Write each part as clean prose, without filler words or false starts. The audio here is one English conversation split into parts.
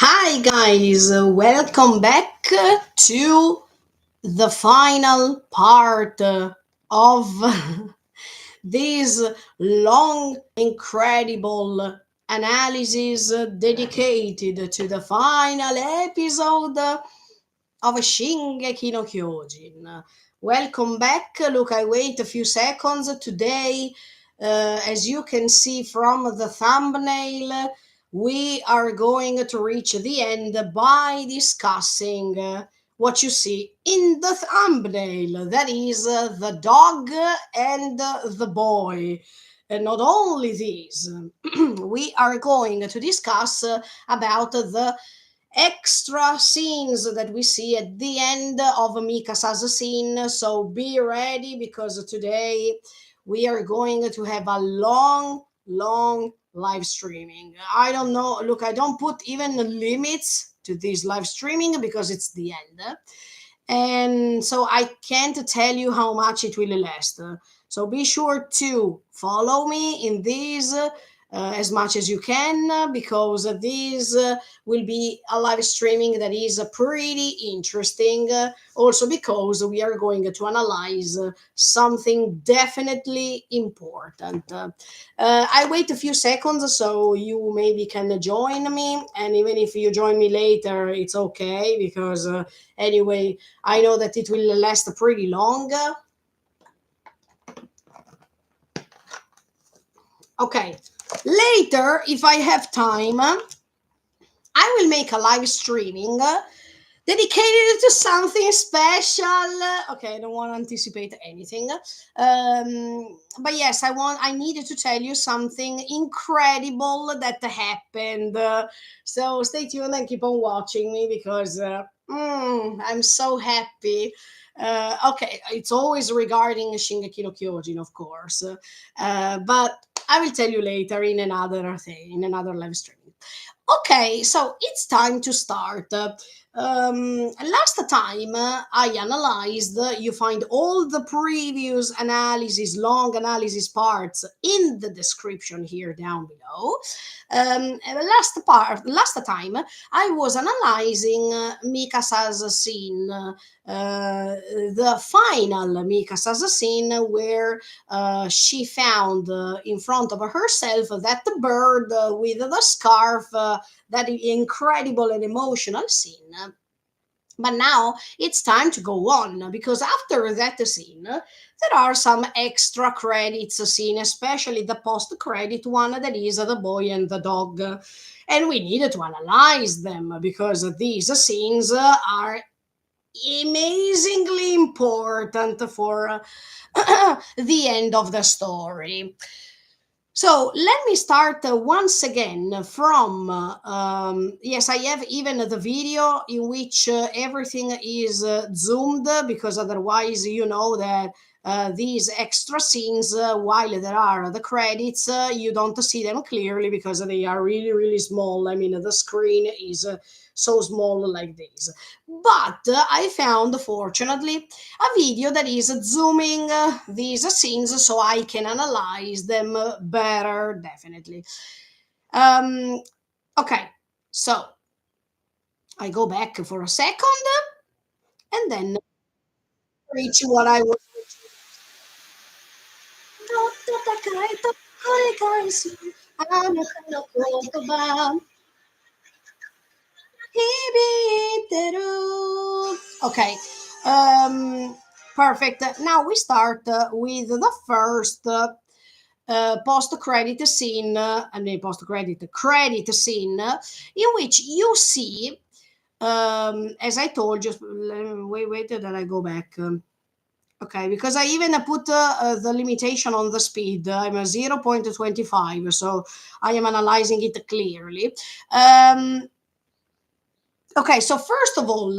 Hi, guys, welcome back to the final part of this long, incredible analysis dedicated to the final episode of Shingeki no Kyojin. Welcome back. Look, I wait a few seconds. Today, as you can see from the thumbnail, we are going to reach the end by discussing what you see in the thumbnail. That is the dog and the boy. And not only this, we are going to discuss about the extra scenes that we see at the end of Mikasa's scene. So be ready because today we are going to have a long live streaming. I don't know. Look, I don't put even limits to this live streaming because it's the end. And so I can't tell you how much it will last. So be sure to follow me in this as much as you can because this will be a live streaming that is pretty interesting. Also, because we are going to analyze something definitely important. I wait a few seconds so you maybe can join me, and even if you join me later, it's okay because anyway, I know that it will last pretty long. Okay, later, if I have time, I will make a live streaming dedicated to something special. Okay, I don't want to anticipate anything. But yes, I needed to tell you something incredible that happened. So stay tuned and keep on watching me because I'm so happy. Okay, it's always regarding Shingeki no Kyojin, of course, but I will tell you later in another thing, in another live stream. Okay, so it's time to start. Last time I analyzed, you find all the previous analysis, long analysis parts in the description here down below. Last time I was analyzing Mikasa's scene, the final Mikasa's scene where she found in front of herself that the bird with the scarf, that incredible and emotional scene. But now it's time to go on because after that scene, there are some extra credits scene, especially the post credit one that is the boy and the dog. And we needed to analyze them because these scenes are amazingly important for the end of the story. So let me start once again from yes, I have even the video in which everything is zoomed because otherwise you know that these extra scenes, while there are the credits, you don't see them clearly because they are really small. I mean, the screen is so small like this. But I found, fortunately, a video that is zooming these scenes so I can analyze them better, definitely. Um, okay, so I go back for a second and then reach what I was. Okay, um, perfect. Now we start with the first post credit scene, I mean, post credit scene, in which you see, as I told you, wait, that I go back. Okay, because I even put the limitation on the speed. I'm a 0.25, so I am analyzing it clearly. Okay, so first of all,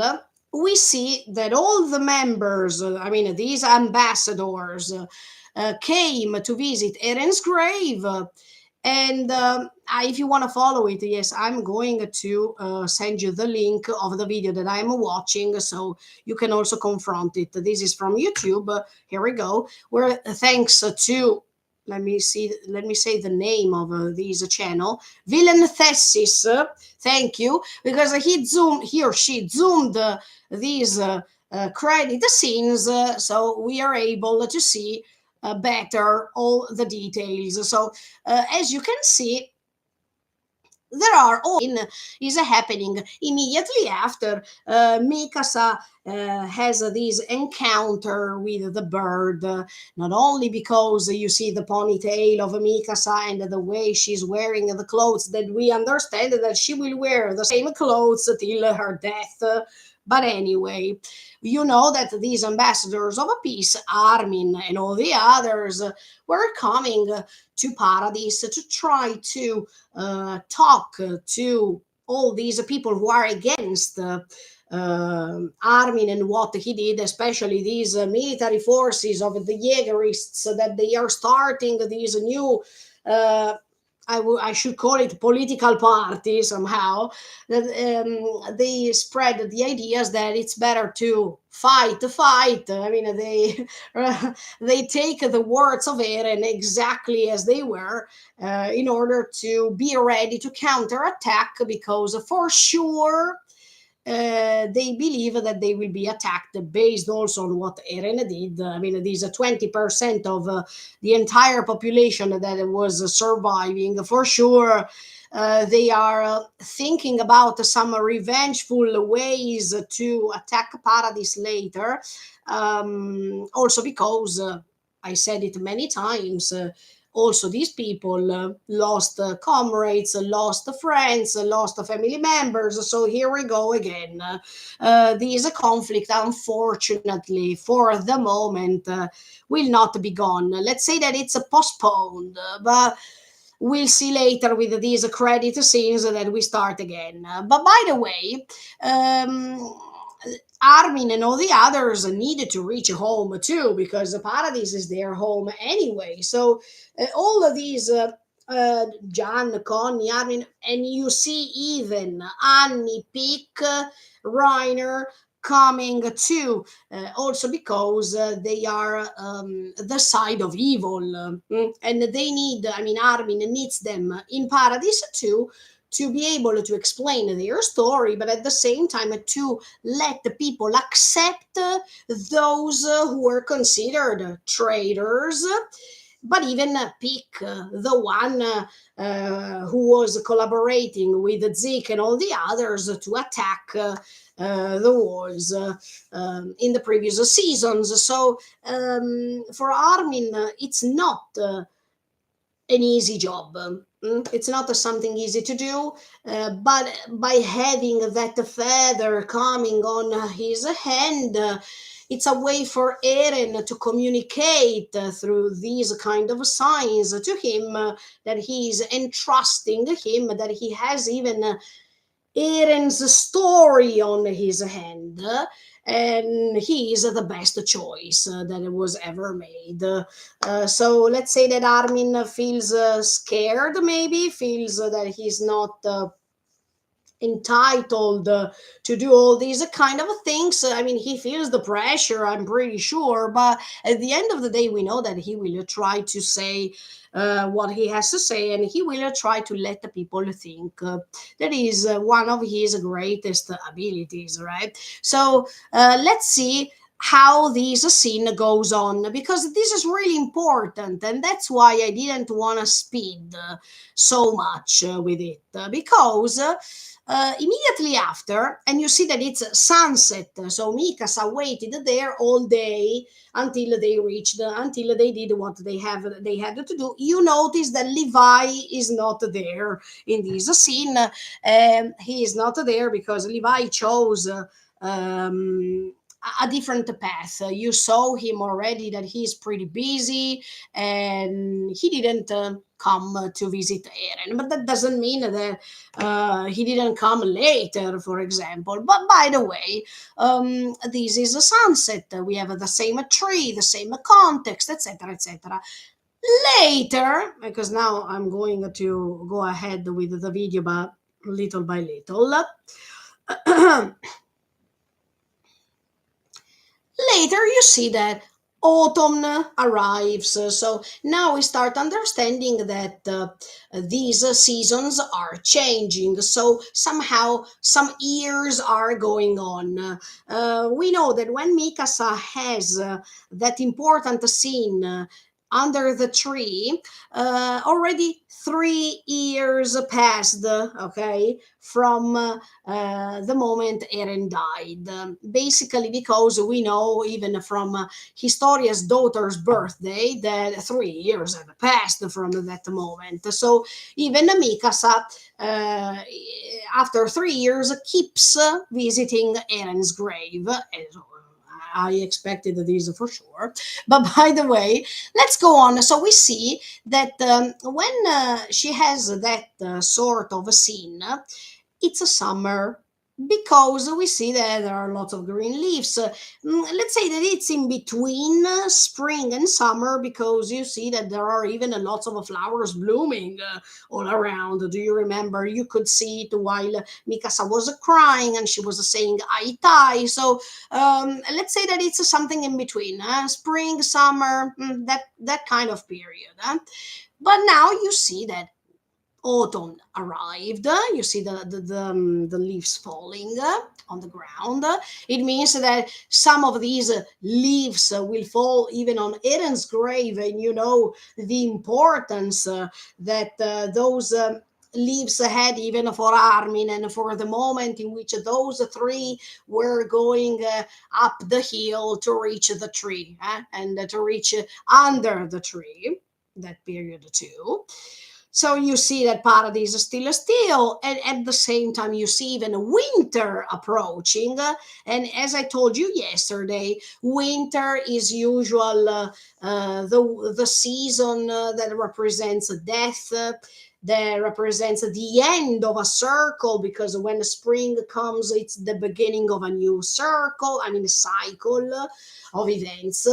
we see that all the members, I mean, these ambassadors, came to visit Eren's grave. And if you want to follow it, yes, I'm going to send you the link of the video that I'm watching so you can also confront it. This is from YouTube. Here we go. Where thanks to let me say the name of this channel, Villain Thesis. Thank you, because he or she zoomed these credit scenes, so we are able to see better all the details. So as you can see, there are all in is happening immediately after Mikasa has this encounter with the bird. Not only because you see the ponytail of Mikasa and the way she's wearing the clothes, that we understand that she will wear the same clothes till her death. But anyway, you know that these ambassadors of peace, Armin and all the others, were coming to Paradise to try to talk to all these people who are against Armin and what he did, especially these military forces of the Jaegerists, that they are starting these new. I should call it political party somehow. That they spread the ideas that it's better to fight. I mean, they they take the words of Eren exactly as they were, in order to be ready to counterattack, because for sure they believe that they will be attacked based also on what Eren did. I mean, these 20% of the entire population that was surviving, for sure. They are thinking about some revengeful ways to attack Paradise later. Also, because I said it many times. Also, these people lost comrades, lost friends, lost family members. So here we go again. This conflict, unfortunately, for the moment, will not be gone. Let's say that it's postponed, but we'll see later with these credit scenes that we start again. But by the way, um, Armin and all the others needed to reach home too, because the Paradise is their home anyway. So all of these. Jan, Connie, Armin, and you see even Annie, Pick, Reiner coming too, also because they are the side of evil, and they need, I mean, Armin needs them in Paradise too, to be able to explain their story, but at the same time to let the people accept those who are considered traitors. But even Pick, the one who was collaborating with Zeke and all the others to attack the walls in the previous seasons. So for Armin, it's not an easy job. It's not something easy to do, but by having that feather coming on his hand, it's a way for Eren to communicate through these kind of signs to him, that he's entrusting him, that he has even Eren's story on his hand, and he is the best choice that was ever made. So let's say that Armin feels scared, maybe feels that he's not entitled to do all these kind of things. I mean, he feels the pressure, I'm pretty sure, but at the end of the day, we know that he will try to say what he has to say, and he will try to let the people think. That is one of his greatest abilities, right? So let's see how this scene goes on, because this is really important, and that's why I didn't want to speed so much with it, because immediately after, and you see that it's sunset, so Mikasa waited there all day until they reached, until they did what they had to do. You notice that Levi is not there in this scene. He is not there because Levi chose um, a different path. You saw him already that he's pretty busy, and he didn't come to visit Eren. But that doesn't mean that he didn't come later, for example. But by the way, this is a sunset. We have the same tree, the same context, etc., etc. Later, because now I'm going to go ahead with the video, but little by little. Later, you see that autumn arrives. So now we start understanding that these seasons are changing. So somehow some years are going on. We know that when Mikasa has that important scene under the tree, already 3 years passed, okay, from the moment Eren died. Basically, because we know even from Historia's daughter's birthday that 3 years have passed from that moment. So even Mikasa, uh, after 3 years, keeps visiting Eren's grave. I expected this for sure. But by the way, let's go on. So we see that when she has that sort of a scene, it's a summer because we see that there are lots of green leaves. Let's say that it's in between spring and summer because you see that there are even lots of flowers blooming all around. Do you remember? You could see it while Mikasa was crying and she was saying "aitai." So let's say that it's something in between, spring, summer, that kind of period. But now you see that autumn arrived. You see the leaves falling on the ground. It means that some of these leaves will fall even on Eren's grave, and you know the importance that those. Leaves had even for Armin and for the moment in which those three were going up the hill to reach the tree and to reach under the tree, that period too. So you see that Paradise is still, and at the same time you see even winter approaching. And as I told you yesterday, winter is usual the season that represents death. That represents the end of a circle because when spring comes, it's the beginning of a new circle. I mean, a cycle of events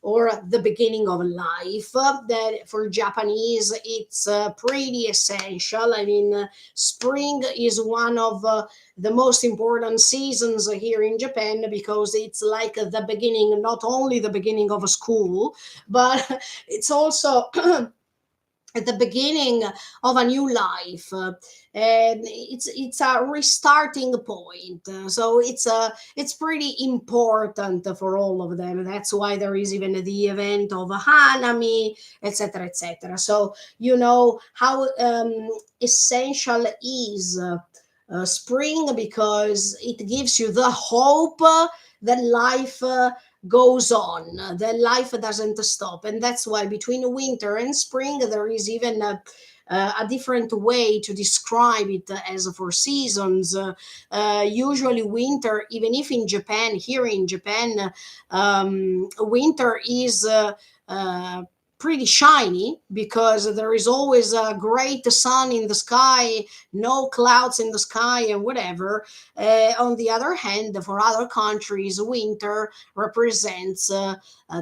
or the beginning of life. That for Japanese, it's pretty essential. I mean, spring is one of the most important seasons here in Japan because it's like the beginning, not only the beginning of a school, but it's also at the beginning of a new life, and it's a restarting point. So it's pretty important for all of them. That's why there is even the event of Hanami, etc., etc. So you know how essential is spring because it gives you the hope that life goes on, that life doesn't stop. And that's why between winter and spring, there is even a different way to describe it as for seasons. Usually, winter, even if in Japan, here in Japan, winter is. Pretty shiny because there is always a great sun in the sky, no clouds in the sky, and whatever. On the other hand, for other countries, winter represents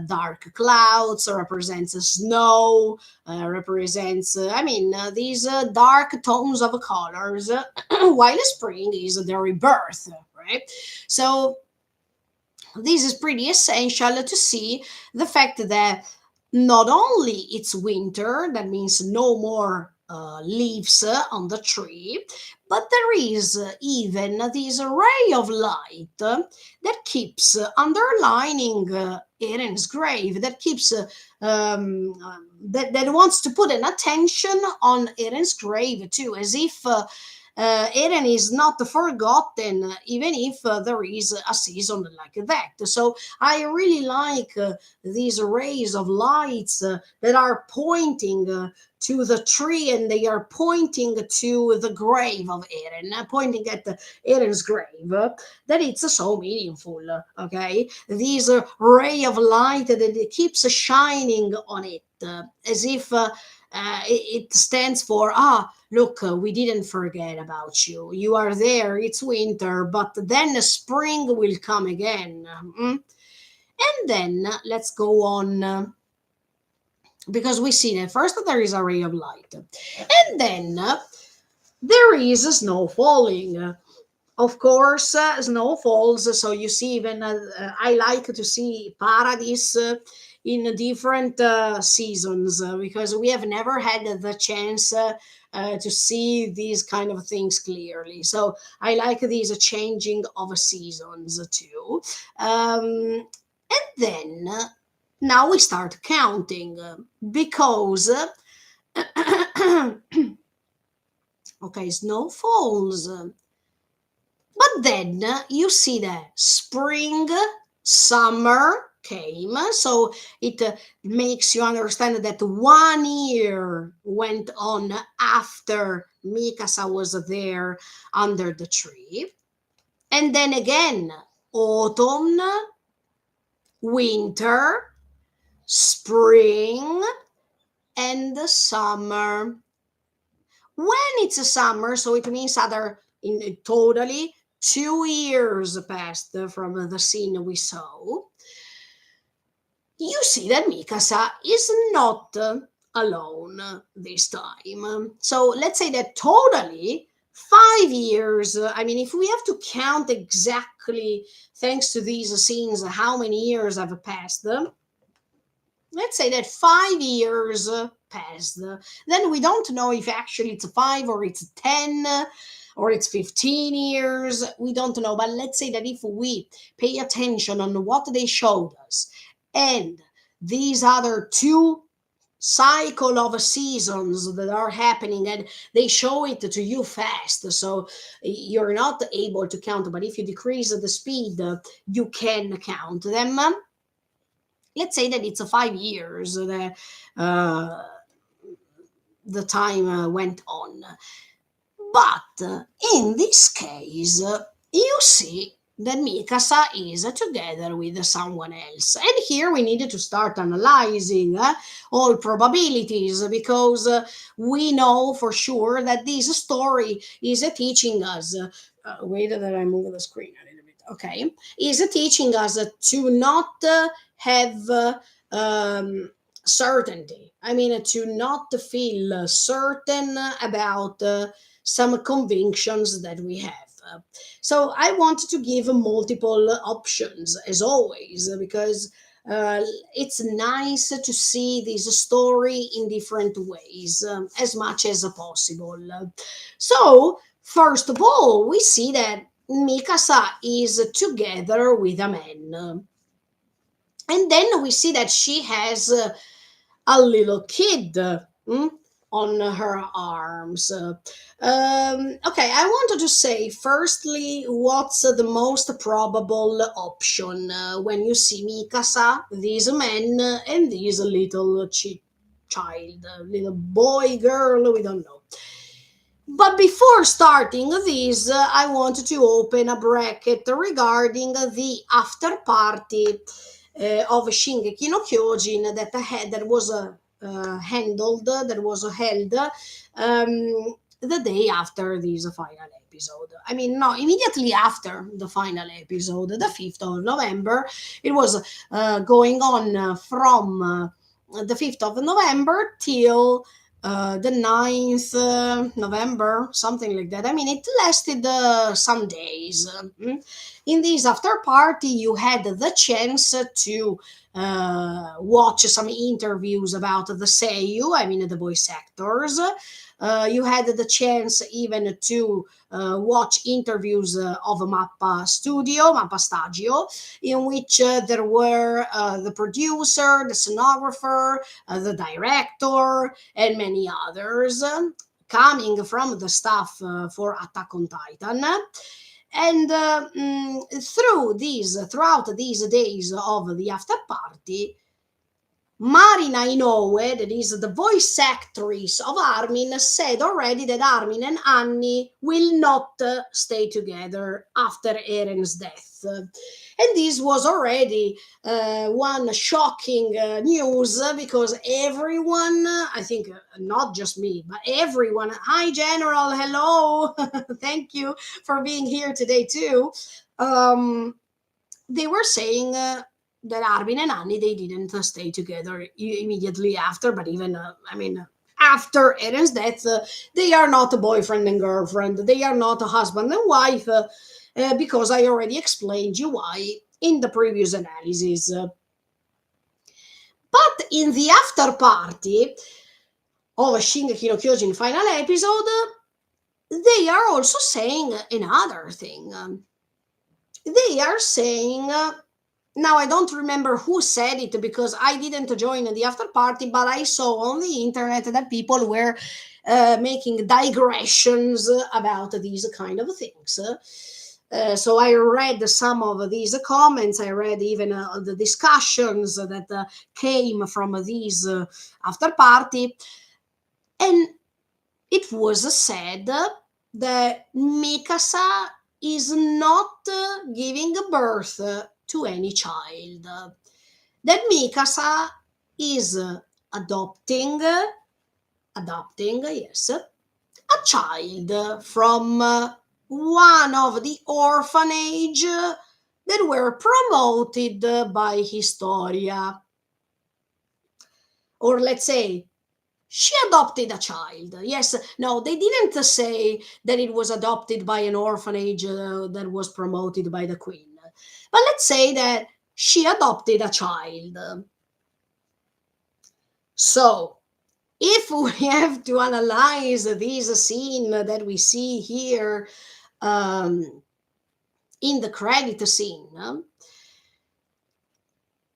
dark clouds, represents snow, represents, these dark tones of colors, while spring is the rebirth, right? So, this is pretty essential to see the fact that not only it's winter, that means no more leaves on the tree, but there is even this ray of light that keeps underlining Eren's grave, that keeps that wants to put an attention on Eren's grave too, as if Eren is not forgotten, even if there is a season like that. So I really like these rays of lights that are pointing to the tree and they are pointing to the grave of Eren, pointing at Eren's grave. That it's so meaningful. Okay, these ray of light that it keeps shining on it, as if it stands for look, we didn't forget about you. You are there. It's winter, but then spring will come again. And then let's go on because we see that first there is a ray of light, and then there is snow falling. Of course, snow falls. So you see, even I like to see Paradise in different seasons, because we have never had the chance to see these kind of things clearly. So I like these changing of seasons too. And then now we start counting, because okay, snow falls. But then you see that spring, summer came, so it makes you understand that 1 year went on after Mikasa was there under the tree. And then again, autumn, winter, spring, and the summer. When it's a summer, so it means other in totally 2 years passed from the scene we saw. You see that Mikasa is not alone this time. So let's say that totally 5 years. I mean, if we have to count exactly, thanks to these scenes, how many years have passed, let's say that 5 years passed. Then we don't know if actually it's 5 or it's 10 or it's 15 years. We don't know. But let's say that if we pay attention on what they showed us and these other two cycle of seasons that are happening, and they show it to you fast, so you're not able to count, but if you decrease the speed, you can count them. Let's say that it's a 5 years that the time went on. But in this case, you see that Mikasa is together with someone else. And here we needed to start analyzing all probabilities, because we know for sure that this story is teaching us. Wait that I move the screen a little bit. Okay. Is teaching us to not have certainty. I mean, to not feel certain about some convictions that we have. So I wanted to give multiple options as always, because uh, it's nice to see this story in different ways, as much as possible. So, first of all, we see that Mikasa is together with a man. And then we see that she has a little kid on her arms. Okay, I wanted to say firstly, what's the most probable option when you see Mikasa, this man, and this little child, little boy, girl, we don't know. But before starting this, I wanted to open a bracket regarding the after party of Shingeki no Kyojin that was handled, that was held the day after this final episode. I mean, no, immediately after the final episode, the 5th of November. It was going on from the 5th of November till the 9th November, something like that. I mean, it lasted some days. In this after party, you had the chance to watch some interviews about the Seiyu, I mean, the voice actors. You had the chance even to watch interviews of Mappa Studio, Mappa Stagio, in which there were the producer, the scenographer, the director, and many others coming from the staff for Attack on Titan. And throughout these days of the after party, Marina Inoue, that is the voice actress of Armin, said already that Armin and Annie will not stay together after Eren's death. And this was already one shocking news, because everyone, I think not just me, but everyone, hi General, hello, thank you for being here today too. They were saying that Armin and Annie, they didn't stay together immediately after, but even I mean after Eren's death, they are not a boyfriend and girlfriend. They are not a husband and wife, because I already explained you why in the previous analysis. But in the after party of Shingeki no Kyojin final episode, they are also saying another thing. They are saying, now I don't remember who said it because I didn't join the after party, but I saw on the internet that people were making digressions about these kind of things. So I read some of these comments. I read even the discussions that came from these after party, and it was said that Mikasa is not giving birth to any child. That Mikasa is adopting, yes, a child from one of the orphanage that were promoted by Historia. Or let's say, she adopted a child. Yes, no, they didn't say that it was adopted by an orphanage that was promoted by the queen. But let's say that she adopted a child. So, if we have to analyze this scene that we see here in the credit scene,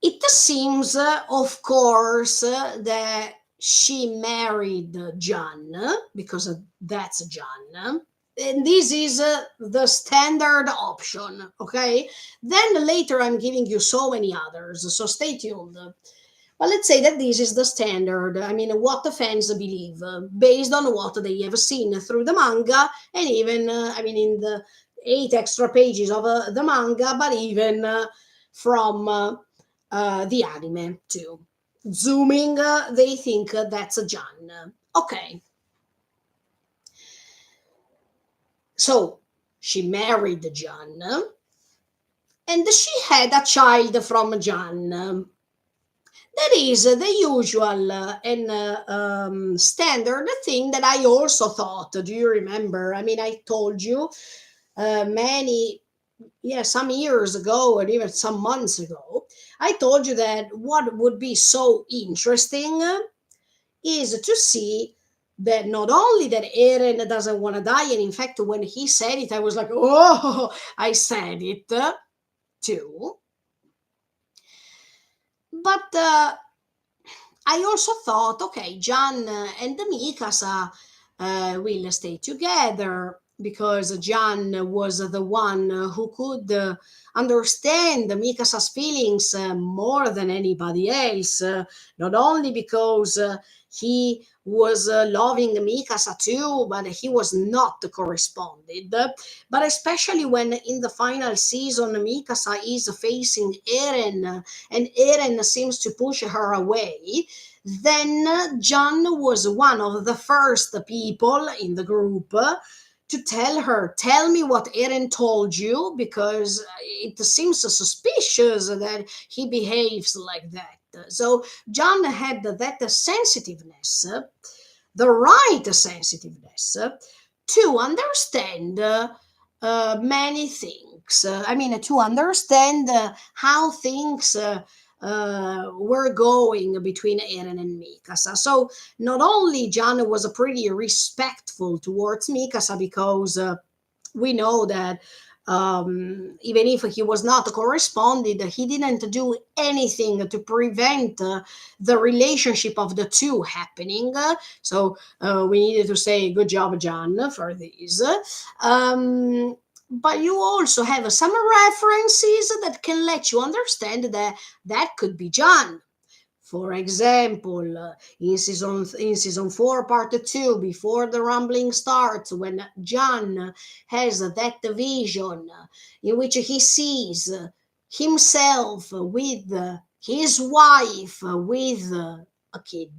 it seems, of course, that she married John because that's John. And this is the standard option, okay? Then later I'm giving you so many others, so stay tuned. But let's say that this is the standard. I mean, what the fans believe based on what they have seen through the manga, and even, I mean, in the 8 extra pages of the manga, but even from the anime too. Zooming, they think that's a John. Okay. So she married John, and she had a child from John. That is the usual and standard thing that I also thought. Do you remember? I mean, I told you some years ago, or even some months ago, I told you that what would be so interesting is to see that not only that Eren doesn't want to die, and in fact, when he said it, I was like, oh, I said it too. But I also thought, okay, Jan and Mikasa will stay together because Jan was the one who could understand Mikasa's feelings more than anybody else, not only because he was loving Mikasa too, but he was not corresponded. But especially when in the final season Mikasa is facing Eren and Eren seems to push her away, then John was one of the first people in the group to tell her, tell me what Eren told you, because it seems suspicious that he behaves like that. So John had that sensitiveness, the right sensitiveness, to understand many things. I mean, to understand how things were going between Eren and Mikasa. So not only John was pretty respectful towards Mikasa because we know that even if he was not corresponded, he didn't do anything to prevent the relationship of the two happening. So we needed to say good job, John, for this. But you also have some references that can let you understand that that could be John. For example, in season 4, part 2, before the rumbling starts, when John has that vision in which he sees himself with his wife with a kid,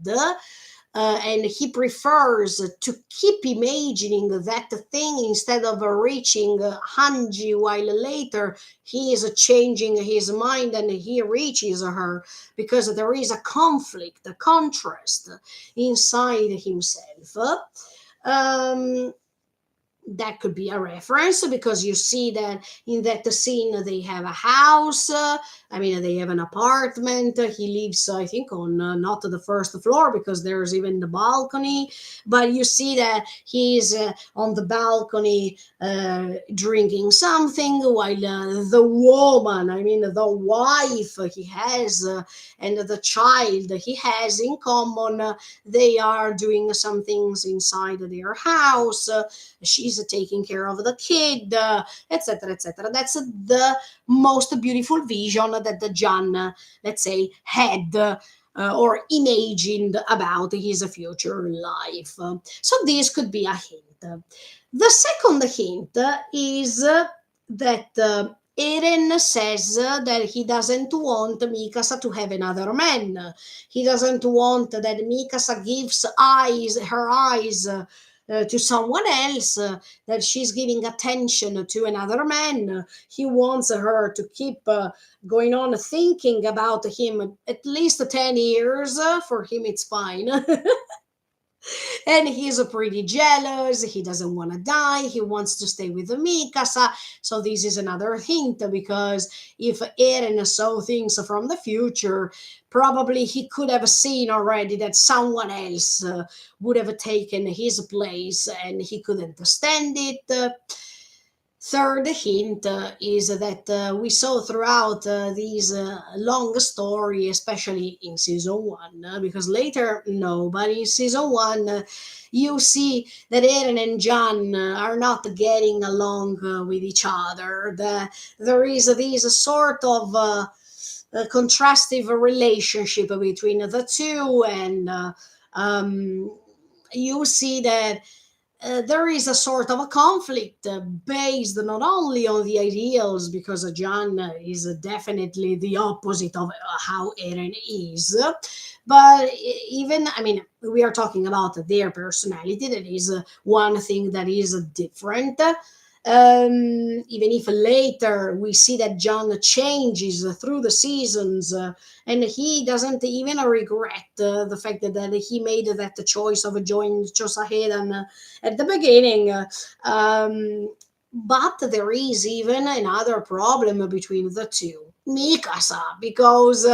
and he prefers to keep imagining that thing instead of reaching Hanji, while later he is changing his mind and he reaches her because there is a conflict, a contrast inside himself. that could be a reference, because you see that in that scene they have a house. I mean, they have an apartment. He lives, I think, on not the first floor, because there's even the balcony. But you see that he's on the balcony drinking something, while the woman, I mean, the wife he has, and the child he has in common, they are doing some things inside their house. She's taking care of the kid, etc., etc. That's the most beautiful vision that the John, let's say, had. Or imagined about his future life. So this could be a hint. The second hint is that Eren says that he doesn't want Mikasa to have another man. He doesn't want that Mikasa gives her eyes to someone else, that she's giving attention to another man. He wants her to keep going on thinking about him at least 10 years. For him, it's fine. And he's pretty jealous. He doesn't want to die. He wants to stay with Mikasa. So this is another hint, because if Eren saw things from the future, probably he could have seen already that someone else would have taken his place, and he couldn't stand it. Third hint is that we saw throughout these long story, especially in season one, because later no, but in season one, you see that Eren and Jon are not getting along with each other. There is this sort of contrastive relationship between the two, and you see that there is a sort of a conflict based not only on the ideals, because John is definitely the opposite of how Eren is, but even, I mean, we are talking about their personality. That is one thing that is different. Even if later we see that John changes through the seasons, and he doesn't even regret the fact that he made that choice of joining Chosahedan at the beginning. But there is even another problem between the two, Mikasa, because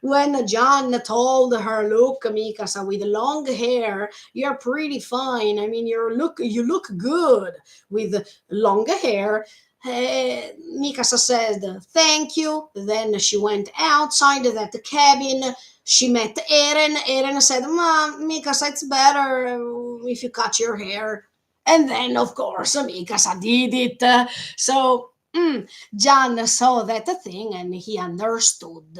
when John told her, "Look, Mikasa, with long hair, you're pretty fine. I mean, you look good with long hair." Mikasa said, "Thank you." Then she went outside that cabin. She met Eren. Eren said, Mikasa, it's better if you cut your hair. And then, of course, Mikasa did it. John saw that thing, and he understood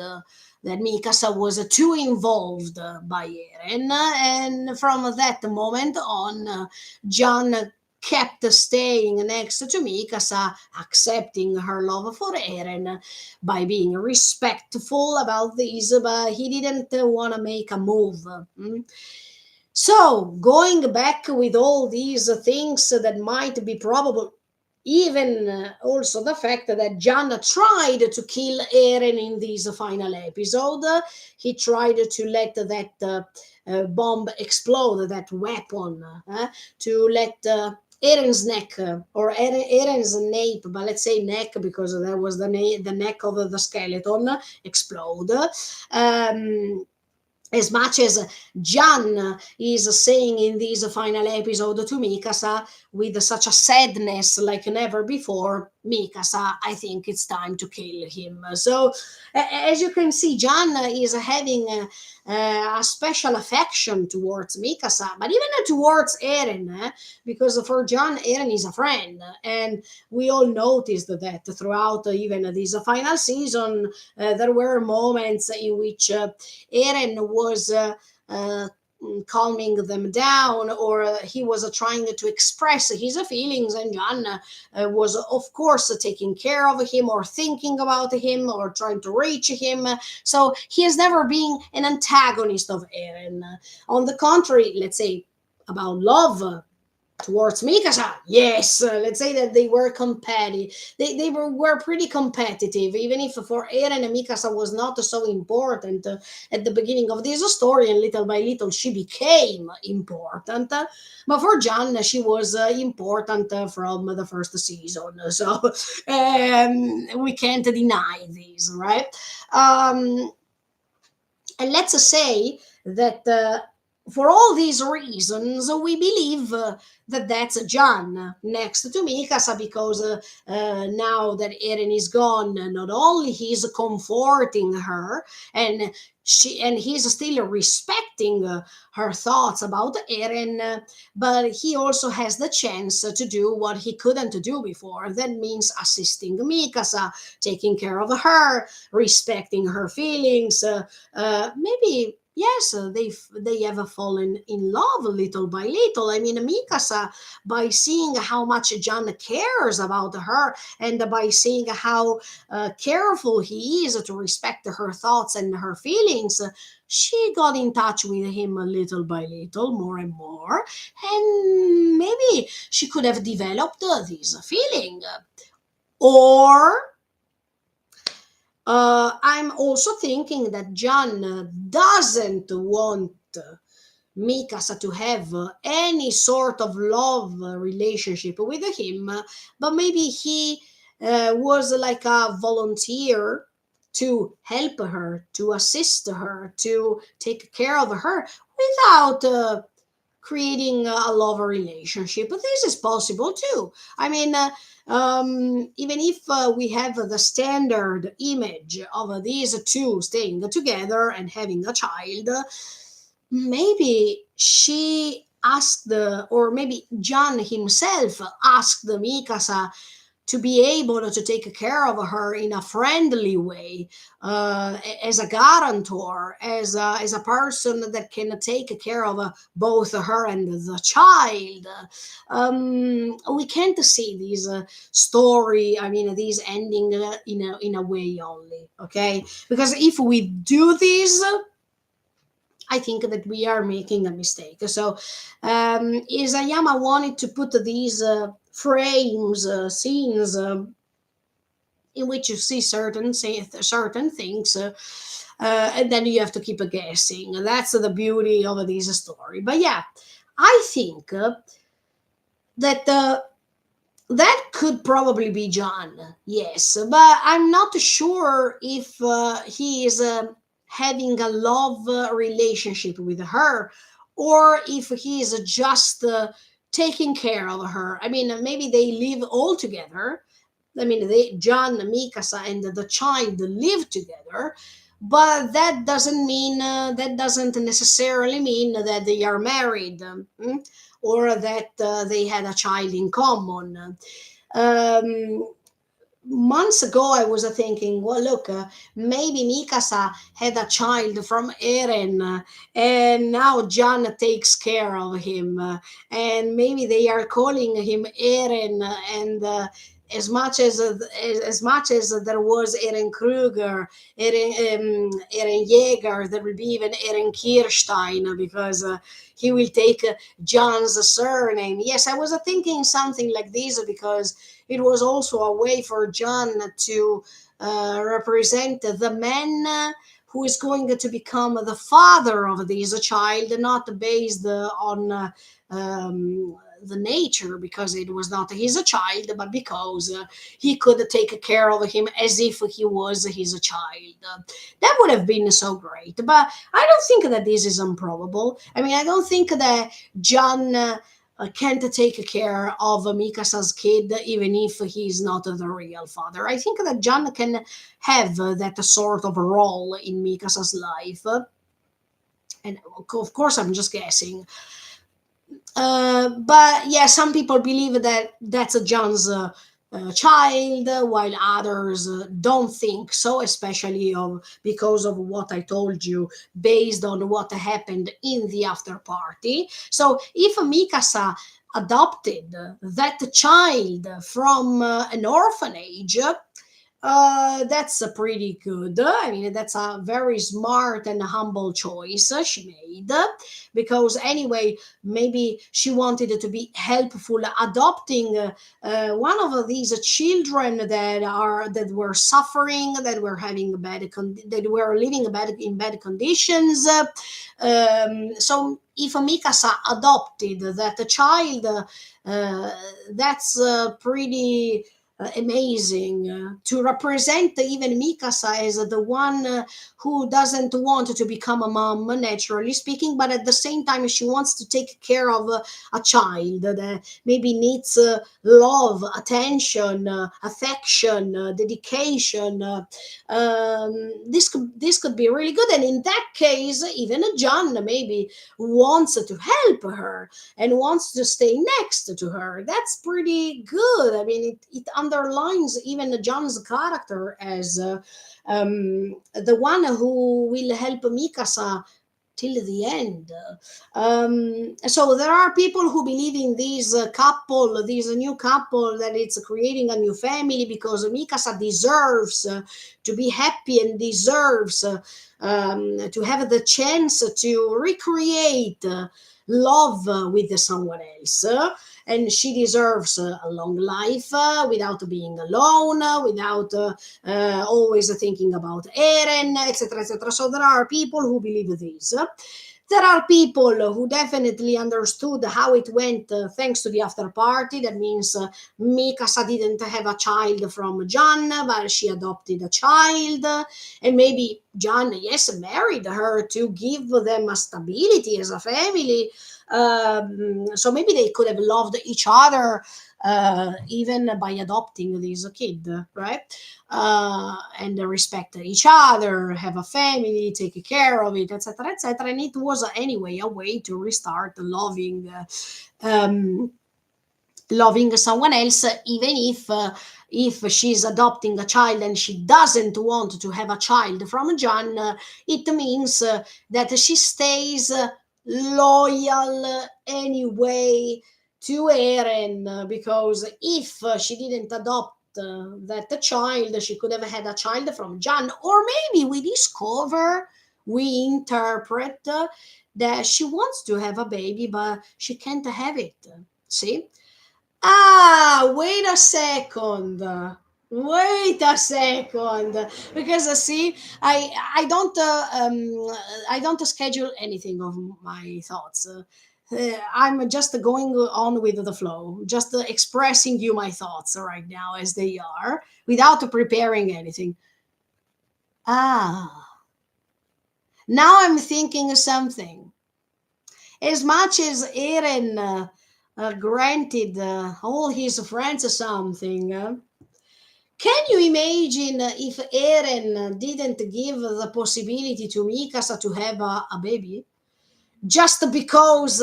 that Mikasa was too involved by Eren. And from that moment on, John kept staying next to Mikasa, accepting her love for Eren by being respectful about this, but he didn't want to make a move. So, going back with all these things that might be probable, even also the fact that Jan tried to kill Eren in this final episode. He tried to let that bomb explode, that weapon, to let Eren's neck, or Eren's nape, but let's say neck because that was the neck of the skeleton, explode. As much as Jan is saying in this final episode to Mikasa with such a sadness like never before, Mikasa, I think it's time to kill him. So, as you can see, Jan is having a special affection towards Mikasa, but even towards Eren, because for Jan, Eren is a friend, and we all noticed that throughout even this final season, there were moments in which Eren was calming them down, or he was trying to express his feelings, and Jan was, of course, taking care of him, or thinking about him, or trying to reach him. So he has never been an antagonist of Eren. On the contrary, let's say about love, towards Mikasa, yes, let's say that they were competitive. Were pretty competitive, even if for Eren and Mikasa was not so important at the beginning of this story, and little by little she became important. But for Jan, she was important from the first season, so we can't deny this, right? Um, and let's say that for all these reasons, we believe that that's John next to Mikasa, because now that Eren is gone, not only he's comforting her, and he's still respecting her thoughts about Eren, but he also has the chance to do what he couldn't do before. That means assisting Mikasa, taking care of her, respecting her feelings. Maybe yes, they have fallen in love little by little. I mean, Mikasa, by seeing how much John cares about her, and by seeing how careful he is to respect her thoughts and her feelings, she got in touch with him little by little, more and more, and maybe she could have developed this feeling. Or I'm also thinking that John doesn't want Mikasa to have any sort of love relationship with him, but maybe he was like a volunteer to help her, to assist her, to take care of her without creating a love relationship. But this is possible too. I mean, even if we have the standard image of these two staying together and having a child, maybe she asked, or maybe John himself asked Mikasa to be able to take care of her in a friendly way, as a guarantor, as a person that can take care of both her and the child. We can't see this story, I mean, this ending in a way only, okay? Because if we do this, I think that we are making a mistake. So, Isayama wanted to put these frames, scenes, in which you see certain things, and then you have to keep guessing. That's the beauty of this story. But yeah, I think that that could probably be John, yes, but I'm not sure if he is having a love relationship with her, or if he is just taking care of her. I mean, maybe they live all together. I mean, John, Mikasa, and the child live together, but that doesn't necessarily mean that they are married, or that they had a child in common. Um, Months ago, I was thinking, well, look, maybe Mikasa had a child from Eren, and now John takes care of him, and maybe they are calling him Eren, and as much as there was Eren Kruger, Eren Jaeger, there will be even Eren Kirstein, because he will take John's surname. Yes, I was thinking something like this, because it was also a way for John to represent the man who is going to become the father of this child, not based on the nature, because it was not his child, but because he could take care of him as if he was his child. That would have been so great, but I don't think that this is improbable. I mean, I don't think that John can't take care of Mikasa's kid, even if he's not the real father. I think that John can have that sort of role in Mikasa's life. And of course, I'm just guessing. But yeah, some people believe that that's John's child, while others don't think so, especially because of what I told you, based on what happened in the after party. So if Mikasa adopted that child from an orphanage, That's pretty good. I mean, that's a very smart and humble choice she made. Because anyway, maybe she wanted to be helpful adopting one of these children that were suffering, that were having that were living in bad conditions. So if Mikasa adopted that child, that's pretty amazing to represent even Mikasa as the one who doesn't want to become a mom, naturally speaking, but at the same time, she wants to take care of a child that maybe needs love, attention, affection, dedication. This could be really good, and in that case, even John maybe wants to help her and wants to stay next to her. That's pretty good. I mean, it underlines even John's character as the one who will help Mikasa till the end. So there are people who believe in this new couple, that it's creating a new family because Mikasa deserves to be happy and deserves to have the chance to recreate love with someone else. And she deserves a long life without being alone, without always thinking about Eren, etc., etc. So there are people who believe this. There are people who definitely understood how it went thanks to the after party. That means Mikasa didn't have a child from John, but she adopted a child. And maybe John, yes, married her to give them a stability as a family. So maybe they could have loved each other even by adopting this kid, right? And respect each other, have a family, take care of it, etc., etc. And it was anyway a way to restart um, loving someone else, even if she's adopting a child and she doesn't want to have a child from John, it means that she stays loyal anyway to Eren, because if she didn't adopt that child, she could have had a child from John, or maybe we interpret that she wants to have a baby, but she can't have it. See? Ah, wait a second. Wait a second, because see, I don't schedule anything of my thoughts. I'm just going on with the flow, just expressing you my thoughts right now as they are, without preparing anything. Ah, now I'm thinking of something. As much as Eren granted all his friends something, can you imagine if Eren didn't give the possibility to Mikasa to have a baby? Just because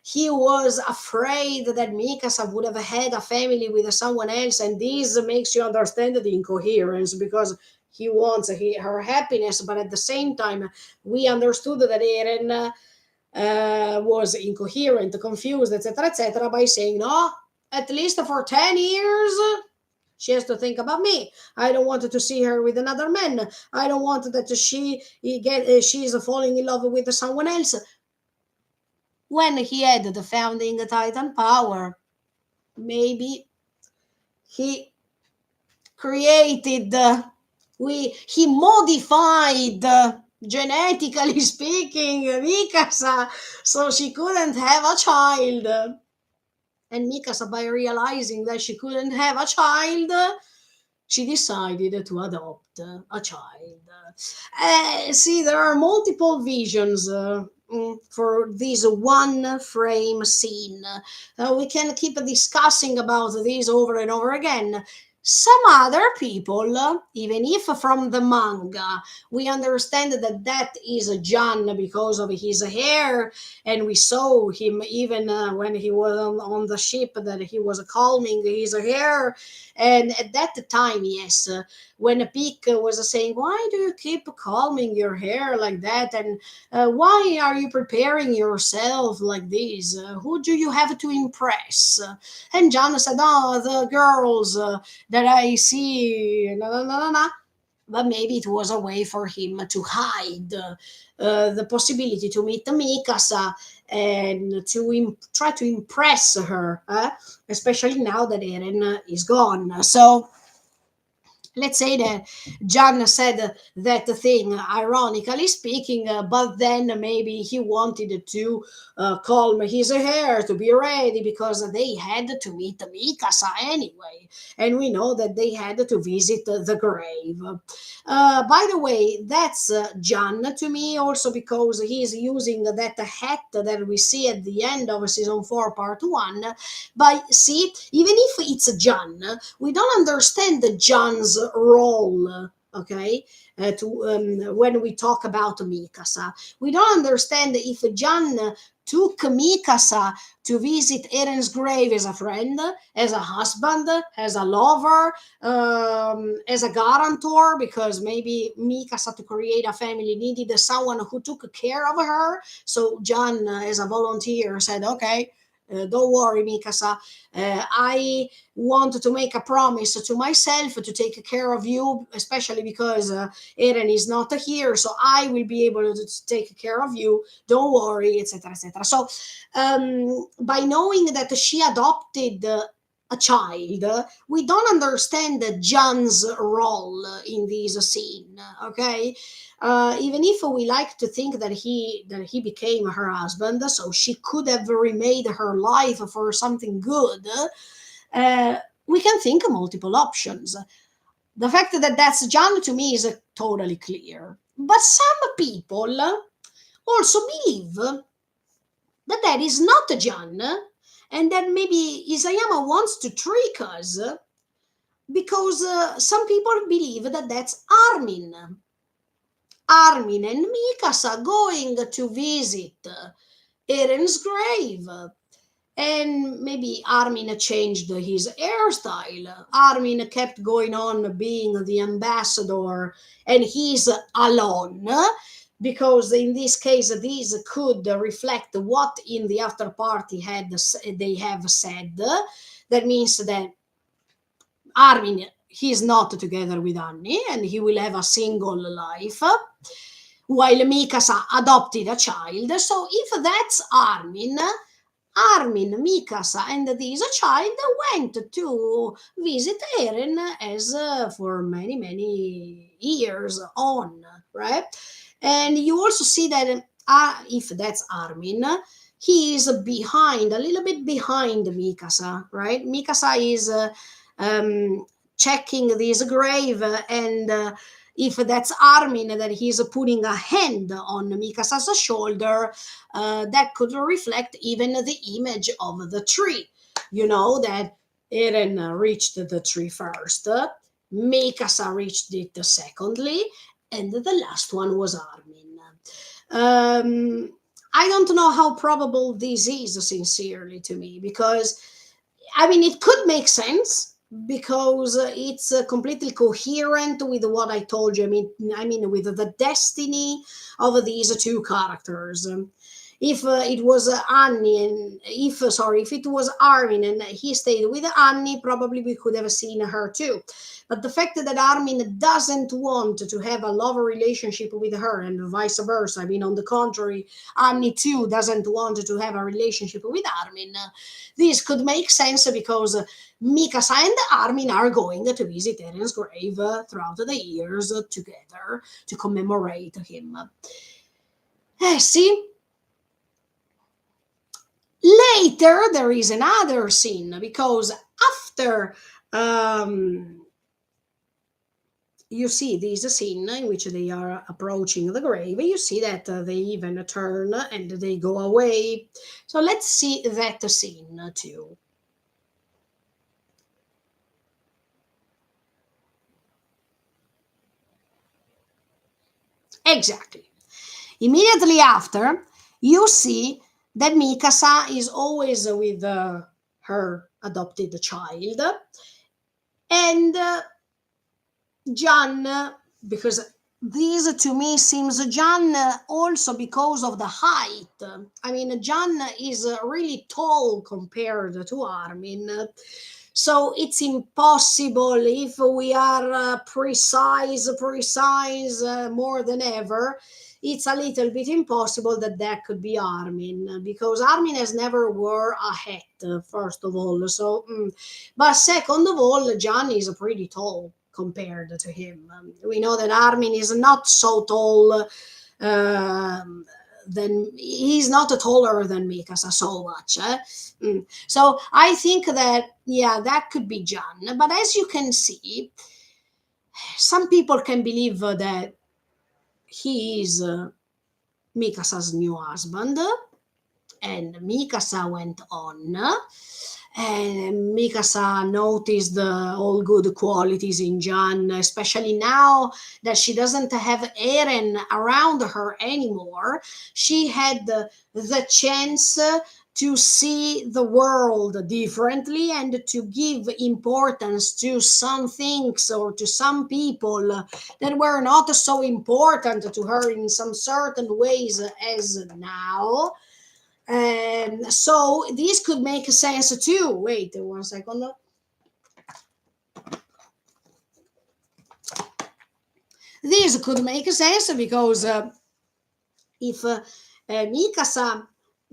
he was afraid that Mikasa would have had a family with someone else, and this makes you understand the incoherence, because he wants her happiness, but at the same time, we understood that Eren was incoherent, confused, etc., etc., by saying, no, at least for 10 years, she has to think about me. I don't want to see her with another man. I don't want that she is falling in love with someone else. When he had the founding Titan power, maybe he created, he modified, genetically speaking, Mikasa, so she couldn't have a child. And Mikasa, by realizing that she couldn't have a child, she decided to adopt a child. See, there are multiple visions for this one frame scene. We can keep discussing about this over and over again. Some other people, even if from the manga, we understand that that is John because of his hair, and we saw him even when he was on the ship, that he was calming his hair. And at that time, yes, when Peak was saying, "Why do you keep calming your hair like that? And why are you preparing yourself like this? Who do you have to impress?" And John said, "Oh, the girls, that I see, na, na, na, na, na. But maybe it was a way for him to hide the possibility to meet Mikasa and to try to impress her, especially now that Eren is gone. So let's say that John said that thing, ironically speaking, but then maybe he wanted to calm his hair to be ready because they had to meet Mikasa anyway. And we know that they had to visit the grave. By the way, that's John to me also because he's using that hat that we see at the end of season 4, part 1. But see, even if it's John, we don't understand the John's role. Okay, to when we talk about Mikasa, we don't understand if John took Mikasa to visit Eren's grave as a friend, as a husband, as a lover, as a guarantor, because maybe Mikasa to create a family needed someone who took care of her. So John, as a volunteer, said, "Okay, don't worry, Mikasa. I want to make a promise to myself to take care of you, especially because Eren is not here, so I will be able to take care of you. Don't worry, etc., etc." So, by knowing that she adopted a child, we don't understand John's role in this scene. Okay, even if we like to think that he became her husband, so she could have remade her life for something good, uh, we can think multiple options. The fact that that's John to me is totally clear. But some people also believe that that is not John, and that maybe Isayama wants to trick us because some people believe that that's Armin. Armin and Mikasa going to visit Eren's grave. And maybe Armin changed his hairstyle. Armin kept going on being the ambassador, and he's alone. Because in this case, these could reflect what in the after party they have said. That means that Armin he's not together with Annie, and he will have a single life while Mikasa adopted a child. So if that's Armin, Mikasa, and this child went to visit Eren as for many, many years on, right? And you also see that if that's Armin, he is behind, a little bit behind Mikasa, right? Mikasa is um, checking this grave, and if that's Armin, that he's putting a hand on Mikasa's shoulder, that could reflect even the image of the tree. You know that Eren reached the tree first, Mikasa reached it secondly, and the last one was Armin. I don't know how probable this is, sincerely, to me, because I mean, it could make sense because it's completely coherent with what I told you. I mean, with the destiny of these two characters. If it was Annie and if it was Armin and he stayed with Annie, probably we could have seen her too. But the fact that Armin doesn't want to have a love relationship with her and vice versa, I mean, on the contrary, Annie too doesn't want to have a relationship with Armin. This could make sense because Mikasa and Armin are going to visit Eren's grave throughout the years together to commemorate him. See, later there is another scene because after you see this scene in which they are approaching the grave, you see that they even turn and they go away. So let's see that scene too. Exactly. Immediately after, you see that Mikasa is always with her adopted child, and John, because this to me seems John also because of the height. I mean, John is really tall compared to Armin. So it's impossible if we are precise more than ever. It's a little bit impossible that that could be Armin because Armin has never wore a hat, first of all. So, but second of all, John is pretty tall compared to him. We know that Armin is not so tall. Um, than he's not taller than Mikasa so much. So I think that yeah, that could be John. But as you can see, some people can believe that he is Mikasa's new husband, and Mikasa went on. And Mikasa noticed all good qualities in Jan, especially now that she doesn't have Eren around her anymore. She had the chance to see the world differently and to give importance to some things or to some people that were not so important to her in some certain ways as now. And so this could make sense too. Wait 1 second. This could make sense because if Mikasa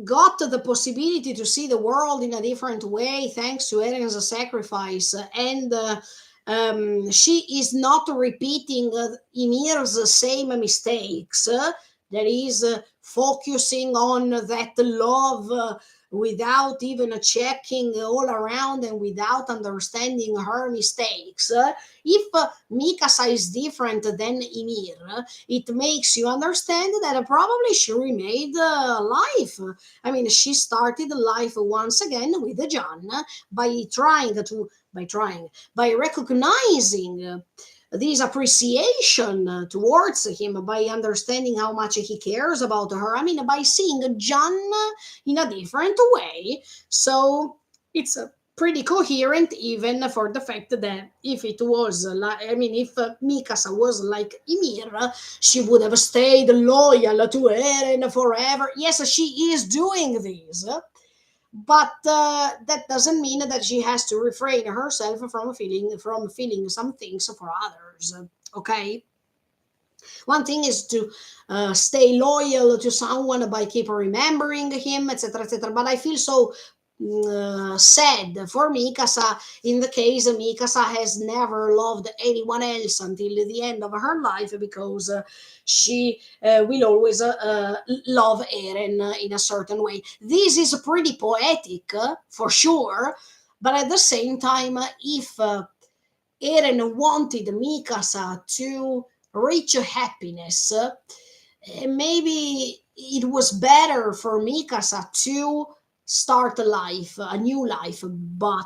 got the possibility to see the world in a different way thanks to Eren's sacrifice, and she is not repeating Ymir's same mistakes. That is focusing on that love without even checking all around and without understanding her mistakes. If Mikasa is different than Ymir, it makes you understand that probably she remade life. I mean, she started life once again with John by by recognizing this appreciation towards him, by understanding how much he cares about her. I mean, by seeing John in a different way. So it's pretty coherent, even for the fact that if it was like, I mean, if Mikasa was like Ymir, she would have stayed loyal to Eren forever. Yes, she is doing this, but that doesn't mean that she has to refrain herself from feeling some things for others. Okay, one thing is to stay loyal to someone by keep remembering him, etc., etc. But I feel so sad for Mikasa. In the case, Mikasa has never loved anyone else until the end of her life because she will always love Eren in a certain way. This is pretty poetic, for sure, but at the same time, if Eren wanted Mikasa to reach happiness, maybe it was better for Mikasa to start a life, a new life. But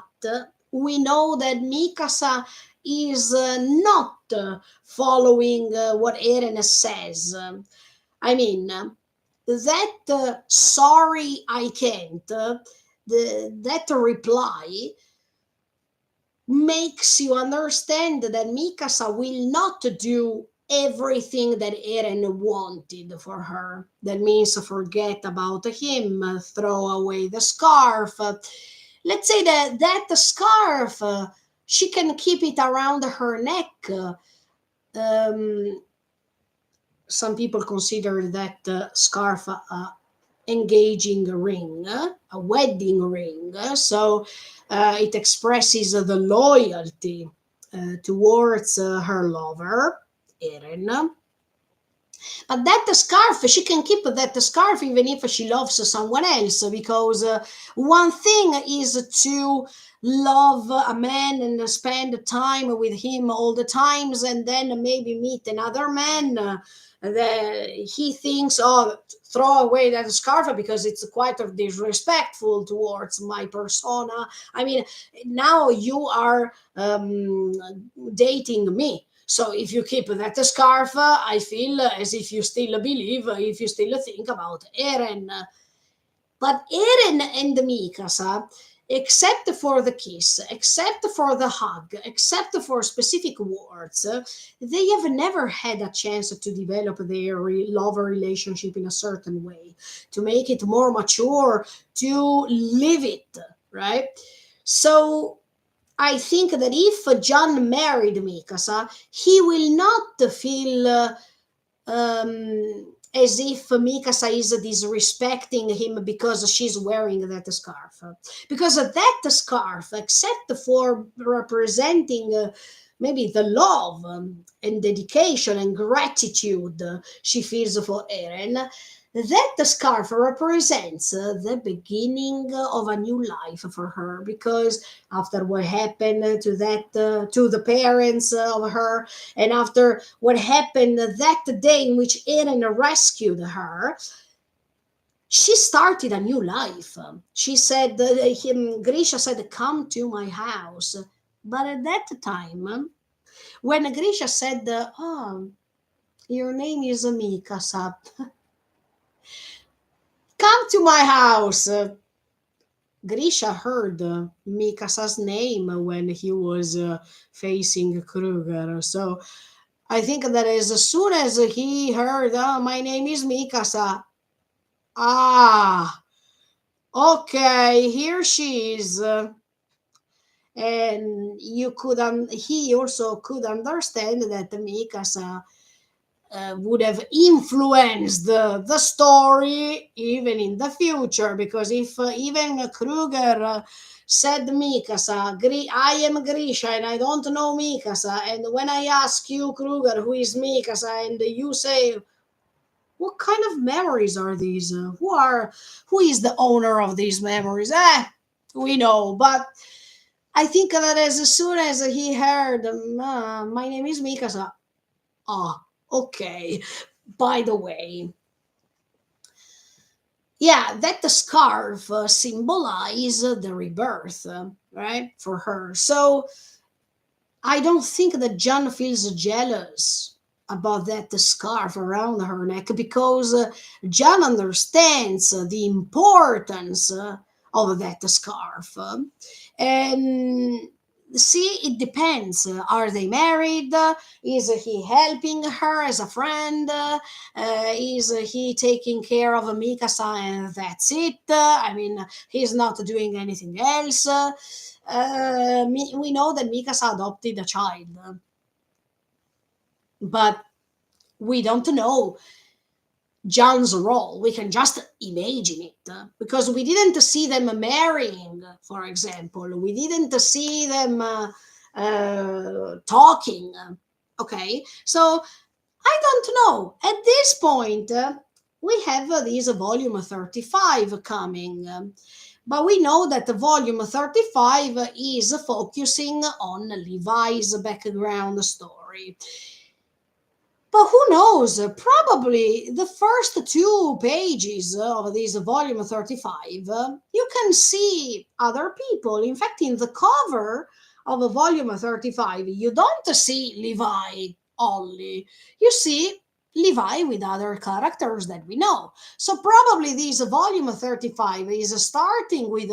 we know that Mikasa is not following what Eren says. I mean, that sorry I can't, that reply makes you understand that Mikasa will not do everything that Eren wanted for her. That means forget about him, throw away the scarf. Let's say that that scarf, she can keep it around her neck. Um, some people consider that scarf engaging ring, a wedding ring. So it expresses the loyalty towards her lover, Eren. But that scarf, she can keep that scarf even if she loves someone else, because one thing is to love a man and spend time with him all the times, and then maybe meet another man that he thinks, oh, throw away that scarf because it's quite disrespectful towards my persona. I mean, now you are dating me, so if you keep that scarf, I feel as if you still believe, if you still think about Eren. But Eren and Mikasa, except for the kiss, except for the hug, except for specific words, they have never had a chance to develop their love relationship in a certain way, to make it more mature, to live it, right? So I think that if John married Mikasa, he will not feel as if Mikasa is disrespecting him because she's wearing that scarf. Because that scarf, except for representing maybe the love and dedication and gratitude she feels for Eren, that scarf represents the beginning of a new life for her, because after what happened to the parents of her, and after what happened that day in which Eren rescued her, she started a new life. She said, Grisha said, "Come to my house." But at that time, when Grisha said, "Oh, your name is Mikasa, come to my house," Grisha heard Mikasa's name when he was facing Kruger. So I think that as soon as he heard, "Oh, my name is Mikasa," ah, okay, here she is. And he also could understand that Mikasa would have influenced the story even in the future, because if even Kruger said Mikasa, I am Grisha and I don't know Mikasa, and when I ask you, Kruger, who is Mikasa, and you say, what kind of memories are these? Who is the owner of these memories? We know, but I think that as soon as he heard, my name is Mikasa, ah, okay. By the way, yeah, that the scarf symbolize the rebirth, right, for her. So I don't think that John feels jealous about that scarf around her neck, because John understands the importance of that scarf. And see, it depends. Are they married? Is he helping her as a friend? Is he taking care of Mikasa and that's it? I mean, he's not doing anything else. We know that Mikasa adopted a child, but we don't know John's role. We can just imagine it, because we didn't see them marrying, for example. We didn't see them talking. Okay, so I don't know. At this point, we have this volume 35 coming. But we know that the volume 35 is focusing on Levi's background story. But who knows? Probably the first two pages of this volume 35, you can see other people. In fact, in the cover of volume 35, you don't see Levi only. You see Levi with other characters that we know. So probably this volume 35 is starting with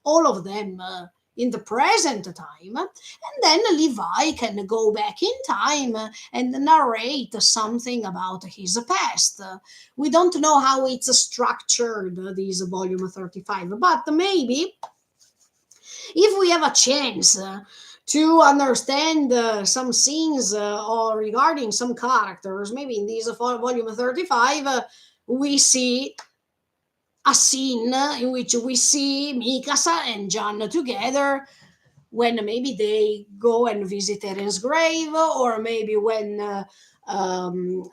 all of them in the present time, and then Levi can go back in time and narrate something about his past. We don't know how it's structured, this volume 35, but maybe if we have a chance to understand some scenes or regarding some characters, maybe in this volume 35, we see a scene in which we see Mikasa and John together, when maybe they go and visit Eren's grave, or maybe when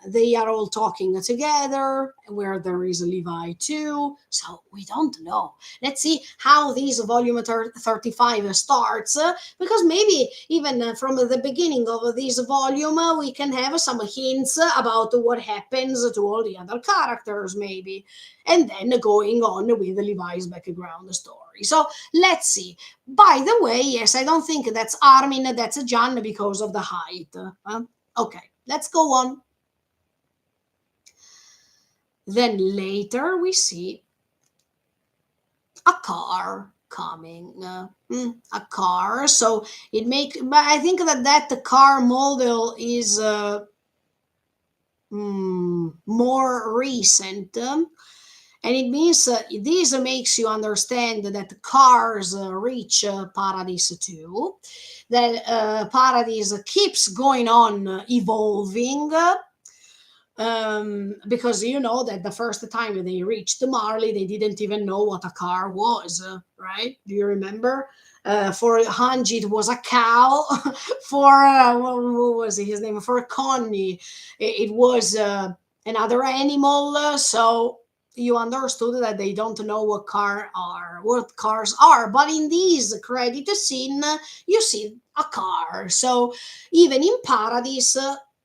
they are all talking together, where there is Levi too. So we don't know. Let's see how this volume 35 starts, because maybe even from the beginning of this volume, we can have some hints about what happens to all the other characters, maybe, and then going on with Levi's background story. So let's see. By the way, yes, I don't think that's Armin, that's John, because of the height. Okay, let's go on. Then later we see a car coming. A car. So but I think that the car model is more recent. And it means this makes you understand that cars reach paradise too, that paradise keeps going on evolving, because you know that the first time they reached Marley, they didn't even know what a car was, right? Do you remember? For Hanji, it was a cow. For what was his name? For Connie, it was another animal. So you understood that they don't know what cars are. But in this credit scene, you see a car. So even in Paradise,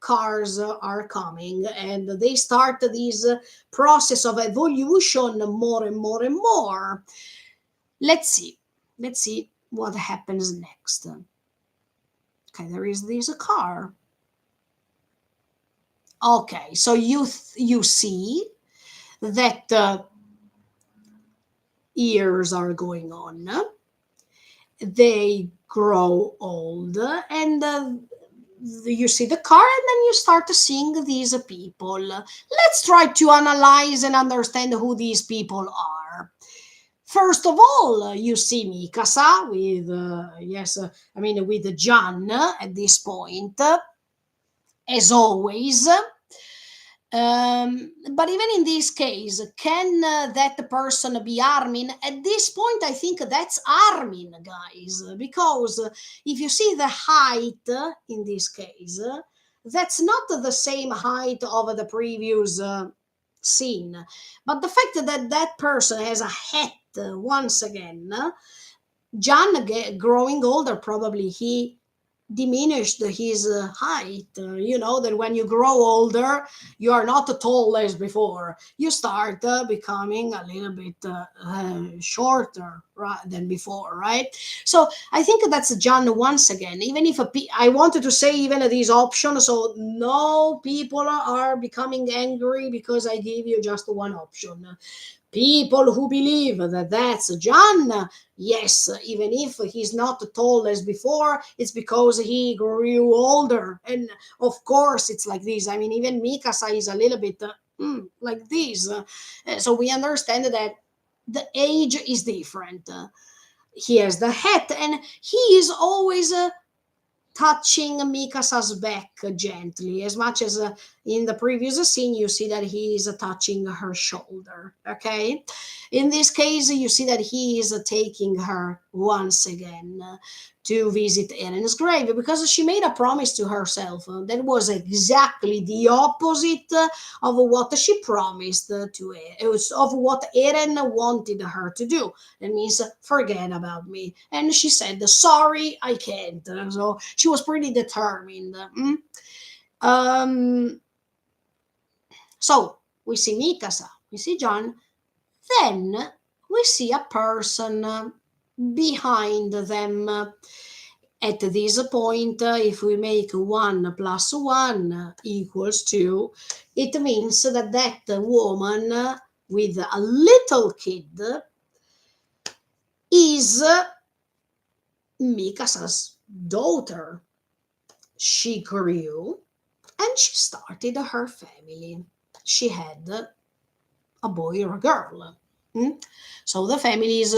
cars are coming, and they start this process of evolution more and more and more. Let's see. Let's see what happens next. Okay, there is this car. Okay, so you see that years are going on. They grow old, and you see the car, and then you start seeing these people. Let's try to analyze and understand who these people are. First of all, you see Mikasa with with Jan at this point, as always. But even in this case, can that person be Armin? At this point, I think that's Armin, guys, because if you see the height in this case, that's not the same height of the previous scene. But the fact that that person has a hat once again, John growing older, probably he diminished his height. You know that when you grow older, you are not tall as before. You start becoming a little bit shorter, right, than before, right? So I think that's John once again. Even if I wanted to say even these options, so no people are becoming angry because I gave you just one option. People who believe that that's John, yes, even if he's not tall as before, it's because he grew older. And of course, it's like this. I mean, even Mikasa is a little bit like this. So we understand that the age is different. He has the hat, and he is always touching Mikasa's back gently, as much as in the previous scene you see that he is touching her shoulder. Okay, in this case you see that he is taking her once again to visit Eren's grave, because she made a promise to herself that was exactly the opposite of what she promised to it was of what Eren wanted her to do. That means forget about me. And she said, sorry, I can't. So she was pretty determined. Um, so we see Mikasa, we see John, then we see a person behind them. At this point, if we make 1 plus 1 equals 2, it means that that woman with a little kid is Mikasa's daughter. She grew and she started her family. She had a boy or a girl. So the family is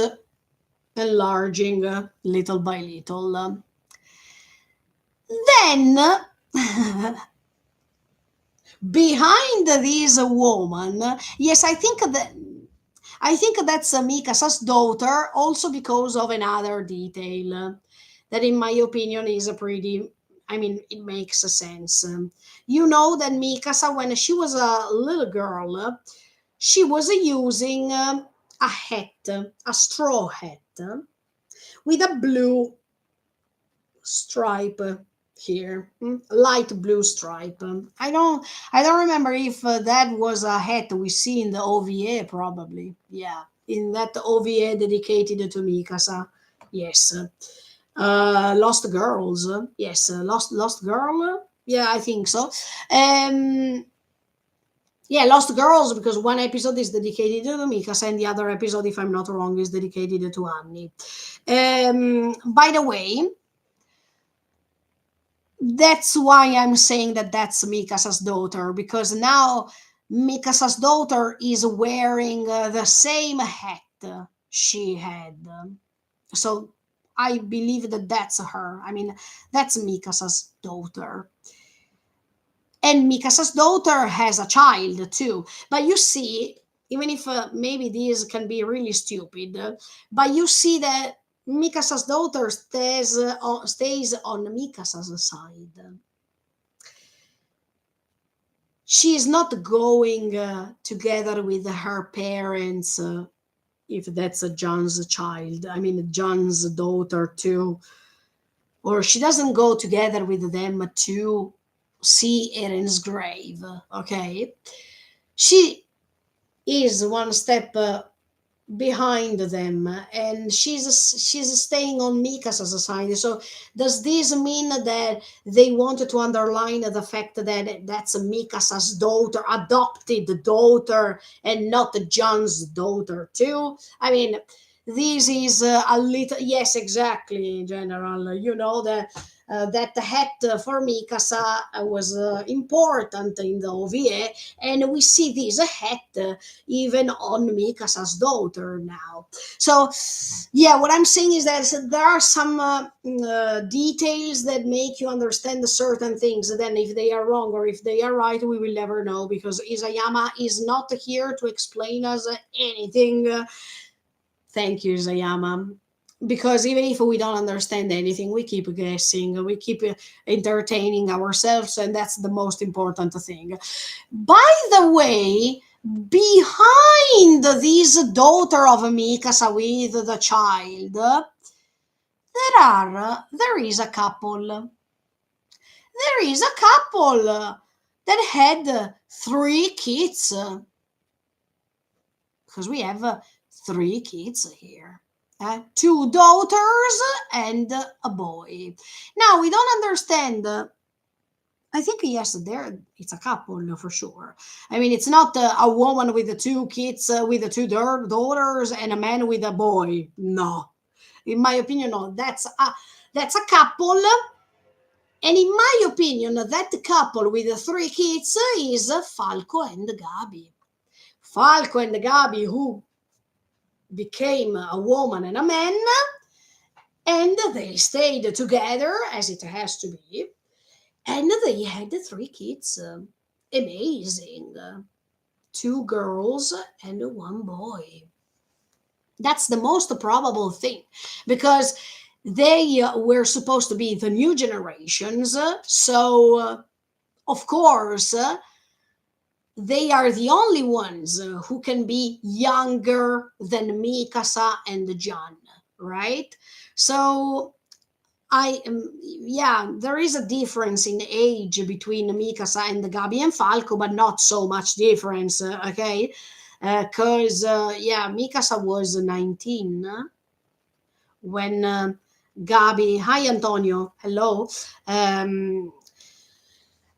enlarging little by little. Then, behind this woman, yes, I think that's Mikasa's daughter, also because of another detail that, in my opinion, is a pretty. I mean, it makes sense. You know that Mikasa, when she was a little girl, she was using a hat, a straw hat, with a blue stripe here, light blue stripe. I don't remember if that was a hat we see in the OVA. Probably, yeah, in that OVA dedicated to Mikasa. Yes, Lost Girls. Yes, Lost Girl. Yeah, I think so. Um, yeah, Lost Girls, because one episode is dedicated to Mikasa and the other episode, if I'm not wrong, is dedicated to Annie. By the way, that's why I'm saying that that's Mikasa's daughter, because now Mikasa's daughter is wearing the same hat she had. So I believe that that's her. I mean, that's Mikasa's daughter. And Mikasa's daughter has a child too. But you see, even if maybe these can be really stupid, but you see that Mikasa's daughter stays on Mikasa's side. She is not going together with her parents, if that's a John's child. I mean, John's daughter too. Or she doesn't go together with them to see Eren's grave. Okay, she is one step behind them, and she's staying on Mikasa's side. So does this mean that they wanted to underline the fact that that's Mikasa's daughter, adopted daughter, and not John's daughter too? I mean, this is a little, yes, exactly, General. You know that that the hat for Mikasa was important in the OVA, and we see this hat even on Mikasa's daughter now. So, yeah, what I'm saying is that there are some details that make you understand certain things. Then, if they are wrong or if they are right, we will never know, because Isayama is not here to explain us anything. Thank you, Isayama. Because even if we don't understand anything, we keep guessing, we keep entertaining ourselves, and that's the most important thing. By the way, behind this daughter of Mikasa with the child, there is a couple. There is a couple that had three kids. Because we have three kids here. Two daughters and a boy. Now we don't understand. I think yes, there it's a couple for sure. I mean, it's not a woman with the two kids with the two daughters and a man with a boy. No, in my opinion, no. That's a couple. And in my opinion, that couple with the three kids is Falco and Gabi. Falco and Gabi, who became a woman and a man, and they stayed together as it has to be, and they had three kids. Amazing. Two girls and one boy. That's the most probable thing, because they were supposed to be the new generations. So, of course, they are the only ones who can be younger than Mikasa and John, right? So yeah, there is a difference in age between Mikasa and Gabi and Falco, but not so much difference, okay? Because, yeah, Mikasa was 19 when Gabi, hi Antonio, hello.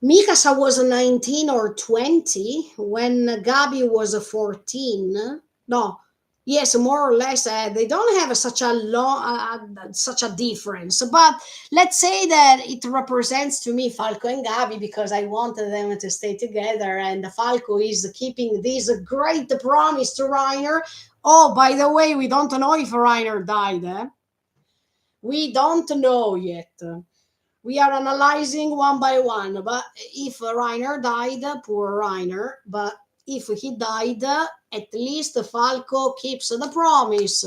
Mikasa was 19 or 20 when Gabi was 14. No, yes, more or less. They don't have such a such a difference. But let's say that it represents to me Falco and Gabi, because I wanted them to stay together, and Falco is keeping this great promise to Reiner. Oh, by the way, we don't know if Reiner died. We don't know yet. We are analyzing one by one. But if Reiner died, poor Reiner. But if he died, at least Falco keeps the promise.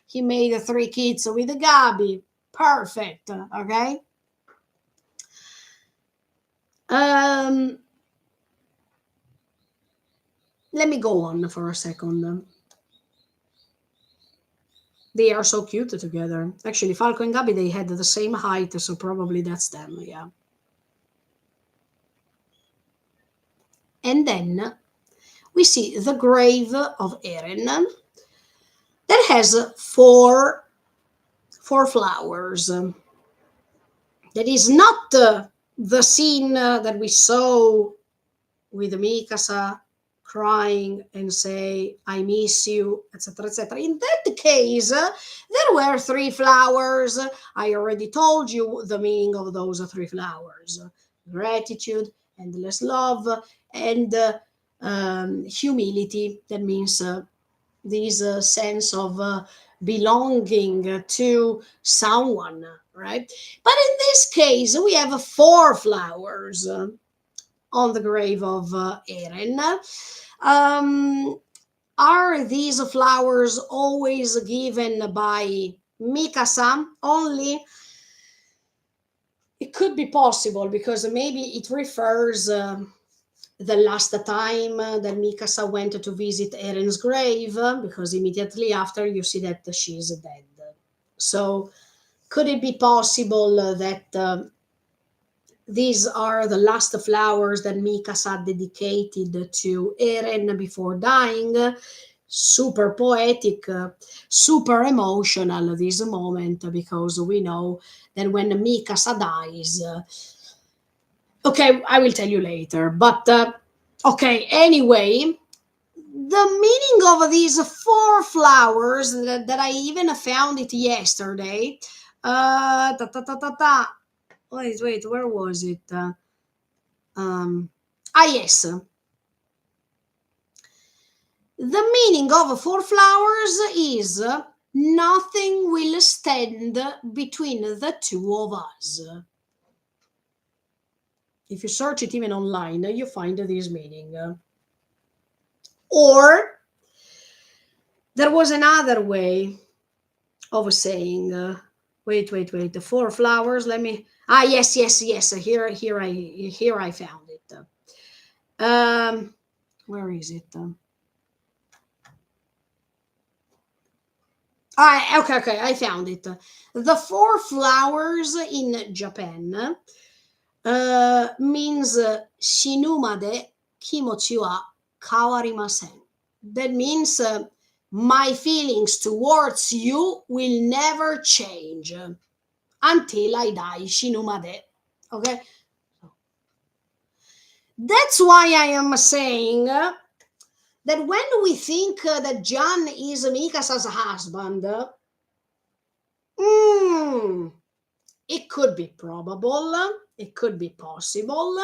He made three kids with Gabi. Perfect. Okay. Let me go on for a second. They are so cute together. Actually, Falco and Gabi, they had the same height, so probably that's them, yeah. And then we see the grave of Eren that has four flowers. That is not the scene that we saw with Mikasa crying and say, I miss you, etc., etc. In that case, there were three flowers. I already told you the meaning of those three flowers: gratitude, endless love, and humility. That means this sense of belonging to someone, right? But in this case, we have four flowers on the grave of Eren. Um, are these flowers always given by Mikasa only? It could be possible because maybe it refers the last time that Mikasa went to visit Eren's grave, because immediately after you see that she's dead. So could it be possible that these are the last flowers that Mikasa dedicated to Eren before dying? Super poetic, super emotional this moment, because we know that when Mikasa dies, okay, I will tell you later, but okay, anyway, the meaning of these four flowers that I even found it yesterday. Ta, ta, ta, ta, ta. Wait, where was it? Yes. The meaning of four flowers is nothing will stand between the two of us. If you search it even online, you find this meaning. Or there was another way of saying, wait, the four flowers. Let me. Yes. Here I found it. Where is it? Okay, I found it. The four flowers in Japan means shinumade kimochi wa kawarimasen. That means my feelings towards you will never change until I die. Shinumade. Okay? That's why I am saying that when we think that John is Mikasa's husband, it could be probable, it could be possible,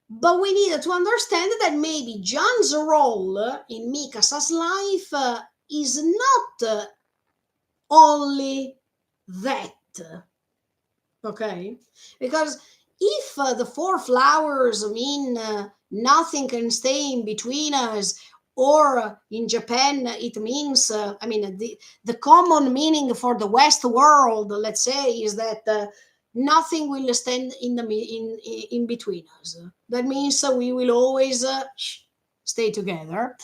but we need to understand that maybe John's role in Mikasa's life is not only that, okay? Because if the four flowers mean nothing can stay in between us, or in Japan it means, the common meaning for the West world, let's say, is that nothing will stand in between us. That means we will always stay together.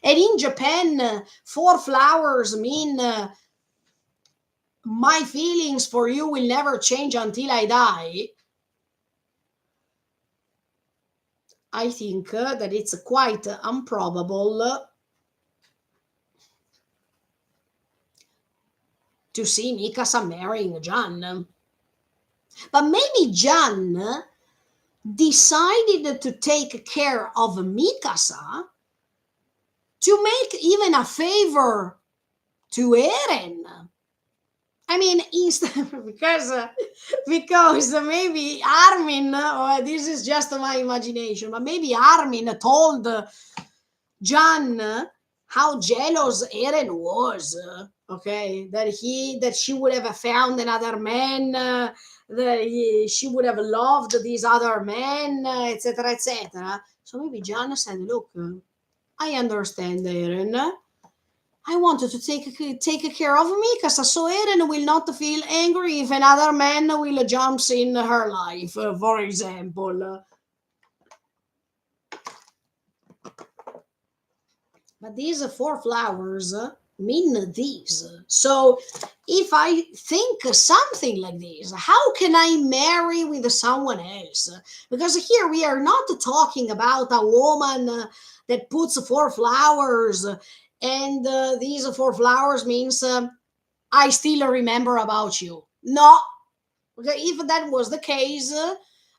And in Japan, four flowers mean my feelings for you will never change until I die. I think that it's quite improbable to see Mikasa marrying John. But maybe John decided to take care of Mikasa to make even a favor to Eren. I mean, because maybe Armin, or this is just my imagination, but maybe Armin told John how jealous Eren was. Okay, that she would have found another man, she would have loved these other men, etc., etc. So maybe John said, "Look, I understand, Eren. I wanted to take care of Mikasa, so Eren will not feel angry if another man will jump in her life, for example." But these four flowers mean these. So if I think something like this, how can I marry with someone else? Because here we are not talking about a woman that puts four flowers, and these four flowers means I still remember about you. No. Okay, if that was the case,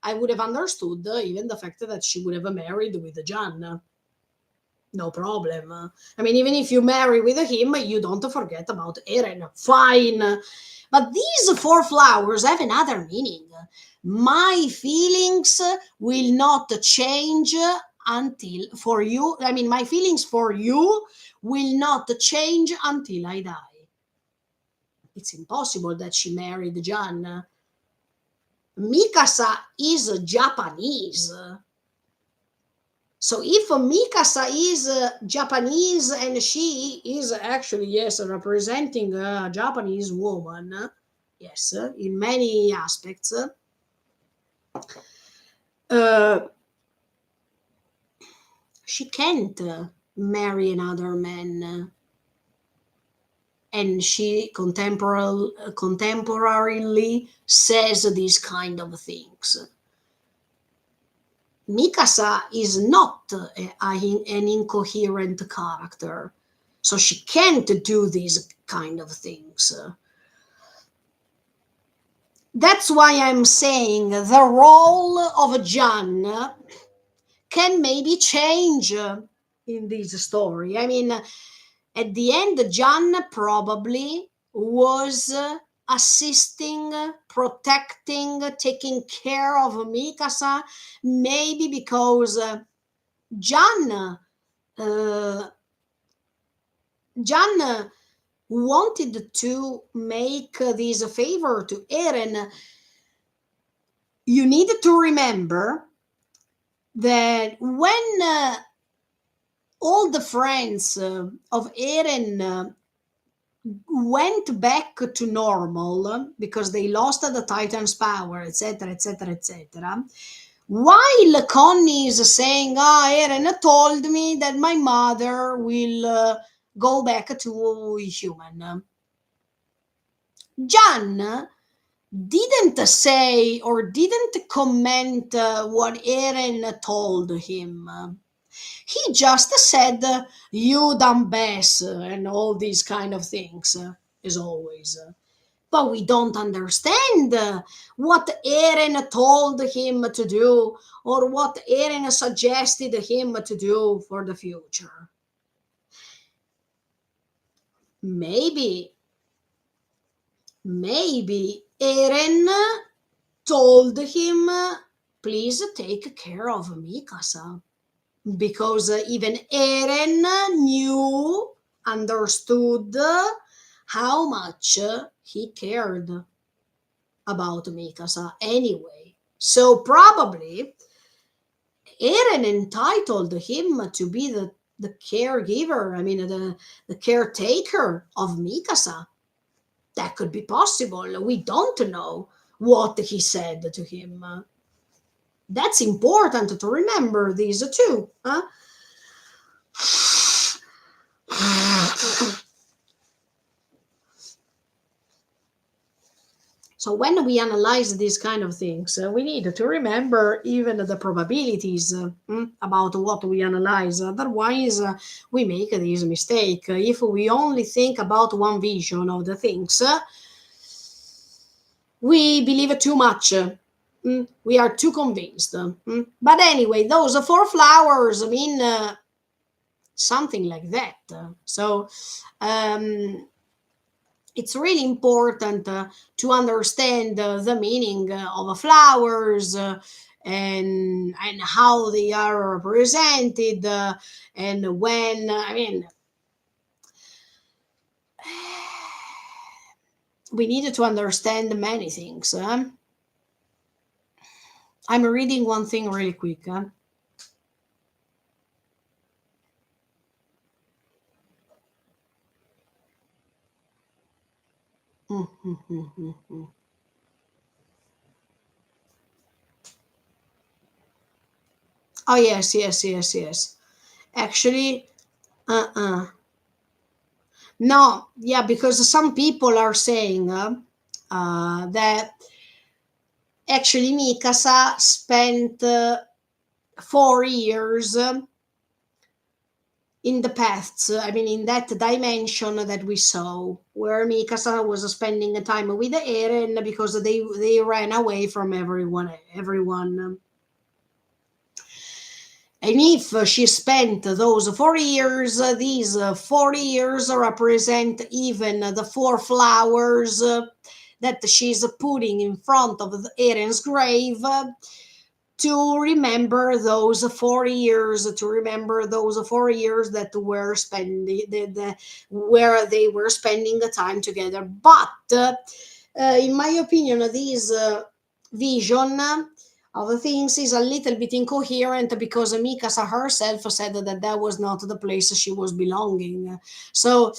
I would have understood even the fact that she would have married with John. No problem. I mean, even if you marry with him, you don't forget about Eren. Fine. But these four flowers have another meaning. My feelings will not change until for you. I mean, my feelings for you will not change until I die. It's impossible that she married John. Mikasa is Japanese. So if Mikasa is Japanese and she is actually, yes, representing a Japanese woman, yes, in many aspects, she can't marry another man. And she contemporarily says these kind of things. Mikasa is not an incoherent character, so she can't do these kind of things. That's why I'm saying the role of John can maybe change in this story. I mean, at the end, John probably was assisting, protecting, taking care of Mikasa, maybe because John John wanted to make this favor to Eren. You need to remember that when all the friends of Eren went back to normal because they lost the Titan's power, etc., etc., etc. While Connie is saying, Eren told me that my mother will go back to human. John didn't say or didn't comment what Eren told him. He just said, you dumb bass, and all these kind of things, as always. But we don't understand what Eren told him to do or what Eren suggested him to do for the future. Maybe Eren told him, please take care of Mikasa. Because even Eren understood how much he cared about Mikasa anyway. So probably Eren entitled him to be the caregiver, I mean, the caretaker of Mikasa. That could be possible. We don't know what he said to him. That's important to remember these two. Huh? So when we analyze these kind of things, we need to remember even the probabilities about what we analyze. Otherwise, we make this mistake. If we only think about one vision of the things, we believe too much. We are too convinced. But anyway, those 4 flowers mean something like that. So it's really important to understand the meaning of flowers and how they are represented and when. I mean, we need to understand many things. I'm reading one thing really quick. Oh, yes. Actually, no, yeah, because some people are saying that actually Mikasa spent 4 years in the past, I mean, in that dimension that we saw, where Mikasa was spending time with Eren because they ran away from everyone. And if she spent those 4 years, these 4 years represent even the 4 flowers that she's putting in front of Eren's grave to remember those 4 years, to remember those 4 years that were spending, where they were spending the time together. But in my opinion, this vision of the things is a little bit incoherent because Mikasa herself said that that was not the place she was belonging. So,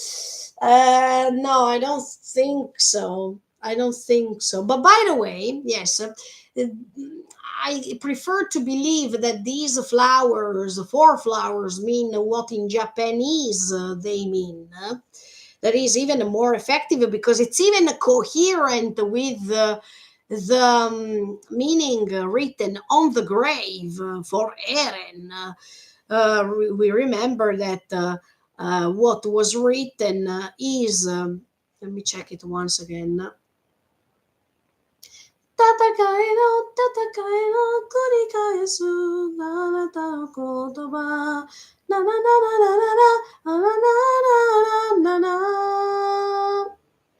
no, I don't think so. I don't think so. But by the way, yes, I prefer to believe that these flowers, 4 flowers, mean what in Japanese they mean. That is even more effective because it's even coherent with the meaning written on the grave for Eren. We remember that what was written is, let me check it once again. Tatakae no, tatakae no, kurikaesu, nanata no kotoba, na na na na na na na na na na na na.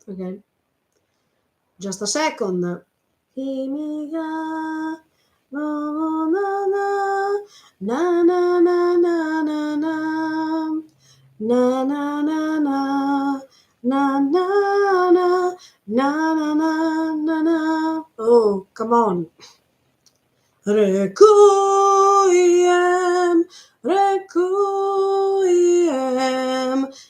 Okay, just a second. Kimi ga no na na na na na na na na na na na na na na na na na na na. Oh, come on. Requiem, requiem,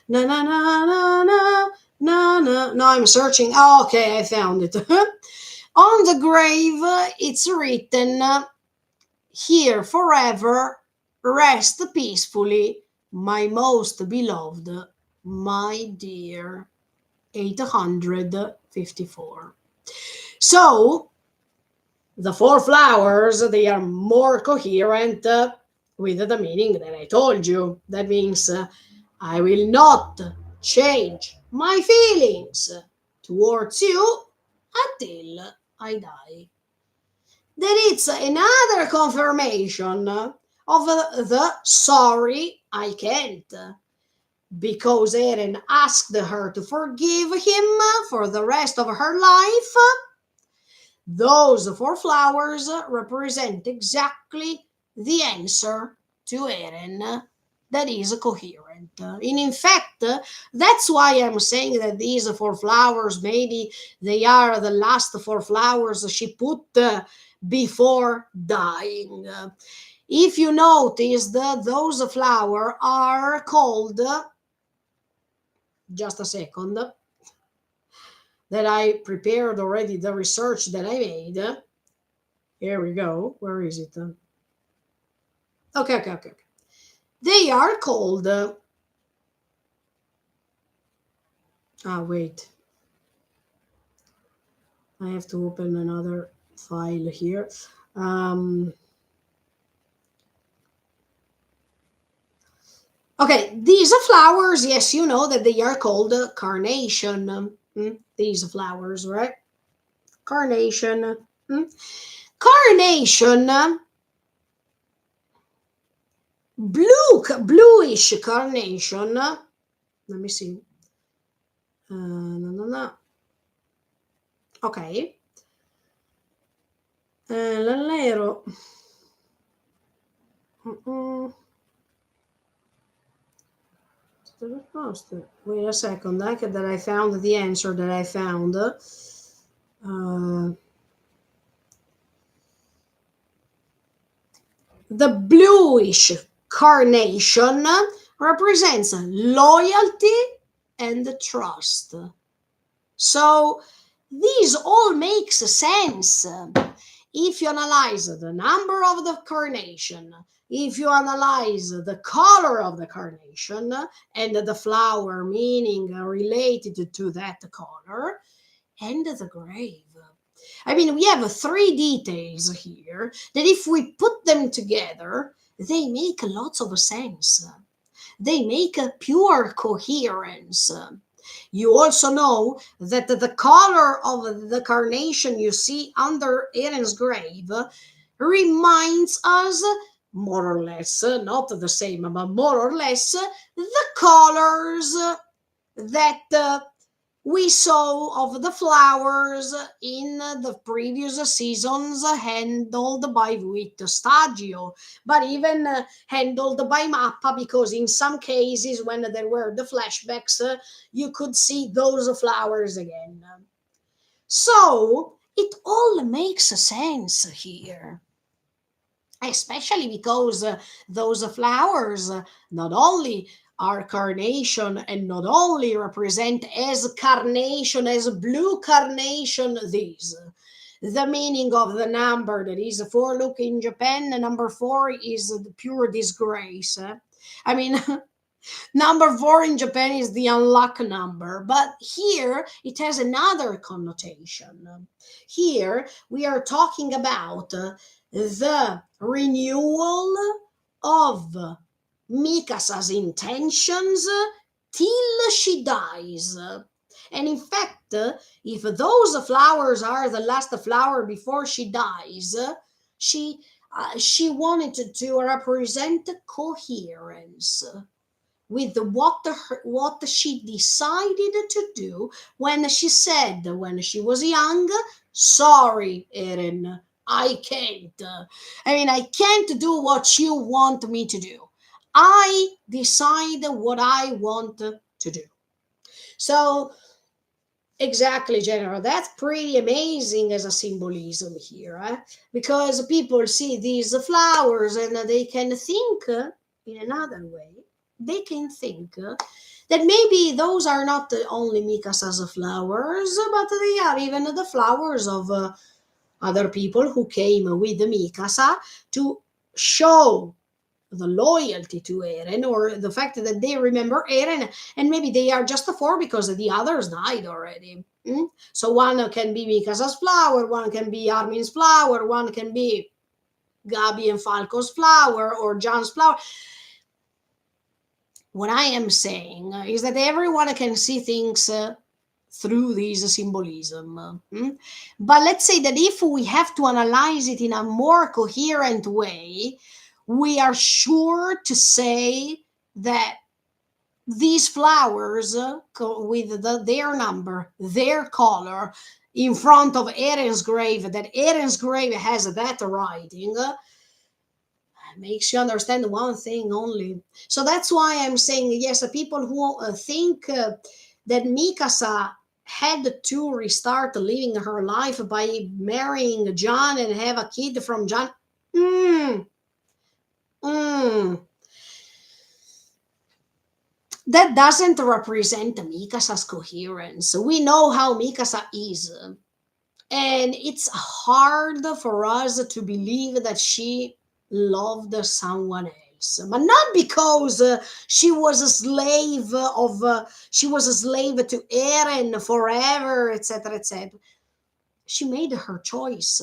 na na na na na na na. No, I'm searching. Oh, okay, I found it. On the grave, it's written, "Here forever, rest peacefully, my most beloved, my dear." 854. So, the 4 flowers, they are more coherent with the meaning that I told you. That means I will not change my feelings towards you until I die. Then it's another confirmation of the sorry I can't, because Eren asked her to forgive him for the rest of her life. Those 4 flowers represent exactly the answer to Eren that is coherent. And in fact, that's why I'm saying that these 4 flowers, maybe they are the last 4 flowers she put before dying. If you noticed, those flowers are called, just a second, that I prepared already the research that I made. Here we go. Where is it? Okay. They are called. Wait. I have to open another file here. Okay, these flowers, yes, you know that they are called carnation. These flowers, right? Carnation. Carnation, bluish carnation. Let me see. No. Ok. L'allero. Wait a second, that I found the answer that I found. The bluish carnation represents loyalty and trust. So these all makes sense. If you analyze the number of the carnation, if you analyze the color of the carnation and the flower meaning related to that color, and the grave. I mean, we have 3 details here that if we put them together, they make lots of sense. They make a pure coherence. You also know that the color of the carnation you see under Eren's grave reminds us, more or less, not the same, but more or less, the colors that we saw of the flowers in the previous seasons handled by Vito Stagio, but even handled by Mappa, because in some cases, when there were the flashbacks, you could see those flowers again. So it all makes sense here, especially because those flowers not only are carnation and not only represent as carnation, as blue carnation, these the meaning of the number that is four. Look, in Japan, number four is the pure disgrace. I mean, number four in Japan is the unluck number, but here it has another connotation. Here we are talking about the renewal of Mikasa's intentions till she dies. And in fact, if those flowers are the last flower before she dies, she she wanted to represent coherence with what she decided to do when she said, when she was young, sorry, Eren, I can't. I mean, I can't do what you want me to do. I decide what I want to do. So, exactly, General. That's pretty amazing as a symbolism here, because people see these flowers and they can think in another way. They can think that maybe those are not the only Mikasa's flowers, but they are even the flowers of other people who came with Mikasa to show the loyalty to Eren, or the fact that they remember Eren, and maybe they are just four because the others died already. So one can be Mikasa's flower, one can be Armin's flower, one can be Gabi and Falco's flower, or John's flower. What I am saying is that everyone can see things through this symbolism. But let's say that if we have to analyze it in a more coherent way, we are sure to say that these flowers with their number, their color, in front of Eren's grave, that Eren's grave has that writing, makes you understand one thing only. So that's why I'm saying, yes, people who think that Mikasa had to restart living her life by marrying John and have a kid from John. Mm, mm. That doesn't represent Mikasa's coherence. We know how Mikasa is. And it's hard for us to believe that she loved someone else, but not because she was a slave she was a slave to Eren forever, etc., etc. She made her choice,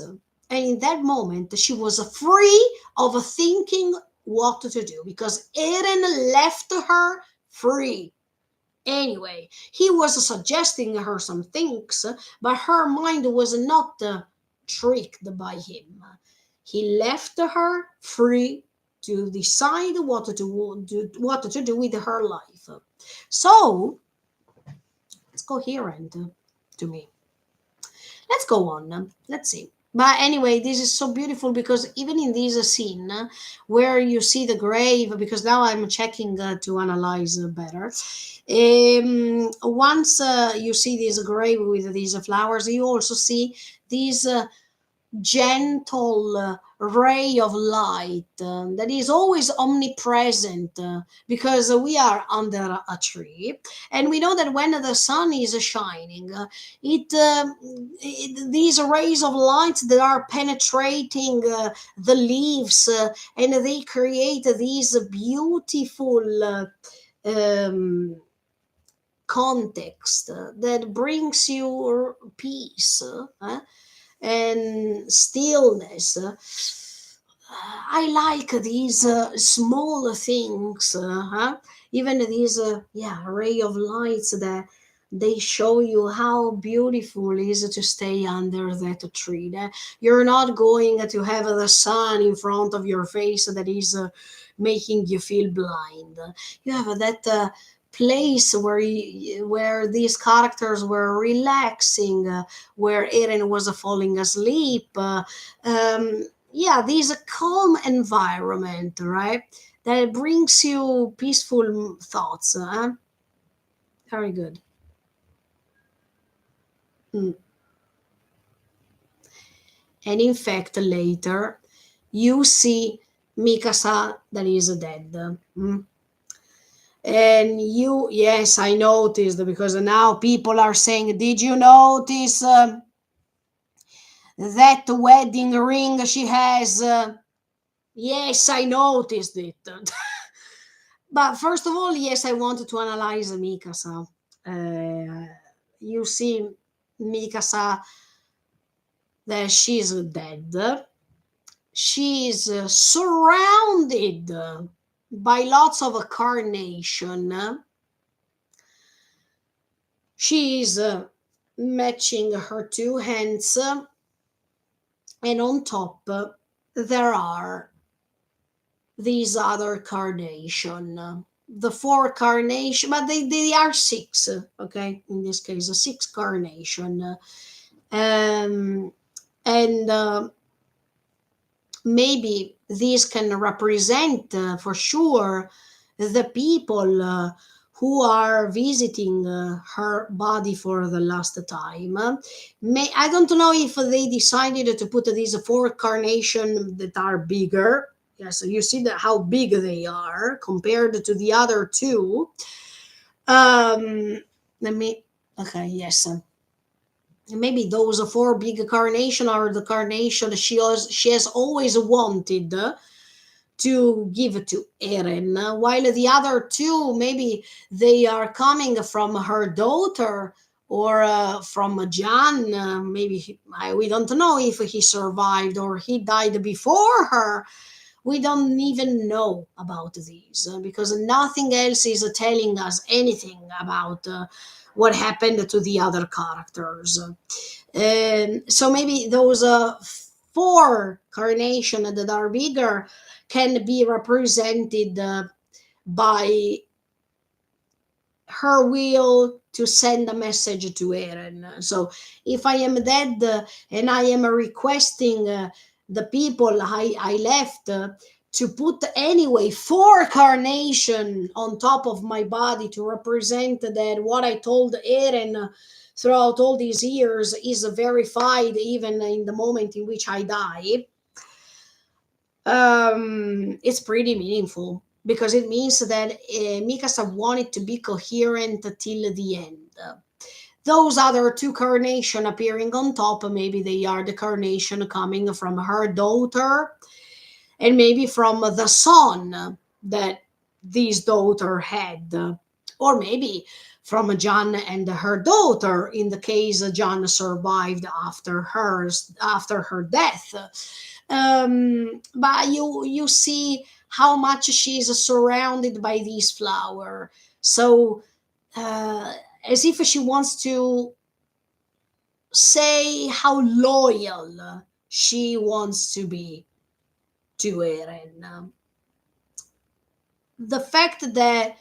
and in that moment she was free of thinking what to do, because Eren left her free. Anyway, he was suggesting her some things, but her mind was not tricked by him. He left her free to decide what to do with her life. So it's coherent to me. Let's go on. Let's see. But anyway, this is so beautiful because even in this scene where you see the grave, because now I'm checking to analyze better. Once you see this grave with these flowers, you also see these gentle ray of light that is always omnipresent, because we are under a tree, and we know that when the sun is shining, these rays of light that are penetrating the leaves, and they create these beautiful context that brings you peace and stillness. I like these small things, even these ray of lights that they show you how beautiful it is to stay under that tree. That you're not going to have the sun in front of your face that is making you feel blind. You have that place where these characters were relaxing, where Eren was falling asleep. Yeah, this a calm environment, right? That brings you peaceful thoughts. Very good. Mm. And in fact, later you see Mikasa that is dead. Mm. And you, yes, I noticed because now people are saying, did you notice that wedding ring she has? Yes, I noticed it. But first of all, yes, I wanted to analyze Mikasa. You see, Mikasa, that she's dead. She's surrounded by lots of carnation. She's matching her two hands, and on top there are these other carnation. The four carnation, but they are six. Okay, in this case, a six carnation. Um, and maybe these can represent for sure the people who are visiting her body for the last time. I don't know if they decided to put these four carnation that are bigger. Yeah, so you see that how big they are compared to the other two. Let me. Okay, yes. Maybe those four big carnation are the carnation she has always wanted to give to Eren, while the other two maybe they are coming from her daughter or from Jan. Maybe we don't know if he survived or he died before her. We don't even know about these because nothing else is telling us anything about what happened to the other characters. So maybe those four carnation that are bigger can be represented by her will to send a message to Eren. So if I am dead and I am requesting the people I left to put anyway four carnation on top of my body to represent that what I told Eren throughout all these years is verified even in the moment in which I die, it's pretty meaningful because it means that Mikasa wanted to be coherent till the end. Those other two carnation appearing on top, maybe they are the carnation coming from her daughter and maybe from the son that this daughter had, or maybe from Jan and her daughter in the case Jan survived after her death. But you see how much she's surrounded by these flower, so uh, as if she wants to say how loyal she wants to be to Eren. The fact that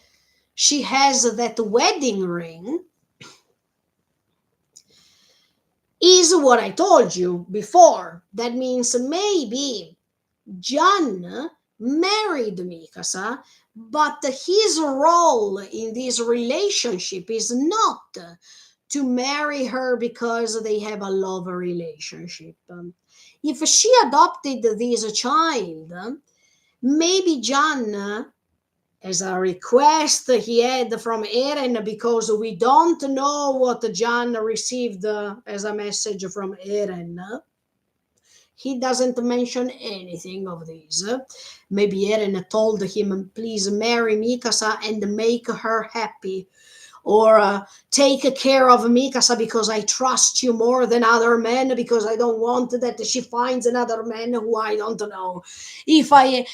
she has that wedding ring is what I told you before. That means maybe Jan married Mikasa, but his role in this relationship is not to marry her because they have a love relationship. If she adopted this child, maybe Jan, as a request he had from Eren, because we don't know what Jan received as a message from Eren. He doesn't mention anything of this. Maybe Eren told him, please marry Mikasa and make her happy. Or take care of Mikasa because I trust you more than other men, because I don't want that she finds another man who I don't know. If I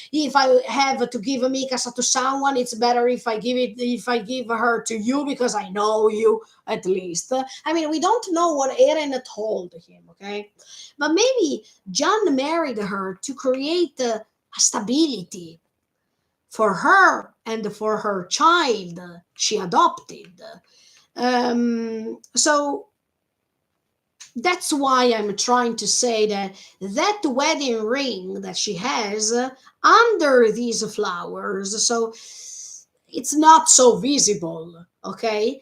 have to give Mikasa to someone, it's better if I give her to you because I know you at least. I mean, we don't know what Eren told him, okay? But maybe John married her to create a stability for her and for her child she adopted. So that's why I'm trying to say that that wedding ring that she has under these flowers, so it's not so visible, okay?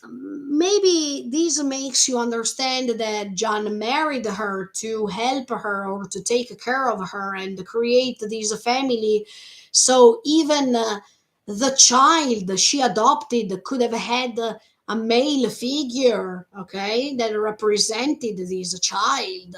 Maybe this makes you understand that John married her to help her or to take care of her and create this family. So even the child she adopted could have had a male figure, okay, that represented this child.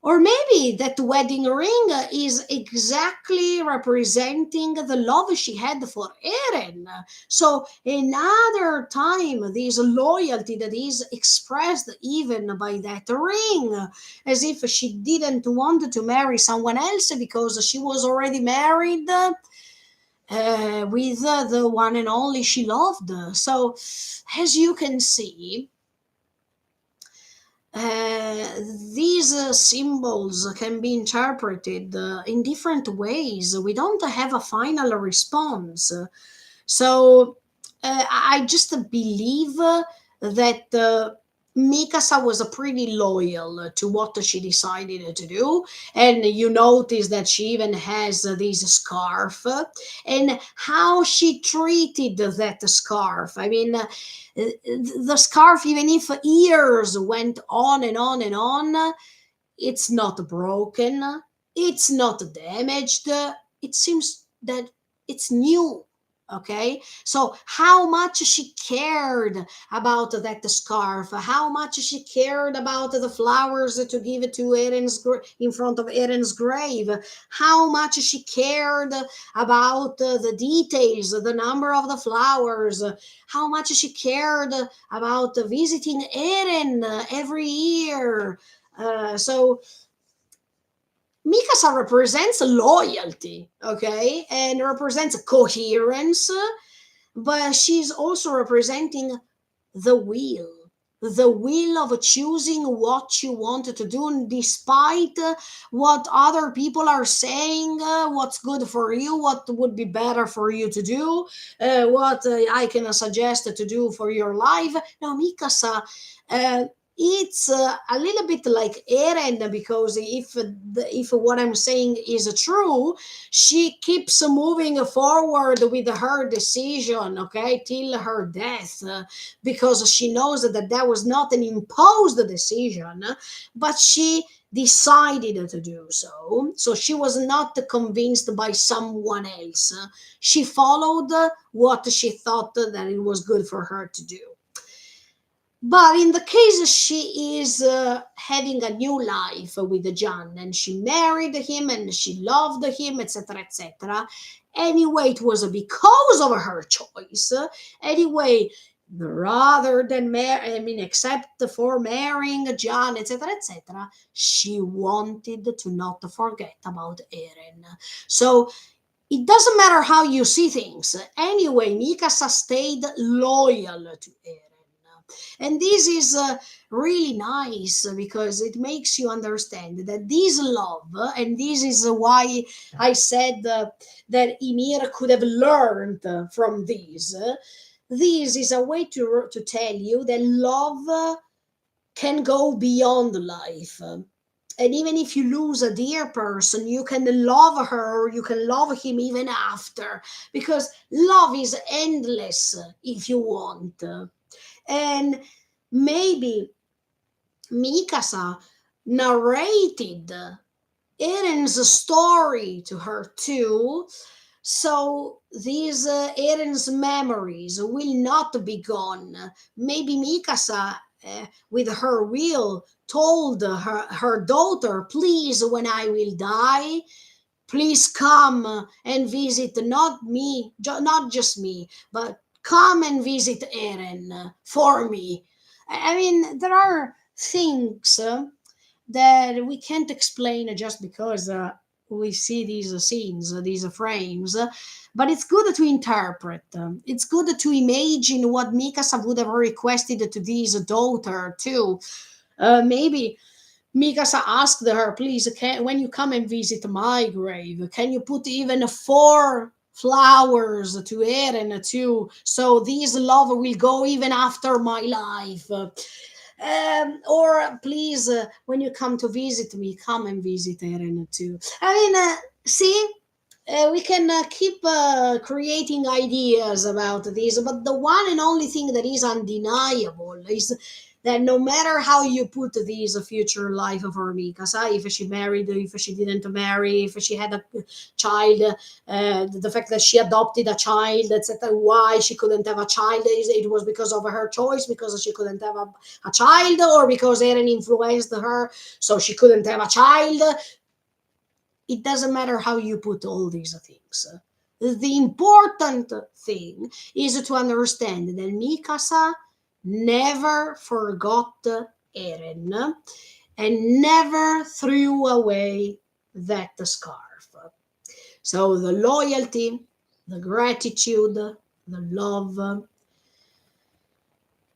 Or maybe that wedding ring is exactly representing the love she had for Aaron. So another time, this loyalty that is expressed even by that ring, as if she didn't want to marry someone else because she was already married with the one and only she loved. So, as you can see, uh, these symbols can be interpreted in different ways. We don't have a final response. So I just believe that Mikasa was pretty loyal to what she decided to do. And you notice that she even has this scarf and how she treated that scarf. I mean, the scarf, even if years went on and on and on, it's not broken, it's not damaged. It seems that it's new. Okay, so how much she cared about that scarf, how much she cared about the flowers to give it to in front of Aaron's grave, how much she cared about the details, the number of the flowers, how much she cared about visiting Aaron every year. So Mikasa represents loyalty, okay, and represents coherence, but she's also representing the will. The will of choosing what you wanted to do, despite what other people are saying, what's good for you, what would be better for you to do, what I can suggest to do for your life. Now, Mikasa uh, it's a little bit like Eren, because if what I'm saying is true, she keeps moving forward with her decision, okay, till her death, because she knows that was not an imposed decision, but she decided to do so. So she was not convinced by someone else. She followed what she thought that it was good for her to do. But in the case she is having a new life with John, and she married him and she loved him, etc., etc. Anyway, it was because of her choice. Anyway, rather than except for marrying John, etc., etc., she wanted to not forget about Eren. So it doesn't matter how you see things. Anyway, Mikasa stayed loyal to Eren. And this is really nice because it makes you understand that this love, and this is why I said that Ymir could have learned from this. This is a way to tell you that love can go beyond life. And even if you lose a dear person, you can love her, or you can love him even after, because love is endless if you want. And maybe Mikasa narrated Eren's story to her too, so these Eren's memories will not be gone. Maybe Mikasa, with her will, told her daughter, please, when I will die, please come and visit not me, not just me, but come and visit Eren for me. I mean, there are things that we can't explain just because we see these scenes, these frames. But it's good to interpret. It's good to imagine what Mikasa would have requested to this daughter too. Maybe Mikasa asked her, please, when you come and visit my grave, can you put even 4 flowers to Eren too, so this love will go even after my life? Or please, when you come to visit me, come and visit Eren too. I mean, see, we can keep creating ideas about this, but the one and only thing that is undeniable is that no matter how you put this future life of her Mikasa, if she married, if she didn't marry, if she had a child, the fact that she adopted a child, etc., why she couldn't have a child, it was because of her choice, because she couldn't have a child, or because Eren influenced her, so she couldn't have a child. It doesn't matter how you put all these things. The important thing is to understand that Mikasa never forgot Eren and never threw away that scarf. So the loyalty, the gratitude, the love,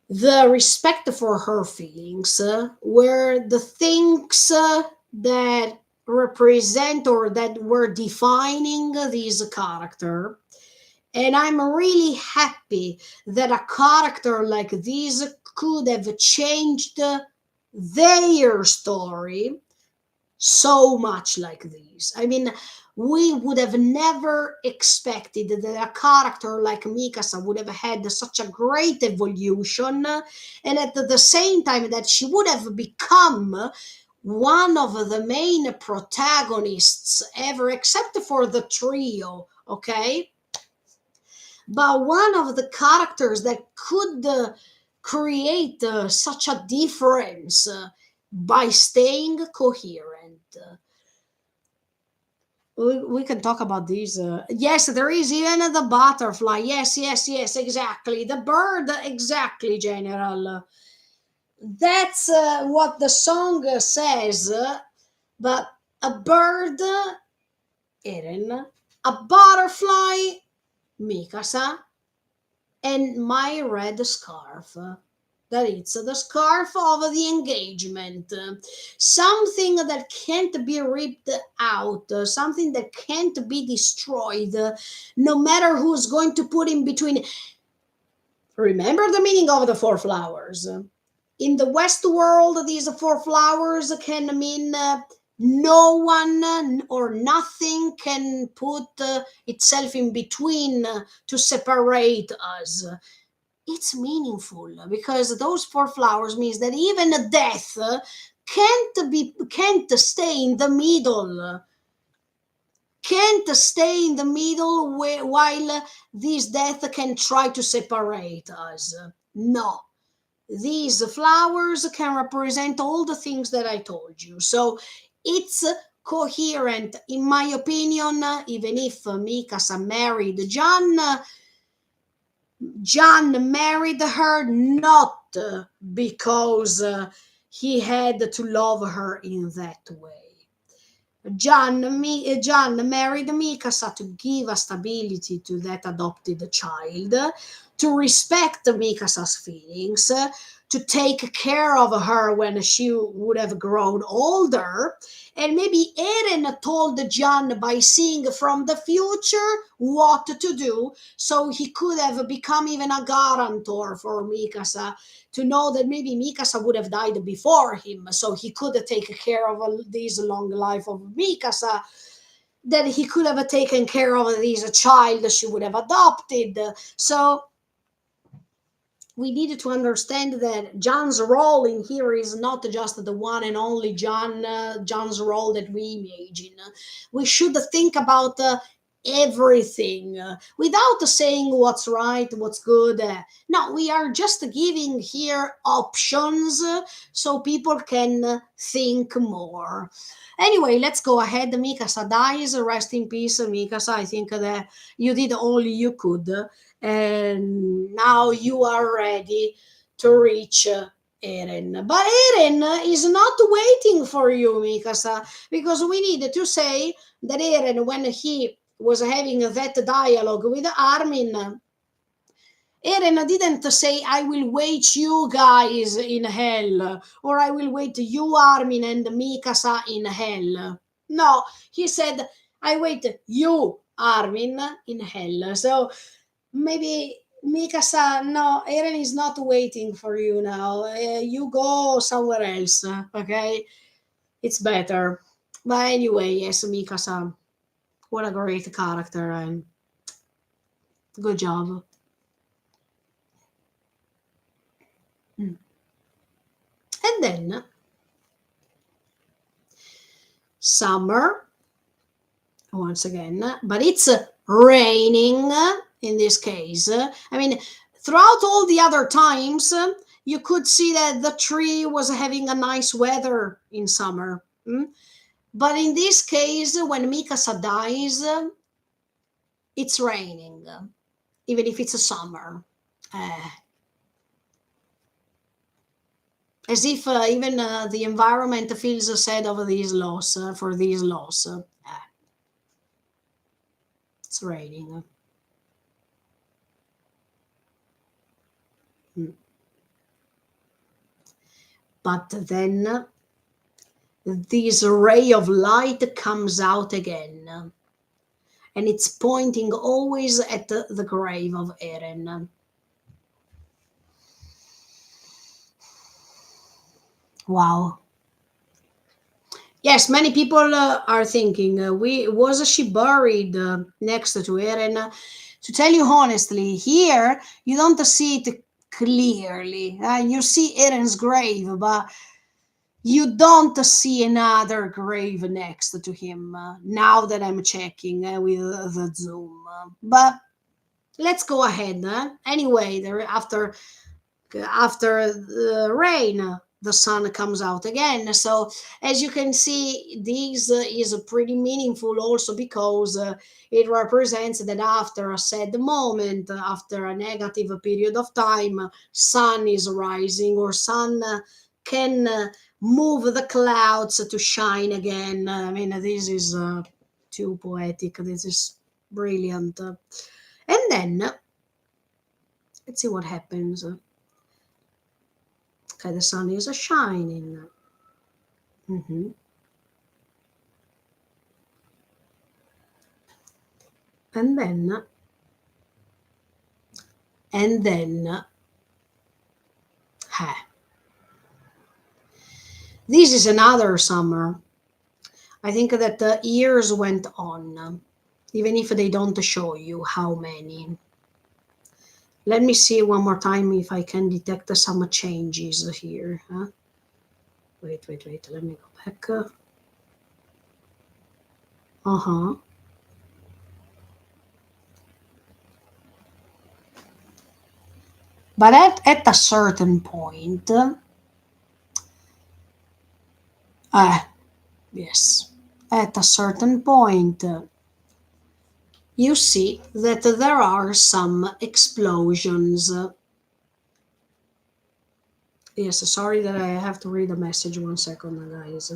the respect for her feelings were the things that represent or that were defining this character. And I'm really happy that a character like this could have changed their story so much like this. I mean, we would have never expected that a character like Mikasa would have had such a great evolution, and at the same time that she would have become one of the main protagonists ever, except for the trio, okay? But one of the characters that could create such a difference by staying coherent. We can talk about these. Yes, there is even the butterfly. Yes, yes, yes, exactly. The bird, exactly, General. That's what the song says. But a bird, Eren, a butterfly, Mikasa, and my red scarf. That it's the scarf of the engagement, something that can't be ripped out, something that can't be destroyed, no matter who's going to put in between. Remember the meaning of the 4 flowers. In the West world, these 4 flowers can mean no one or nothing can put itself in between to separate us. It's meaningful because those 4 flowers means that even a death can't stay in the middle, can't stay in the middle while this death can try to separate us. No, these flowers can represent all the things that I told you. So it's coherent, in my opinion. Even if Mikasa married John married her not because he had to love her in that way. John married Mikasa to give a stability to that adopted child, to respect Mikasa's feelings, to take care of her when she would have grown older. And maybe Eren told John by seeing from the future what to do, so he could have become even a guarantor for Mikasa, to know that maybe Mikasa would have died before him, so he could take care of this long life of Mikasa, that he could have taken care of this child she would have adopted. So we needed to understand that John's role in here is not just the one and only John's role that we imagine. We should think about everything without saying what's right, what's good. No, we are just giving here options so people can think more. Anyway, let's go ahead. Mikasa dies. Rest in peace, Mikasa. I think that you did all you could, and now you are ready to reach Eren. But Eren is not waiting for you, Mikasa, because we need to say that Eren, when he was having that dialogue with Armin, Eren didn't say, I will wait you guys in hell, or I will wait you, Armin and Mikasa, in hell. No, he said, I wait you, Armin, in hell. So maybe Mikasa, no, Eren is not waiting for you now. You go somewhere else, okay? It's better. But anyway, yes, Mikasa, what a great character, and good job. Mm. And then summer once again, but it's raining in this case. I mean, throughout all the other times, you could see that the tree was having a nice weather in summer. But in this case, when Mikasa dies, it's raining, even if it's a summer. Uh, as if even the environment feels sad over these loss, for these loss. It's raining. Mm. But then this ray of light comes out again, and it's pointing always at the grave of Eren. Wow. Yes, many people are thinking, we was she buried next to Eren? To tell you honestly, here you don't see it clearly. You see Eren's grave, but you don't see another grave next to him, now that I'm checking with the zoom. But let's go ahead. Anyway, after the rain, the sun comes out again. So as you can see, this is pretty meaningful also because it represents that after a sad moment, after a negative period of time, sun is rising, or sun can move the clouds to shine again. I mean, this is too poetic. This is brilliant. And then let's see what happens. Okay, the sun is shining. Hmm. And then, and then, ha. This is another summer. I think that the years went on, even if they don't show you how many. Let me see one more time if I can detect some changes here. Huh? Wait. Let me go back. Uh-huh. But at a certain point, yes, at a certain point, you see that there are some explosions. Yes, sorry that I have to read a message. 1 second, guys.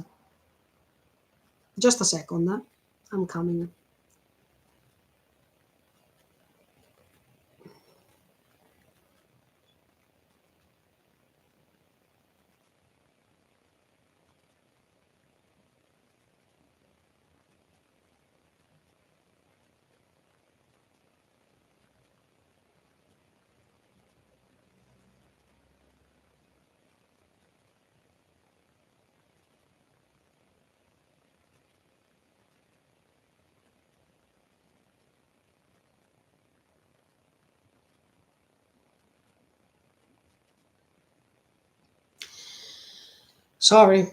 Just a second. I'm coming. Sorry.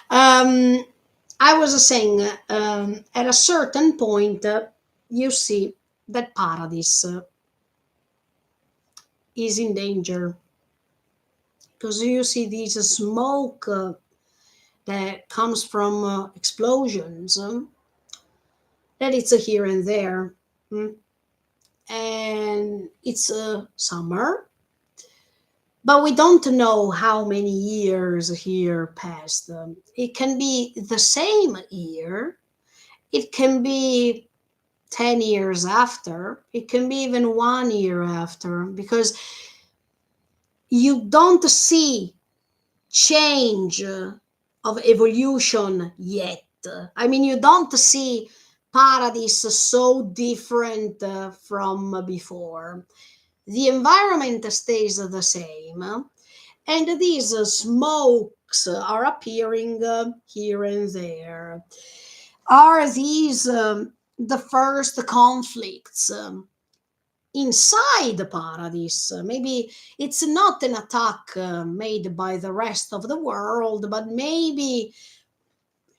I was saying, at a certain point, you see that Paradise is in danger because you see this smoke that comes from explosions, that it's here and there. mm, And it's summer, but we don't know how many years here passed. It can be the same year, it can be 10 years after, it can be even 1 year after, because you don't see change of evolution yet. I mean, you don't see paradise so different from before. The environment stays the same, and these smokes are appearing here and there. Are these the first conflicts inside the paradise? Maybe it's not an attack made by the rest of the world, but maybe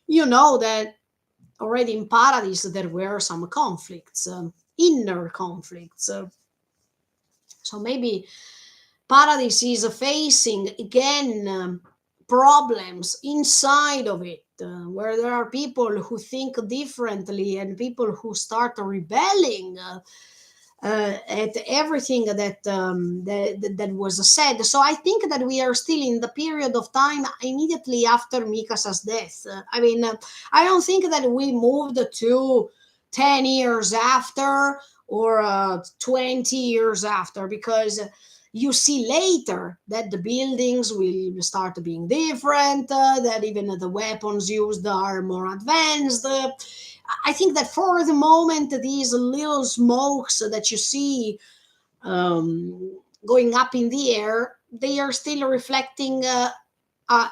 you know that already in paradise there were some conflicts, inner conflicts. So maybe paradise is facing again problems inside of it, where there are people who think differently and people who start rebelling at everything that was said. So I think that we are still in the period of time immediately after Mikasa's death. I mean, I don't think that we moved to 10 years after or 20 years after, because you see later that the buildings will start being different, that even the weapons used are more advanced. I think that for the moment, these little smokes that you see going up in the air, they are still reflecting a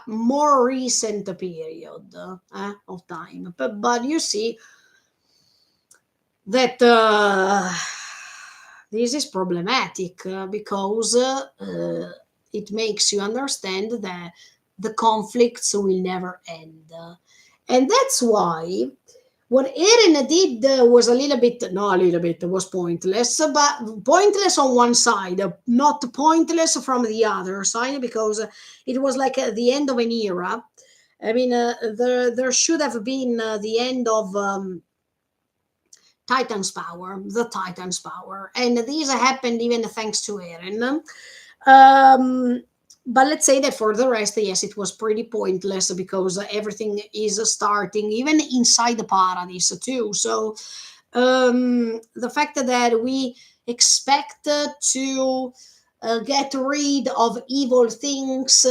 more recent period of time. But you see that this is problematic because it makes you understand that the conflicts will never end. And that's why what Eren did was a little bit, no, a little bit, was pointless, but pointless on one side, not pointless from the other side, because it was like the end of an era. I mean, there should have been the end of Titan's power, the Titan's power, and these happened even thanks to Eren. Um, but let's say that for the rest, yes, it was pretty pointless because everything is starting even inside the paradise too. So the fact that we expect to get rid of evil things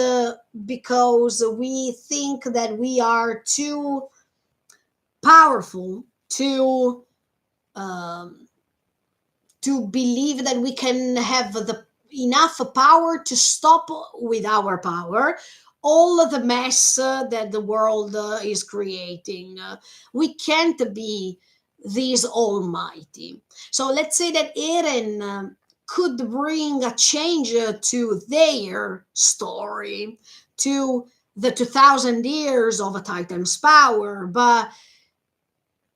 because we think that we are too powerful um, to believe that we can have the enough power to stop with our power all of the mess that the world is creating. We can't be these almighty. So let's say that Eren could bring a change to their story, to the 2000 years of a Titan's power, but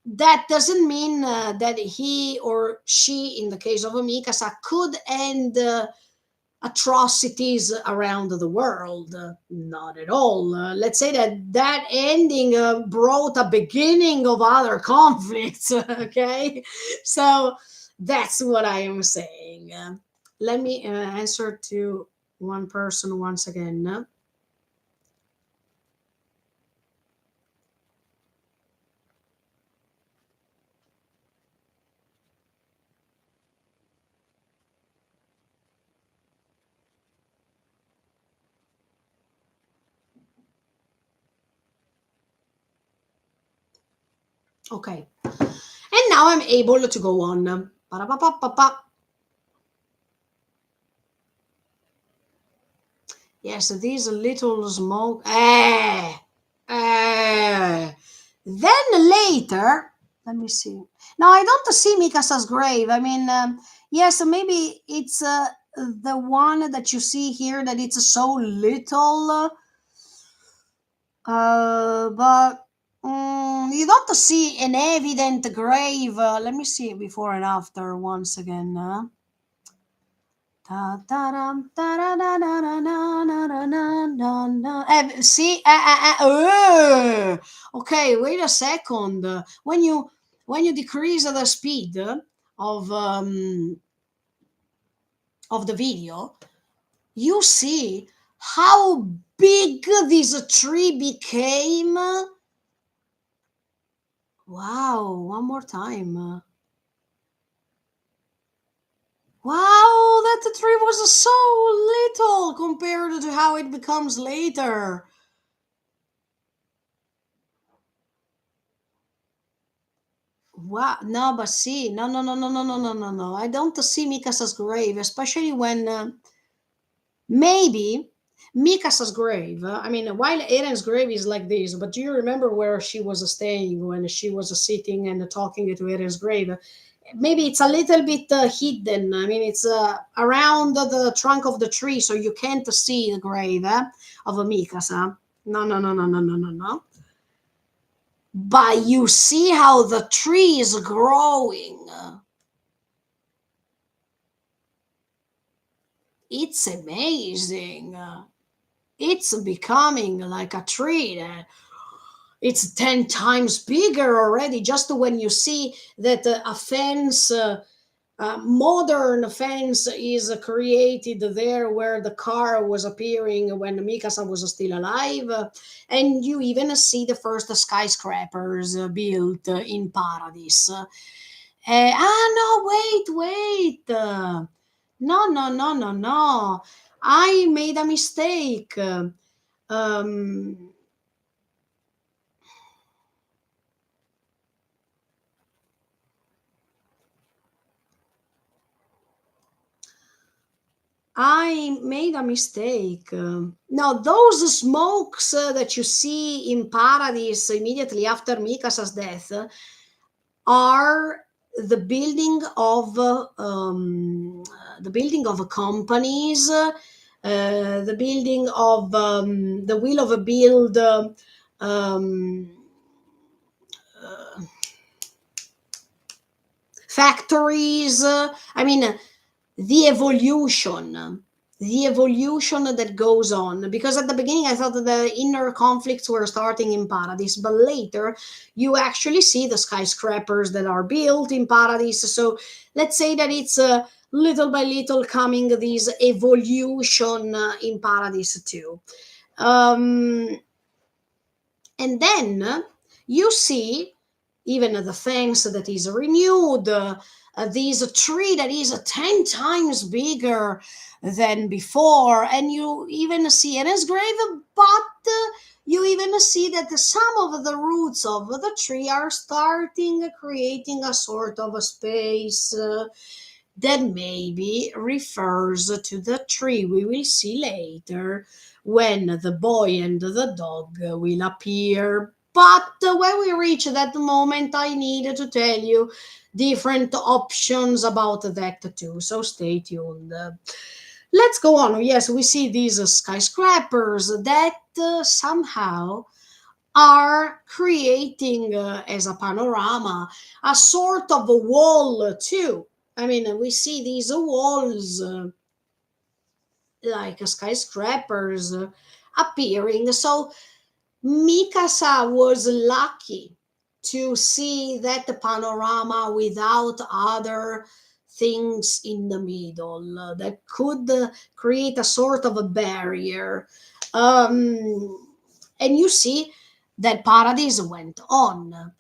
that doesn't mean that he or she, in the case of Mikasa, could end atrocities around the world. Not at all. Let's say that that ending brought a beginning of other conflicts. Okay, so that's what I am saying. Let me answer to one person once again. Okay, and now I'm able to go on. Ba-da-ba-ba-ba-ba. Yes, these little smoke. Then later, let me see. Now I don't see Mikasa's grave. I mean, yes, maybe it's the one that you see here that it's so little, but you don't see an evident grave. Let me see before and after once again. See, okay, wait a second. When you decrease the speed of the video, you see how big this tree became. Wow, one more time. Wow, that the tree was so little compared to how it becomes later. Wow, no, but see, no, no, no, no, no, no, no, no, no. I don't see Mikasa's grave, especially when maybe Mikasa's grave. I mean, while Eren's grave is like this, but do you remember where she was staying when she was sitting and talking to Eren's grave? Maybe it's a little bit hidden. I mean, it's around the trunk of the tree, so you can't see the grave of Mikasa. No, no, no, no, no, no, no, no. But you see how the tree is growing. It's amazing. It's becoming like a tree that it's 10 times bigger already. Just when you see that a fence, modern fence, is created there where the car was appearing when Mikasa was still alive. And you even see the first skyscrapers built in Paradise. No, wait. No, no, no, no, no. I made a mistake. Um, I made a mistake. Now, those smokes that you see in Paradise immediately after Mikasa's death are the building of companies, the building of the will of a build um, factories. I mean, the evolution that goes on, because at the beginning I thought that the inner conflicts were starting in Paradise, but later you actually see the skyscrapers that are built in Paradise. So let's say that it's little by little coming this evolution in Paradise too. um, and then you see even the fence that is renewed, this tree that is 10 times bigger than before, and you even see an grave, but you even see that some of the roots of the tree are starting creating a sort of a space that maybe refers to the tree we will see later when the boy and the dog will appear. But when we reach that moment, I need to tell you different options about that too. So stay tuned. Let's go on. Yes, we see these skyscrapers that somehow are creating as a panorama a sort of a wall too. I mean, we see these walls like skyscrapers appearing. So Mikasa was lucky to see that panorama without other things in the middle that could create a sort of a barrier. And you see that Paradise went on.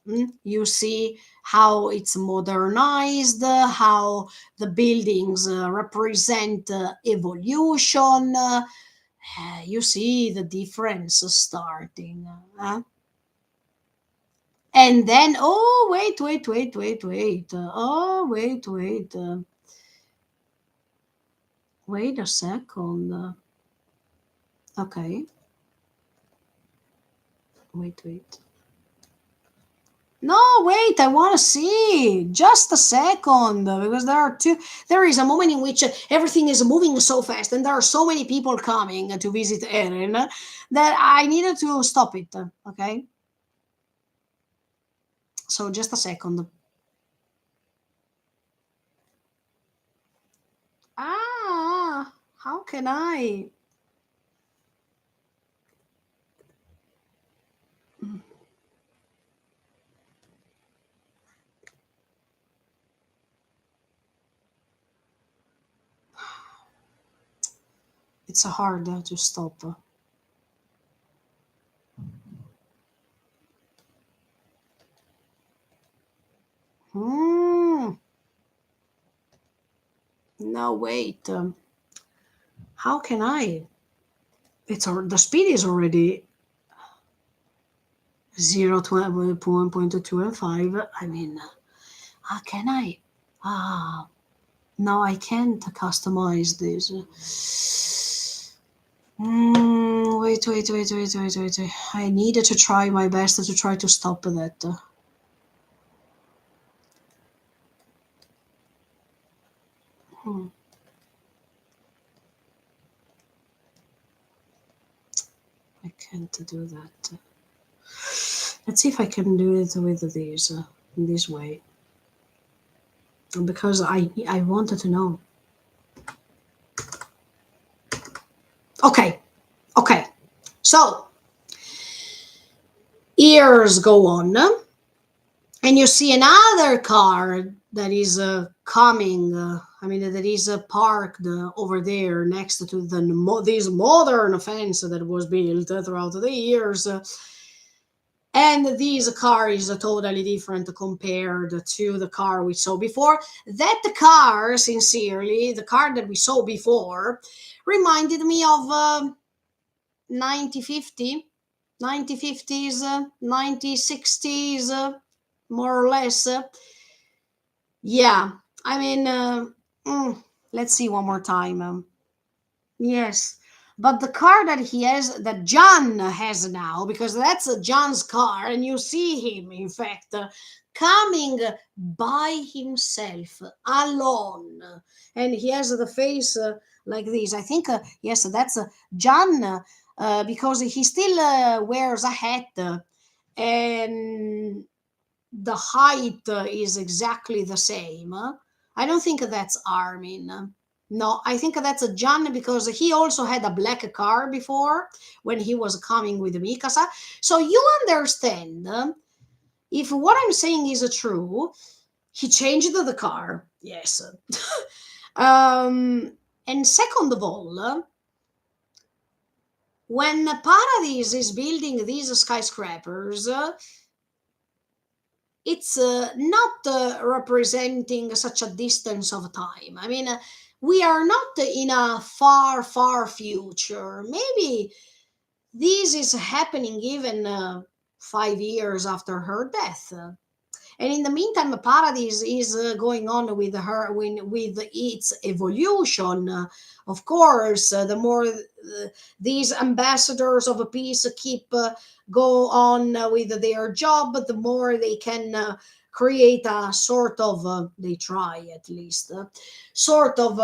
You see how it's modernized, how the buildings represent evolution. You see the difference starting. And then, oh, wait. Oh, wait. Wait a second. Okay, wait. No, wait, I want to see. Just a second, because there is a moment in which everything is moving so fast and there are so many people coming to visit Erin that I needed to stop it. Okay? So just a second. How can I? It's hard to stop. Hmm. No, wait. How can I? The speed is already 0, 1.2 and 5. I mean, how can I? Ah, no, I can't customize this. Wait. I needed to try my best to try to stop that. Hmm, I can't do that. Let's see if I can do it with these in this way. Because I wanted to know. Okay, okay. So years go on, and you see another car that is coming. I mean, that is parked over there next to this modern fence that was built throughout the years. And this car is totally different compared to the car we saw before. That car, sincerely, the car that we saw before, reminded me of 1950, 1950s, 1960s, more or less. Yeah, I mean, let's see one more time. Yes, but the car that he has, that John has now, because that's John's car, and you see him, in fact, coming by himself, alone, and he has the face like this. I think, yes, that's John, because he still wears a hat, and the height is exactly the same. I don't think that's Armin. No, I think that's a John because he also had a black car before when he was coming with Mikasa. So you understand, if what I'm saying is true, he changed the car. Yes. And second of all, when Paradise is building these skyscrapers, it's not representing such a distance of time. I mean, we are not in a far, far future. Maybe this is happening even 5 years after her death. And in the meantime, Paradise is going on with with its evolution. Of course, the more these ambassadors of peace keep go on with their job, the more they can create a sort of they try at least sort of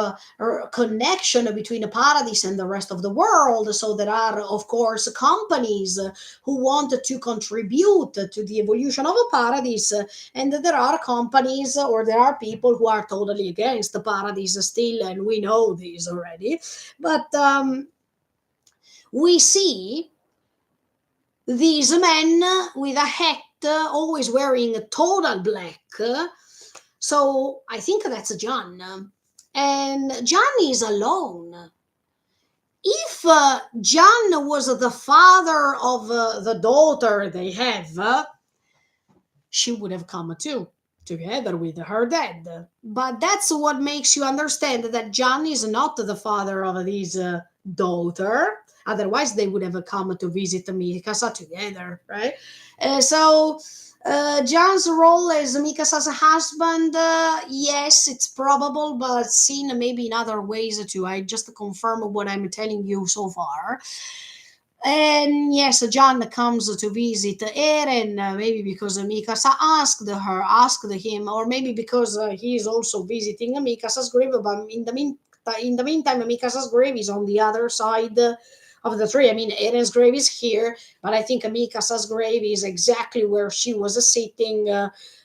connection between Paradise and the rest of the world. So there are, of course, companies who want to contribute to the evolution of a Paradise, and there are companies or there are people who are totally against the Paradise still, and we know this already. But we see these men with a hat, always wearing total black. So I think that's John. And John is alone. If John was the father of the daughter they have, she would have come too, together with her dad. But that's what makes you understand that John is not the father of his daughter. Otherwise, they would have come to visit Mikasa together, right? John's role as Mikasa's husband, yes, it's probable, but seen maybe in other ways too. I just confirm what I'm telling you so far. And yes, John comes to visit Eren, maybe because Mikasa asked him, or maybe because he is also visiting Mikasa's grave. But in the meantime, Mikasa's grave is on the other side of the tree. I mean, Eren's grave is here, but I think Mikasa's grave is exactly where she was sitting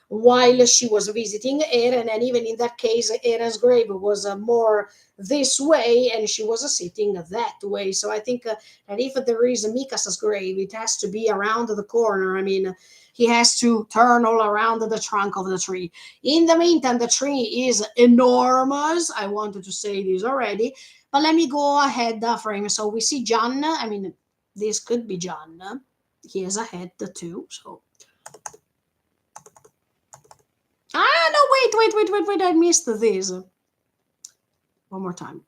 while she was visiting Eren. And even in that case, Eren's grave was more this way, and she was sitting that way. So I think that if there is a Mikasa's grave, it has to be around the corner. I mean, he has to turn all around the trunk of the tree. In the meantime, the tree is enormous. I wanted to say this already, but let me go ahead for him. So we see John. I mean, this could be John. He has a head too. So no, wait. I missed this. One more time.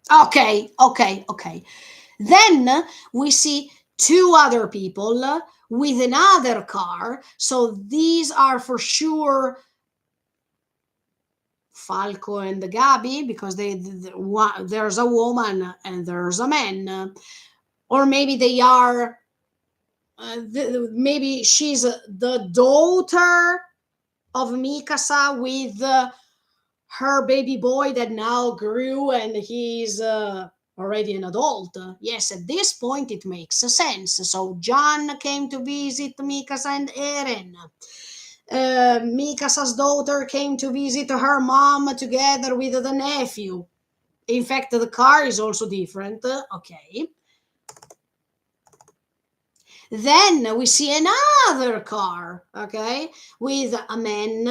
Okay, okay, okay. Then we see two other people with another car. So these are for sure Falco and Gabi because there's a woman and there's a man, or maybe they are. Maybe she's the daughter of Mikasa with her baby boy that now grew and he's already an adult. Yes, at this point it makes sense. So John came to visit Mikasa and Eren. Mikasa's daughter came to visit her mom together with the nephew. In fact, the car is also different. Okay. Then we see another car, okay, with a man.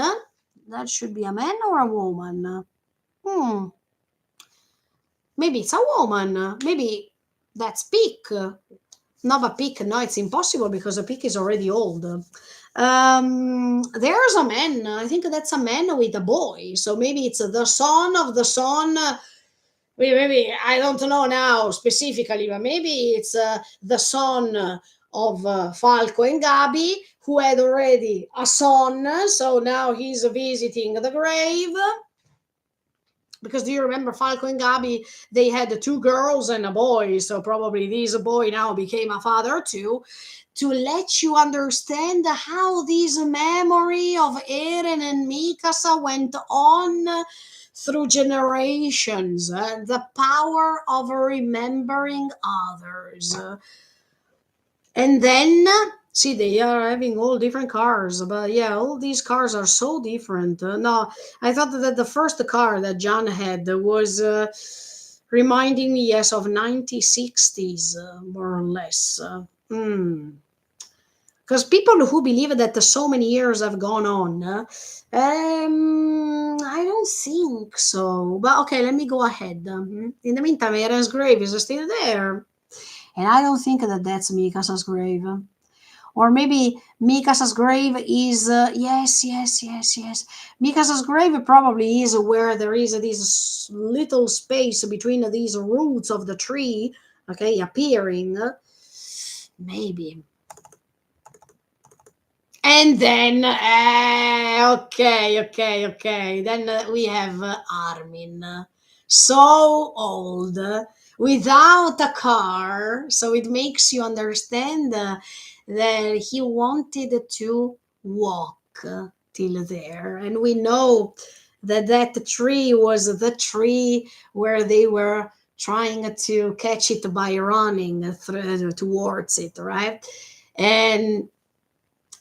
That should be a man or a woman. Hmm. Maybe it's a woman. Maybe that's Peak. Not a Peak. No, it's impossible because a Peak is already old. There's a man. I think that's a man with a boy. So maybe it's the son of the son. Maybe I don't know now specifically, but maybe it's the son of Falco and Gabi, who had already a son. So now he's visiting the grave. Because do you remember Falco and Gabi? They had two girls and a boy, so probably this boy now became a father too. To let you understand how this memory of Eren and Mikasa went on through generations, the power of remembering others. And then see, they are having all different cars, but yeah, all these cars are so different. No, I thought that the first car that John had was reminding me, yes, of 1960s, more or less. Because people who believe that so many years have gone on, I don't think so. But okay, let me go ahead. In the meantime, Eren's grave is still there. And I don't think that that's Mikasa's grave. Or maybe Mikasa's grave is, yes. Mikasa's grave probably is where there is this little space between these roots of the tree, okay, appearing. Maybe. And then, okay. Then we have Armin. So old, without a car. So it makes you understand that he wanted to walk till there. And we know that that tree was the tree where they were trying to catch it by running towards it, right? And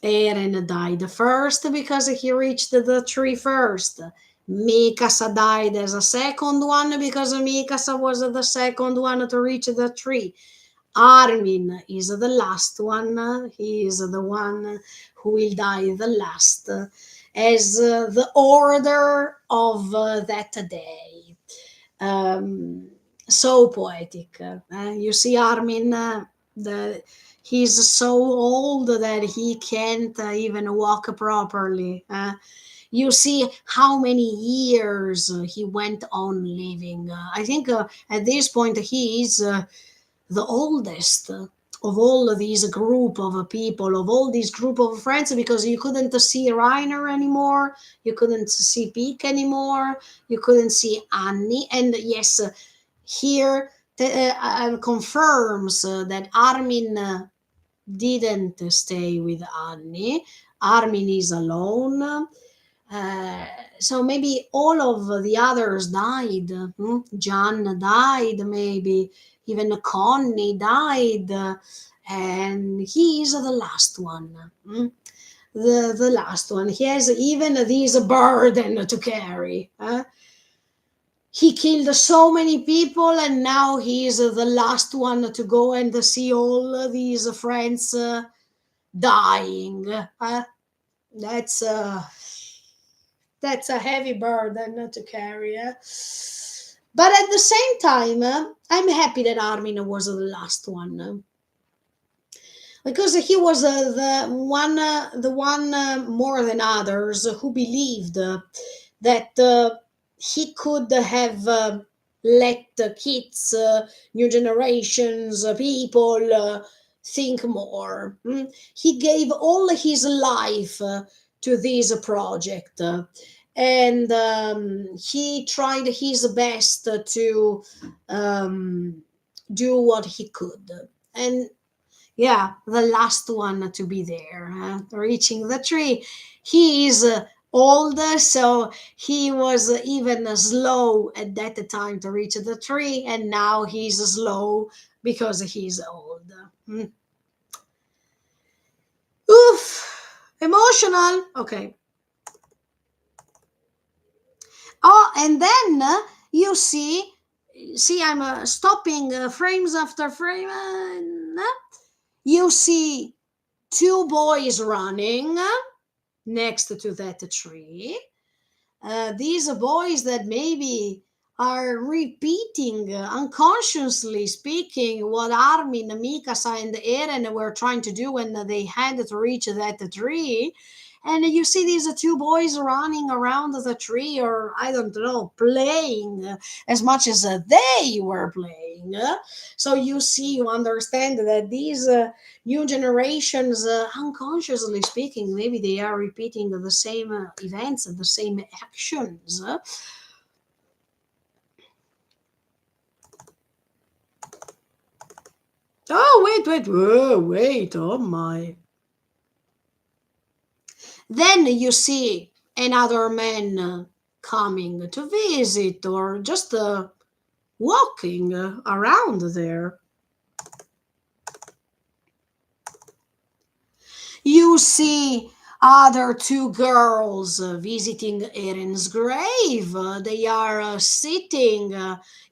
Eren died first because he reached the tree first. Mikasa died as a second one because Mikasa was the second one to reach the tree. Armin is the last one. He is the one who will die the last, as the order of that day. Um, so poetic. You see, Armin, he's so old that he can't even walk properly. You see how many years he went on living. I think at this point he is the oldest of all of these group of people, of all these group of friends, because you couldn't see Reiner anymore, you couldn't see Peak anymore, you couldn't see Annie, and yes, here confirms that Armin didn't stay with Annie. Armin is alone. Uh, so maybe all of the others died. John died, maybe even Connie died, and he is the last one. The last one. He has even this burden to carry. He killed so many people, and now he is the last one to go and see all these friends dying. That's that's a heavy burden to carry. But at the same time, I'm happy that Armin was the last one. because he was the one more than others who believed that he could have let the kids, new generations, people think more. He gave all his life to this project, and he tried his best to um, do what he could. And yeah, the last one to be there, reaching the tree. He is old, so he was even slow at that time to reach the tree, and now he's slow because he's old. Mm. Oof, emotional. Okay. Oh, and then you see, I'm stopping frames after frame. You see two boys running next to that tree. These boys that maybe are repeating, unconsciously speaking, what Armin, Mikasa, and Eren were trying to do when they had to reach that tree. And you see these two boys running around the tree, or I don't know, playing as much as they were playing. So you see, you understand that these new generations, unconsciously speaking, maybe they are repeating the same events and the same actions. Oh, wait, oh my. Then you see another man coming to visit, or just walking around there. You see other two girls visiting Eren's grave. They are sitting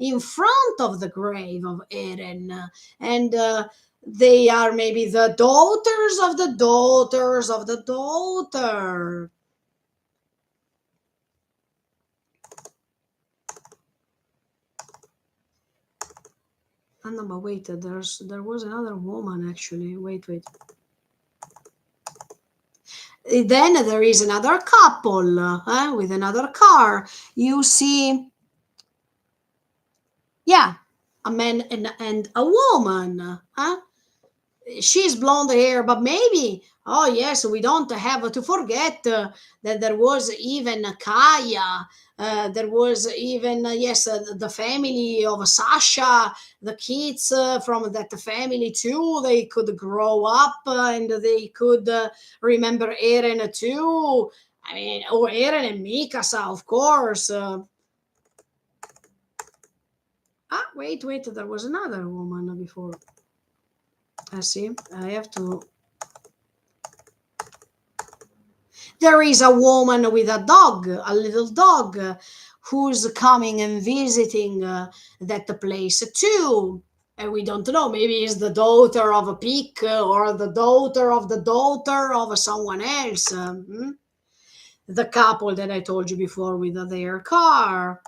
in front of the grave of Eren, and they are maybe the daughters of the daughters of the daughter. Oh, no, but wait, there was another woman actually. Wait. Then there is another couple with another car. You see, yeah, a man and a woman. She's blonde hair, but maybe, oh yes, we don't have to forget that there was even Kaya. There was even, yes, the family of Sasha, the kids from that family too. They could grow up and they could remember Eren too. I mean, or Eren and Mikasa, of course. Wait, there was another woman before. I see. I have to. There is a woman with a dog, a little dog, who's coming and visiting that place too. And we don't know, maybe it's the daughter of a pig or the daughter of someone else. The couple that I told you before with their car.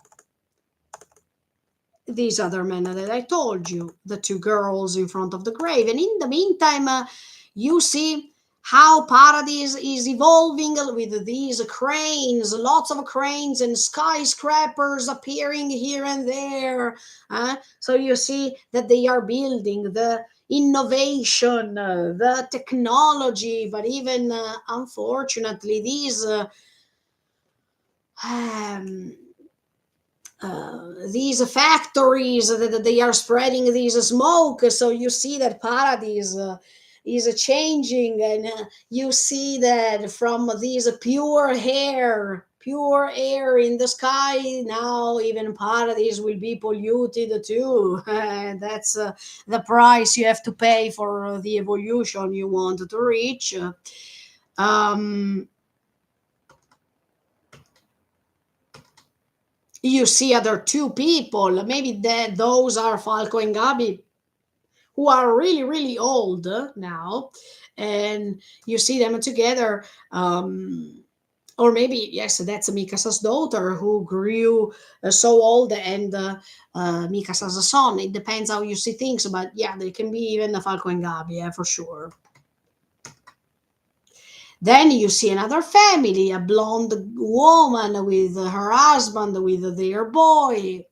These other men that I told you, the two girls in front of the grave. And in the meantime, you see how Paradise is evolving with these cranes, lots of cranes and skyscrapers appearing here and there. So you see that they are building the innovation, the technology, but even unfortunately, um, these factories that they are spreading this smoke. So you see that Paradise is changing, and you see that from these pure air in the sky, now even Paradise will be polluted too. And that's the price you have to pay for the evolution you want to reach. um, you see other two people, maybe that those are Falco and Gabi, who are really really old now, and you see them together. Or maybe, yes, that's Mikasa's daughter who grew so old, and Mikasa's son. It depends how you see things, but yeah, they can be even Falco and Gabi, yeah, for sure. Then you see another family, a blonde woman with her husband, with their boy.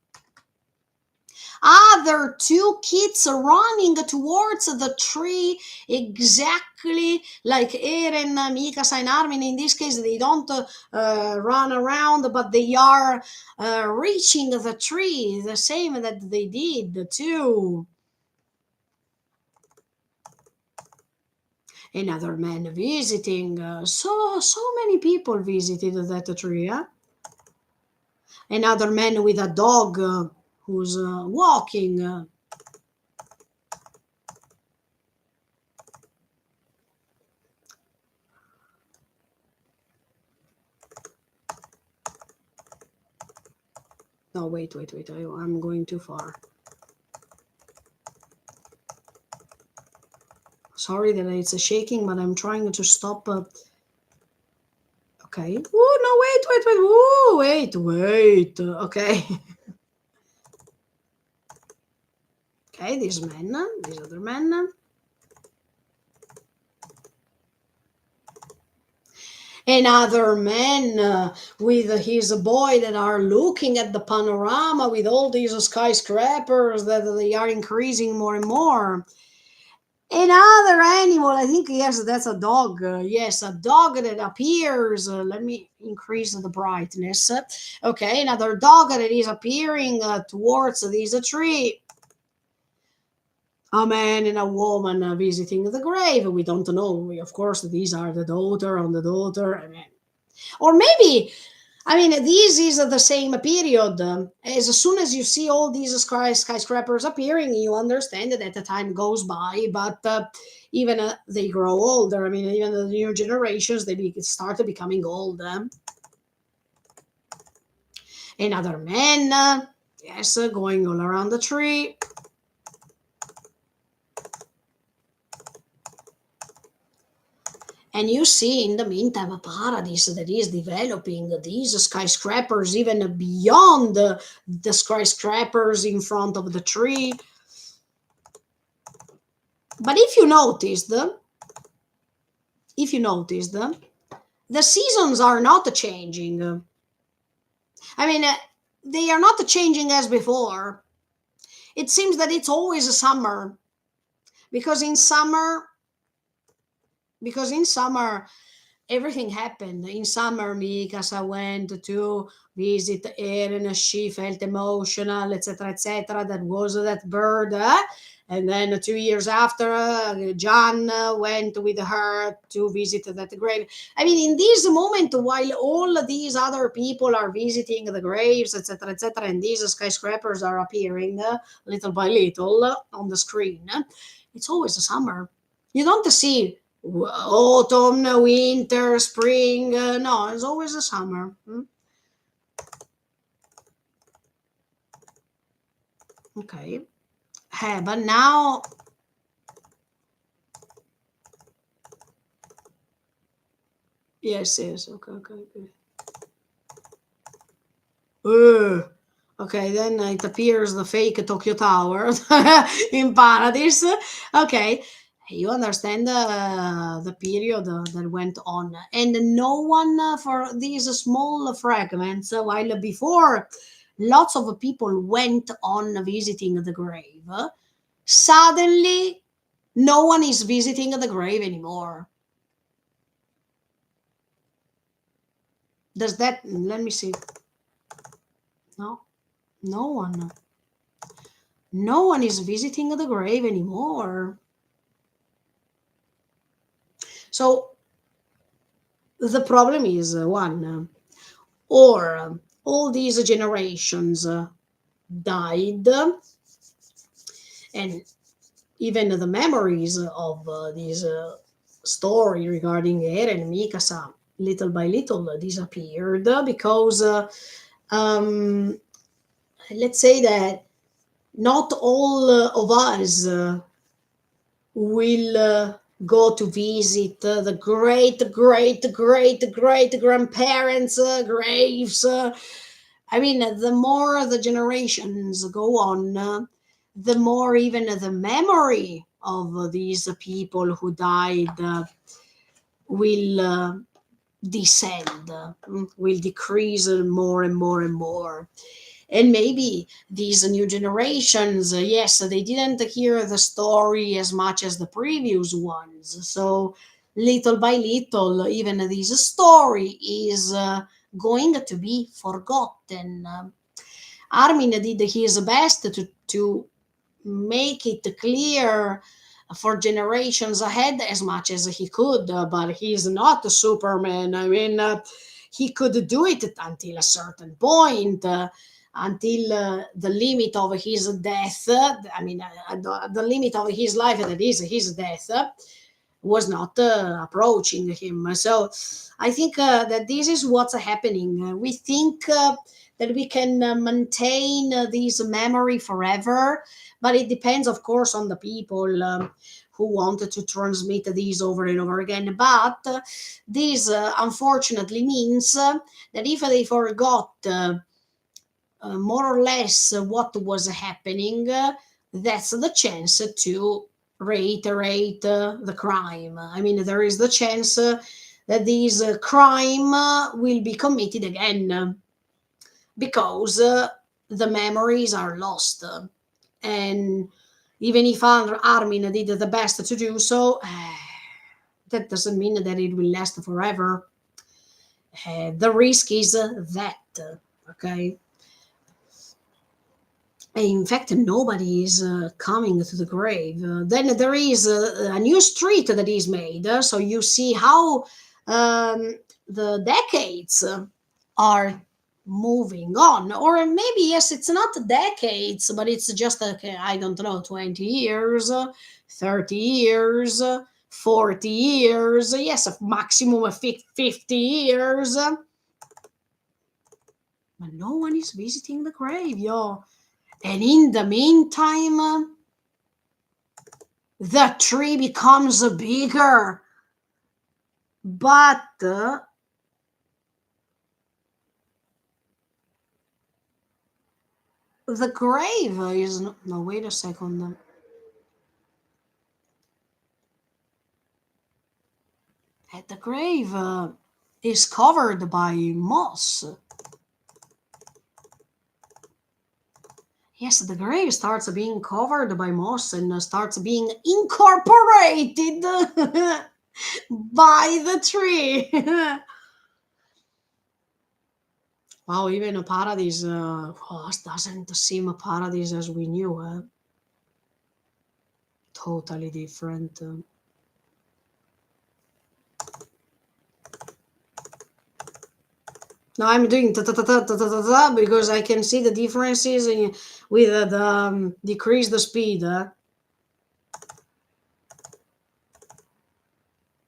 Other two kids running towards the tree, exactly like Eren, Mikasa, and Armin. In this case, they don't run around, but they are reaching the tree, the same that they did too. Another man visiting. So many people visited that tree. Huh? Another man with a dog who's walking. No, wait. I'm going too far. Sorry that it's shaking, but I'm trying to stop. Okay. Oh, no, wait. Oh, wait. Okay. Okay, these other men. Another man with his boy that are looking at the panorama with all these skyscrapers that they are increasing more and more. Another animal, I think, yes, that's a dog. Yes, a dog that appears. Let me increase the brightness. Okay, another dog that is appearing towards this tree. A man and a woman visiting the grave. We don't know. Of course, these are the daughter and the daughter. Or maybe, I mean, this is the same period. As soon as you see all these skyscrapers appearing, you understand that the time goes by, but even they grow older. I mean, even the new generations, start becoming old. Another man, yes, going all around the tree. And you see, in the meantime, a paradise that is developing these skyscrapers even beyond the skyscrapers in front of the tree. But if you noticed, the seasons are not changing. I mean, they are not changing as before. It seems that it's always summer because in summer, everything happened. In summer, Mikasa went to visit Eren. She felt emotional, etc., etc. That was that bird. And then 2 years after, John went with her to visit that grave. I mean, in this moment, while all these other people are visiting the graves, etc., etc., and these skyscrapers are appearing little by little on the screen, it's always summer. You don't see autumn, winter, spring. No, it's always a summer. Okay. Hey, but now, yes. Okay. Uh, okay, then it appears the fake Tokyo Tower in Paradise. Okay, you understand the period that went on, and no one for these small fragments. While before, lots of people went on visiting the grave. Suddenly, no one is visiting the grave anymore. Does that? Let me see. No, no one. No one is visiting the grave anymore. So the problem is one, or all these generations died, and even the memories of this story regarding Eren and Mikasa little by little disappeared because um, let's say that not all of us will go to visit the great grandparents' graves. I mean, the more the generations go on, the more even the memory of these people who died will descend, will decrease more and more and more. And maybe these new generations, yes, they didn't hear the story as much as the previous ones. So little by little, even this story is going to be forgotten. Armin did his best to make it clear for generations ahead as much as he could, but he's not a Superman. I mean, he could do it until a certain point, until the limit of his death. I mean, the limit of his life, that is his death, was not approaching him. So I think that this is what's happening. We think that we can maintain this memory forever, but it depends, of course, on the people who wanted to transmit these over and over again. But this unfortunately means that if they forgot more or less what was happening, that's the chance to reiterate the crime. I mean, there is the chance that this crime will be committed again because the memories are lost. And even if Armin did the best to do so, that doesn't mean that it will last forever. The risk is that, okay? In fact, nobody is coming to the grave. Then there is a new street that is made. So you see how the decades are moving on. Or maybe, yes, it's not decades, but it's just, I don't know, 20 years, 30 years, 40 years. Yes, a maximum of 50 years. But no one is visiting the grave, yo. And in the meantime, the tree becomes bigger. But the grave is no, wait a second. The grave is covered by moss. Yes, the grave starts being covered by moss and starts being incorporated by the tree. Wow, even a paradise doesn't seem a paradise as we knew. Totally different. Now I'm doing ta ta ta ta ta ta ta because I can see the differences with the decrease the speed.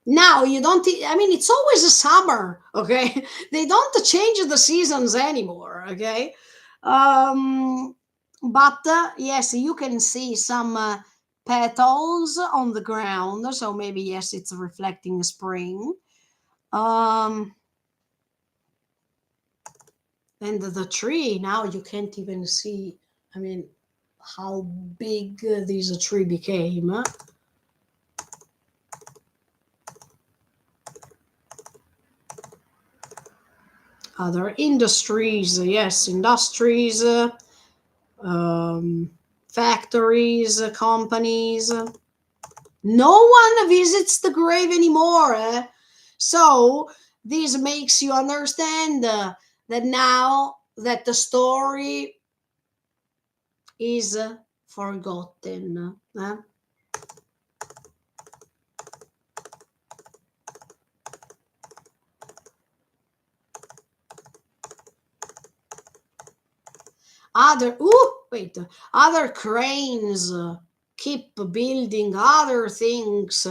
Now you don't. I mean, it's always a summer. Okay, they don't change the seasons anymore. Okay, but yes, you can see some petals on the ground. So maybe yes, it's reflecting spring. Um, and the tree now you can't even see. I mean, how big this tree became. Other industries, yes, industries, um, factories, companies. No one visits the grave anymore. So this makes you understand that now that the story is forgotten. Other cranes keep building other things.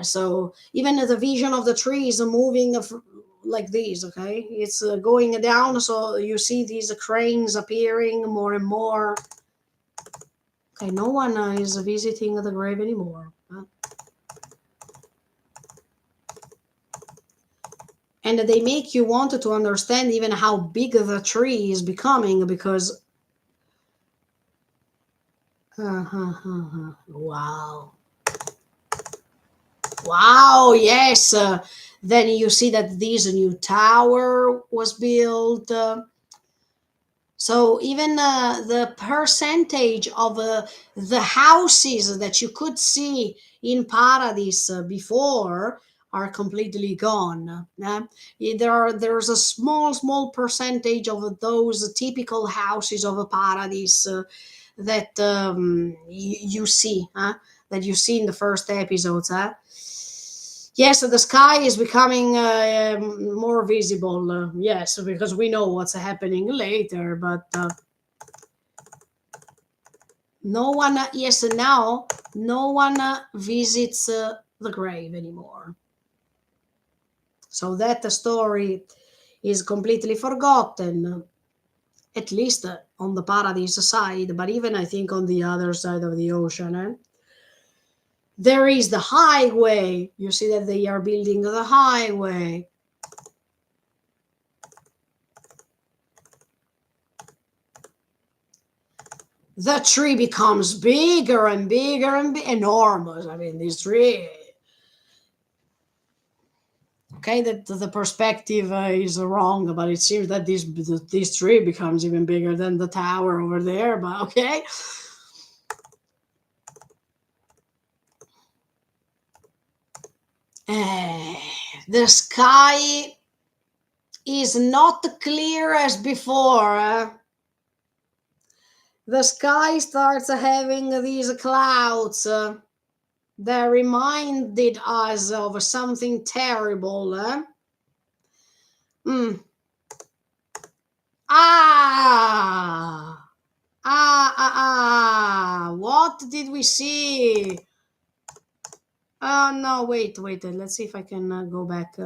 So even the vision of the tree is moving like this. Okay, it's going down. So you see these cranes appearing more and more. Okay, no one is visiting the grave anymore. And they make you want to understand even how big the tree is becoming because wow. Wow, yes. Then you see that this new tower was built. So even the percentage of the houses that you could see in Paradise before are completely gone. There's a small percentage of those typical houses of a Paradise that you see, that you see in the first episodes. Yes, the sky is becoming more visible. Yes, because we know what's happening later, but no one, yes, now no one visits the grave anymore. So that story is completely forgotten, at least on the Paradise side, but even I think on the other side of the ocean. There is the highway. You see that they are building the highway. The tree becomes bigger and bigger and enormous. I mean, this tree. Okay, that the perspective is wrong, but it seems that this tree becomes even bigger than the tower over there. But okay, Eh, the sky is not clear as before. The sky starts having these clouds that reminded us of something terrible. Mm. Ah! What did we see? Oh no, wait. Let's see if I can go back.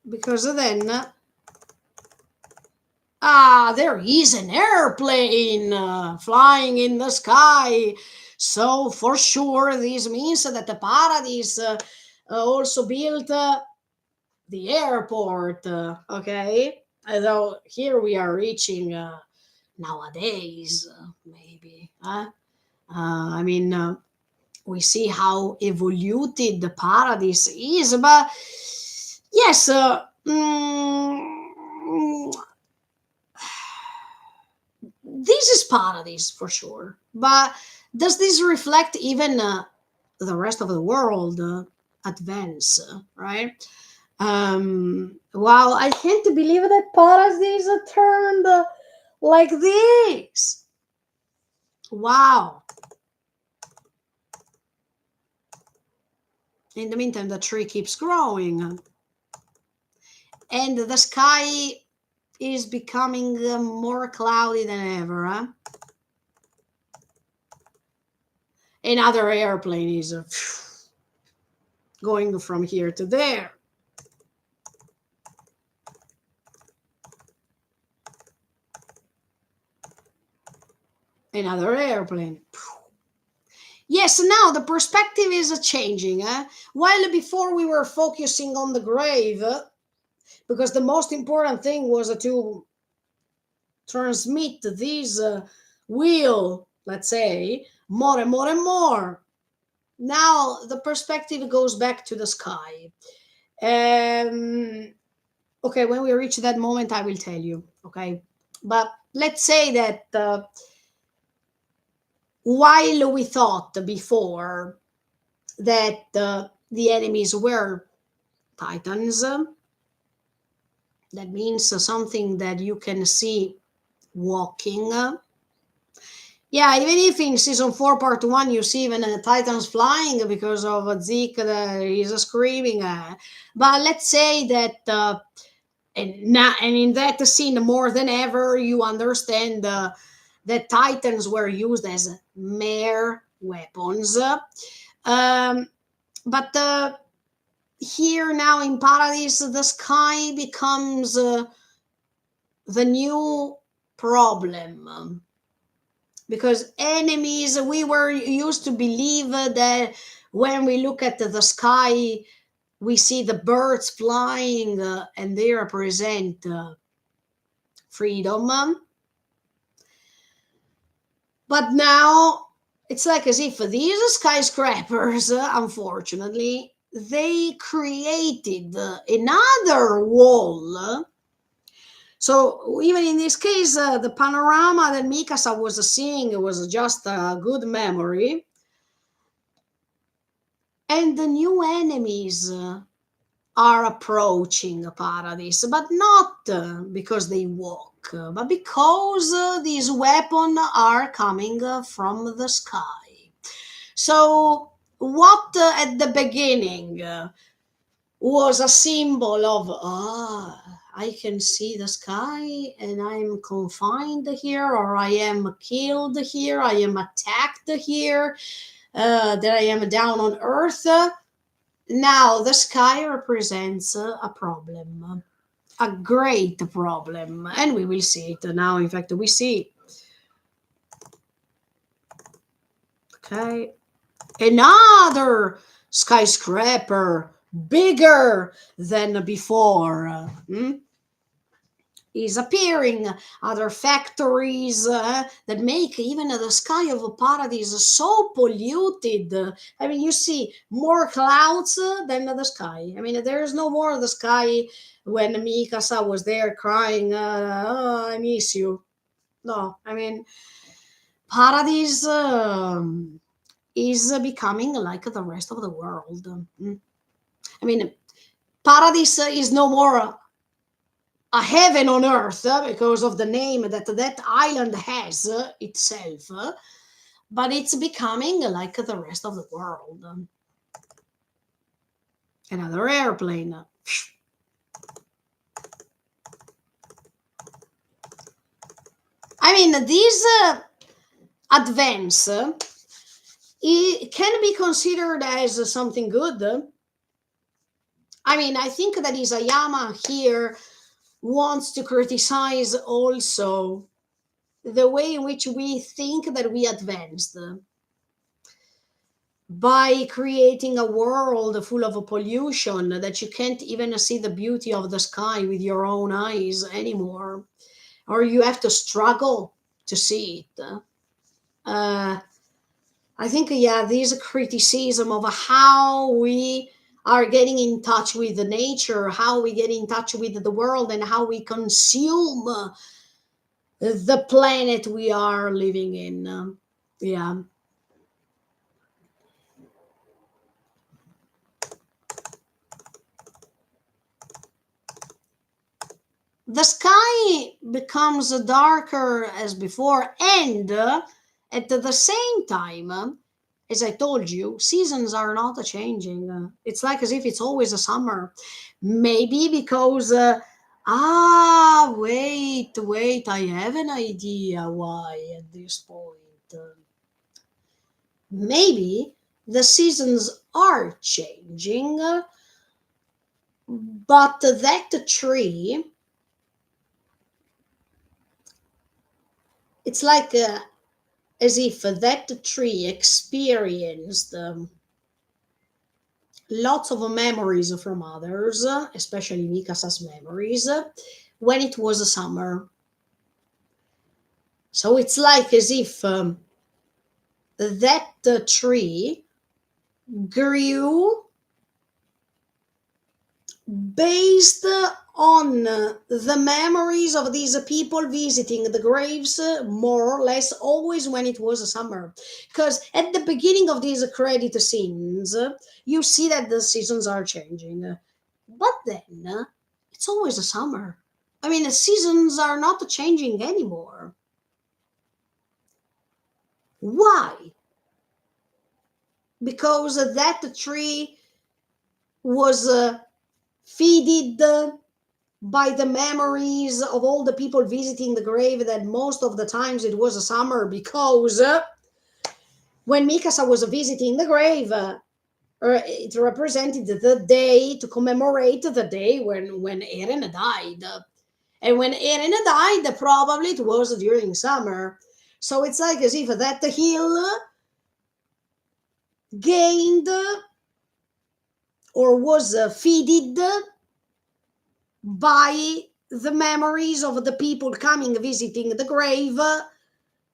Because then. There is an airplane flying in the sky. So for sure, this means that the Paradise also built the airport. Okay, although here we are reaching nowadays, maybe. I mean, we see how evoluted the Paradise is, but yes, this is Paradise for sure. But does this reflect even the rest of the world advance? Right? Wow, I can't believe that Paradise turned like this. Wow. In the meantime, the tree keeps growing, and the sky is becoming more cloudy than ever. Another airplane is going from here to there. Another airplane. Yes, now the perspective is changing. While before we were focusing on the grave, because the most important thing was to transmit this wheel, let's say, more and more and more. Now the perspective goes back to the sky. Okay, when we reach that moment, I will tell you. Okay, but let's say that while we thought before that the enemies were titans, that means something that you can see walking. Yeah, even if in season 4, part 1, you see even titans flying because of Zeke that is screaming. But let's say that, and in that scene, more than ever, you understand that titans were used as mere weapons. But here now in Paradise, the sky becomes the new problem, because we were used to believe that when we look at the sky, we see the birds flying, and they represent freedom. But now it's like as if these skyscrapers, unfortunately, they created another wall. So even in this case, the panorama that Mikasa was seeing was just a good memory, and the new enemies are approaching Paradise, but not because they walk, but because these weapons are coming from the sky. So, what at the beginning was a symbol of, I can see the sky and I'm confined here, or I am killed here, I am attacked here, that I am down on earth. Now the sky represents a problem, a great problem, and we will see it now. In fact, we see, okay, another skyscraper bigger than before. Is appearing, other factories that make even the sky of Paradise so polluted. I mean, you see more clouds than the sky. I mean, there's no more of the sky when Mikasa was there crying, oh, I miss you. No, I mean, Paradise is becoming like the rest of the world. I mean, Paradise is no more a heaven on earth, because of the name that that island has itself, but it's becoming like the rest of the world. Another airplane. I mean, this advance it can be considered as something good. I mean, I think that Isayama here wants to criticize also the way in which we think that we advanced by creating a world full of pollution that you can't even see the beauty of the sky with your own eyes anymore, or you have to struggle to see it. I think, yeah, this criticism of how we are getting in touch with the nature, how we get in touch with the world, and how we consume the planet we are living in. Yeah. The sky becomes darker as before, and at the same time, as I told you, seasons are not changing. It's like as if it's always a summer. Maybe because, wait, I have an idea why at this point. Maybe the seasons are changing, but that tree, it's like as if that tree experienced lots of memories from others, especially Mikasa's memories, when it was a summer. So it's like as if that tree grew based on the memories of these people visiting the graves, more or less always when it was a summer. Because at the beginning of these credit scenes, you see that the seasons are changing, but then it's always a summer. I mean, the seasons are not changing anymore. Why? Because that tree was feeded by the memories of all the people visiting the grave, that most of the times it was a summer, because when Mikasa was visiting the grave, it represented the day to commemorate the day when Eren died. And when Eren died, probably it was during summer. So it's like as if that hill gained or was feeded by the memories of the people coming visiting the grave.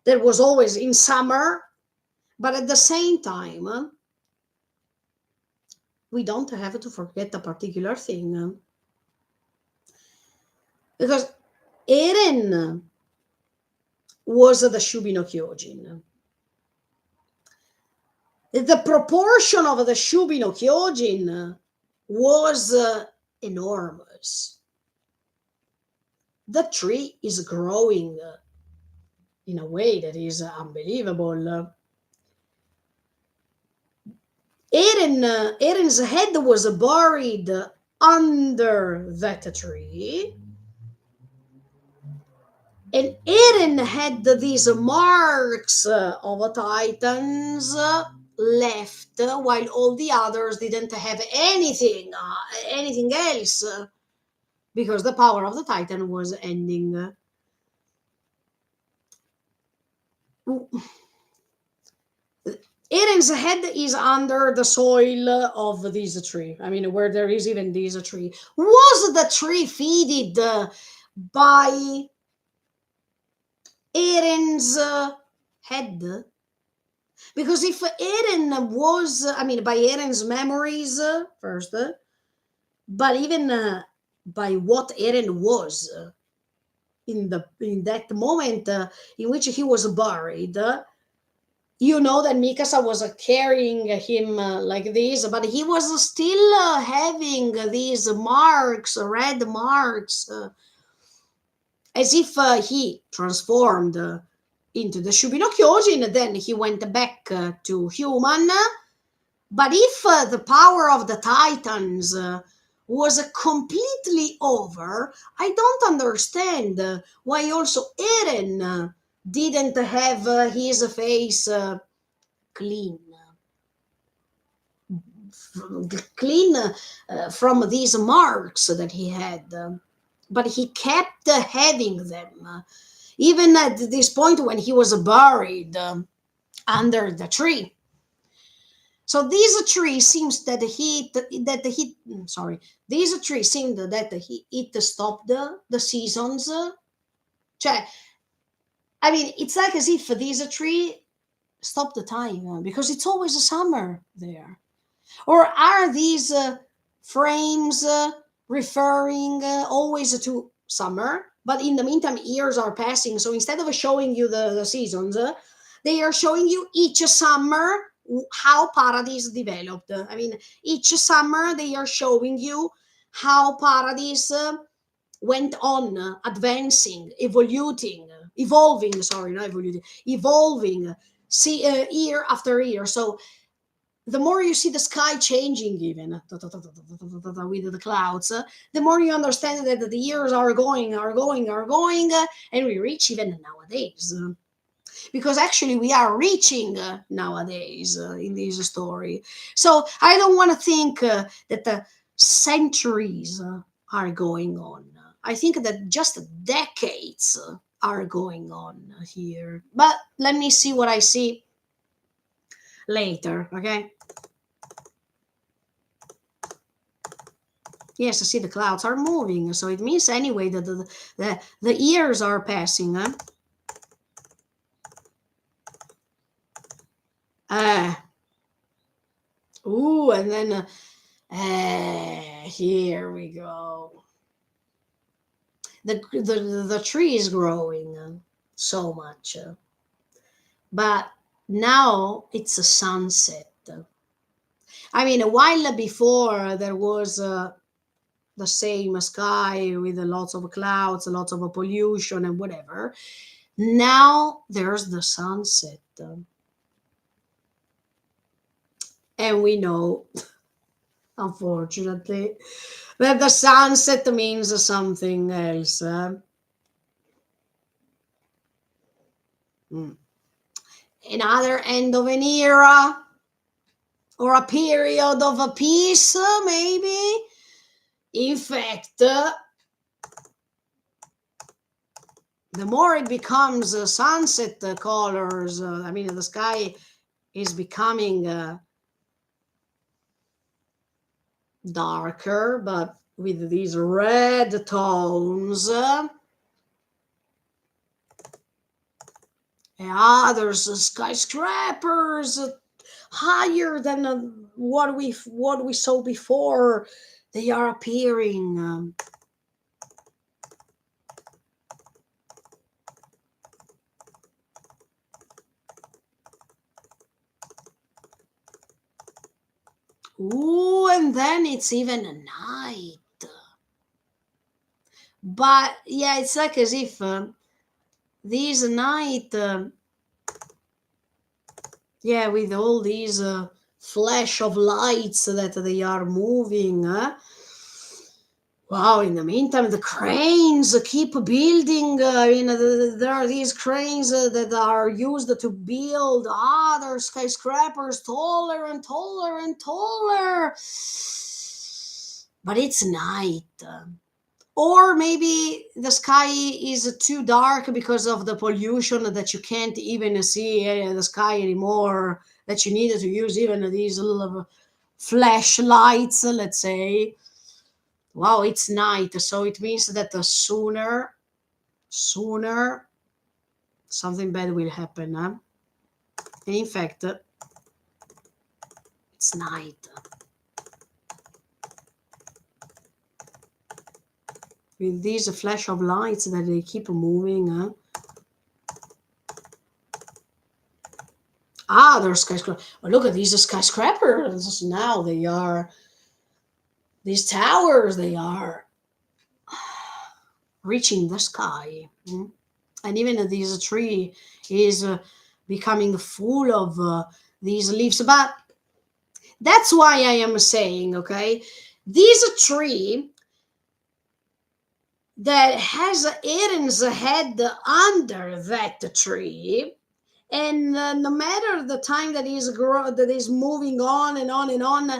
That was always in summer, but at the same time, we don't have to forget a particular thing, because Eren was the Shubino Kyojin. The proportion of the Shubino Kyojin was enormous. The tree is growing in a way that is unbelievable. Eren's head was buried under that tree, and Eren had these marks of titans left, while all the others didn't have anything else, because the power of the titan was ending. Eren's head is under the soil of this tree. I mean, where there is even this tree. Was the tree feeded by Eren's head? Because if Eren was, I mean, by Eren's memories first, but even by what Eren was in that moment in which he was buried. You know that Mikasa was carrying him like this, but he was still having these marks, red marks, as if he transformed into the Shubino Kyojin. Then he went back to human. But if the power of the Titans was completely over, I don't understand why also Eren didn't have his face clean from these marks that he had, but he kept having them even at this point when he was buried under the tree. So this tree seems that this tree seemed that it stopped the seasons. Cioè, I mean, it's like as if this tree stopped the time because it's always a summer there. Or are these frames referring always to summer, but in the meantime years are passing, so instead of showing you the seasons, they are showing you each summer how Paradise developed. I mean, each summer they are showing you how Paradise went on advancing, evolving, sorry, not evolving, evolving, year after year. So the more you see the sky changing, even with the clouds, the more you understand that the years are going, and we reach even nowadays. Because actually, we are reaching nowadays in this story. So I don't want to think that the centuries are going on. I think that just decades are going on here. But let me see what I see later, okay? Yes, I see the clouds are moving, so it means anyway that the years are passing, huh? Ooh, and then here we go. The tree is growing so much, but now it's a sunset. I mean, a while before there was the same sky with lots of clouds, lots of pollution and whatever. Now there's the sunset. And we know, unfortunately, that the sunset means something else. Another end of an era, or a period of a peace, maybe. In fact, the more it becomes sunset colors, I mean, the sky is becoming darker, but with these red tones. Yeah, there's skyscrapers higher than what we saw before. They are appearing. Ooh, and then it's even a night. But yeah, it's like as if these night, yeah, with all these flash of lights that they are moving. Wow, in the meantime, the cranes keep building. There are these cranes that are used to build other skyscrapers taller and taller and taller. But it's night. Or maybe the sky is too dark because of the pollution that you can't even see the sky anymore, that you needed to use even these little flashlights, let's say. Wow, it's night, so it means that the sooner something bad will happen. Huh? And in fact, it's night. With these flash of lights that they keep moving. Huh? Ah, there's skyscrapers. Oh, look at these skyscrapers. Now they are, these towers, they are reaching the sky. And even this tree is becoming full of these leaves. But that's why I am saying, okay, this tree that has Aaron's head under that tree, and no matter the time that that is moving on and on and on,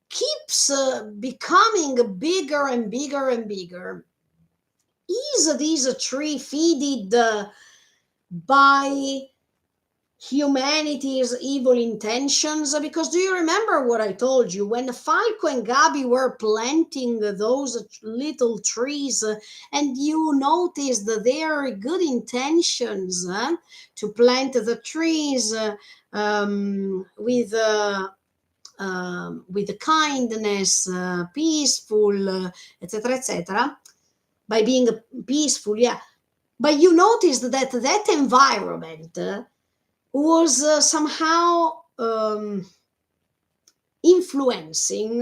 keeps becoming bigger and bigger and bigger. Is this tree feeded by humanity's evil intentions? Because do you remember what I told you when Falco and Gabi were planting those little trees, and you noticed their good intentions to plant the trees with kindness, peaceful, etc., etc., by being peaceful, yeah. But you noticed that that environment was somehow influencing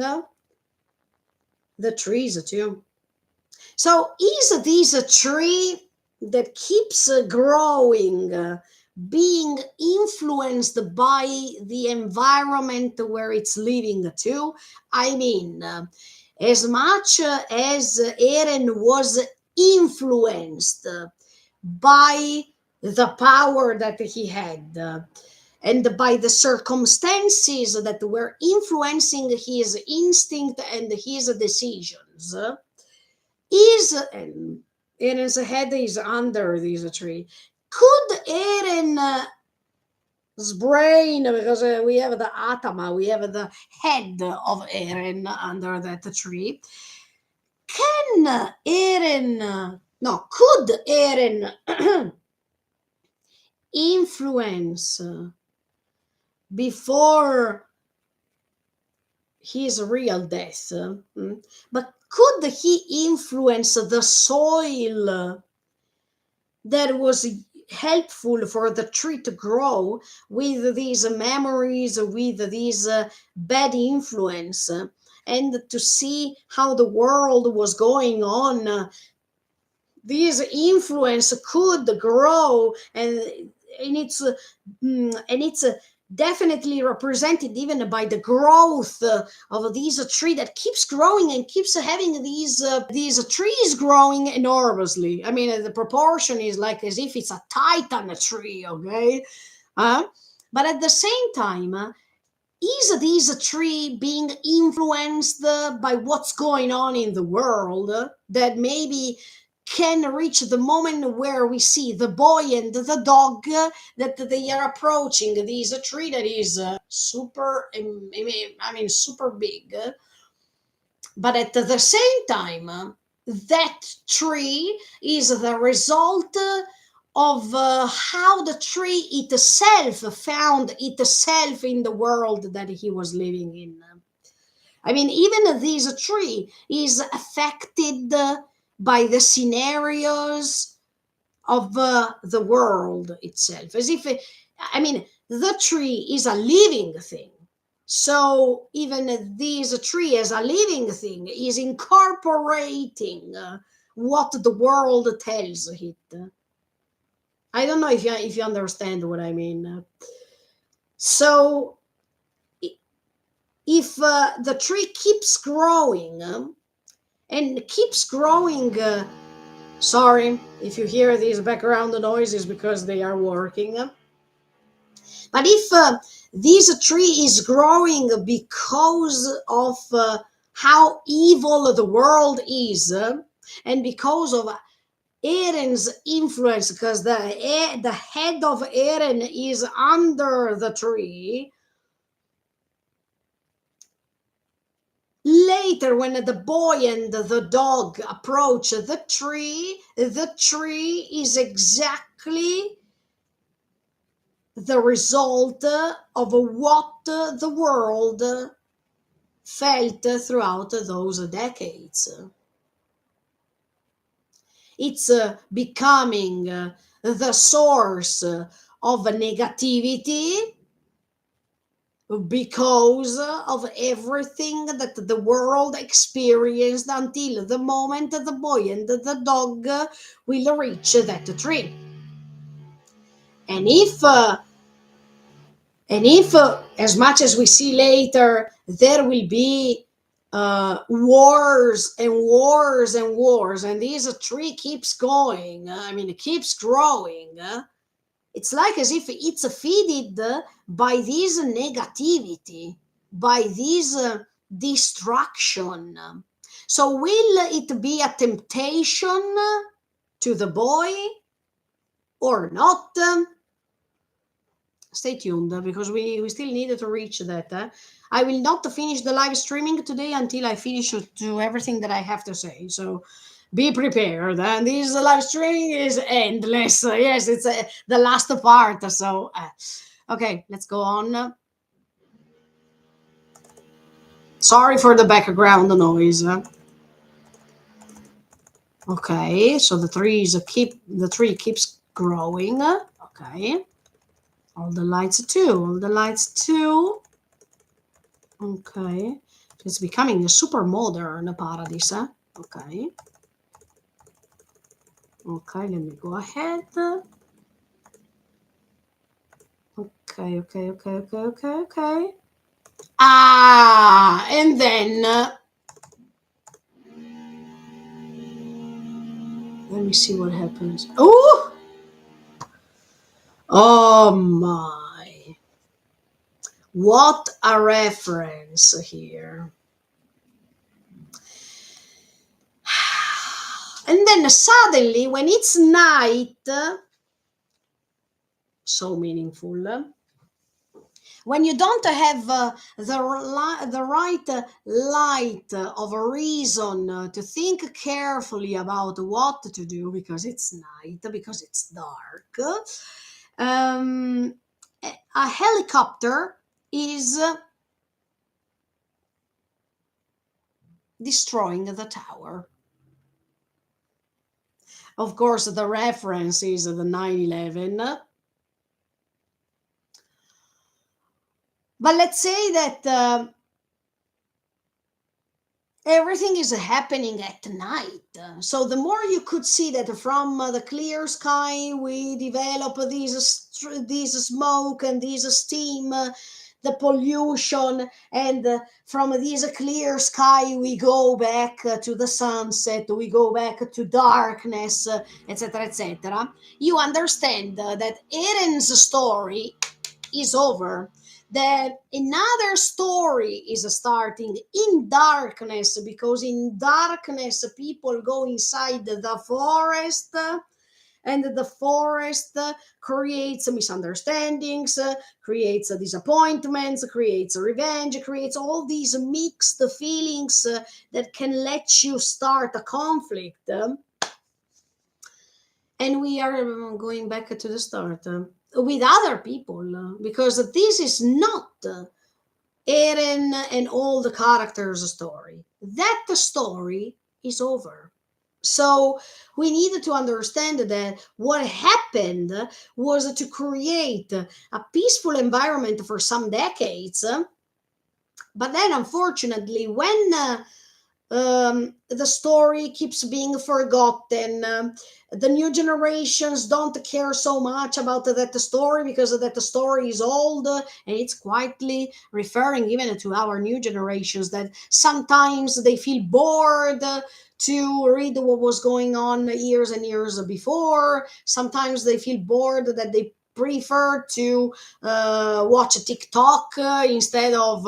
the trees too. So is this a tree that keeps growing, being influenced by the environment where it's living too? I mean, as much as Aaron was influenced by the power that he had, and by the circumstances that were influencing his instinct and his decisions, is Aaron's head is under this tree. Could Aaron's brain, because we have the atama, we have the head of Aaron under that tree, can Aaron, no, could Aaron influence before his real death? But could he influence the soil that was helpful for the tree to grow with these memories, with these bad influence, and to see how the world was going on? This influence could grow, and it's definitely represented even by the growth of these tree that keeps growing and keeps having these trees growing enormously. I mean, the proportion is like as if it's a titan tree, okay? But at the same time, is this tree being influenced by what's going on in the world, that maybe can reach the moment where we see the boy and the dog, that they are approaching this tree that is super, I mean, super big, But at the same time, that tree is the result of how the tree itself found itself in the world that he was living in. I mean, even this tree is affected by the scenarios of the world itself, as if, I mean, the tree is a living thing. So even this tree as a living thing is incorporating what the world tells it. I don't know if you understand what I mean. So if the tree keeps growing and keeps growing, sorry if you hear these background noises because they are working. But if this tree is growing because of how evil the world is, and because of Aaron's influence, because the head of Aaron is under the tree. Later, when the boy and the dog approach the tree is exactly the result of what the world felt throughout those decades. It's becoming the source of negativity because of everything that the world experienced until the moment the boy and the dog will reach that tree. And if as much as we see later, there will be wars and wars and wars, and this tree keeps going, I mean, it keeps growing, it's like as if it's feeded by this negativity, by this destruction. So will it be a temptation to the boy or not? Stay tuned because we still need to reach that. I will not finish the live streaming today until I finish to do everything that I have to say. So be prepared. And this live streaming is endless. Yes, it's the last part. So, okay, let's go on. Sorry for the background noise. Okay, so the tree keeps growing. Okay, all the lights too. Okay, it's becoming a super modern paradise. Okay. Okay, let me go ahead. Okay. Ah, and then let me see what happens. Oh my. What a reference here. And then suddenly, when it's night, so meaningful. When you don't have the right light of a reason to think carefully about what to do because it's night, because it's dark, um, a helicopter is destroying the tower. Of course, the reference is the 9/11. But let's say that everything is happening at night. So the more you could see that from the clear sky, we develop this smoke and this steam, the pollution, and from this clear sky, we go back to the sunset, we go back to darkness, etc., etc. You understand that Eren's story is over, that another story is starting in darkness, because in darkness people go inside the forest and the forest creates misunderstandings, creates disappointments, creates revenge, creates all these mixed feelings that can let you start a conflict. And we are going back to the start with other people, because this is not Eren and all the characters' story. That story is over. So we needed to understand that what happened was to create a peaceful environment for some decades. But then, unfortunately, when the story keeps being forgotten. The new generations don't care so much about that story because that story is old, and it's quietly referring even to our new generations that sometimes they feel bored to read what was going on years and years before. Sometimes they feel bored that they prefer to watch TikTok instead of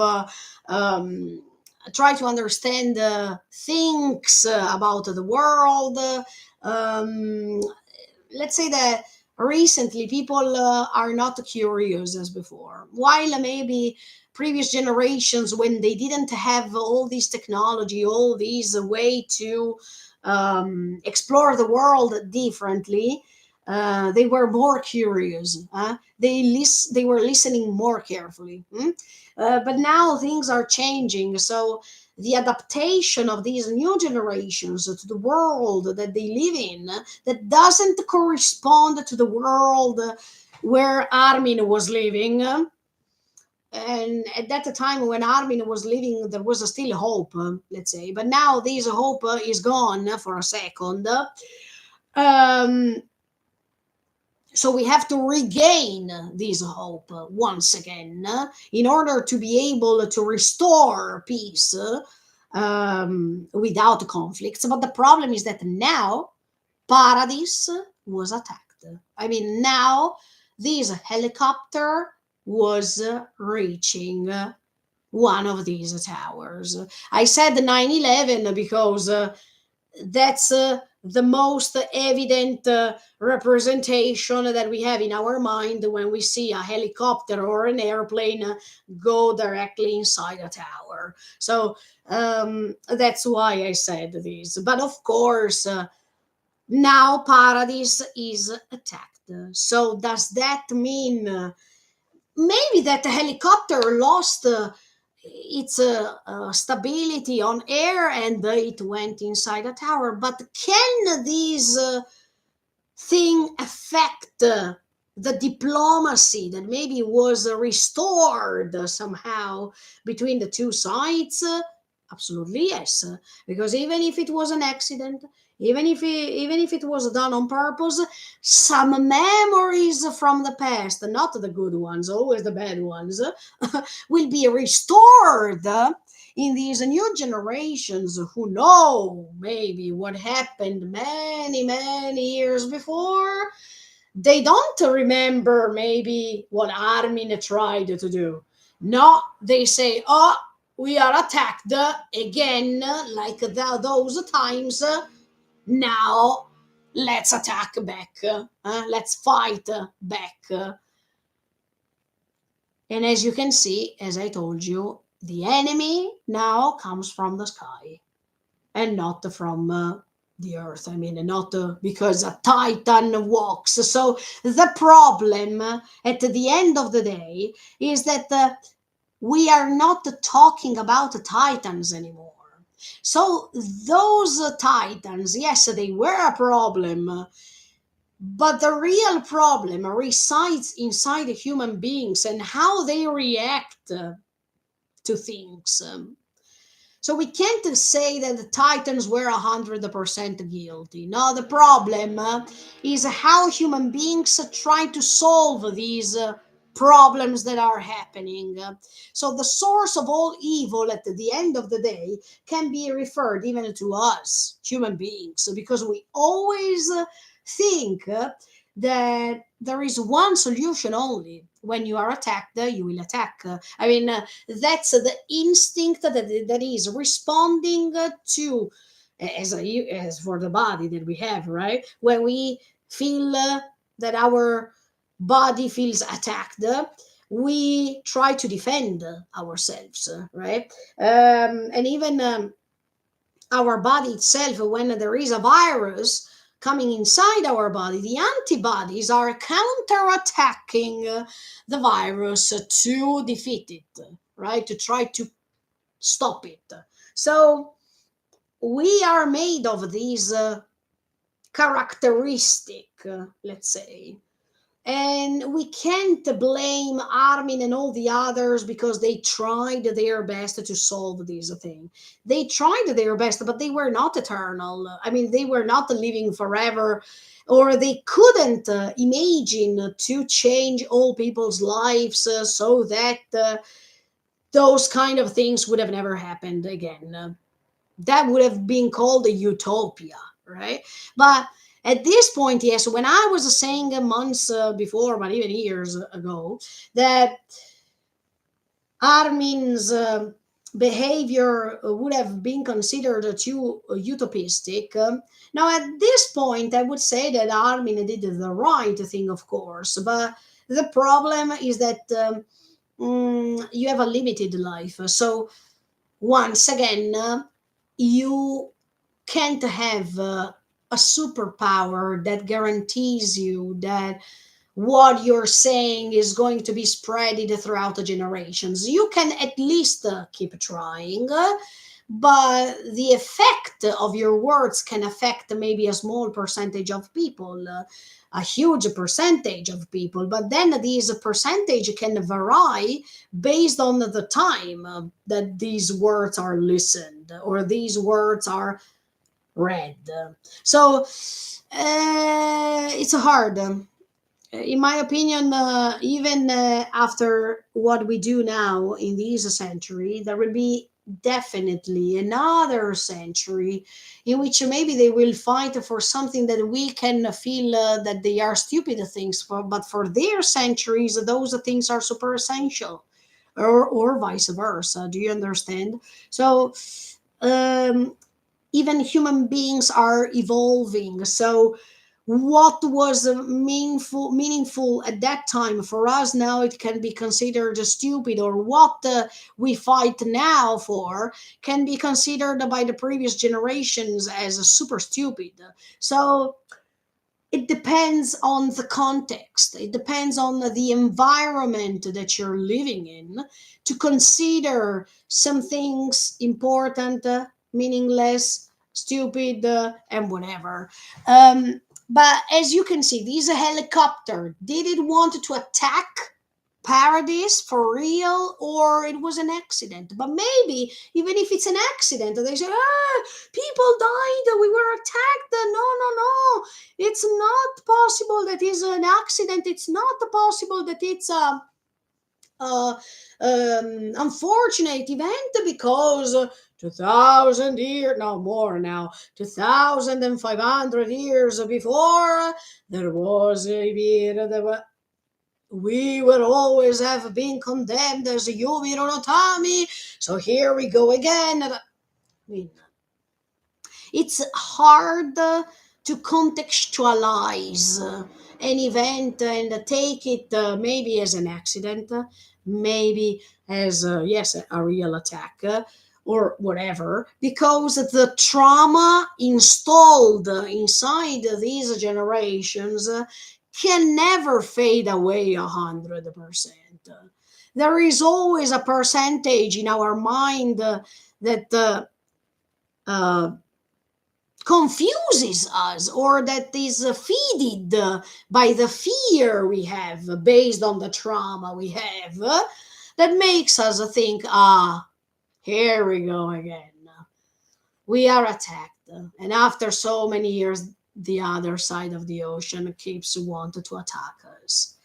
try to understand things about the world. Um, let's say that recently people are not curious as before. While maybe previous generations, when they didn't have all this technology, all these way to explore the world differently, they were more curious. They were listening more carefully. But now things are changing, so the adaptation of these new generations to the world that they live in that doesn't correspond to the world where Armin was living. And at that time when Armin was living, there was still hope, let's say. But now this hope is gone for a second. Um, so we have to regain this hope once again in order to be able to restore peace without conflicts. But the problem is that now Paradis was attacked. I mean, now this helicopter was reaching one of these towers. I said 9/11 because that's the most evident representation that we have in our mind when we see a helicopter or an airplane go directly inside a tower. So that's why I said this. But of course, now Paradis is attacked. So does that mean maybe that the helicopter lost its stability on air and it went inside a tower? But can this thing affect the diplomacy that maybe was restored somehow between the two sides? Absolutely yes, because even if it was an accident, even if it was done on purpose, some memories from the past, not the good ones, always the bad ones, will be restored in these new generations who know maybe what happened many years before. They don't remember maybe what Armin tried to do. No, they say, oh, we are attacked again, like those times. Now let's attack back. Let's fight back. And as you can see, as I told you, the enemy now comes from the sky and not from the earth. I mean, not because a titan walks. So the problem at the end of the day is that we are not talking about titans anymore. So those titans, yes, they were a problem, but the real problem resides inside the human beings and how they react to things. So we can't say that the Titans were 100% guilty. No, the problem is how human beings try to solve these problems that are happening. So the source of all evil at the end of the day can be referred even to us, human beings, because we always think that there is one solution only. When you are attacked, you will attack. I mean, that's the instinct that is responding to, as for the body that we have, right? When we feel that our body feels attacked, we try to defend ourselves, right? And even our body itself, when there is a virus coming inside our body, the antibodies are counterattacking the virus to defeat it, right? To try to stop it. So we are made of these characteristic, let's say, and we can't blame Armin and all the others because they tried their best to solve this thing. They tried their best, but they were not eternal. I mean, they were not living forever, or they couldn't imagine to change all people's lives so that those kind of things would have never happened again. That would have been called a utopia, right? But at this point, yes, when I was saying months before, but even years ago, that Armin's behavior would have been considered too utopistic. Now, at this point, I would say that Armin did the right thing, of course, but the problem is that you have a limited life. So, once again, you can't have a superpower that guarantees you that what you're saying is going to be spread throughout the generations. You can at least keep trying, but the effect of your words can affect maybe a small percentage of people, a huge percentage of people, but then these percentage can vary based on the time that these words are listened or these words are read. So it's hard. In my opinion, even after what we do now in this century, there will be definitely another century in which maybe they will fight for something that we can feel that they are stupid things for, but for their centuries, those things are super essential, or vice versa. Do you understand? So, um, even human beings are evolving. So what was meaningful at that time for us now it can be considered stupid, or what we fight now for can be considered by the previous generations as super stupid. So it depends on the context, it depends on the environment that you're living in to consider some things important, meaningless, stupid, and whatever. But as you can see, this helicopter, did it want to attack Paradise for real, or it was an accident? But maybe even if it's an accident, they say, people died, we were attacked. No, no, no, it's not possible that it's an accident. It's not possible that it's a unfortunate event because 2000 years, no more now, 2500 years before, there was a year, we will always have been condemned as a Yuvi Ronotami, so here we go again. I mean, it's hard to contextualize an event and take it maybe as an accident, maybe as yes, a real attack, or whatever, because the trauma installed inside these generations can never fade away 100%. There is always a percentage in our mind that uh, confuses us, or that is feeded by the fear we have based on the trauma we have, that makes us think, here we go again. We are attacked. And after so many years, the other side of the ocean keeps wanting to attack us.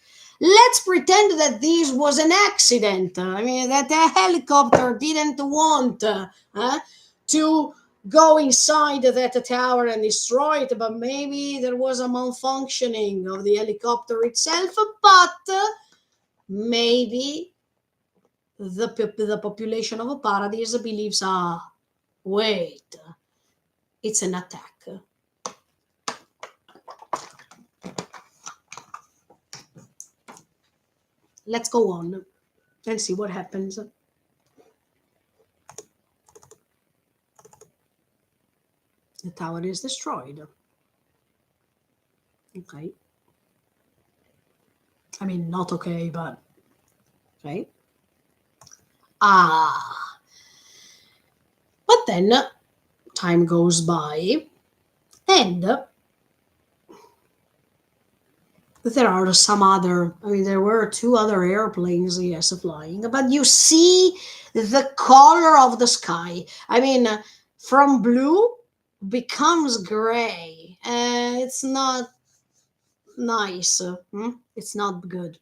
Let's pretend that this was an accident. I mean, that the helicopter didn't want to go inside that tower and destroy it, but maybe there was a malfunctioning of the helicopter itself, but maybe the population of Paradise believes, wait, it's an attack. let's go on and see what happens. The tower is destroyed. Okay. I mean, not okay, but okay. Ah, but then time goes by, and there are some other, I mean, there were two other airplanes, yes, flying, but you see the color of the sky. I mean, from blue becomes gray. It's not nice. It's not good.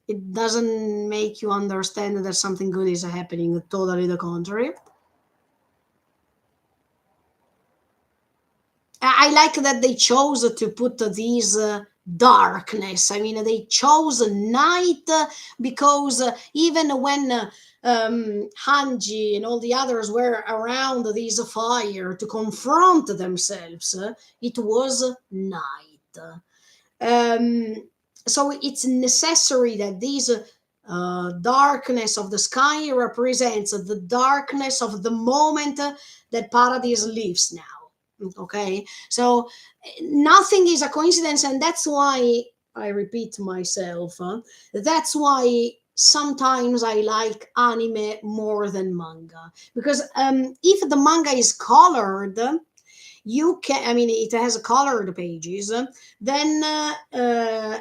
It doesn't make you understand that something good is happening. Totally the contrary. I like that they chose to put these darkness. I mean, they chose night because even when Hanji and all the others were around this fire to confront themselves, it was night. Um, so it's necessary that these darkness of the sky represents the darkness of the moment that Paradise lives now. Okay, so nothing is a coincidence, and that's why I repeat myself. That's why sometimes I like anime more than manga, because if the manga is colored, you can, I mean, it has colored pages, then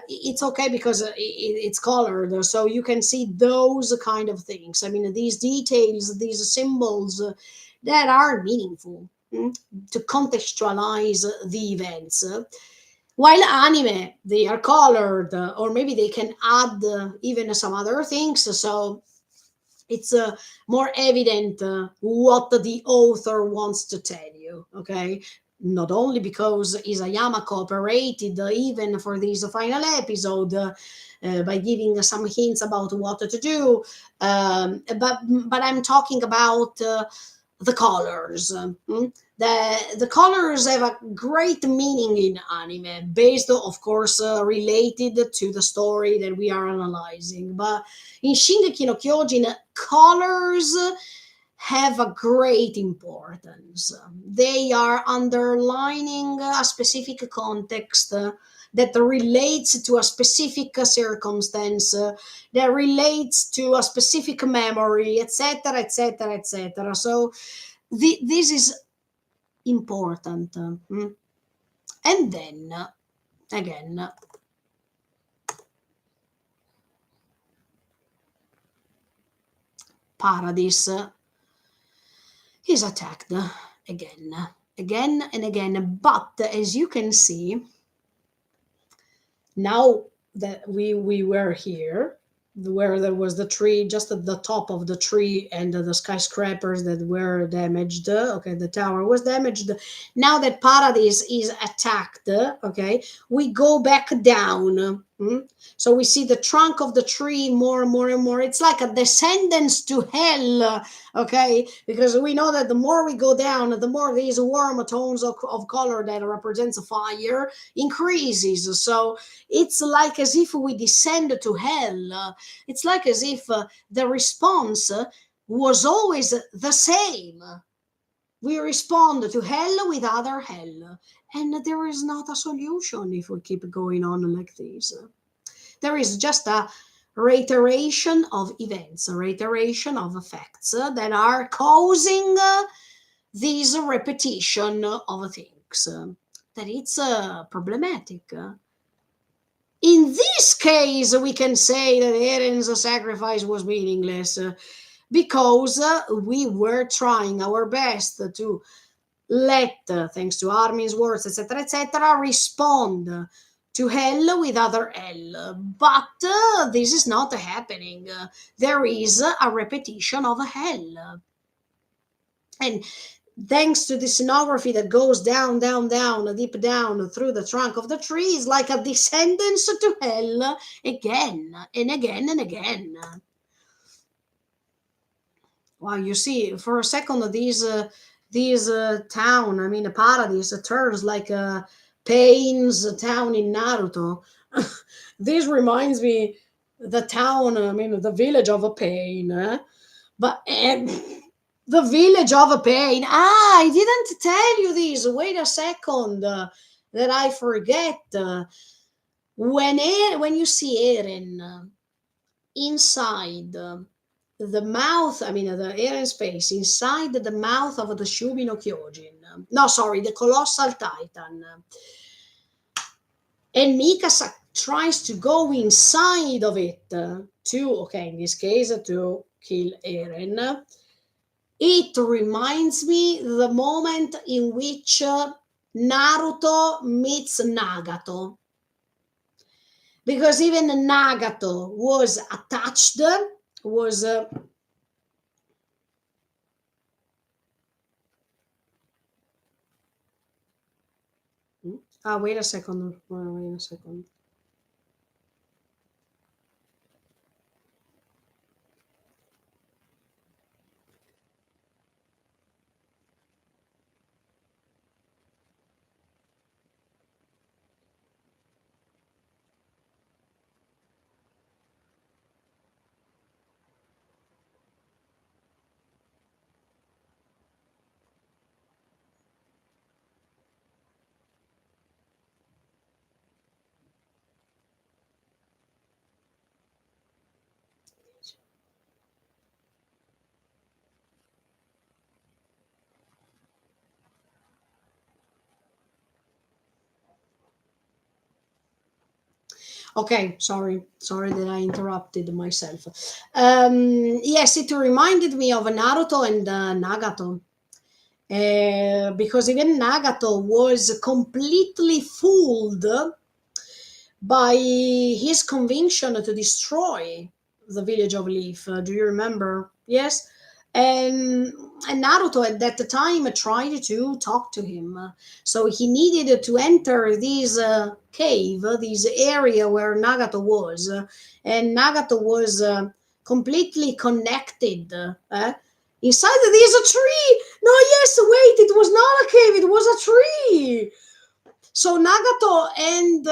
it's okay because it's colored, so you can see those kind of things. I mean, these details, these symbols that are meaningful, to contextualize the events. While anime, they are colored, or maybe they can add even some other things, so it's more evident what the author wants to tell you. Okay, not only because Isayama cooperated even for this final episode by giving some hints about what to do, but I'm talking about the colors. The colors have a great meaning in anime, based, of course, related to the story that we are analyzing. But in Shingeki no Kyojin, colors have a great importance. They are underlining a specific context that relates to a specific circumstance, that relates to a specific memory, etc., etc., etc. So this is important. And then again, Paradise is attacked again, again and again. But as you can see, now that we were here, where there was the tree just at the top of the tree, and the skyscrapers that were damaged, okay, the tower was damaged. Now that Paradise is attacked, okay, we go back down. So we see the trunk of the tree more and more and more. It's like a descendance to hell, okay, because we know that the more we go down, the more these warm tones of color that represents a fire increases. So it's like as if we descend to hell. It's like as if the response was always the same. We respond to hell with other hell, and there is not a solution if we keep going on like this. There is just a reiteration of events, a reiteration of effects that are causing this repetition of things. That it's problematic. In this case, we can say that Eren's sacrifice was meaningless, because we were trying our best to let, thanks to Armin's words, etc., etc., respond to hell with other hell. But this is not happening. There is a repetition of a hell. And thanks to the scenography that goes down, down, down, deep down through the trunk of the tree, is like a descendance to hell again and again and again. Wow, you see, for a second, these town, I mean, Paradise turns like Pain's town in Naruto. This reminds me the town, I mean, the village of Pain, but the village of Pain. Ah, I didn't tell you this. Wait a second, that I forget. When you see Eren inside the mouth, I mean, the Eren space inside the mouth of the Shumi no Kyojin. No, sorry, the Colossal Titan. And Mikasa tries to go inside of it to, okay, in this case, to kill Eren. It reminds me the moment in which Naruto meets Nagato. Because even Nagato was attached, was wait a second. Wait a second. Okay, sorry that I interrupted myself. Yes, it reminded me of Naruto and Nagato. Because even Nagato was completely fooled by his conviction to destroy the village of Leaf. Do you remember? Yes. And, and Naruto at that time tried to talk to him. So he needed to enter this cave, this area where Nagato was. And Nagato was completely connected. Inside there is a tree. No, yes, wait, it was not a cave, it was a tree. So Nagato and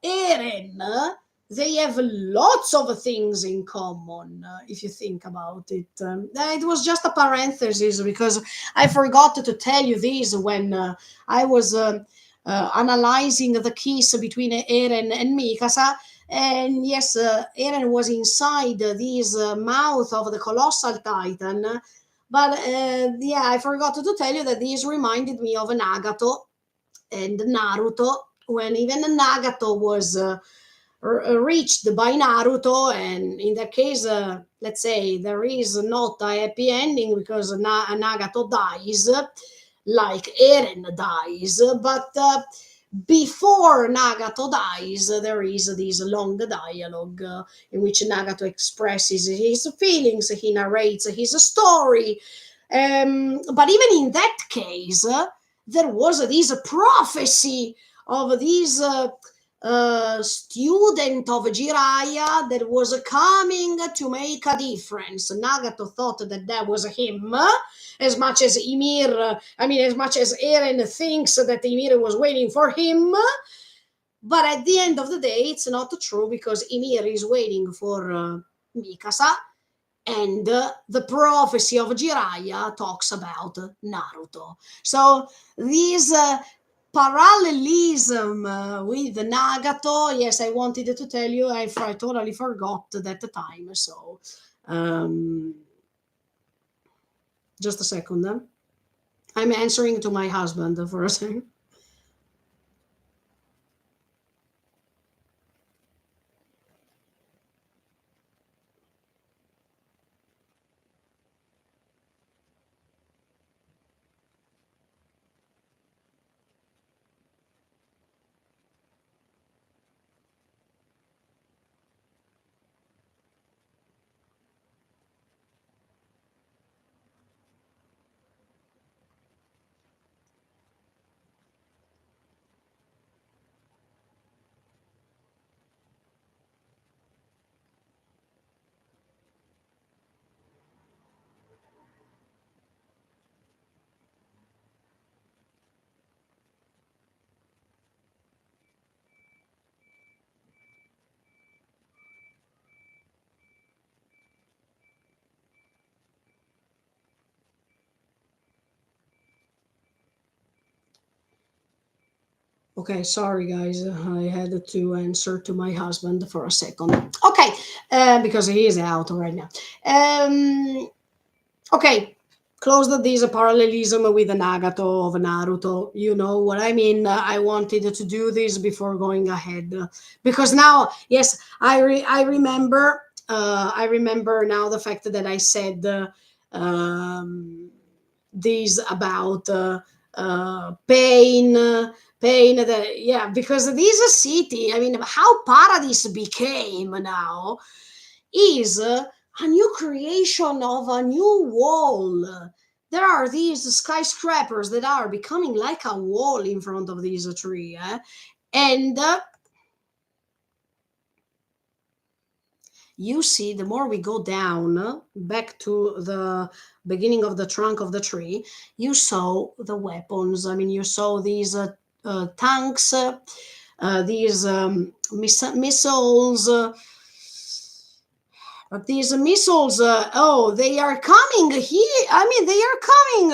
Eren, they have lots of things in common, if you think about it. It was just a parenthesis because I forgot to tell you this when I was analyzing the kiss between Eren and Mikasa. And yes, Eren was inside this mouth of the colossal titan. But yeah, I forgot to tell you that this reminded me of Nagato and Naruto, when even Nagato was reached by Naruto, and in that case, let's say there is not a happy ending because Nagato dies, like Eren dies, but before Nagato dies, there is this long dialogue in which Nagato expresses his feelings, he narrates his story. But even in that case, there was this prophecy of this student of Jiraiya that was coming to make a difference. Nagato thought that that was him, as much as as much as Eren thinks that Ymir was waiting for him. But at the end of the day, it's not true because Ymir is waiting for Mikasa, and the prophecy of Jiraiya talks about Naruto. So these parallelism with Nagato, yes, I wanted to tell you, I totally forgot that time. So um, just a second. I'm answering to my husband for a second. Okay, sorry guys, I had to answer to my husband for a second. Okay, because he is out right now. Okay, closed this parallelism with the Nagato of Naruto. You know what I mean? I wanted to do this before going ahead because now, yes, I remember. I remember now the fact that I said these about pain. Pain that, yeah, because this city, I mean, how Paradise became now is a new creation of a new wall. There are these skyscrapers that are becoming like a wall in front of this tree, and you see, the more we go down back to the beginning of the trunk of the tree, you saw the weapons. I mean, you saw these tanks, these missiles. But these missiles, oh, they are coming here. I mean, they are coming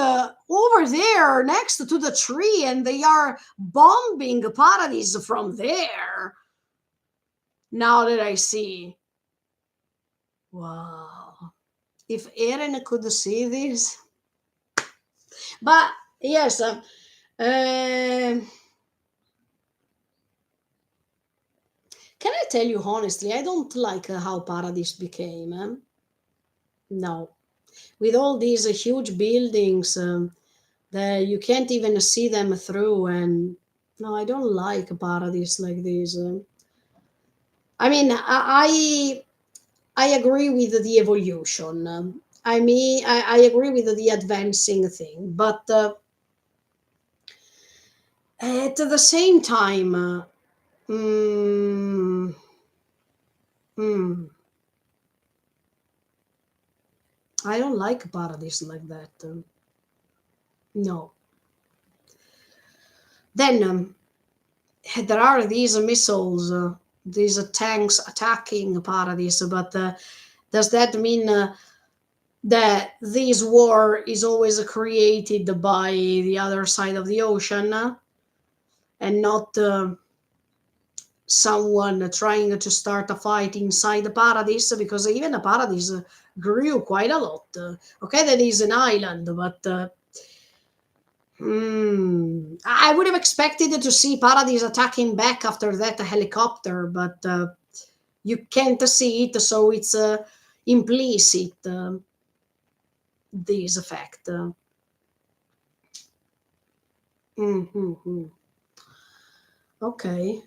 over there next to the tree, and they are bombing Paradise from there. Now that I see, wow. If Eren could see this, but yes, can I tell you honestly, I don't like how Paradise became. No, with all these huge buildings. That you can't even see them through, and no, I don't like Paradise like this. I mean, I agree with the evolution. I mean, I agree with the advancing thing, but at the same time, mm, mm, I don't like Paradise like that. No. Then there are these missiles, these tanks attacking Paradise, but does that mean that this war is always created by the other side of the ocean and not someone trying to start a fight inside the Paradise? Because even the Paradise grew quite a lot. Okay, that is an island, but I would have expected to see Paradise attacking back after that helicopter, but you can't see it, so it's implicit. This effect. Mhm. Okay.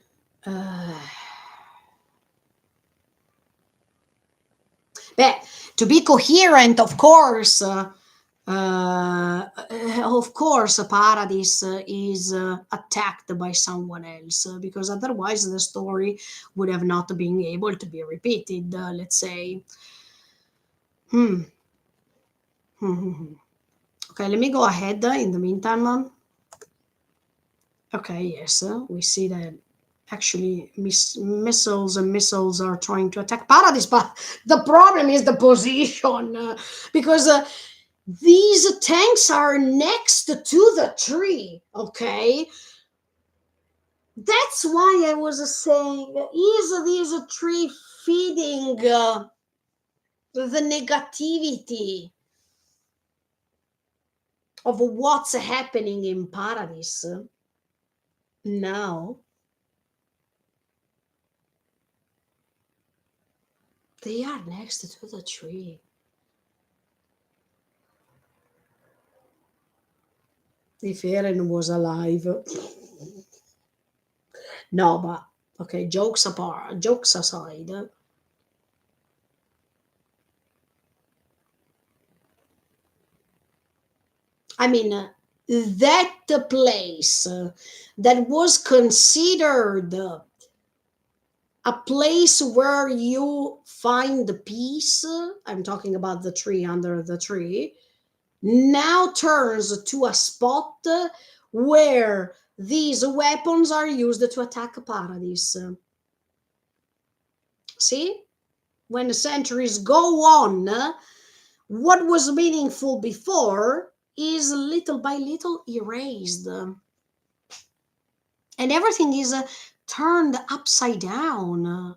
Uh, Beh, to be coherent, of course, Paradise is attacked by someone else because otherwise the story would have not been able to be repeated. Let's say. Hmm. Hmm, hmm, hmm. Okay, let me go ahead in the meantime. Okay, yes, we see that actually missiles are trying to attack Paradise, but the problem is the position because these tanks are next to the tree. Okay, that's why I was saying, is this tree feeding the negativity of what's happening in Paradise now? They are next to the tree. If Eren was alive. No, but okay, jokes aside, I mean, that place that was considered a place where you find peace, I'm talking about the tree under the tree, now turns to a spot where these weapons are used to attack Paradise. See? When the centuries go on, what was meaningful before is little by little erased. and everything is turned upside down.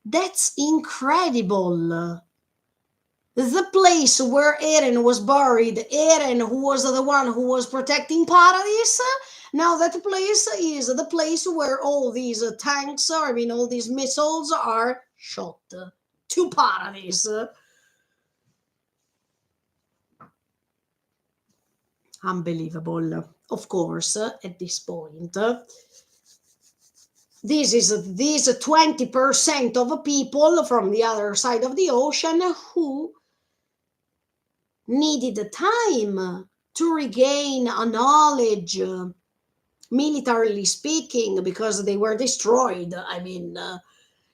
That's incredible. The place where Eren was buried, Eren, who was the one who was protecting Paradise, now that place is the place where all these tanks, I mean, all these missiles are shot to Paradise. Unbelievable. Of course, at this point, these 20% of people from the other side of the ocean who needed time to regain a knowledge, militarily speaking, because they were destroyed. I mean,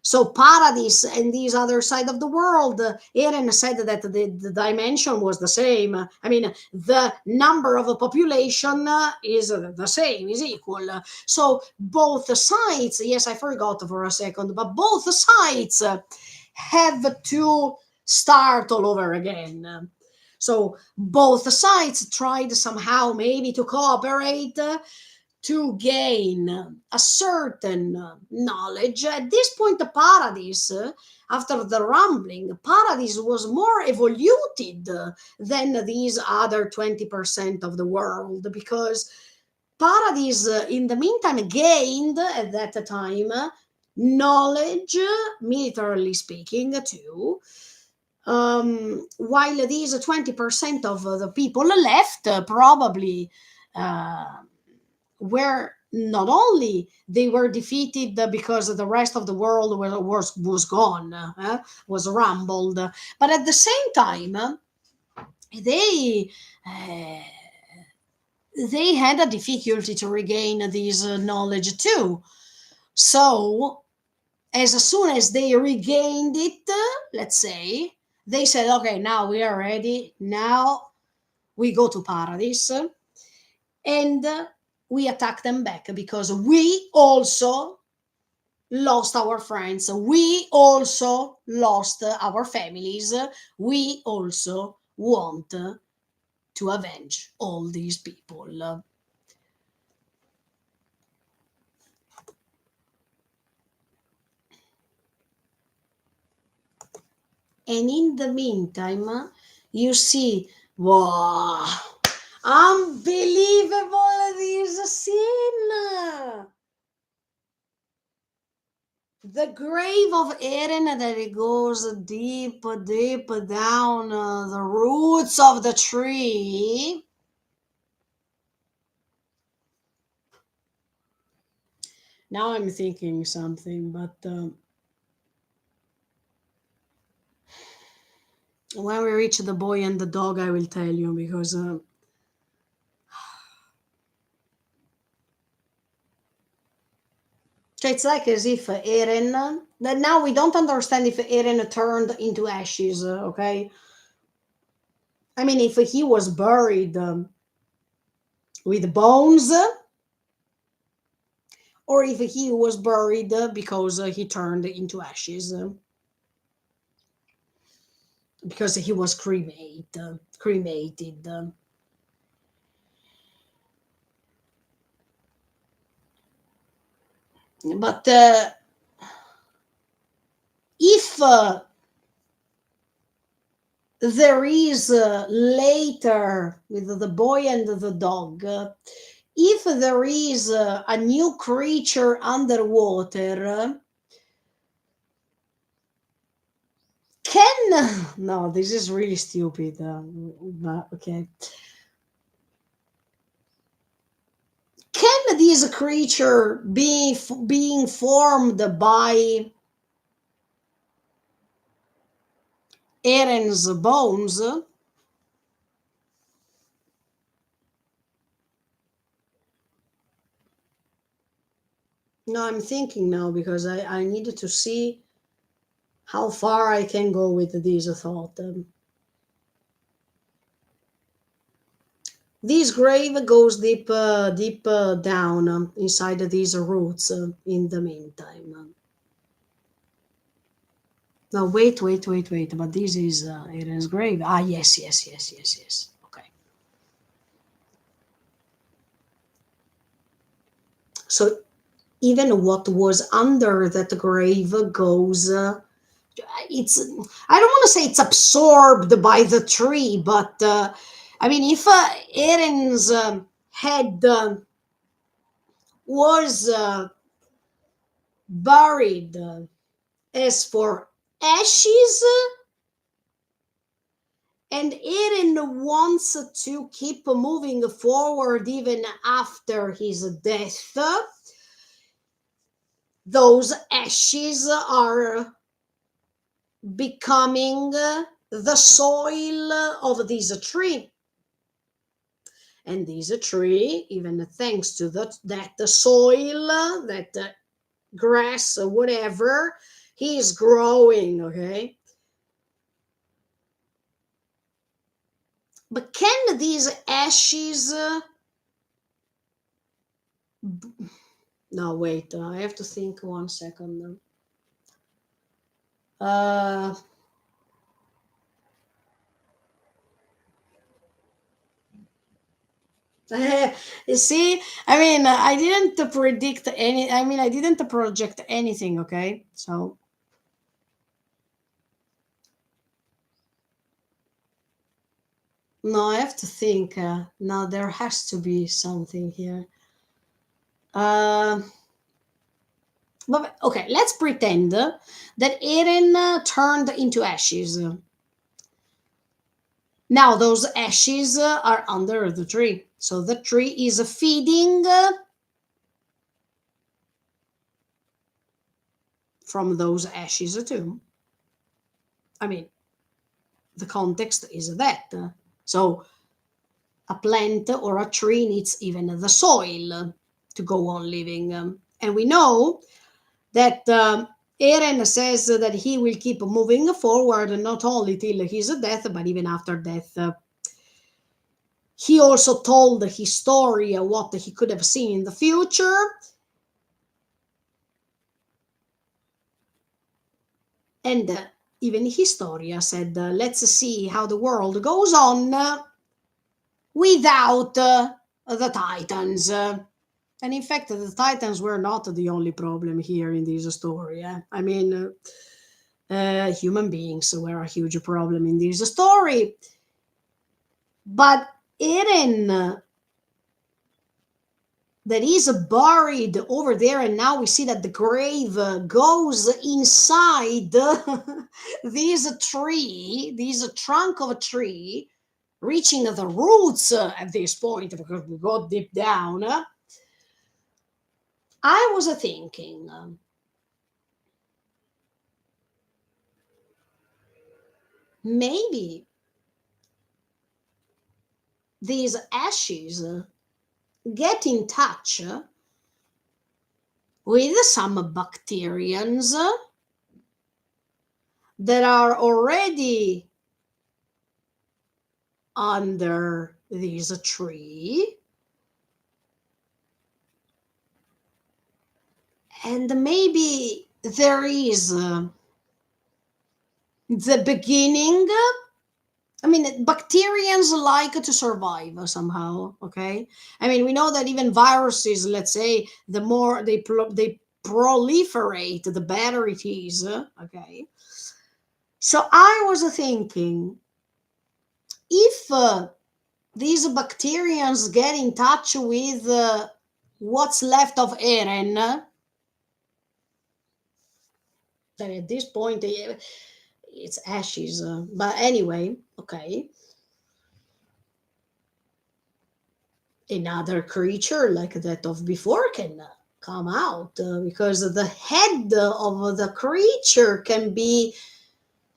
so Paradis and this other side of the world, Eren said that the dimension was the same. I mean, the number of a population is the same, is equal. So both sides, yes, I forgot for a second, but both sides have to start all over again. So both sides tried somehow maybe to cooperate to gain a certain knowledge. At this point, the Paradise, after the rumbling, Paradise was more evoluted than these other 20% of the world, because Paradise, in the meantime, gained at that time knowledge, militarily speaking, too. While these 20% of the people left, probably where not only they were defeated because the rest of the world was gone, was rumbled, but at the same time they uh, they had a difficulty to regain this knowledge too. So as soon as they regained it, let's say, they said, okay, now we are ready, now we go to Paradise, and we attack them back, because we also lost our friends, we also lost our families, we also want to avenge all these people. And in the meantime, you see, wow, unbelievable this scene. The grave of Eren that it goes deep, deep down the roots of the tree. Now I'm thinking something, but when we reach the boy and the dog, I will tell you, because it's like as if Eren. That now we don't understand if Eren turned into ashes. Okay, I mean, if he was buried with bones, or if he was buried because he turned into ashes, because he was cremated. But if there is later with the boy and the dog, if there is a new creature underwater, can no, this is really stupid. But okay, can this creature be being formed by Eren's bones? No, I'm thinking now, because I needed to see how far I can go with this thought. This grave goes deep, deep down inside these roots. In the meantime, now wait. But this is Eren's grave. Ah, yes. Okay. So even what was under that grave goes, it's, I don't want to say it's absorbed by the tree, but I mean, if Eren's head was buried as for ashes, and Eren wants to keep moving forward even after his death, those ashes are becoming the soil of this tree. And this tree, even thanks to that soil, that grass, or whatever, he is growing, okay? But can these ashes no, wait, I have to think 1 second. Uh, you see, I mean, I didn't predict any, I mean, I didn't project anything, okay? So, no, I have to think. No, there has to be something here. Uh, but okay, let's pretend that Eren turned into ashes. Now those ashes are under the tree. So the tree is feeding from those ashes too. I mean, the context is that. So a plant or a tree needs even the soil to go on living. And we know that Eren says that he will keep moving forward, not only till his death, but even after death. He also told his story, what he could have seen in the future. And even Historia said, let's see how the world goes on without the Titans. And in fact, the Titans were not the only problem here in this story. I mean, human beings were a huge problem in this story. But Eren, that is buried over there, and now we see that the grave goes inside this tree, this trunk of a tree, reaching the roots at this point because we got deep down. I was thinking, maybe these ashes get in touch with some bacterians that are already under this tree, and maybe there is the beginning. I mean, bacterians like to survive somehow, okay? I mean, we know that even viruses, let's say, the more they proliferate, the better it is, okay? So I was thinking, if these bacterians get in touch with what's left of Eren, then at this point, it's ashes. But anyway, okay. Another creature like that of before can come out because the head of the creature can be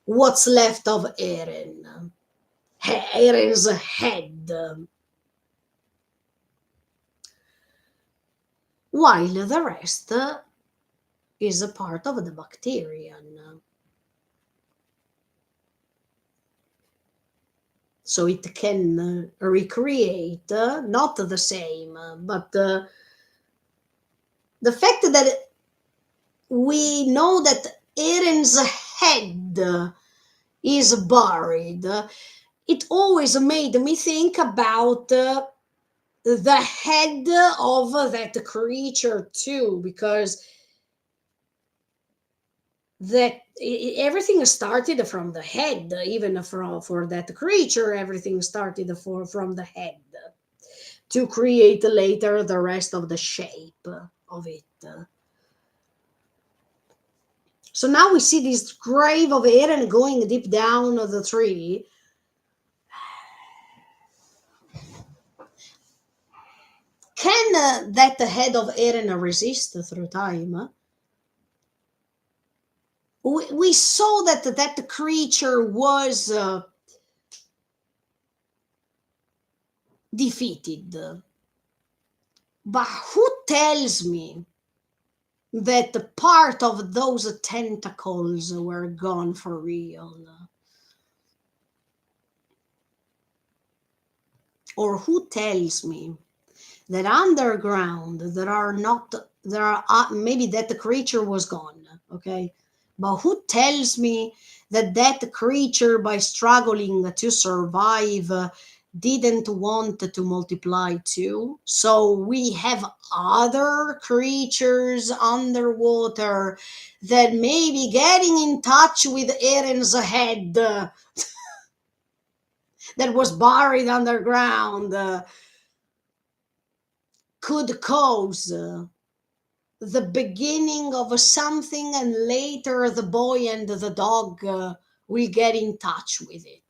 what's left of Eren. Eren's head. While the rest is a part of the bacterian. So it can recreate, not the same, but the fact that we know that Eren's head is buried, it always made me think about the head of that creature too, because that everything started from the head, even for that creature, everything started from the head to create later the rest of the shape of it. So now we see this grave of Eren going deep down the tree. Can that head of Eren resist through time? We saw that creature was defeated, but who tells me that part of those tentacles were gone for real? Or who tells me that underground there are maybe that the creature was gone, okay, but who tells me that creature, by struggling to survive, didn't want to multiply too? So we have other creatures underwater that may be getting in touch with Eren's head, that was buried underground, could cause the beginning of something, and later the boy and the dog will get in touch with it.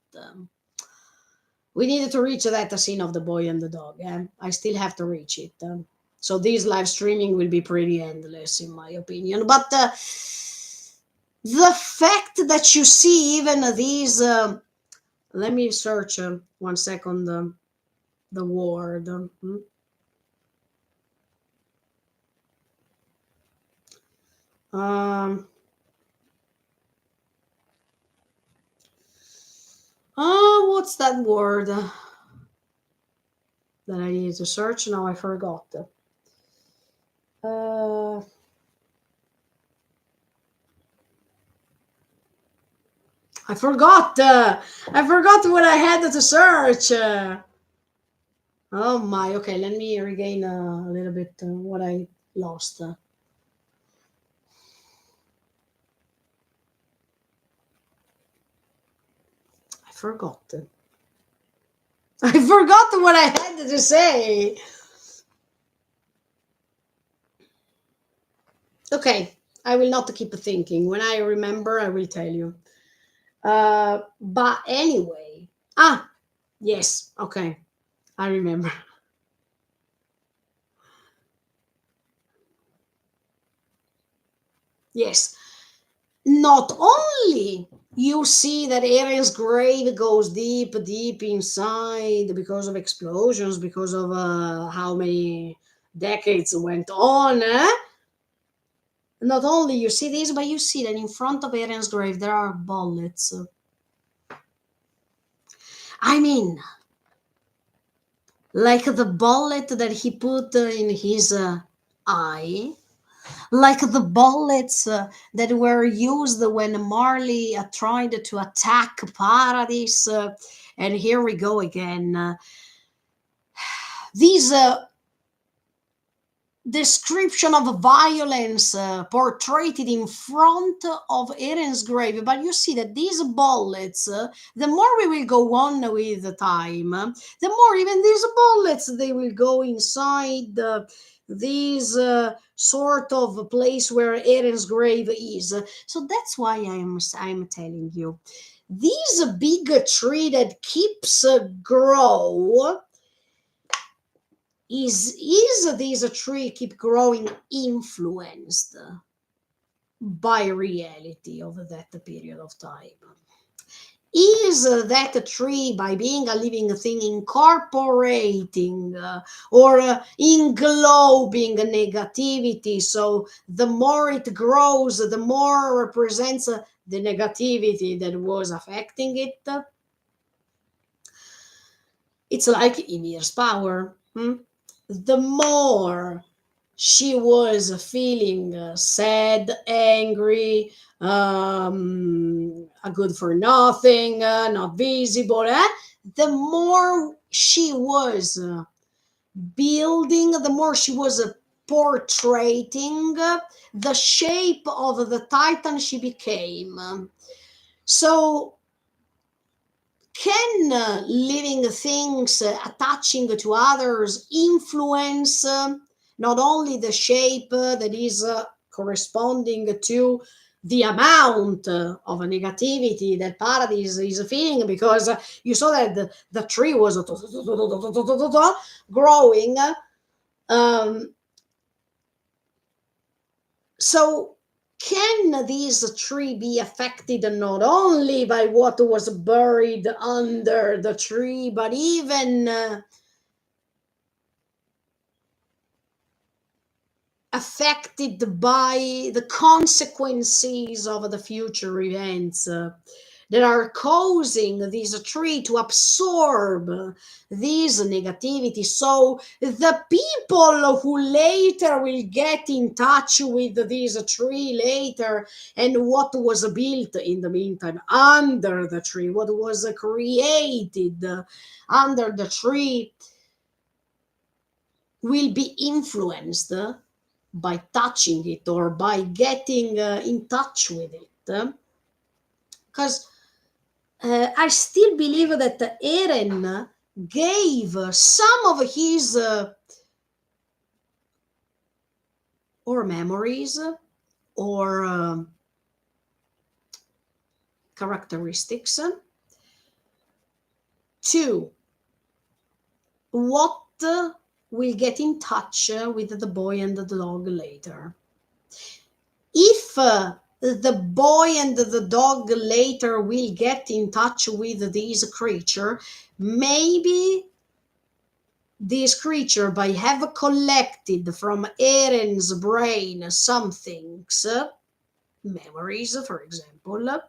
We needed to reach that scene of the boy and the dog. I still have to reach it. So this live streaming will be pretty endless, in my opinion. But the fact that you see even these, let me search 1 second the word. Um, oh, what's that word that I needed to search? Now I forgot. Uh, I forgot. I forgot what I had to search. Oh my. Okay, let me regain a little bit what I lost. I forgot. I forgot what I had to say. Okay, I will not keep thinking. When I remember, I will tell you. But anyway, yes, okay, I remember. Yes, not only you see that Eren's grave goes deep, deep inside because of explosions, because of how many decades went on. Not only you see this, but you see that in front of Eren's grave there are bullets. I mean, like the bullet that he put in his eye, like the bullets that were used when Marley tried to attack Paradis. And here we go again. These description of violence portrayed in front of Eren's grave. But you see that these bullets, the more we will go on with the time, the more even these bullets, they will go inside these sort of place where Eren's grave is. So that's why I'm telling you, this big tree that keeps grow, is this tree keep growing influenced by reality over that period of time? Is that tree, by being a living thing, incorporating or englobing negativity? So the more it grows, the more represents the negativity that was affecting it. It's like Ymir's power. The more she was feeling sad, angry, a good for nothing, not visible, the more she was building, the more she was portraying the shape of the Titan she became. So, can living things attaching to others influence not only the shape that is corresponding to the amount of negativity that Paradise is feeling? Because you saw that the tree was growing. Um, so, can this tree be affected not only by what was buried under the tree, but even affected by the consequences of the future events that are causing this tree to absorb this negativity? So the people who later will get in touch with this tree later, and what was built in the meantime under the tree, what was created under the tree, will be influenced by touching it or by getting in touch with it. Because I still believe that Eren gave some of his or memories or characteristics to what will get in touch with the boy and the dog later. If the boy and the dog later will get in touch with this creature, maybe this creature, by have collected from Eren's brain some things, memories, for example,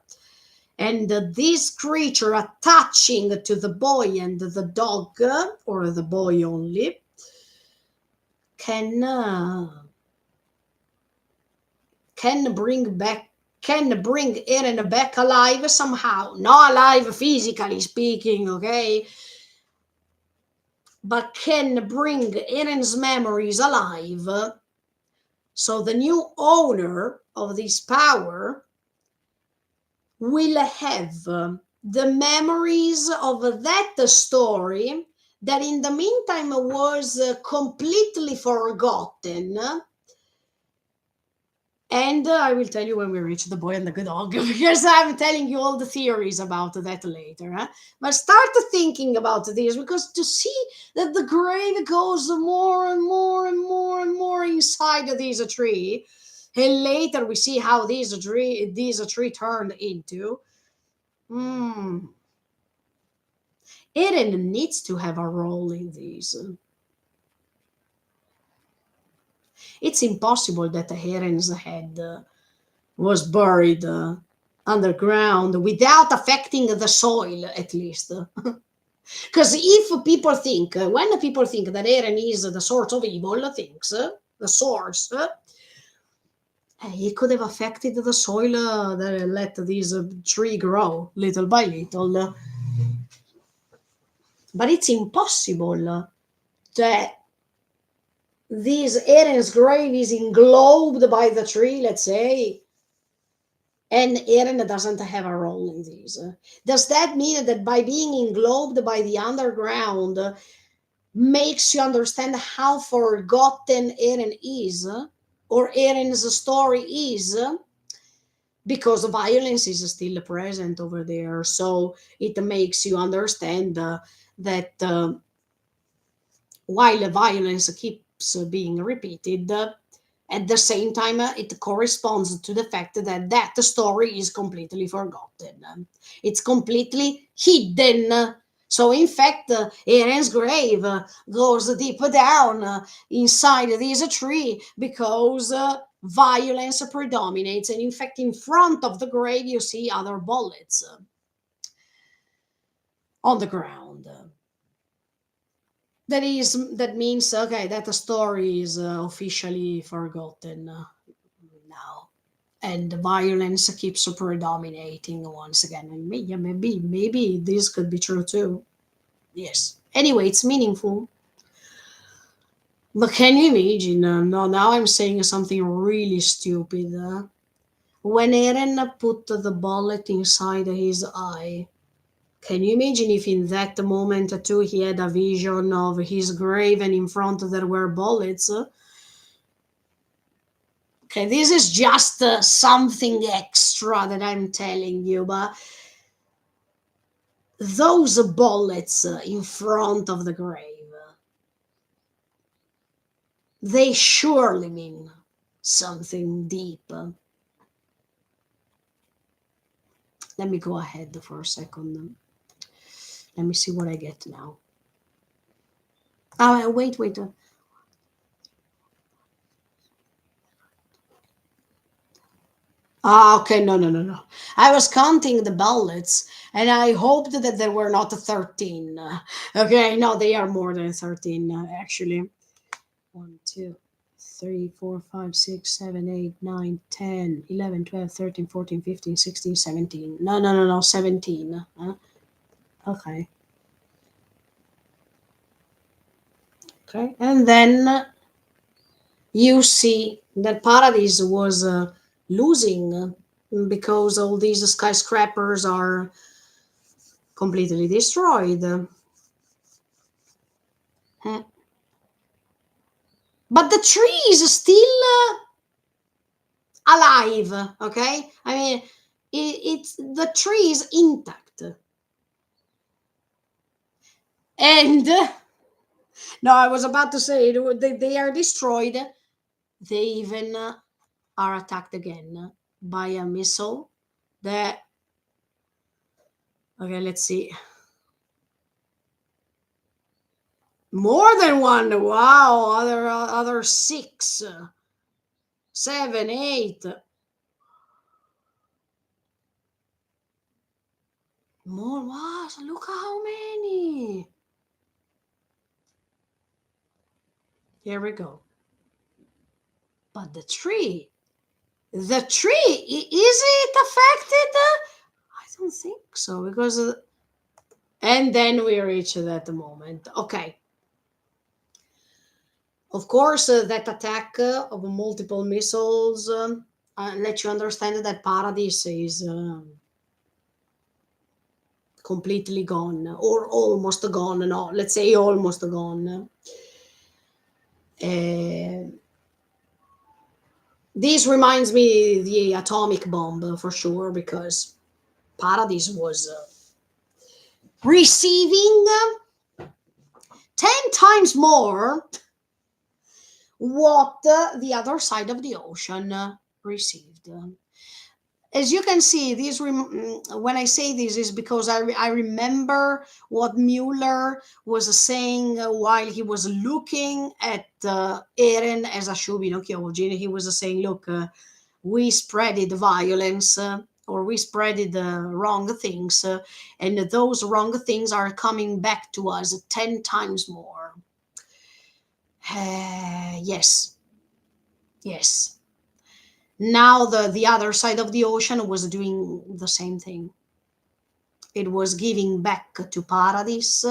and this creature attaching to the boy and the dog, or the boy only, can bring Eren back alive somehow. Not alive physically speaking, okay? But can bring Eren's memories alive. So the new owner of this power will have the memories of that story that in the meantime was completely forgotten. And I will tell you when we reach the boy and the dog, because I'm telling you all the theories about that later. But start thinking about this, because to see that the grave goes more and more and more and more inside of this tree, and later we see how this tree turned into. Eren needs to have a role in this. It's impossible that Eren's head was buried underground without affecting the soil, at least. Because if people think, when people think that Eren is the source of evil things, the source, he could have affected the soil that let this tree grow little by little. But it's impossible that this Eren's grave is englobed by the tree, let's say, and Eren doesn't have a role in this. Does that mean that by being englobed by the underground makes you understand how forgotten Eren is, or Eren's story is? Because violence is still present over there, so it makes you understand that while violence keeps being repeated, at the same time, it corresponds to the fact that that story is completely forgotten. It's completely hidden. So, in fact, Eren's grave goes deep down inside this tree because violence predominates. And in fact, in front of the grave, you see other bullets on the ground. That means, okay, that the story is officially forgotten now, and violence keeps predominating once again. And maybe this could be true too. Yes, anyway, it's meaningful. But can you imagine? No, now I'm saying something really stupid. When Eren put the bullet inside his eye, can you imagine if in that moment too he had a vision of his grave and in front there were bullets? Okay, this is just something extra that I'm telling you, but those bullets in front of the grave, they surely mean something deep. Let me go ahead for a second. Let me see what I get now. Oh, wait. Ah, okay, no. I was counting the bullets, and I hoped that there were not 13. Okay, no, they are more than 13, actually. 1, 2, 3, 4, 5, 6, 7, 8, 9, 10, 11, 12, 13, 14, 15, 16, 17. No, 17. Okay, okay. And then you see that Paradise was losing because all these skyscrapers are completely destroyed. Hmm. But the tree is still alive, okay? I mean, it's the tree is intact. And no, I was about to say they are destroyed. They even are attacked again by a missile that, okay, let's see. More than one. Wow, other six, 7, 8. More. Wow, so look how many. Here we go. But the tree, is it affected? I don't think so because, and then we reach that moment. Okay, of course, that attack of multiple missiles let you understand that Paradise is completely gone or almost gone. No, let's say almost gone. Uh, this reminds me the atomic bomb for sure because Paradise was receiving 10 times more what the other side of the ocean received. As you can see, when I say this is because I remember what Mueller was saying while he was looking at Eren as a Shubino Kyojin. He was saying, look, we spreaded violence. Or we spreaded the wrong things, and those wrong things are coming back to us 10 times more. Yes, yes. Now the other side of the ocean was doing the same thing. It was giving back to Paradise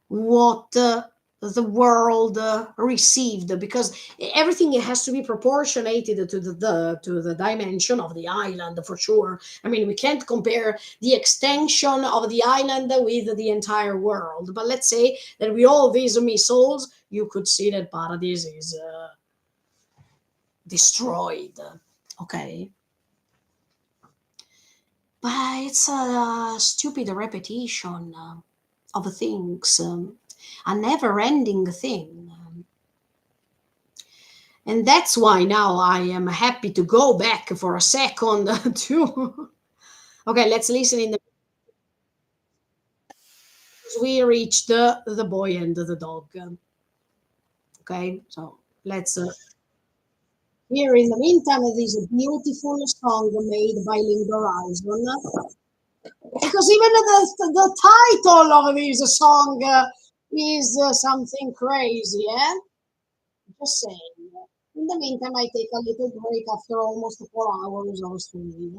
what the world received, because everything has to be proportionated to the dimension of the island for sure. I mean, we can't compare the extension of the island with the entire world, but let's say that with all these missiles you could see that Paradise is destroyed. Okay, but it's a stupid repetition of things, a never ending thing. And that's why now I am happy to go back for a second to. Okay, let's listen in the. We reached the boy and the dog. Okay, so let's. Here in the meantime, there is a beautiful song made by Link Horizon. Because even the title of this song is something crazy, eh? Just saying. In the meantime, I take a little break after almost 4 hours of streaming.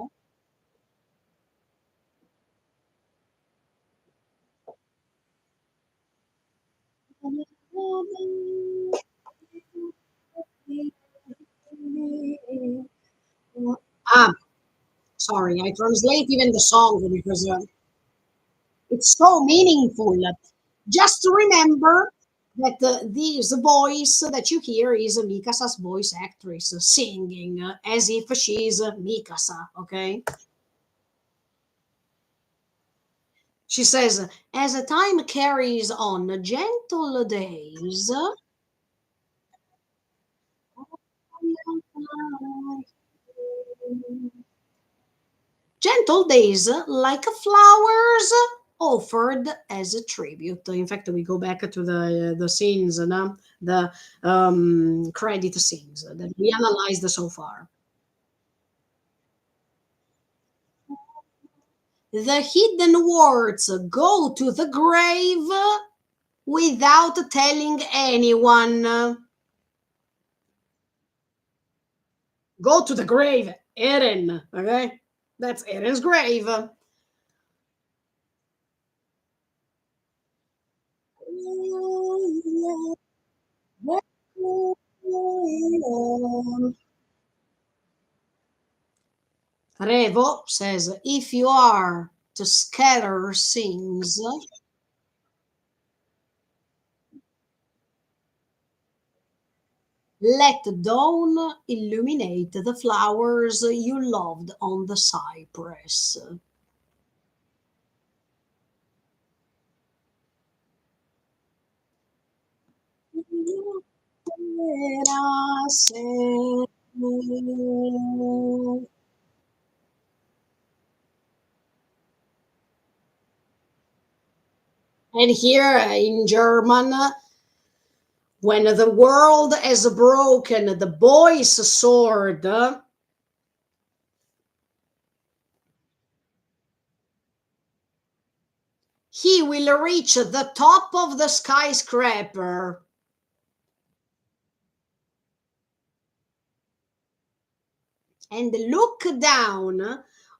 Sorry, I translate even the song because it's so meaningful. Just to remember that this voice that you hear is Mikasa's voice actress singing as if she's Mikasa, okay? She says, as time carries on, gentle days. Gentle days like flowers offered as a tribute. In fact, we go back to the scenes, the credit scenes that we analyzed so far. The hidden words go to the grave without telling anyone. Go to the grave, Eren. Okay, that's Eren's grave. Revo says, if you are to scatter things, let dawn illuminate the flowers you loved on the cypress. And here in German, when the world has broken the boy's sword, he will reach the top of the skyscraper and look down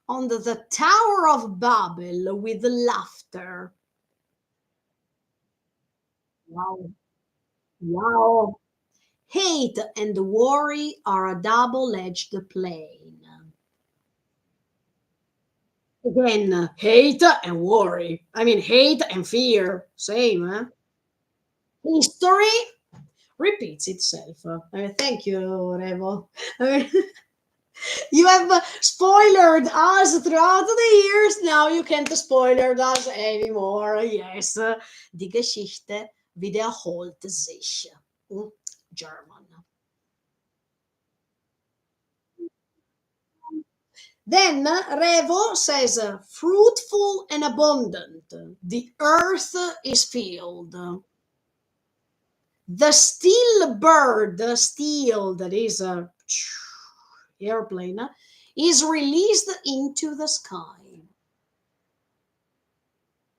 on the Tower of Babel with laughter. Wow. Wow. Hate and worry are a double edged plane. Again, hate and worry. I mean, hate and fear. Same, huh? History repeats itself. Thank you, Revo. I mean, you have spoiled us throughout the years. Now you can't spoiler us anymore. Yes. Die Geschichte wiederholt sich. German. Then Revo says, fruitful and abundant. The earth is filled. The steel bird, steel, that is a airplane, is released into the sky.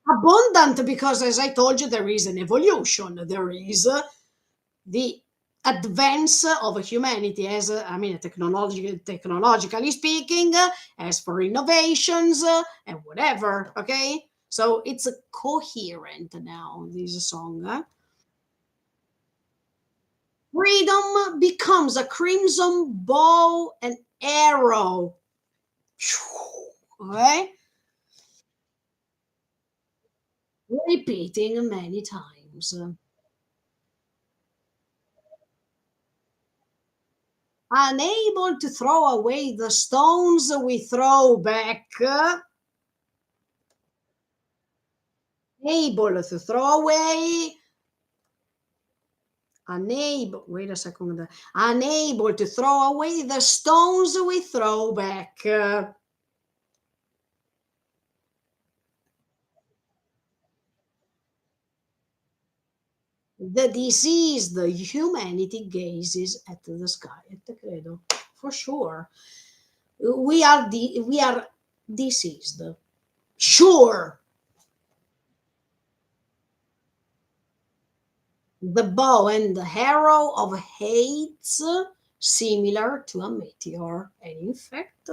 Abundant because, as I told you, there is an evolution. There is the advance of humanity as I mean technologically speaking, as for innovations and whatever. Okay, so it's a coherent now. This song. Freedom becomes a crimson bow and arrow. Okay, repeating many times. Unable to throw away the stones we throw back, able to throw away, unable, wait a second, unable to throw away the stones we throw back. The diseased humanity gazes at the sky. Credo, for sure. We are diseased. Sure. The bow and the arrow of hates, similar to a meteor, and in fact,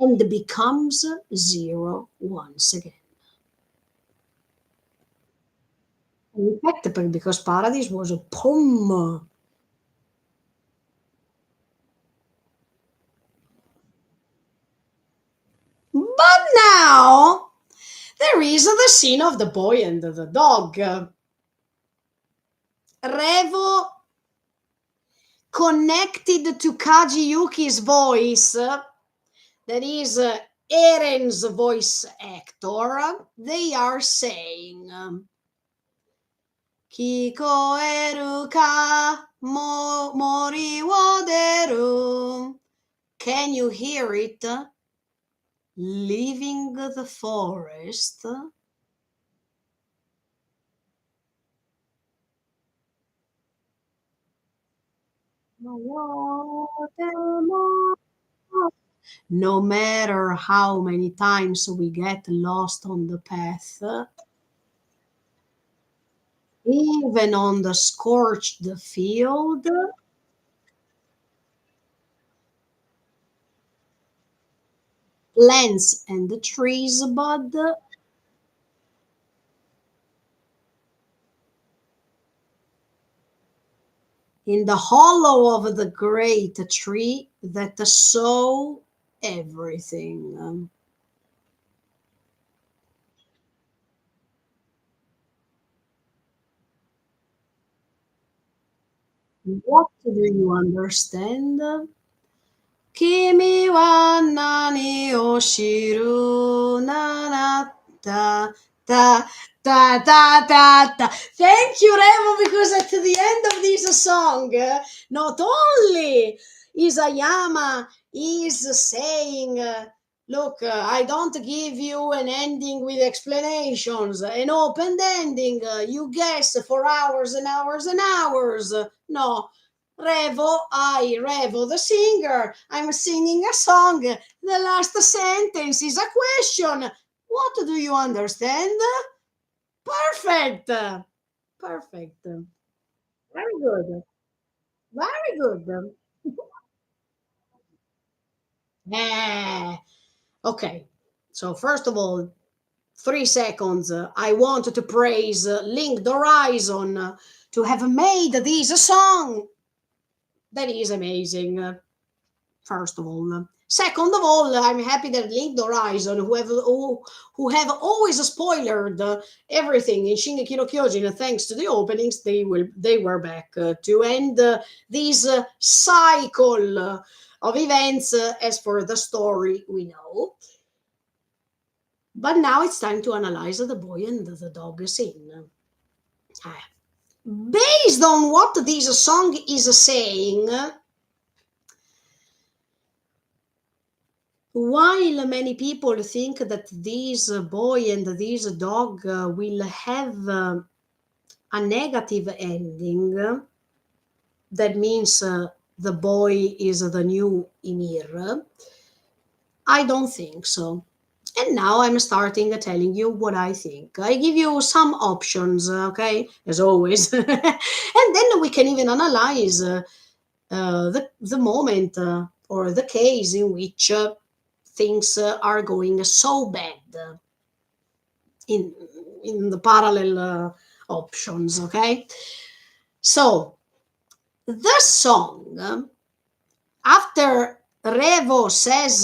and becomes zero once again. In fact, because Paradise was a poem. But now there is the scene of the boy and the dog. Revo connected to Kaji Yuki's voice, that is Eren's voice actor, they are saying, Kiko eru ka mori woderu. Can you hear it? Leaving the forest. No matter how many times we get lost on the path, even on the scorched field, plants and the trees bud, in the hollow of the great tree that saw everything. What do you understand? Kimi wa nani o shiru nanata ta ta ta ta ta. Thank you, Remo, because at the end of this song, not only Isayama is saying, look, I don't give you an ending with explanations, an open ending, you guess for hours and hours and hours. No, Revo, the singer. I'm singing a song. The last sentence is a question. What do you understand? Perfect. Perfect. Very good. Very good. Eh, okay. So, first of all, 3 seconds. I want to praise Linked Horizon to have made this song. That is amazing. First of all. Second of all, I'm happy that Linked Horizon, who have always spoiled everything in Shingeki no Kyojin, thanks to the openings, they were back to end this cycle of events. As for the story, we know. But now it's time to analyze the boy and the dog scene. Ah. Based on what this song is saying, while many people think that this boy and this dog will have a negative ending, that means the boy is the new Ymir, I don't think so. And now I'm starting telling you what I think. I give you some options, okay, as always. And then we can even analyze the moment or the case in which things are going so bad in in the parallel options. Okay, so the song after Revo says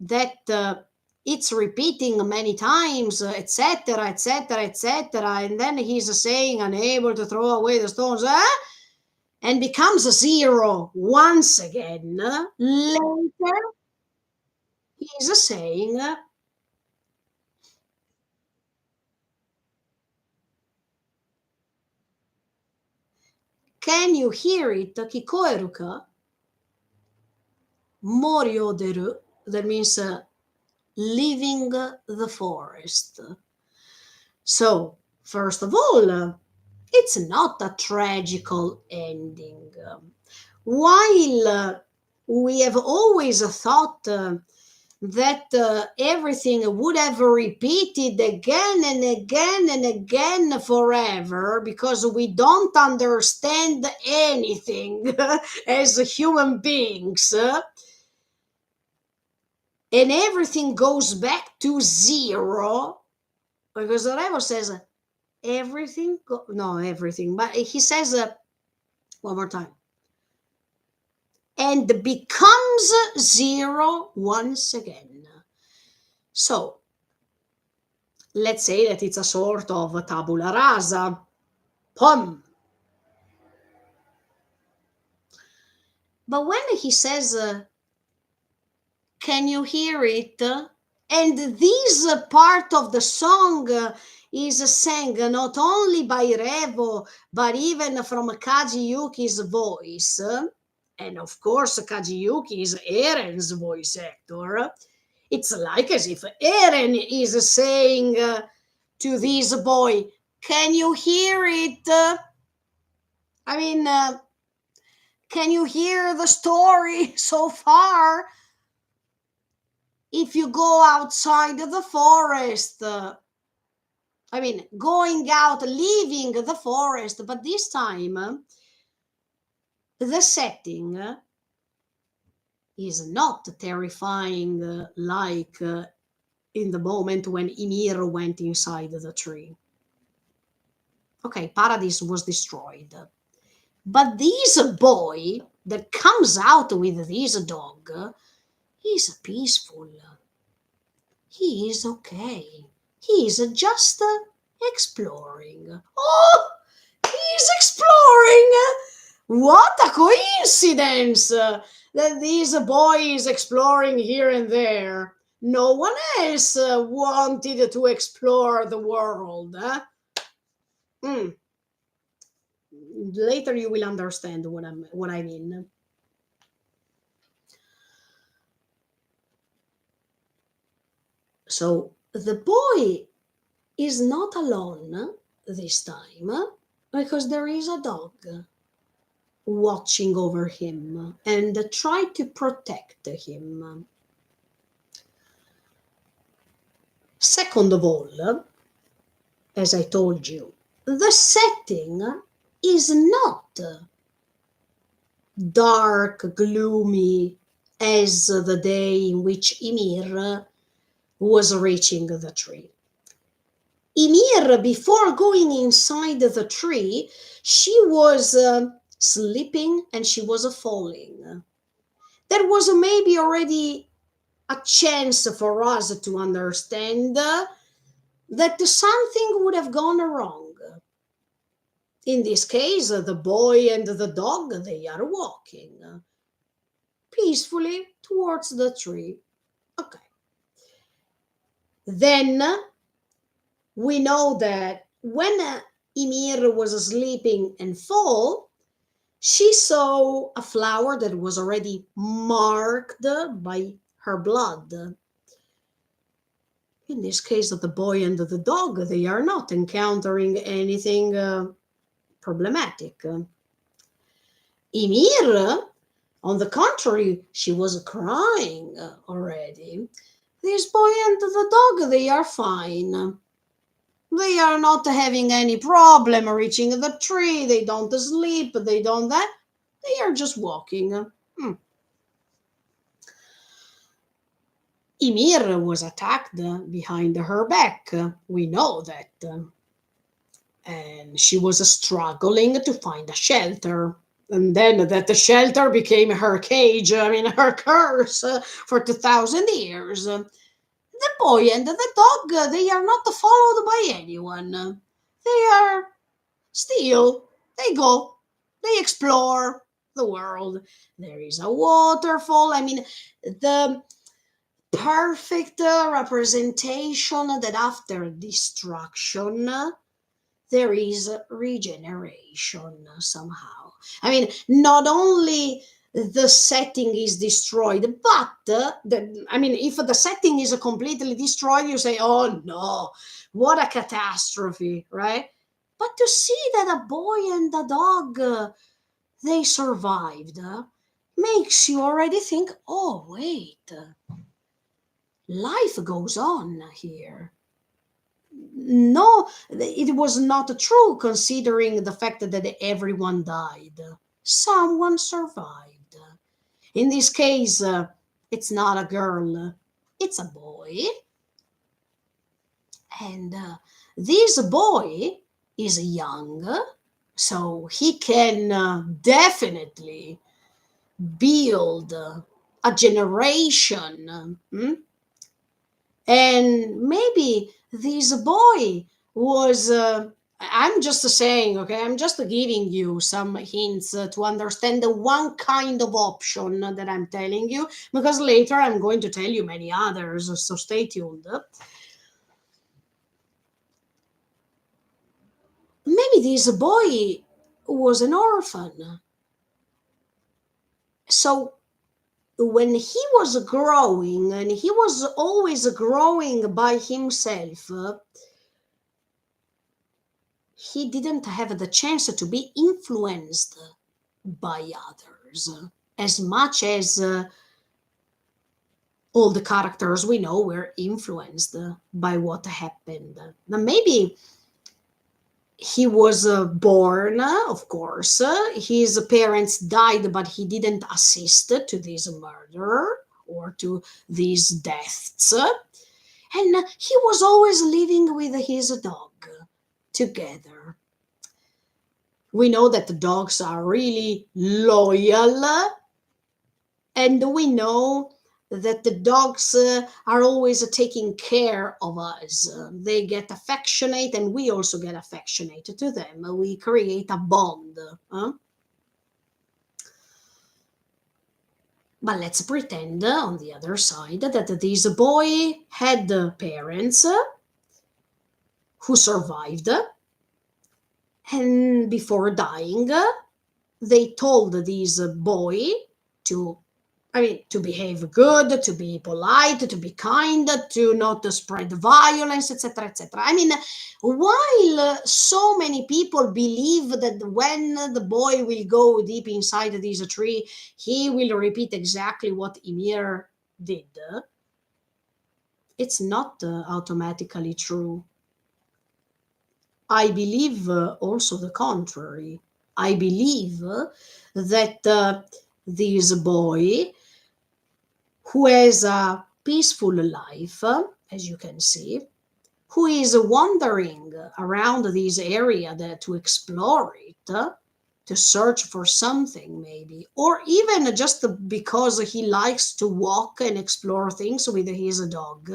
that it's repeating many times, etc., etc., etc., and then he's saying unable to throw away the stones, and becomes a zero once again. Later, he's saying, "Can you hear it? Kikoeru ka? Morioderu." That means leaving the forest. So, first of all, it's not a tragical ending. While we have always thought that everything would have repeated again and again and again forever because we don't understand anything as human beings, and everything goes back to zero because the Revo says everything, no, everything, but he says one more time, and becomes zero once again. So let's say that it's a sort of tabula rasa. Pum. But when he says, can you hear it? And this part of the song is sang not only by Revo, but even from Kaji Yuki's voice. And of course, Kaji Yuki is Eren's voice actor. It's like as if Eren is saying to this boy, can you hear it? I mean, can you hear the story so far? If you go outside the forest, I mean, going out, leaving the forest, but this time, the setting is not terrifying like in the moment when Ymir went inside the tree. Okay, Paradise was destroyed. But this boy that comes out with this dog is peaceful. He is okay. He is just exploring. Oh, he's exploring! What a coincidence that this boy is exploring here and there. No one else wanted to explore the world. Later you will understand what I mean. So the boy is not alone this time because there is a dog watching over him and try to protect him. Second of all, as I told you, the setting is not dark, gloomy as the day in which Ymir was reaching the tree. Ymir, before going inside the tree, she was sleeping and she was falling. There was maybe already a chance for us to understand that something would have gone wrong. In this case, the boy and the dog, they are walking peacefully towards the tree. Okay. Then we know that when Ymir was sleeping and fall, she saw a flower that was already marked by her blood. In this case, the boy and the dog, they are not encountering anything problematic. Ymir, on the contrary, she was crying already. This boy and the dog, they are fine. They are not having any problem reaching the tree. They don't sleep. They don't that. They are just walking. Ymir was attacked behind her back. We know that. And she was struggling to find a shelter. And then that the shelter became her cage, I mean, her curse for 2,000 years. The boy and the dog, they are not followed by anyone. They are still, they go, they explore the world. There is a waterfall. I mean, the perfect representation that after destruction, there is regeneration somehow. I mean, not only the setting is destroyed, but if the setting is completely destroyed, you say, oh no, what a catastrophe, right? But to see that a boy and a dog, they survived, makes you already think, oh wait, life goes on here. No, it was not true considering the fact that everyone died. Someone survived. In this case, it's not a girl, it's a boy. And this boy, is young, so he can definitely build a generation. And maybe this boy was. I'm just saying, okay, I'm just giving you some hints to understand the one kind of option that I'm telling you, because later I'm going to tell you many others, so stay tuned. Maybe this boy was an orphan. So when he was growing, and he was always growing by himself, he didn't have the chance to be influenced by others as much as all the characters we know were influenced by what happened. Now, maybe he was born, of course. His parents died, but he didn't assist to this murder or to these deaths. And he was always living with his dog together. We know that the dogs are really loyal, and we know that the dogs are always taking care of us. They get affectionate, and we also get affectionate to them. We create a bond. But let's pretend on the other side that this boy had parents who survived, and before dying, they told this boy to, to behave good, to be polite, to be kind, to not to spread violence, etc., etc. While so many people believe that when the boy will go deep inside this tree, he will repeat exactly what Ymir did, it's not automatically true. I believe also the contrary. I believe that this boy, who has a peaceful life, as you can see, who is wandering around this area to explore it, to search for something maybe, or even just because he likes to walk and explore things with his dog,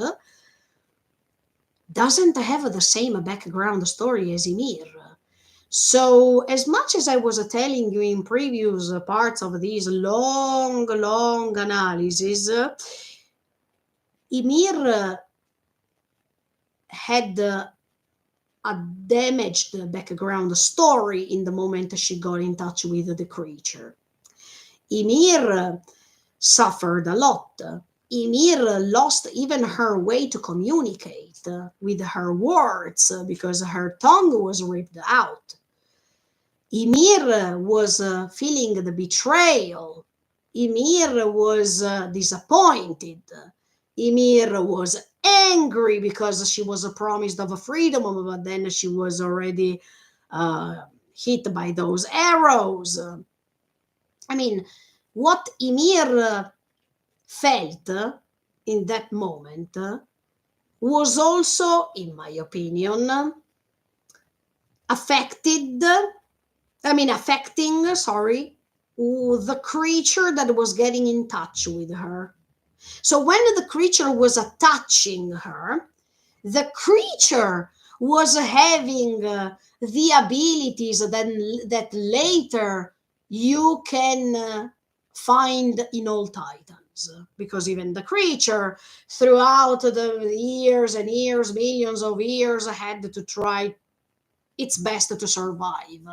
doesn't have the same background story as Ymir. So, as much as I was telling you in previous parts of these long, long analyses, Ymir had a damaged background story in the moment she got in touch with the creature. Ymir suffered a lot. Ymir lost even her way to communicate with her words because her tongue was ripped out. Ymir was feeling the betrayal. Ymir was disappointed. Ymir was angry because she was promised of a freedom, but then she was already hit by those arrows. What Ymir felt in that moment was also, in my opinion, affecting, sorry, the creature that was getting in touch with her. So when the creature was touching her, the creature was having the abilities that later you can find in all Titans. Because even the creature, throughout the years and years, millions of years, had to try its best to survive.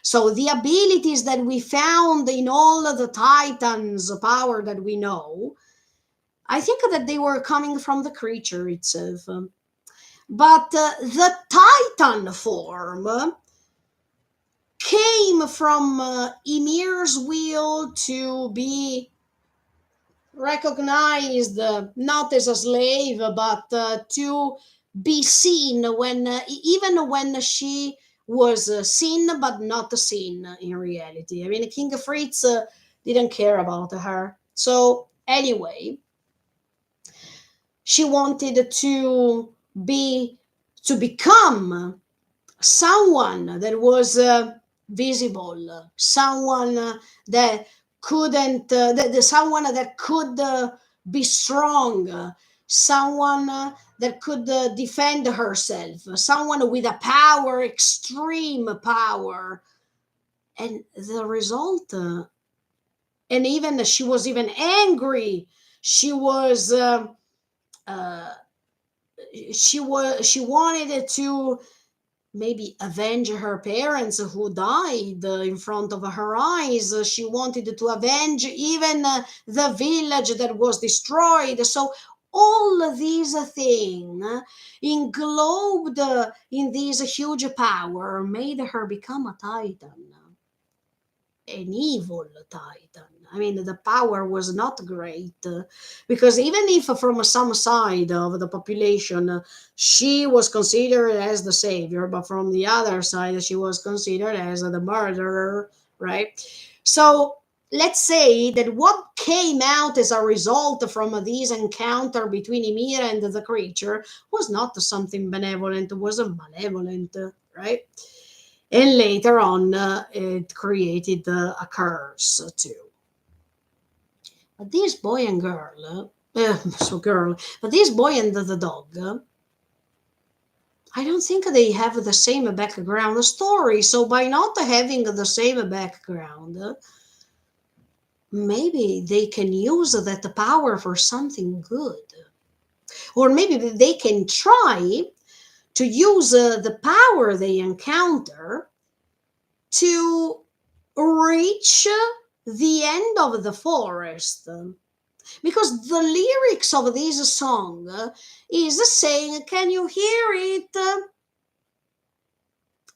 So the abilities that we found in all of the Titans' power that we know, I think that they were coming from the creature itself. But the Titan form came from Ymir's will to be recognized not as a slave, but to be seen when even when she was seen but not seen in reality. King Fritz didn't care about her. So anyway, she wanted to become someone that was visible, someone that couldn't, someone that could be strong, someone that could defend herself, someone with a power, extreme power. And the result, and even she was even angry. She was, uh, she wanted to maybe avenge her parents who died in front of her eyes. She wanted to avenge even the village that was destroyed. So all these things englobed in this huge power made her become a titan, an evil titan. I mean, the power was not great, because even if from some side of the population she was considered as the savior, but from the other side she was considered as the murderer, right? So let's say that what came out as a result from this encounter between Ymir and the creature was not something benevolent, it was a malevolent, right? And later on it created a curse too. But this boy and girl, so girl, but this boy and the dog, I don't think they have the same background story. So by not having the same background, maybe they can use that power for something good, or maybe they can try to use the power they encounter to reach the end of the forest, because the lyrics of this song is saying, can you hear it?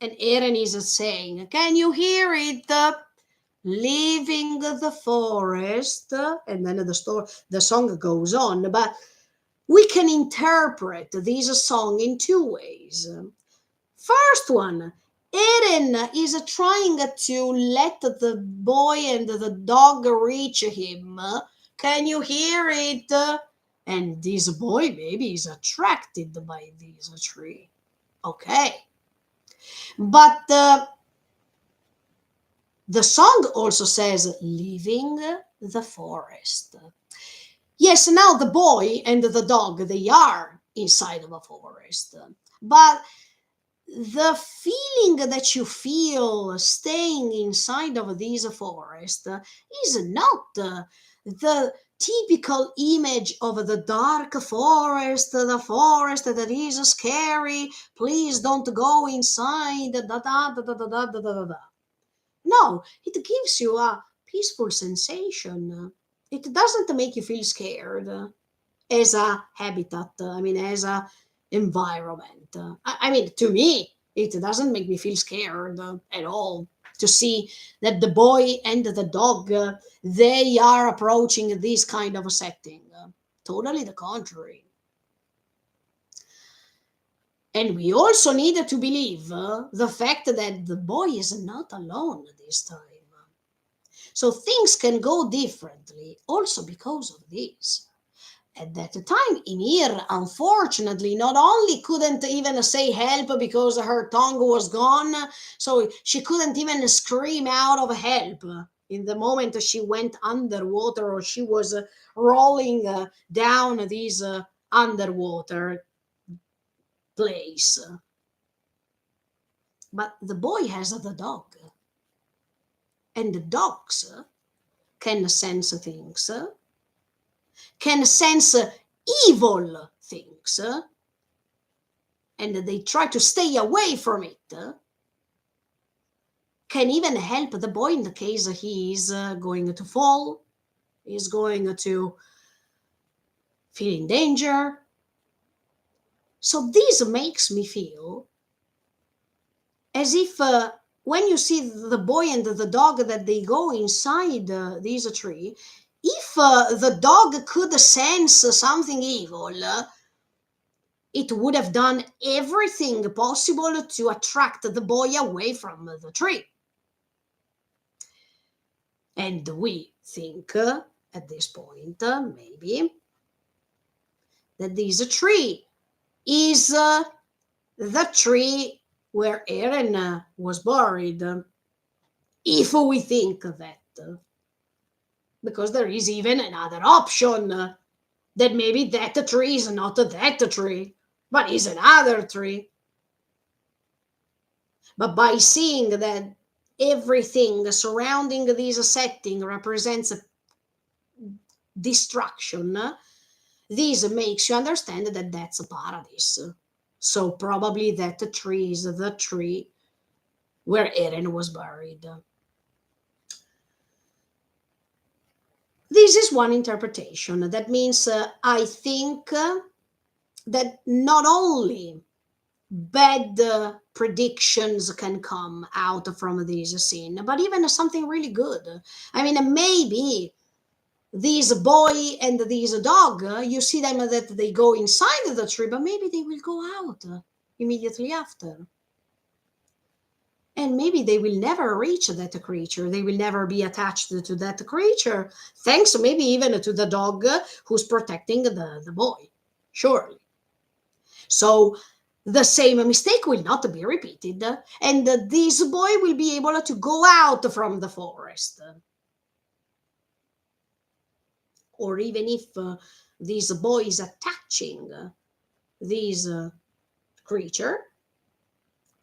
And Eren is saying, can you hear it? Leaving the forest. And then the song goes on. But we can interpret this song in two ways. First one, Eren is trying to let the boy and the dog reach him. Can you hear it? And this boy maybe is attracted by this tree. Okay. But the song also says, leaving the forest. Yes, now the boy and the dog, they are inside of a forest. But the feeling that you feel staying inside of this forest is not the typical image of the dark forest, the forest that is scary, please don't go inside, da da da da da da da da da. No, it gives you a peaceful sensation. It doesn't make you feel scared as a habitat, I mean, as a environment. I mean, to me, it doesn't make me feel scared at all to see that the boy and the dog, they are approaching this kind of a setting. Totally the contrary. And we also need to believe the fact that the boy is not alone this time. So things can go differently also because of this. At that time, Ymir, unfortunately, not only couldn't even say help because her tongue was gone, so she couldn't even scream out of help in the moment she went underwater, or she was rolling down this underwater place. But the boy has the dog, and the dogs can sense things, can sense evil things, and they try to stay away from it, can even help the boy in the case he is going to fall, is going to feel in danger. So this makes me feel as if when you see the boy and the dog that they go inside this tree, if the dog could sense something evil, it would have done everything possible to attract the boy away from the tree. And we think at this point, maybe, that this tree is the tree where Eren was buried, if we think that. Because there is even another option that maybe that tree is not that tree, but is another tree. But by seeing that everything surrounding this setting represents a destruction, this makes you understand that that's a paradise. So probably that tree is the tree where Eren was buried. This is one interpretation. That means I think that not only bad predictions can come out from this scene, but even something really good. I mean, maybe this boy and this dog, you see them that they go inside the tree, but maybe they will go out immediately after. And maybe they will never reach that creature. They will never be attached to that creature, thanks maybe even to the dog who's protecting the boy. Surely. So the same mistake will not be repeated, and this boy will be able to go out from the forest. Or even if this boy is attaching this creature,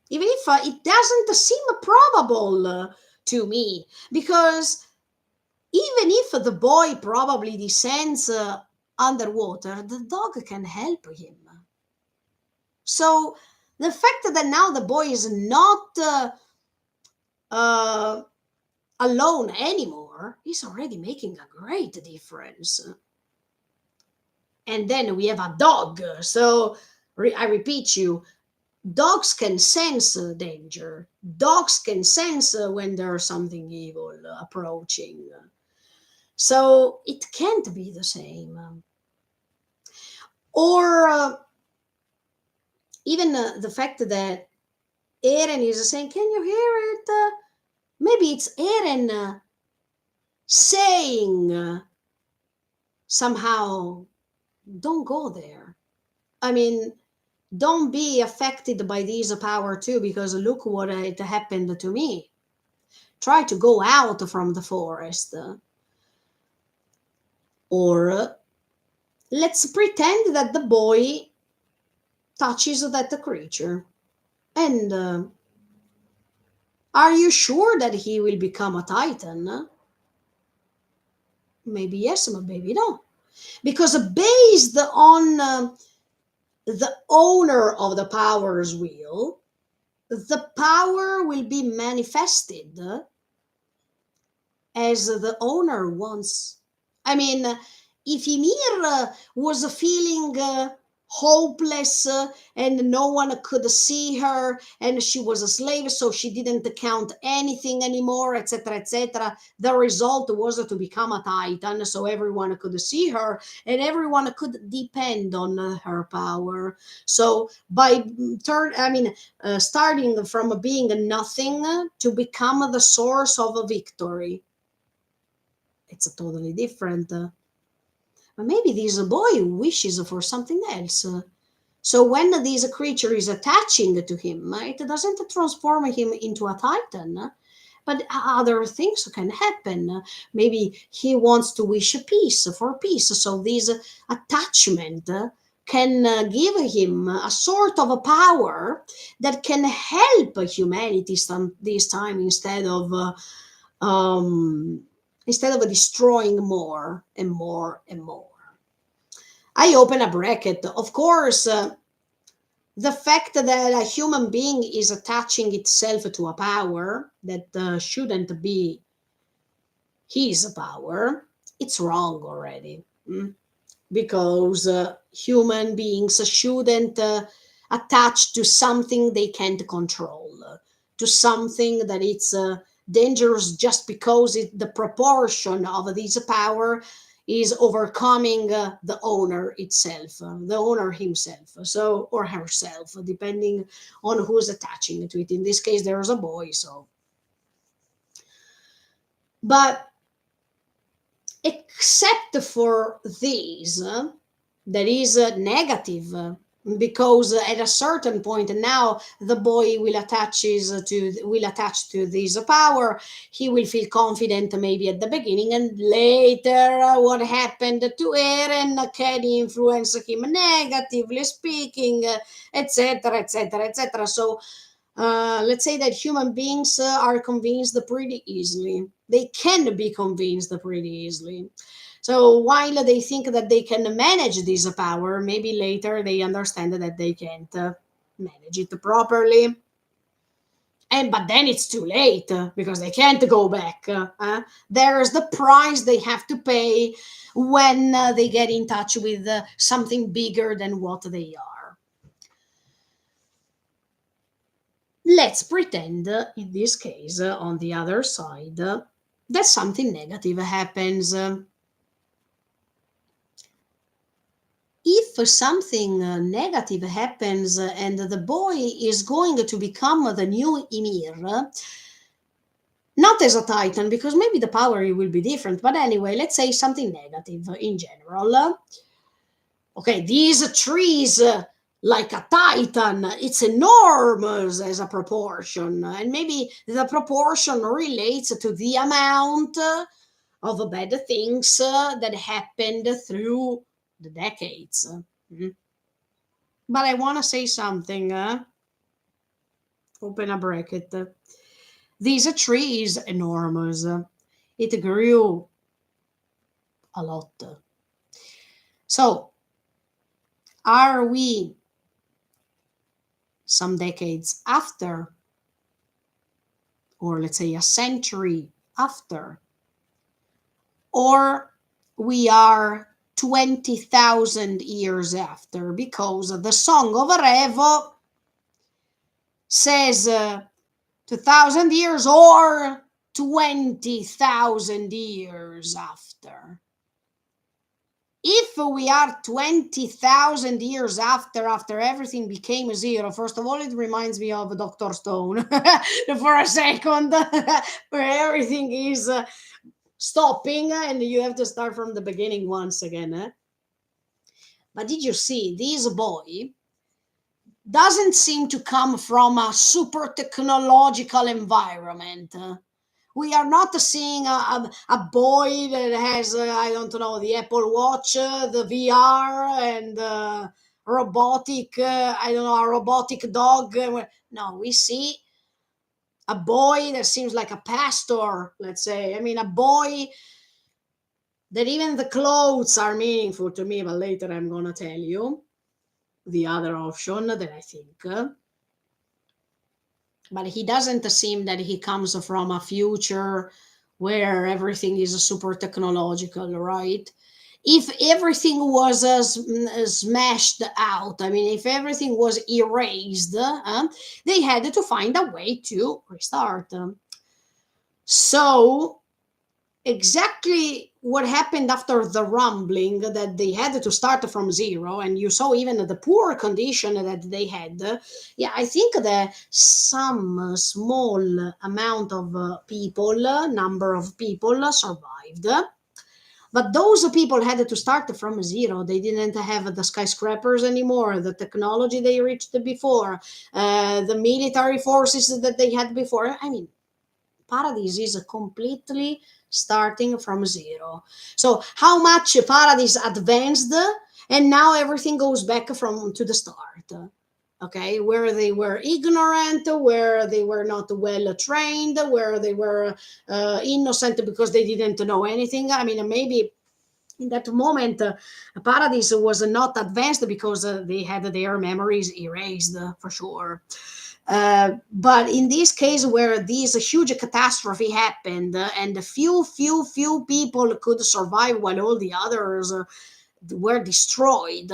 even if it doesn't seem probable to me, because even if the boy probably descends underwater, the dog can help him. So the fact that now the boy is not uh, alone anymore is already making a great difference. And then we have a dog. So I repeat you, dogs can sense danger. Dogs can sense when there's something evil approaching. So it can't be the same. Or even the fact that Eren is saying, "Can you hear it?" Maybe it's Eren saying somehow, "Don't go there." I mean, don't be affected by this power too, because look what it happened to me. Try to go out from the forest. Or let's pretend that the boy touches that creature. And are you sure that he will become a titan? Maybe yes, but maybe no. Because based on the owner of the power's will, the power will be manifested as the owner wants. I mean, if Ymir was feeling hopeless and no one could see her and she was a slave, so she didn't count anything anymore, etc., etc., the result was to become a titan, so everyone could see her and everyone could depend on her power. So by starting from being nothing to become the source of a victory, it's a totally different. But maybe this boy wishes for something else. So when this creature is attaching to him, it doesn't transform him into a titan. But other things can happen. Maybe he wants to wish peace for peace. So this attachment can give him a sort of a power that can help humanity this time um, instead of destroying more and more and more. I open a bracket. Of course, the fact that a human being is attaching itself to a power that shouldn't be his power, it's wrong already. Because human beings shouldn't attach to something they can't control, to something that it's dangerous just because the proportion of this power is overcoming the owner itself, the owner himself, so or herself, depending on who's attaching to it. In this case, there's a boy, so. But except for these, that is negative because at a certain point now the boy will attach to this power. He will feel confident maybe at the beginning, and later what happened to Eren can influence him negatively speaking, etc, etc, etc. So let's say that human beings are convinced pretty easily. They can be convinced pretty easily. So while they think that they can manage this power, maybe later they understand that they can't manage it properly. And but then it's too late because they can't go back. There's the price they have to pay when they get in touch with something bigger than what they are. Let's pretend, in this case, on the other side, that something negative happens. If something negative happens and the boy is going to become the new Ymir, not as a titan, because maybe the power will be different, but anyway, let's say something negative in general. Okay, these trees, like a titan, it's enormous as a proportion, and maybe the proportion relates to the amount of bad things that happened through the decades. Mhm. But I want to say something. Open a bracket. This tree is enormous. It grew a lot. So, are we some decades after, or let's say a century after, or we are 20,000 years after? Because the Song of Revo says 2,000 years or 20,000 years after. If we are 20,000 years after everything became zero, first of all, it reminds me of Dr. Stone for a second, where everything is stopping and you have to start from the beginning once again. But did you see this boy doesn't seem to come from a super technological environment? We are not seeing a boy that has, I don't know, the Apple Watch, the VR, and robotic, I don't know, a robotic dog. No, we see a boy that seems like a pastor, let's say. I mean, a boy that even the clothes are meaningful to me, but later I'm going to tell you the other option that I think. But he doesn't seem that he comes from a future where everything is super technological, right? If everything was smashed out, I mean, if everything was erased, they had to find a way to restart. So exactly what happened after the rumbling, that they had to start from zero, and you saw even the poor condition that they had. Yeah, I think that some small amount of people, number of people survived, but those people had to start from zero. They didn't have the skyscrapers anymore, the technology they reached before, the military forces that they had before. I mean, Paradise is completely starting from zero. So how much Paradise advanced, and now everything goes back from to the start. Okay, where they were ignorant, where they were not well trained, where they were innocent because they didn't know anything. I mean, maybe in that moment, Paradise was not advanced because they had their memories erased, for sure. But in this case, where this huge catastrophe happened, and few people could survive while all the others were destroyed,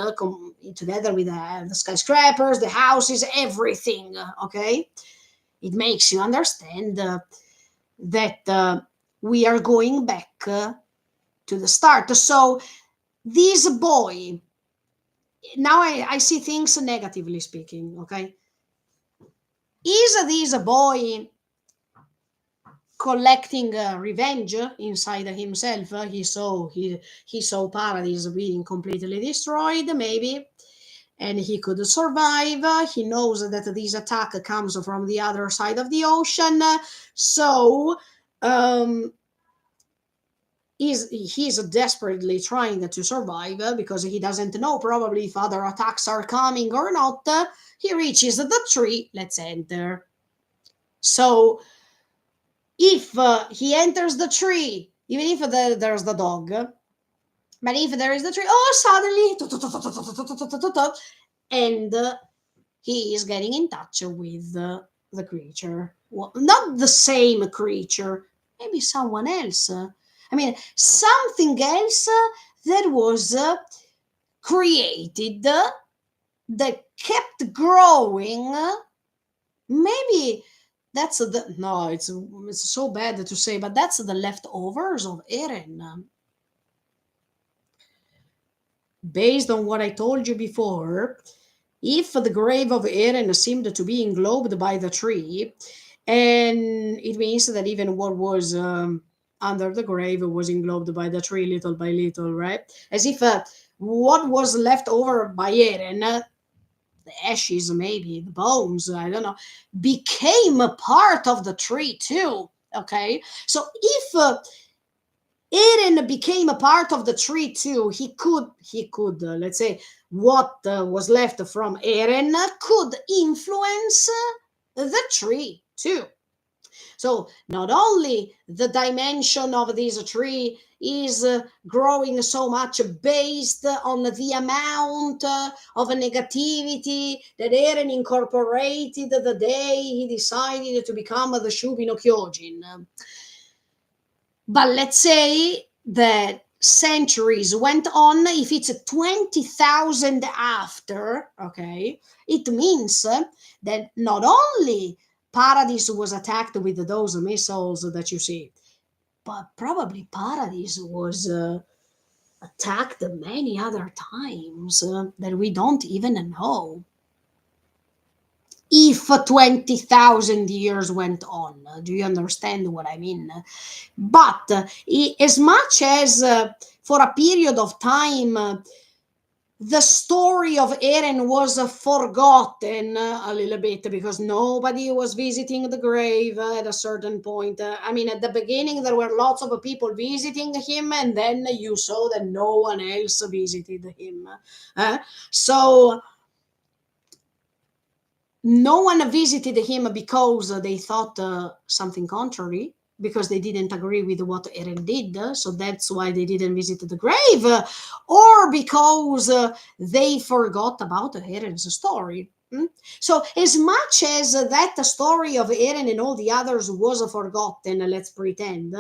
together with the skyscrapers, the houses, everything. Okay, it makes you understand that we are going back to the start. So this boy, now I see things negatively speaking. Okay, is this boy collecting revenge inside himself? He saw Paradise being completely destroyed, maybe, and he could survive. He knows that this attack comes from the other side of the ocean. So um, he's desperately trying to survive because he doesn't know probably if other attacks are coming or not. He reaches the tree. Let's enter. So if he enters the tree, even if there's the dog, but if there is the tree, oh, suddenly, and he is getting in touch with the creature. Well, not the same creature, maybe someone else. I mean, something else that was created that kept growing. Maybe that's the no. It's so bad to say, but that's the leftovers of Eren. Based on what I told you before, if the grave of Eren seemed to be englobed by the tree, and it means that even what was under the grave was englobed by the tree little by little, right? As if what was left over by Eren, the ashes, maybe the bones, I don't know, became a part of the tree too. Okay, so if Eren became a part of the tree too, he could let's say what was left from Eren could influence the tree too. So not only the dimension of this tree is growing so much based on the amount of negativity that Eren incorporated the day he decided to become the Shubin no Kyojin. But let's say that centuries went on, if it's 20,000 after, okay, it means that not only Paradise was attacked with those missiles that you see, but probably Paradise was attacked many other times that we don't even know. If 20,000 years went on, do you understand what I mean? But as much as for a period of time, the story of Eren was forgotten a little bit because nobody was visiting the grave at a certain point. I mean, at the beginning, there were lots of people visiting him, and then you saw that no one else visited him. So, no one visited him because they thought something contrary, because they didn't agree with what Eren did, so that's why they didn't visit the grave, or because they forgot about Eren's story. So, as much as that story of Eren and all the others was forgotten, let's pretend,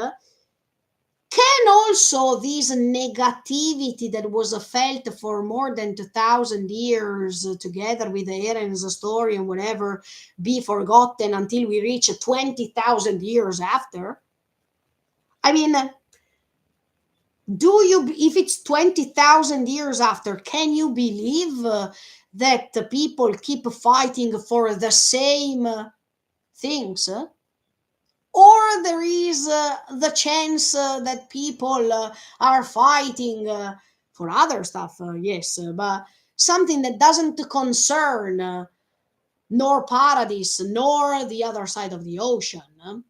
can also this negativity that was felt for more than 2,000 years together with Eren's story and whatever be forgotten until we reach 20,000 years after? I mean, if it's 20,000 years after, can you believe that people keep fighting for the same things? Or there is the chance that people are fighting for other stuff, yes, but something that doesn't concern nor Paradise nor the other side of the ocean,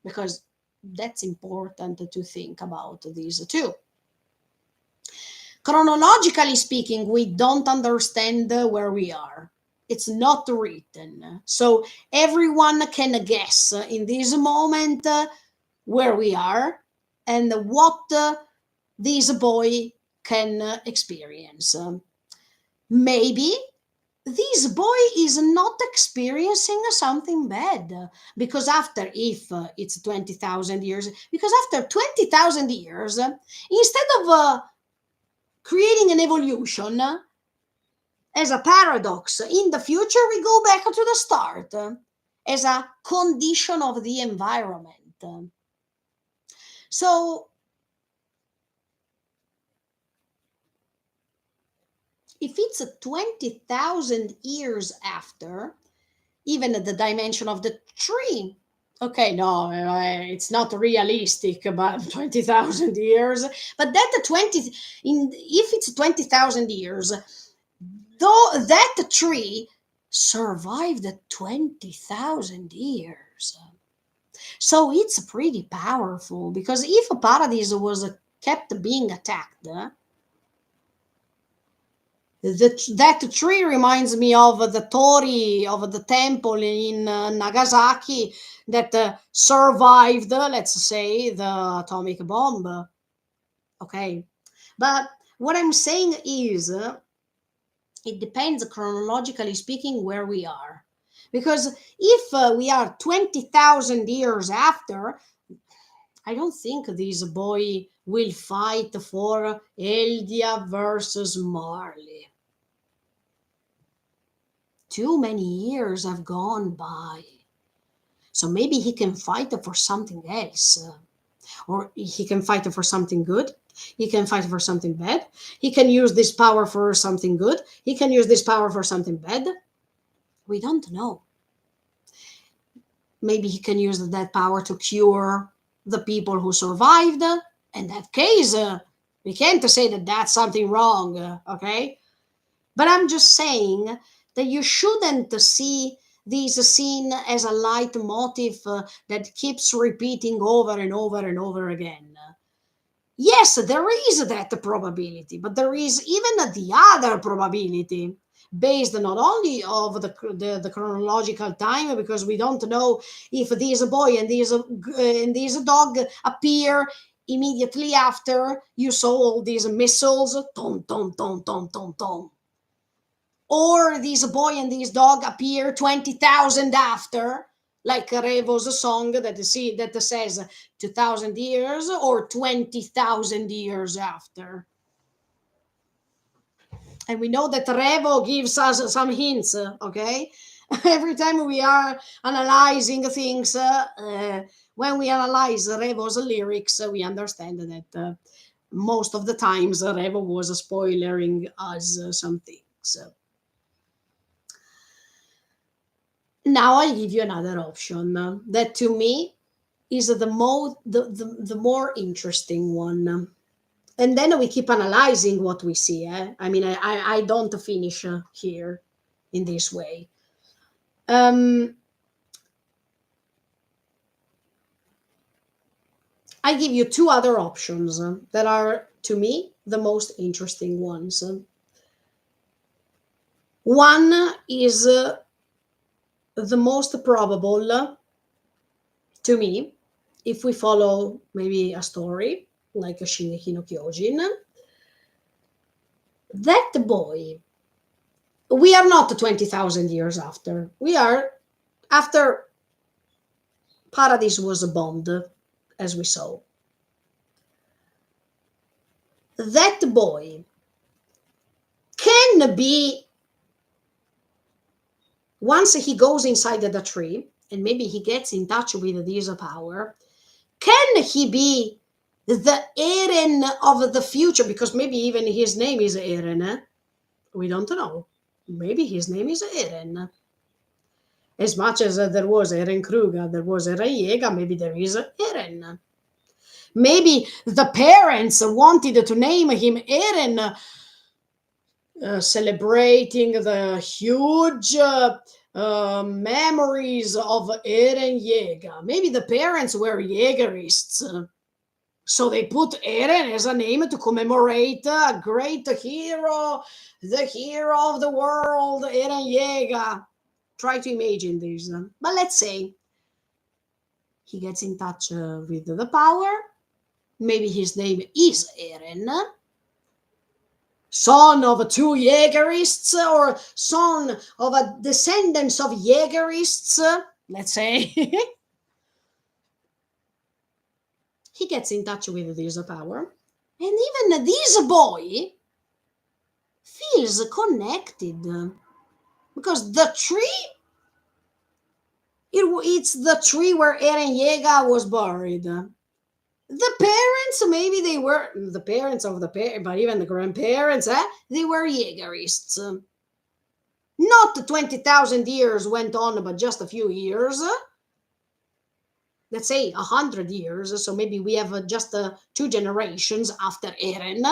because that's important to think about these too. Chronologically speaking, we don't understand where we are. It's not written. So everyone can guess in this moment where we are and what this boy can experience. Maybe this boy is not experiencing something bad because after, if it's 20,000 years, because after 20,000 years, instead of creating an evolution as a paradox, in the future we go back to the start as a condition of the environment. So if it's 20,000 years after, even the dimension of the tree, okay, no, it's not realistic about 20,000 years, but that 20, if it's 20,000 years, Though that tree survived 20,000 years. So it's pretty powerful because if a paradise was kept being attacked, that tree reminds me of the Tori of the temple in Nagasaki that survived, let's say, the atomic bomb. Okay, but what I'm saying is, it depends chronologically speaking where we are. Because if we are 20,000 years after, I don't think this boy will fight for Eldia versus Marley. Too many years have gone by. So maybe he can fight for something else. Or he can fight for something good. He can fight for something bad. He can use this power for something good. He can use this power for something bad. We don't know. Maybe he can use that power to cure the people who survived. In that case, we can't say that that's something wrong, okay? But I'm just saying that you shouldn't see this scene as a leitmotif that keeps repeating over and over and over again. Yes, there is that probability, but there is even the other probability based not only of the chronological time, because we don't know if this boy and this dog appear immediately after you saw all these missiles, tom tom tom tom tom tom, or this boy and this dog appear 20,000 after, like Revo's song that says 2,000 years or 20,000 years after. And we know that Revo gives us some hints, okay? Every time we are analyzing things, when we analyze Revo's lyrics, we understand that most of the times Revo was spoiling us some things. Now I'll give you another option that to me is the more interesting one. And then we keep analyzing what we see. I mean, I don't finish here in this way. Um, I give you two other options that are, to me, the most interesting ones. One is the most probable to me, if we follow maybe a story like Shingeki no Kyojin. That boy, we are not 20,000 years after. We are after Paradise was bombed, as we saw. That boy can be, once he goes inside the tree and maybe he gets in touch with this power, can he be the Eren of the future? Because maybe even his name is Eren. We don't know. Maybe his name is Eren. As much as there was Eren Kruger, there was Eren Yeager, maybe there is Eren. Maybe the parents wanted to name him Eren, celebrating the huge memories of Eren Yeager. Maybe the parents were Jaegerists. So they put Eren as a name to commemorate a great hero, the hero of the world, Eren Yeager. Try to imagine this. But let's say he gets in touch with the power. Maybe his name is Eren, son of two Jaegerists or son of a descendants of Jaegerists, let's say. He gets in touch with this power, and even this boy feels connected because the tree, it's the tree where Eren Yeager was buried. The parents, maybe they were the parents of the parent, but even the grandparents, they were Jaegerists. Not 20,000 years went on, but just a few years. Let's say 100 years. So maybe we have just 2 generations after Eren.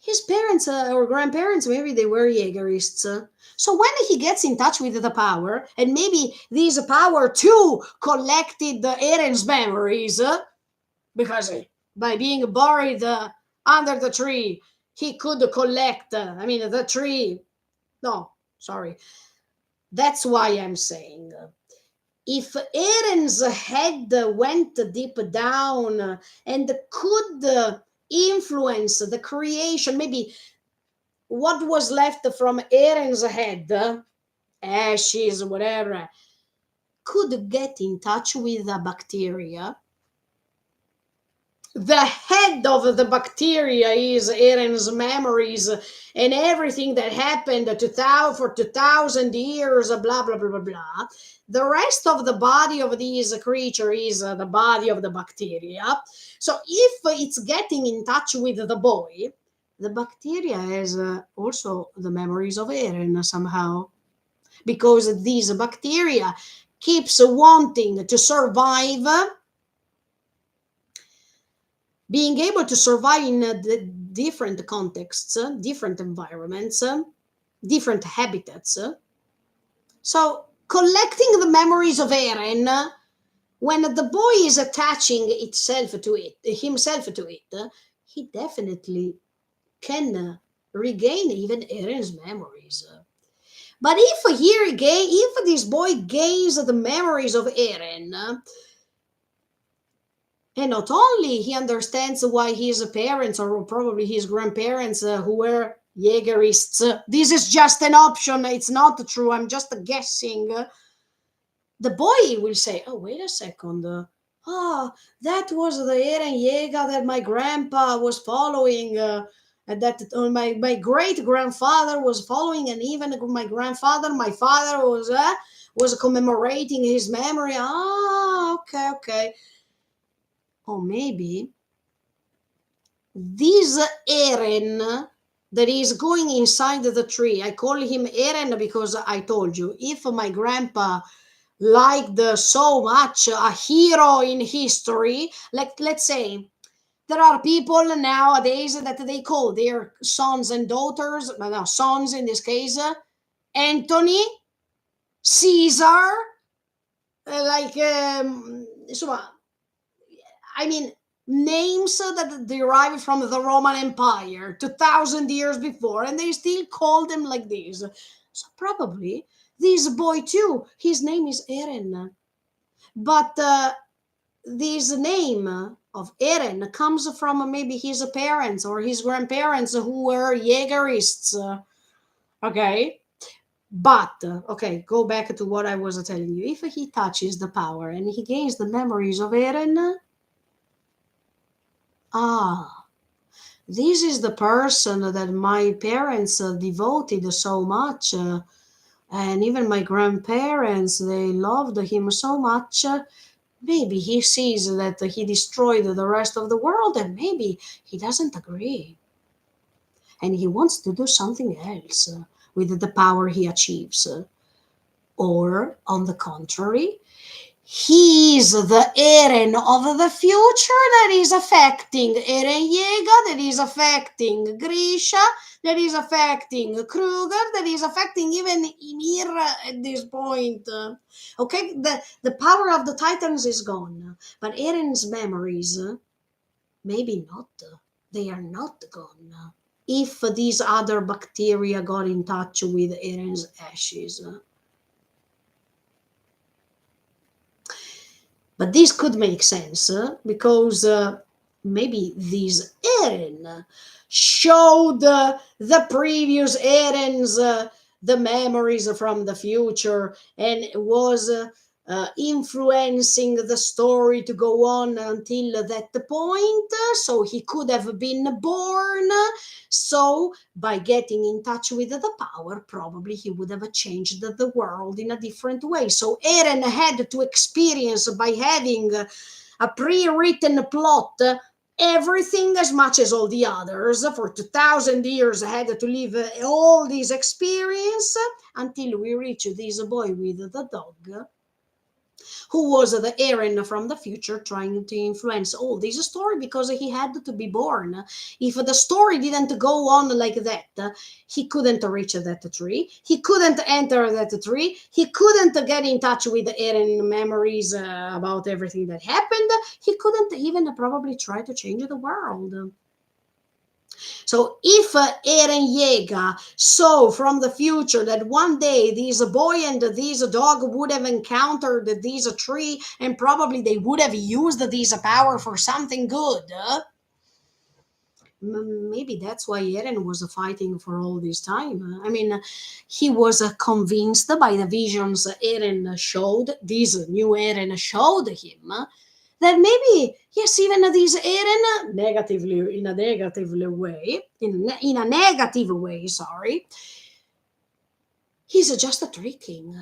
his parents or grandparents, maybe they were Jaegerists. So when he gets in touch with the power, and maybe this power too collected Eren's memories, because by being buried under the tree, he could collect, the tree. No, sorry. That's why I'm saying, if Eren's head went deep down and could influence the creation, maybe what was left from Eren's head, ashes, whatever, could get in touch with the bacteria. The head of the bacteria is Eren's memories and everything that happened for 2,000 years, blah, blah, blah, blah, blah. The rest of the body of this creature is the body of the bacteria. So if it's getting in touch with the boy, the bacteria has also the memories of Eren somehow, because these bacteria keeps wanting to survive, being able to survive in the different contexts, different environments, different habitats. So collecting the memories of Eren, when the boy is attaching himself to it, he definitely can regain even Eren's memories. But if this boy gains the memories of Eren, and not only he understands why his parents or probably his grandparents who were Jaegerists, this is just an option, it's not true, I'm just guessing. The boy will say, oh, wait a second. That was the Eren Yeager that my grandpa was following, and that my great grandfather was following, and even my father was commemorating his memory. Okay. Or maybe this Eren that is going inside the tree, I call him Eren because I told you, if my grandpa liked so much a hero in history, like let's say there are people nowadays that they call their sons and daughters, no, sons in this case, Anthony, Caesar, insomma, I mean, names that derive from the Roman Empire 2,000 years before, and they still call them like this. So probably this boy too, his name is Eren. But this name of Eren comes from maybe his parents or his grandparents who were Jaegerists. Okay? But, okay, go back to what I was telling you. If he touches the power and he gains the memories of Eren, this is the person that my parents devoted so much, and even my grandparents, they loved him so much. Maybe he sees that he destroyed the rest of the world, and maybe he doesn't agree. And he wants to do something else with the power he achieves. Or, on the contrary, he is the Eren of the future that is affecting Eren Yeager, that is affecting Grisha, that is affecting Kruger, that is affecting even Ymir at this point. Okay, the power of the Titans is gone, but Eren's memories, maybe not. They are not gone. If these other bacteria got in touch with Eren's ashes. But this could make sense because maybe this Eren showed the previous Erens the memories from the future and was influencing the story to go on until that point. So he could have been born. So by getting in touch with the power, probably he would have changed the world in a different way. So Eren had to experience, by having a pre-written plot, everything as much as all the others. For 2,000 years I had to live all this experience until we reach this boy with the dog. who was the Eren from the future trying to influence all this story because he had to be born. If the story didn't go on like that, he couldn't reach that tree. He couldn't enter that tree. He couldn't get in touch with Eren memories about everything that happened. He couldn't even probably try to change the world. So if Eren Yeager saw from the future that one day this boy and this dog would have encountered this tree and probably they would have used this power for something good, maybe that's why Eren was fighting for all this time. I mean, he was convinced by the visions Eren showed, this new Eren showed him, that maybe yes, even this Eren negatively in a negative way, in a negative way, sorry, he's just tricking.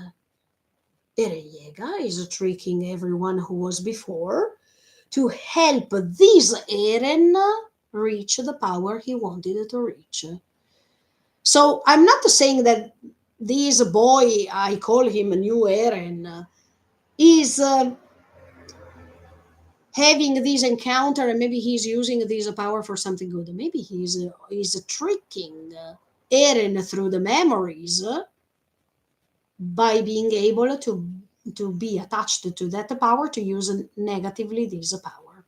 Eren Yeager is tricking everyone who was before to help this Eren reach the power he wanted to reach. So I'm not saying that this boy, I call him a new Eren, is having this encounter and maybe he's using this power for something good. Maybe he's tricking Eren through the memories by being able to be attached to that power to use negatively this power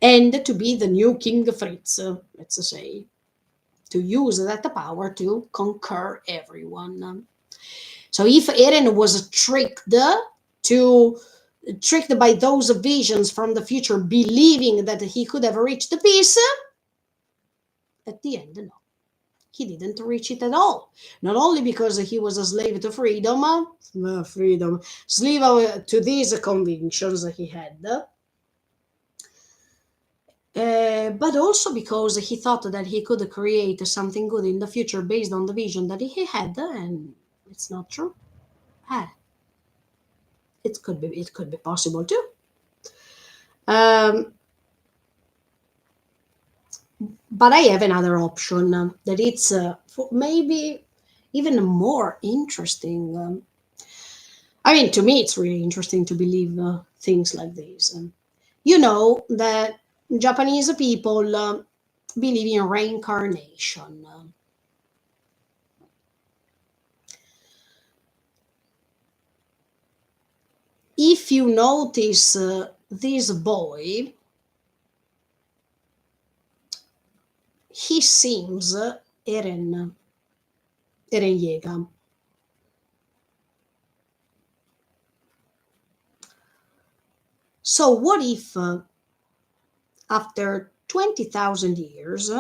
and to be the new King Fritz, let's say, to use that power to conquer everyone. So if Eren was tricked by those visions from the future, believing that he could have reached the peace, at the end, no. He didn't reach it at all. Not only because he was a slave to freedom, slave to these convictions he had, but also because he thought that he could create something good in the future based on the vision that he had, and it's not true. It could be possible too. But I have another option that it's maybe even more interesting. I mean, to me, it's really interesting to believe things like this. You know that Japanese people believe in reincarnation. If you notice this boy, he seems Eren Yeager. So what if after 20,000 years,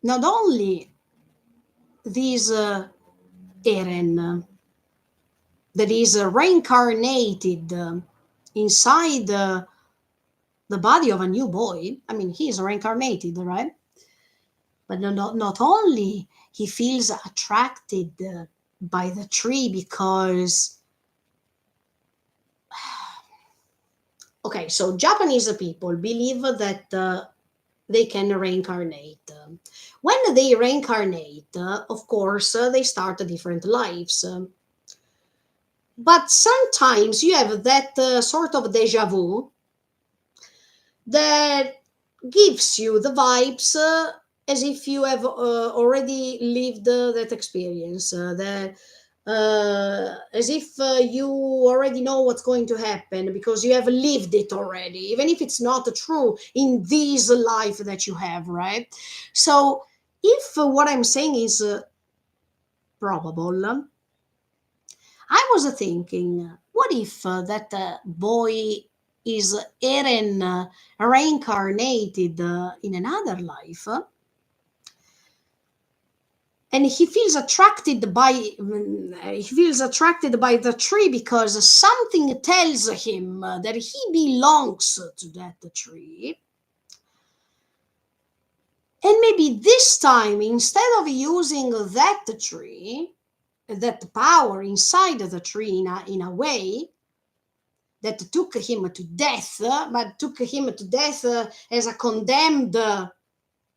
not only this Eren that is reincarnated inside the body of a new boy, I mean, he is reincarnated, right? But not only he feels attracted by the tree because okay, so Japanese people believe that they can reincarnate. When they reincarnate, of course, they start different lives. But sometimes you have that sort of deja vu that gives you the vibes as if you have already lived that experience, that as if you already know what's going to happen because you have lived it already, even if it's not true in this life that you have, right? So if what I'm saying is probable, I was thinking, what if that boy is Eren reincarnated in another life? And he feels attracted by the tree because something tells him that he belongs to that tree. And maybe this time, instead of using that tree, that power inside the tree in a way that took him to death, but took him to death as a condemned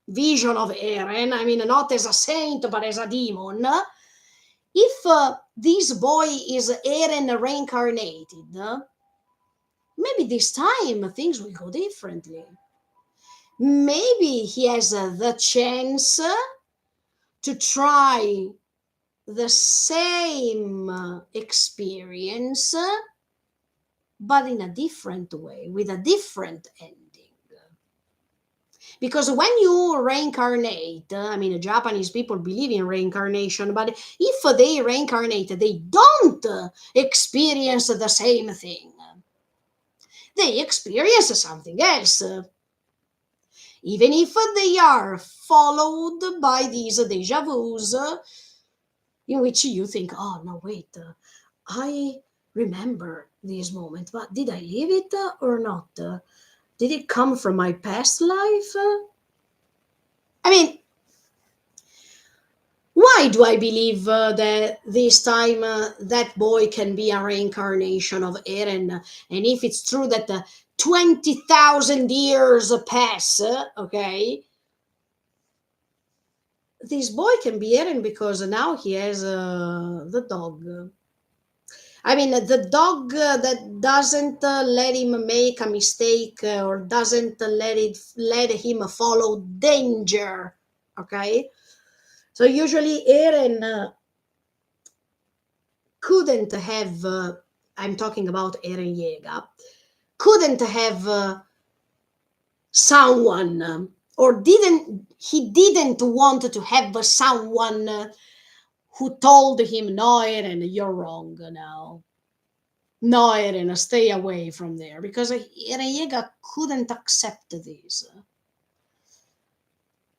vision of Eren, I mean, not as a saint, but as a demon, If this boy is Eren reincarnated, maybe this time things will go differently. Maybe he has the chance to try the same experience, but in a different way, with a different ending. Because when you reincarnate, I mean, Japanese people believe in reincarnation, but if they reincarnate, they don't experience the same thing. They experience something else, even if they are followed by these deja vus, in which you think, oh, no, wait, I remember this moment, but did I live it or not? Did it come from my past life? I mean, why do I believe that this time that boy can be a reincarnation of Eren? And if it's true that 20,000 years pass, okay, this boy can be Eren because now he has the dog. I mean, the dog that doesn't let him make a mistake or doesn't let him follow danger. Okay, so usually Eren couldn't have. I'm talking about Eren Yeager. Couldn't have someone, or didn't want to have someone who told him, "No, Eren, you're wrong now. No, Eren, stay away from there," because Eren Yeager couldn't accept this.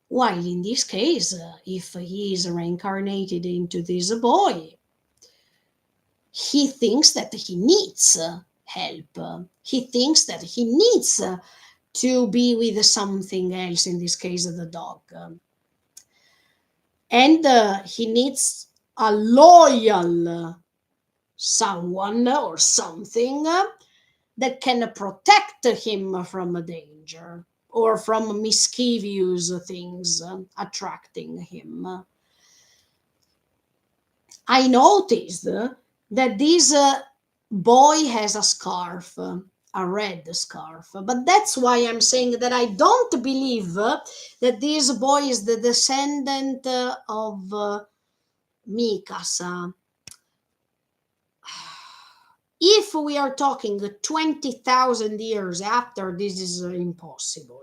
While in this case, if he is reincarnated into this boy, he thinks that he needs help. He thinks that he needs to be with something else, in this case, the dog. And he needs a loyal someone or something that can protect him from danger or from mischievous things attracting him. I noticed that this boy has a scarf, a red scarf, but that's why I'm saying that I don't believe that this boy is the descendant of Mikasa. If we are talking 20,000 years after, this is impossible.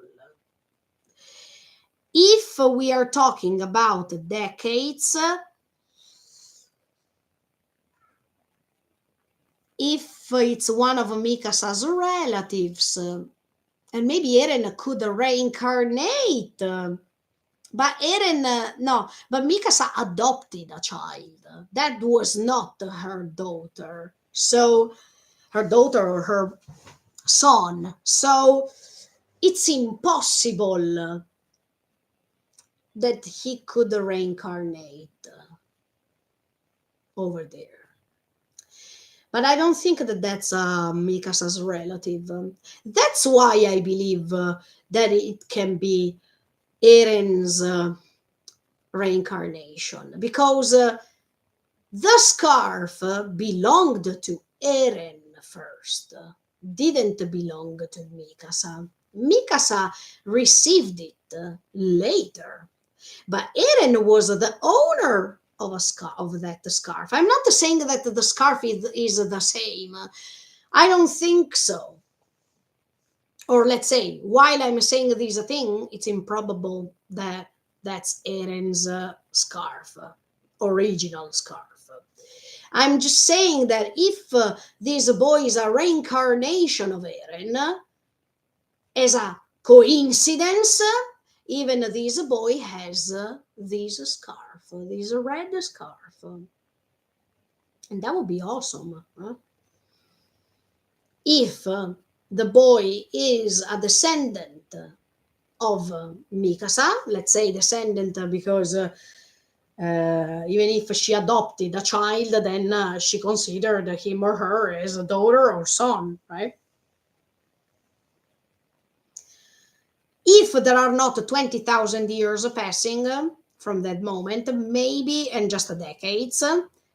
If we are talking about decades, if it's one of Mikasa's relatives, and maybe Eren could reincarnate, but Eren, no, but Mikasa adopted a child. That was not her daughter. So, her daughter or her son. So, it's impossible that he could reincarnate over there. But I don't think that that's Mikasa's relative. That's why I believe that it can be Eren's reincarnation, because the scarf belonged to Eren first, didn't belong to Mikasa. Mikasa received it later, but Eren was the owner of that scarf. I'm not saying that the scarf is the same. I don't think so. Or let's say, while I'm saying this thing, it's improbable that that's Eren's scarf, original scarf. I'm just saying that if this boy is a reincarnation of Eren, as a coincidence, even this boy has this scarf, this red scarf. And that would be awesome. Huh? If the boy is a descendant of Mikasa, let's say descendant because even if she adopted a child, then she considered him or her as a daughter or son, right? If there are not 20,000 years passing from that moment, maybe, and just decades,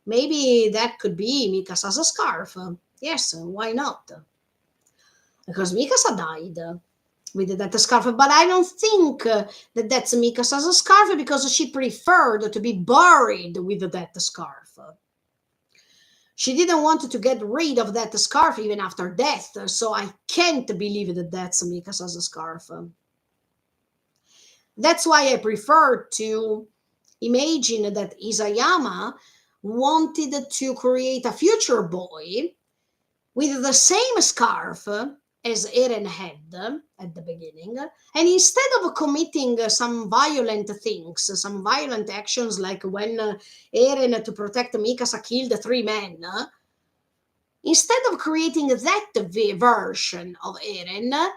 Maybe that could be Mikasa's scarf. Yes, why not? Because Mikasa died with that scarf, but I don't think that that's Mikasa's scarf because she preferred to be buried with that scarf. She didn't want to get rid of that scarf even after death, so I can't believe that that's Mikasa's scarf. That's why I prefer to imagine that Isayama wanted to create a future boy with the same scarf as Eren had at the beginning, and instead of committing some violent things, some violent actions, like when Eren, to protect Mikasa, killed three men, instead of creating that version of Eren,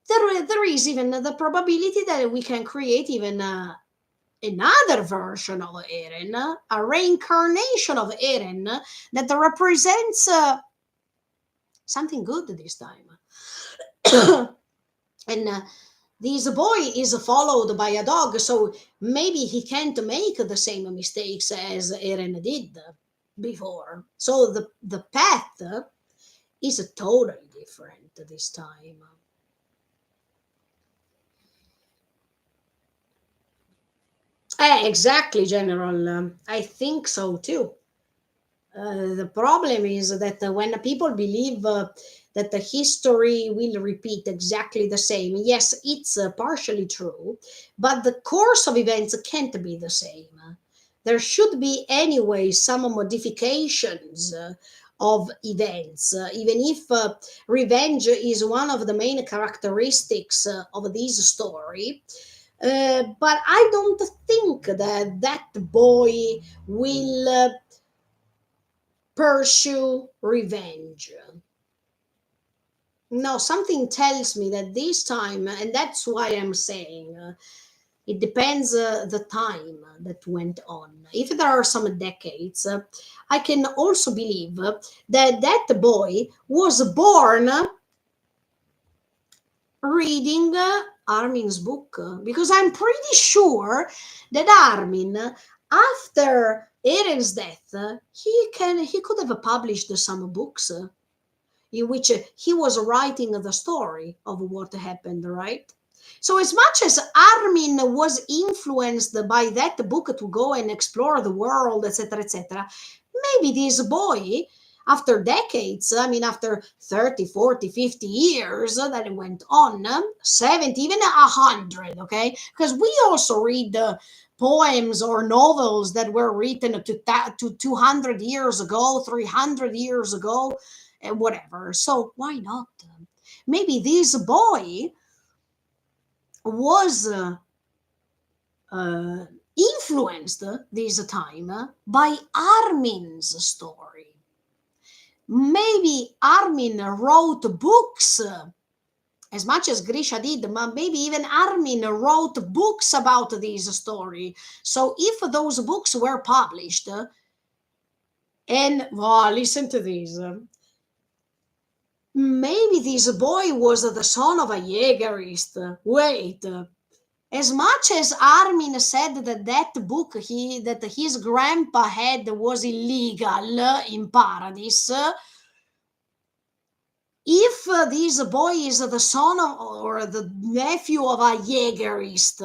there is even the probability that we can create even another version of Eren, a reincarnation of Eren that represents something good this time. And this boy is followed by a dog, so maybe he can't make the same mistakes as Eren did before. So the path is totally different this time. Exactly, General. I think so too. The problem is that when people believe that the history will repeat exactly the same, yes, it's partially true, but the course of events can't be the same. There should be, anyway, some modifications of events, even if revenge is one of the main characteristics of this story. But I don't think that that boy will pursue revenge. No, something tells me that this time, and that's why I'm saying it depends the time that went on. If there are some decades, I can also believe that that boy was born reading Armin's book, because I'm pretty sure that Armin, after Eren's death, he could have published some books in which he was writing the story of what happened, right? So, as much as Armin was influenced by that book to go and explore the world, etc., maybe this boy, after decades, I mean, after 30, 40, 50 years that it went on, 70, even 100, okay? Because we also read poems or novels that were written to 200 years ago, 300 years ago, and whatever. So why not? Maybe this boy was uh, influenced this time by Armin's story. Maybe Armin wrote books as much as Grisha did, but maybe even Armin wrote books about this story. So if those books were published, and listen to this. Maybe this boy was the son of a Jägerist. Wait, as much as Armin said that that his grandpa had was illegal in Paradise, if this boy is the son of, or the nephew of a Jägerist,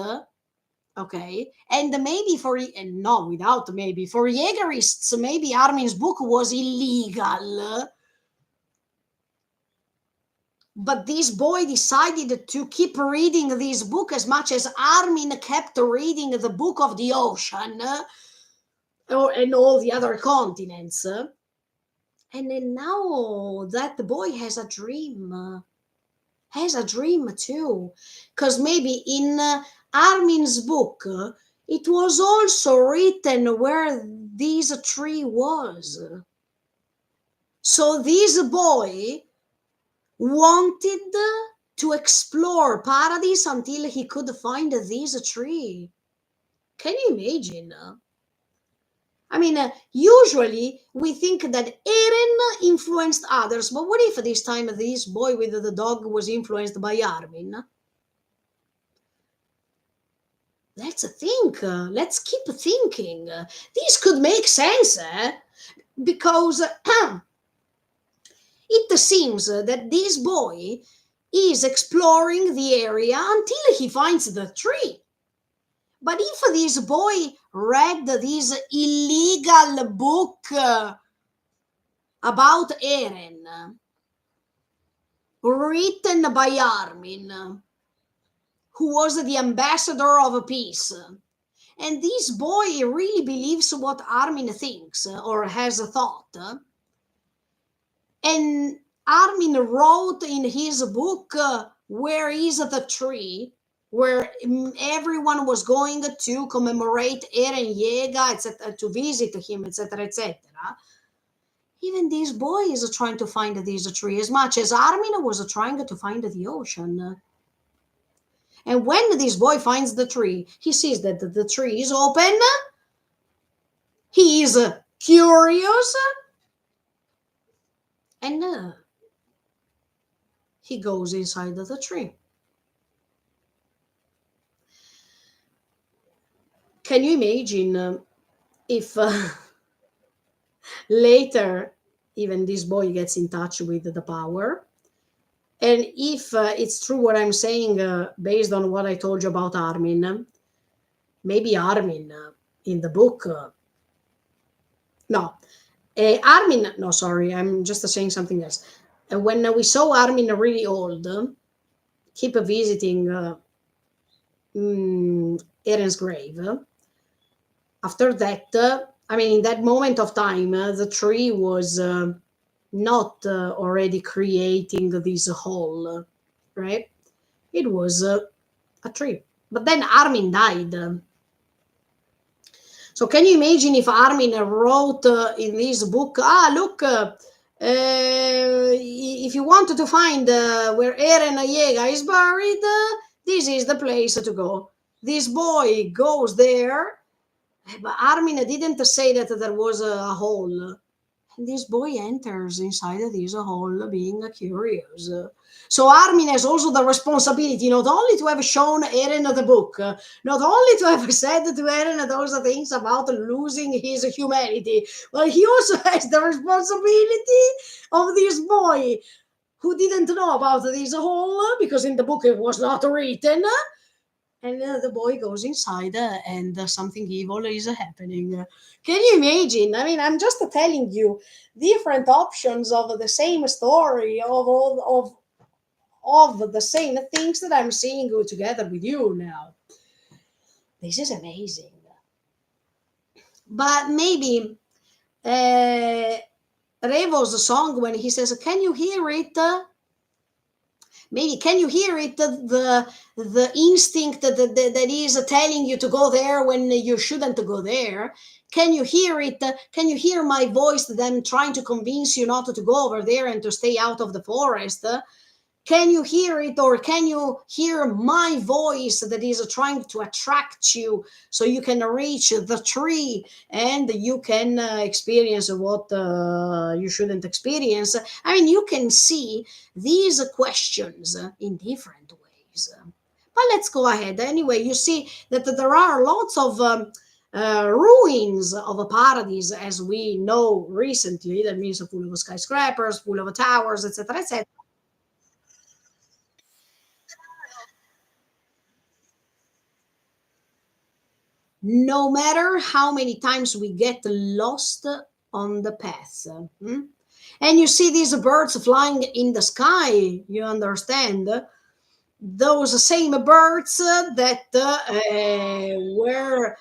okay, and maybe and no, without maybe, for Jägerists, maybe Armin's book was illegal, but this boy decided to keep reading this book as much as Armin kept reading the Book of the Ocean, and all the other continents. And then now that boy has a dream too. Because maybe in Armin's book, it was also written where this tree was. So this boy wanted to explore Paradise until he could find this tree. Can you imagine? I mean, usually we think that Eren influenced others, but what if this time this boy with the dog was influenced by Armin? Let's think. Let's keep thinking. This could make sense, because it seems that this boy is exploring the area until he finds the tree. But if this boy read this illegal book about Eren, written by Armin, who was the ambassador of peace, and this boy really believes what Armin thinks or has thought, and Armin wrote in his book, Where is the Tree? Where everyone was going to commemorate Eren Yeager, etc., to visit him, etc., etc. Even this boy is trying to find this tree as much as Armin was trying to find the ocean. And when this boy finds the tree, he sees that the tree is open. He is curious, and he goes inside the tree. Can you imagine if later even this boy gets in touch with the power? And if it's true what I'm saying, based on what I told you about Armin, maybe Armin in the book, no, Armin, no, sorry, I'm just saying something else. When we saw Armin really old, keep visiting Eren's grave, after that, I mean, in that moment of time, the tree was not already creating this hole, right? It was a tree. But then Armin died. So can you imagine if Armin wrote in this book, look, if you wanted to find where Eren Yeager is buried, this is the place to go. This boy goes there, but Armin didn't say that there was a hole. And this boy enters inside this hole being curious. So Armin has also the responsibility not only to have shown Eren the book, not only to have said to Eren those things about losing his humanity, but he also has the responsibility of this boy who didn't know about this hole because in the book it was not written. And the boy goes inside and something evil is happening. Can you imagine? I mean, I'm just telling you different options of the same story, of the same things that I'm seeing go together with you now. This is amazing. But maybe uh, Revo's song, when he says, "Can you hear it?" Maybe can you hear it? The instinct that is telling you to go there when you shouldn't go there. Can you hear it? Can you hear my voice? Them trying to convince you not to go over there and to stay out of the forest. Can you hear it, or can you hear my voice that is trying to attract you so you can reach the tree and you can experience what you shouldn't experience? I mean, you can see these questions in different ways. But let's go ahead. Anyway, you see that there are lots of ruins of a paradise, as we know recently. That means full of skyscrapers, full of towers, etc., etc. No matter how many times we get lost on the path. And you see these birds flying in the sky, you understand? Those same birds that were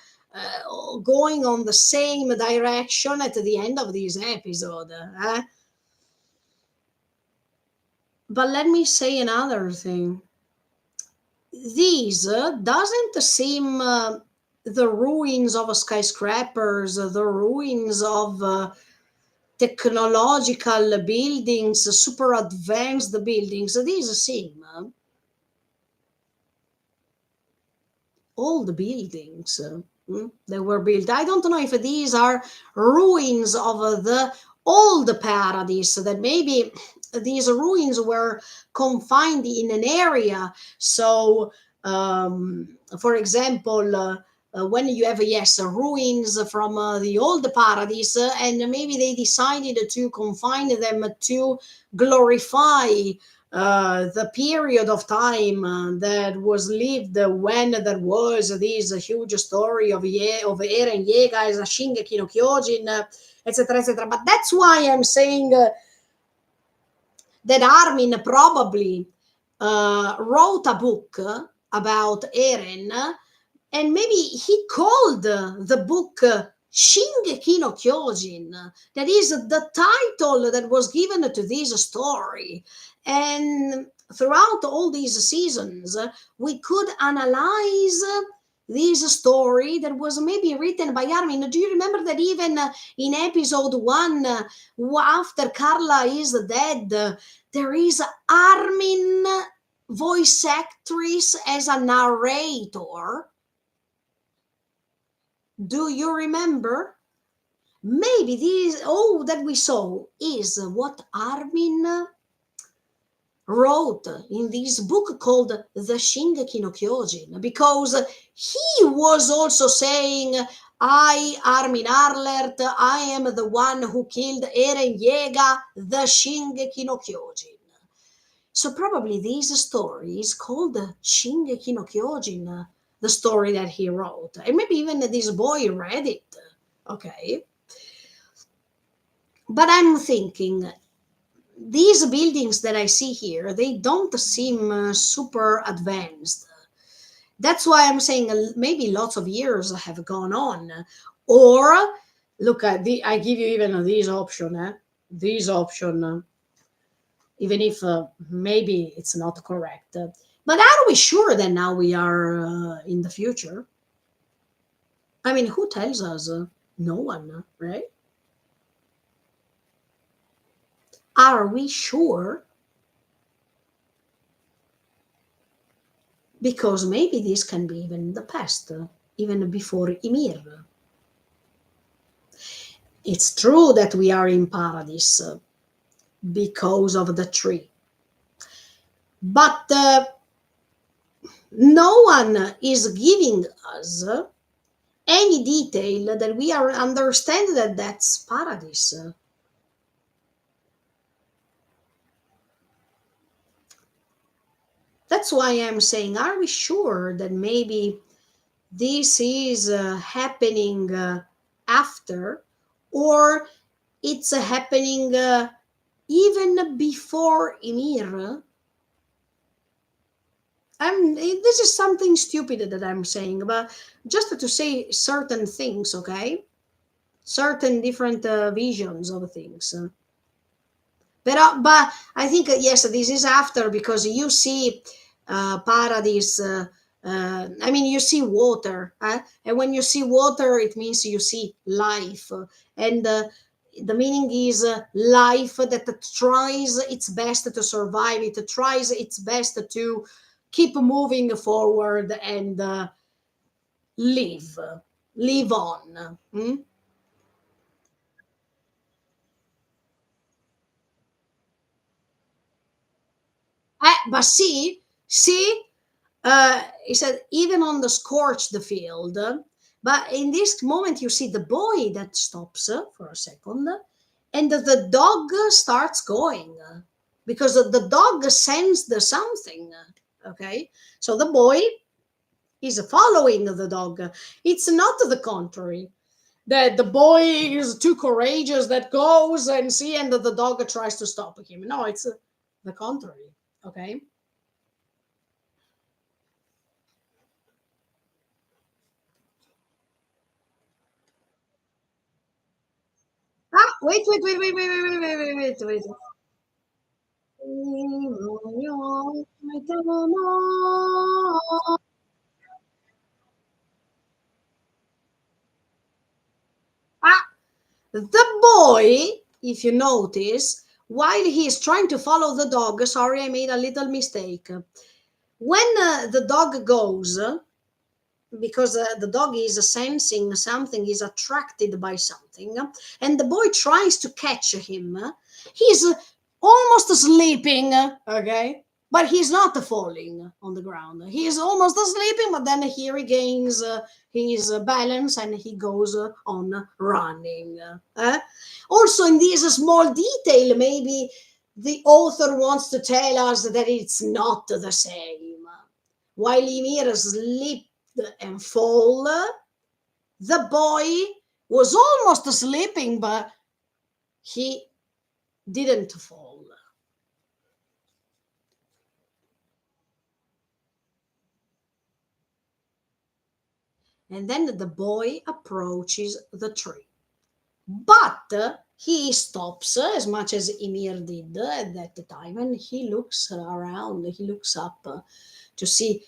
going on the same direction at the end of this episode. But let me say another thing. These doesn't seem the ruins of skyscrapers, the ruins of technological buildings, super advanced buildings. These seem old buildings that were built. I don't know if these are ruins of the old paradise, that maybe these ruins were confined in an area, so For example, when you have, yes, ruins from the old paradise, and maybe they decided to confine them to glorify the period of time that was lived when there was this huge story of Eren Yeager as a Shingeki no Kyojin, etc., etc. But that's why I'm saying that Armin probably wrote a book about Eren, and maybe he called the book Shingeki no Kyojin. That is the title that was given to this story. And throughout all these seasons, we could analyze this story that was maybe written by Armin. Do you remember that even in episode one, after Carla is dead, there is Armin voice actress as a narrator? Do you remember? Maybe this all that we saw is what Armin wrote in this book called The Shingeki no Kyojin, because he was also saying, I, Armin Arlert, I am the one who killed Eren Yeager, the Shingeki no Kyojin. So probably this story is called Shingeki no Kyojin, the story that he wrote. And maybe even this boy read it. Okay. But I'm thinking, these buildings that I see here, they don't seem super advanced. That's why I'm saying maybe lots of years have gone on. Or look at I give you even this option, this option, even if maybe it's not correct. But are we sure that now we are in the future? I mean, who tells us? No one, right? Are we sure? Because maybe this can be even in the past, even before Ymir. It's true that we are in paradise because of the tree, but no one is giving us any detail that we are understand that that's paradise. That's why I'm saying, are we sure that maybe this is happening after, or it's happening even before Ymir? This is something stupid that I'm saying, but just to say certain things, okay? Certain different visions of things. But I think yes, this is after, because you see paradise. I mean, you see water, and when you see water, it means you see life, and the meaning is life that tries its best to survive. It tries its best to keep moving forward and live, live on. But see, he said, even on the scorched field. But in this moment, you see the boy that stops for a second, and the dog starts going because the dog sensed something. Okay, so the boy is following the dog. It's not the contrary, that the boy is too courageous that goes and see, and the dog tries to stop him. No, it's the contrary. Okay. Ah, wait. Ah, the boy, if you notice, while he is trying to follow the dog, sorry, I made a little mistake. When the dog goes, because the dog is sensing something, is attracted by something, and the boy tries to catch him, he's almost sleeping, okay? but he's not falling on the ground. He is almost sleeping, but then he regains his balance and he goes on running. Also, in this small detail, maybe the author wants to tell us that it's not the same. While Ymir slipped and fall, the boy was almost sleeping, but he didn't fall. And then the boy approaches the tree. But he stops as much as Ymir did at that time, and he looks around, he looks up to see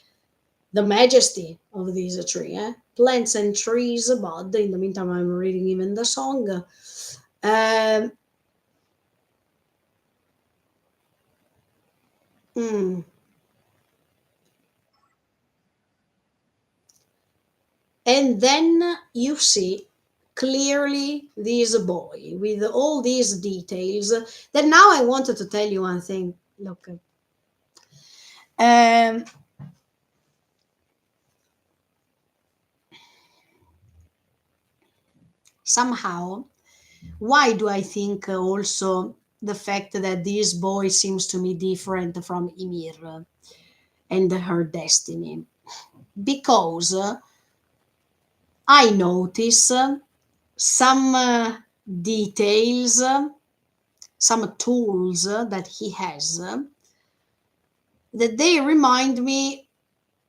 the majesty of this tree. Plants and trees bud. In the meantime, I'm reading even the song. Um, mm. And then you see clearly this boy with all these details that now I wanted to tell you one thing. Look, um, somehow, why do I think also the fact that this boy seems to me different from Ymir and her destiny? Because I notice some details, some tools that he has that they remind me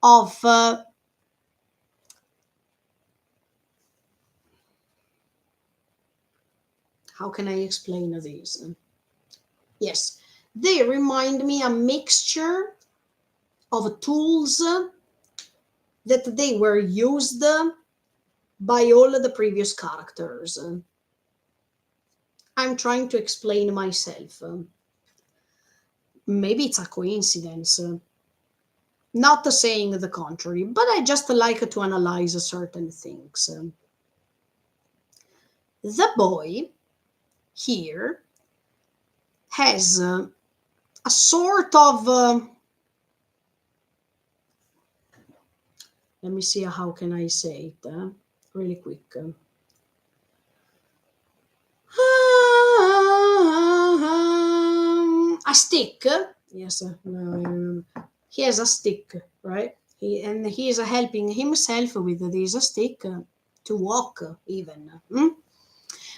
of how can I explain this? Yes, they remind me a mixture of tools that they were used by all of the previous characters. I'm trying to explain myself. Maybe it's a coincidence. Not saying the contrary, but I just like to analyze certain things. The boy here has a sort of let me see how can I say it really quick. A stick. Yes, no, he has a stick, right? He is helping himself with this stick to walk even.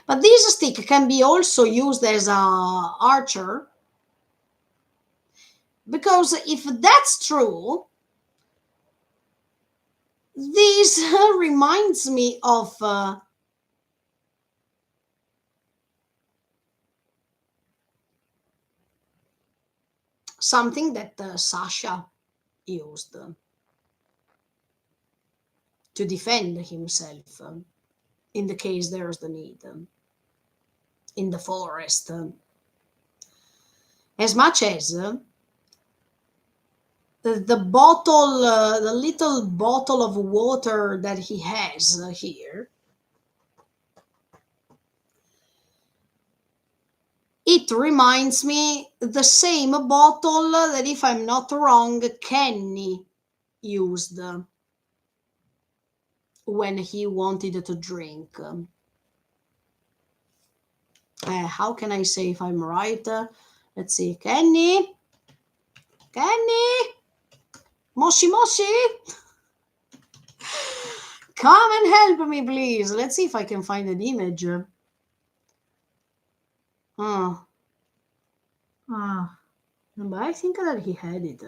But this stick can be also used as a archer, because if that's true, this reminds me of something that Sasha used to defend himself in the case there's the need in the forest. As much as the bottle, the little bottle of water that he has here, it reminds me the same bottle that, if I'm not wrong, Kenny used when he wanted to drink. How can I say if I'm right? Let's see. Kenny? Kenny? Moshi Moshi? Come and help me, please. Let's see if I can find an image. Oh, ah, but I think that he had it.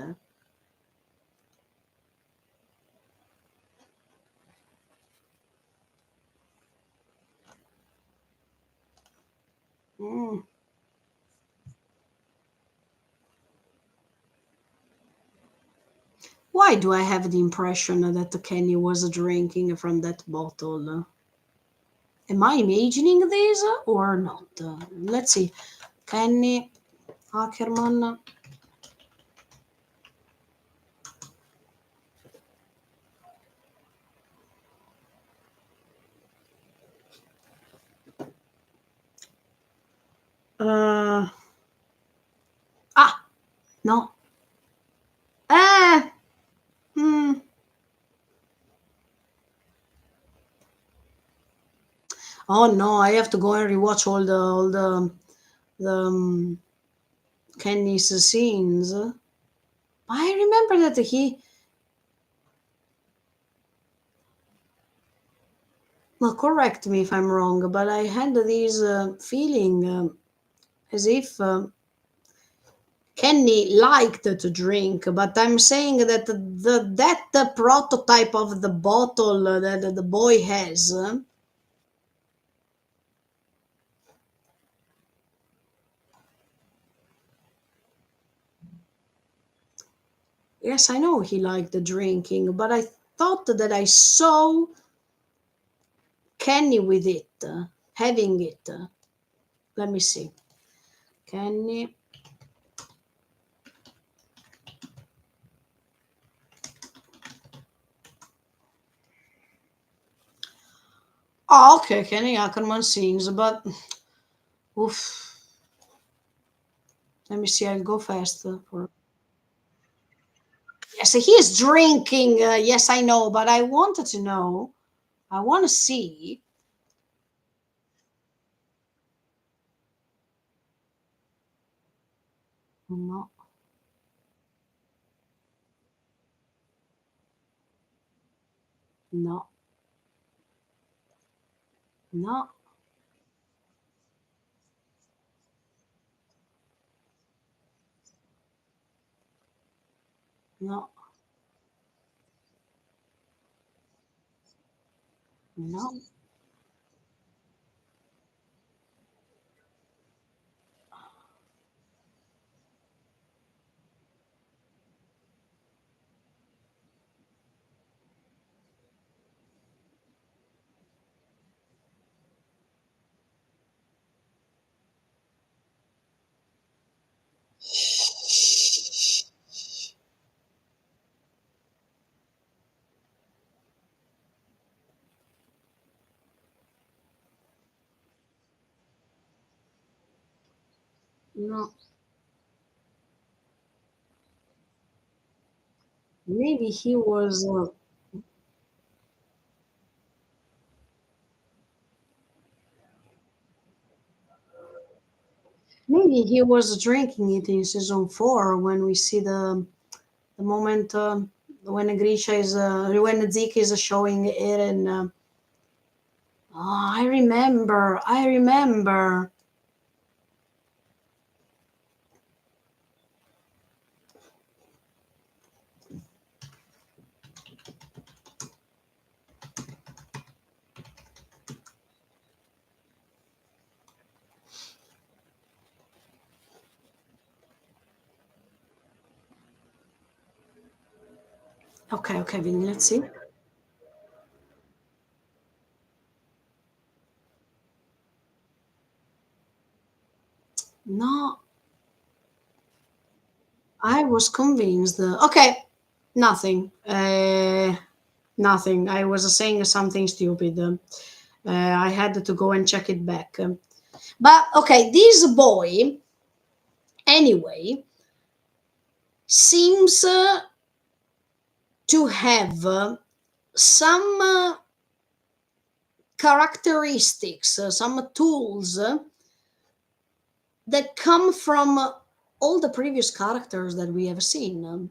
Mm. Why do I have the impression that Kenny was drinking from that bottle? Am I imagining this or not? Let's see. Kenny Ackerman. Uh, ah, no. Oh no, I have to go and rewatch all the Kenny's scenes. I remember that he. Well, correct me if I'm wrong, but I had this feeling as if Kenny liked to drink. But I'm saying that that prototype of the bottle that the boy has. Yes, I know he liked the drinking, but I thought that I saw Kenny with it, having it. Let me see. Kenny. Oh, okay, Kenny Ackerman sings, but oof. Let me see. I'll go faster. Yes, he is drinking. Yes, I know, but I wanted to know. I want to see. No, no, no, no, no. No. Maybe he was. Maybe he was drinking it in season 4 when we see the moment when Grisha is when Zeke is showing Eren. Oh, I remember. I remember. Okay, okay, Vinny, let's see. No, I was convinced. Okay, nothing. Nothing. I was saying something stupid. I had to go and check it back. But okay, this boy, anyway, seems to have some characteristics, some tools that come from all the previous characters that we have seen.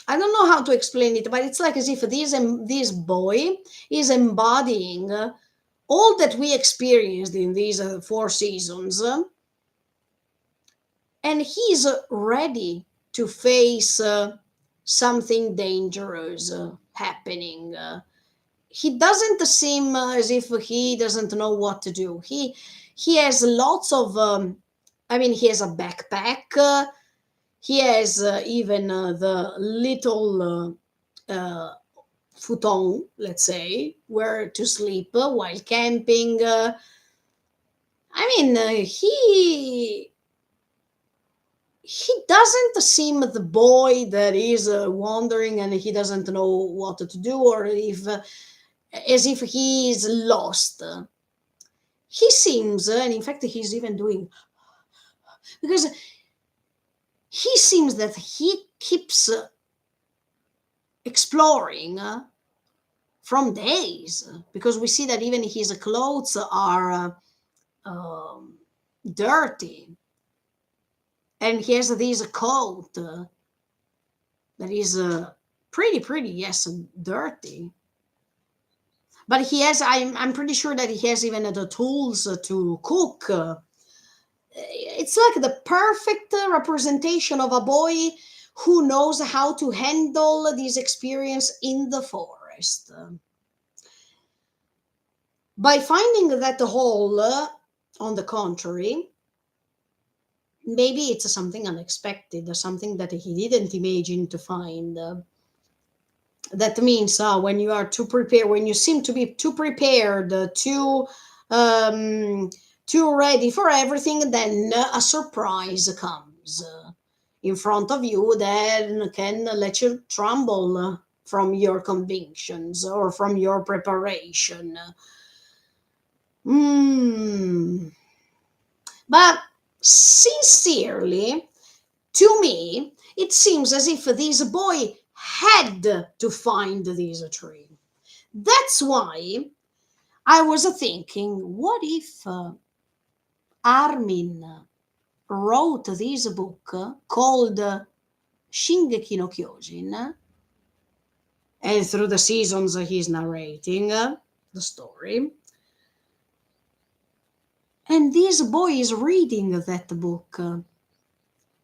I don't know how to explain it, but it's like as if this boy is embodying all that we experienced in these 4 seasons, and he's ready to face something dangerous happening. He doesn't seem as if he doesn't know what to do. He has lots of. I mean, he has a backpack. He has even the little futon, let's say, where to sleep while camping. I mean, he doesn't seem the boy that is wandering and he doesn't know what to do, or if as if he is lost. He seems, and in fact, he's even doing because he seems that he keeps exploring. from days, because we see that even his clothes are dirty, and he has this coat that is pretty, yes, dirty. But he has, I'm pretty sure that he has even the tools to cook. It's like the perfect representation of a boy who knows how to handle this experience in the forest. By finding that hole, on the contrary, maybe it's something unexpected, something that he didn't imagine to find. That means when you are too prepared, when you seem to be too prepared, um, too ready for everything, then a surprise comes in front of you that can let you tremble from your convictions or from your preparation. Hmm. But sincerely, to me, it seems as if this boy had to find this tree. That's why I was thinking, what if Armin wrote this book called Shingeki no Kyojin, and through the seasons he's narrating the story, and this boy is reading that book,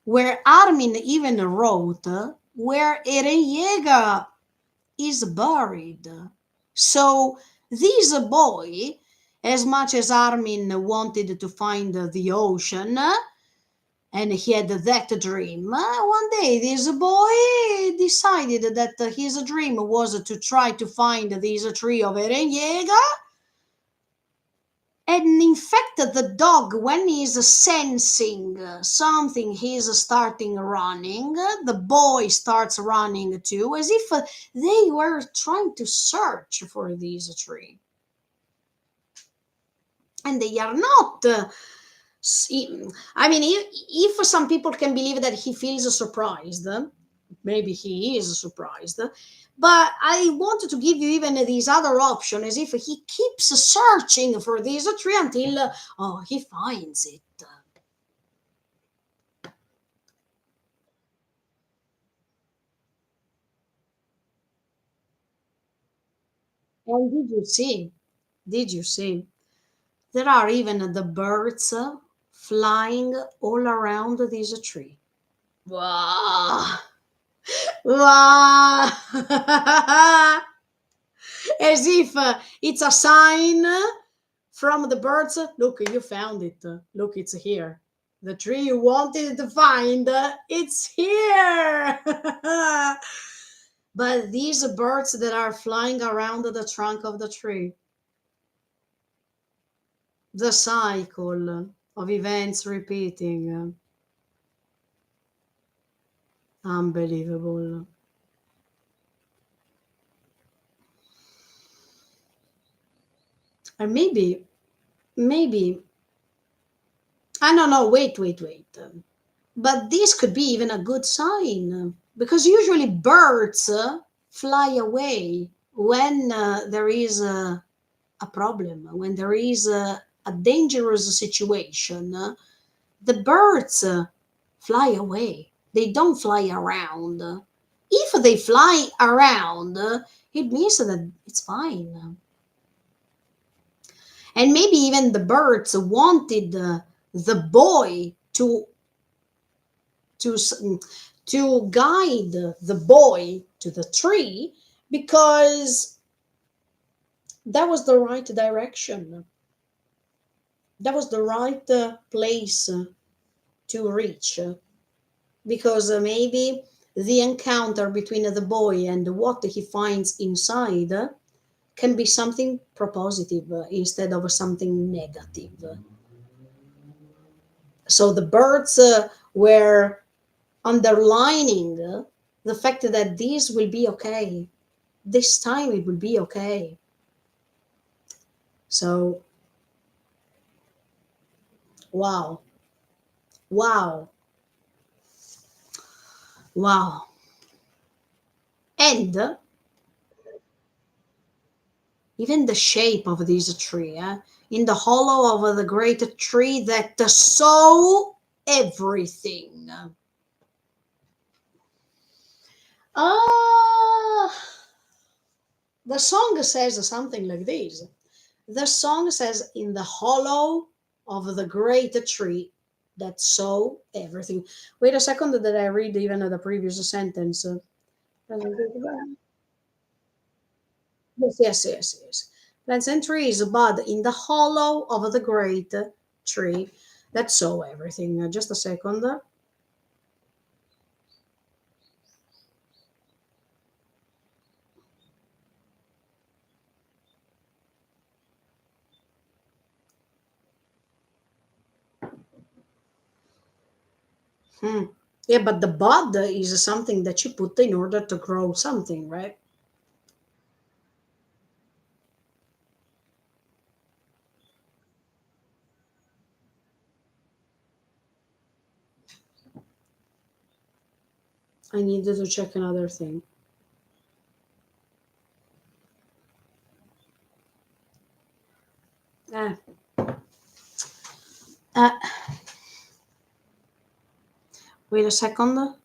where Armin even wrote where Eren Yeager is buried. So this boy, as much as Armin wanted to find the ocean, and he had that dream, one day this boy decided that his dream was to try to find this tree of Eren Yeager. And in fact, the dog, when he's sensing something, he's starting running. The boy starts running too, as if they were trying to search for this tree. And they are not. I mean, if some people can believe that he feels surprised, maybe he is surprised. But I wanted to give you even this other option, as if he keeps searching for this tree until he finds it. And did you see? Did you see? There are even the birds flying all around this tree. Wow! Wow! As if it's a sign from the birds. Look, you found it. Look, it's here. The tree you wanted to find, it's here. But these birds that are flying around the trunk of the tree, the cycle of events repeating, unbelievable. And maybe, I don't know, wait. But this could be even a good sign, because usually birds fly away when there is a problem, when there is a dangerous situation. The birds fly away, they don't fly around. If they fly around, it means that it's fine. And maybe even the birds wanted the boy to to guide the boy to the tree, because that was the right direction, that was the right place to reach, because maybe the encounter between the boy and what he finds inside can be something propositive instead of something negative. So the birds were underlining the fact that this will be okay. This time it will be okay. So, wow, wow, wow. And even the shape of this tree, in the hollow of the great tree that saw everything. Ah, the song says something like this. The song says, in the hollow of the great tree that saw everything. Wait a second that I read even the previous sentence. Yes, yes, yes, yes. Plants and trees bud in the hollow of the great tree that saw everything. Just a second. Hmm. Yeah, but the bud is something that you put in order to grow something, right? I needed to check another thing. Ah, uh, wait a second.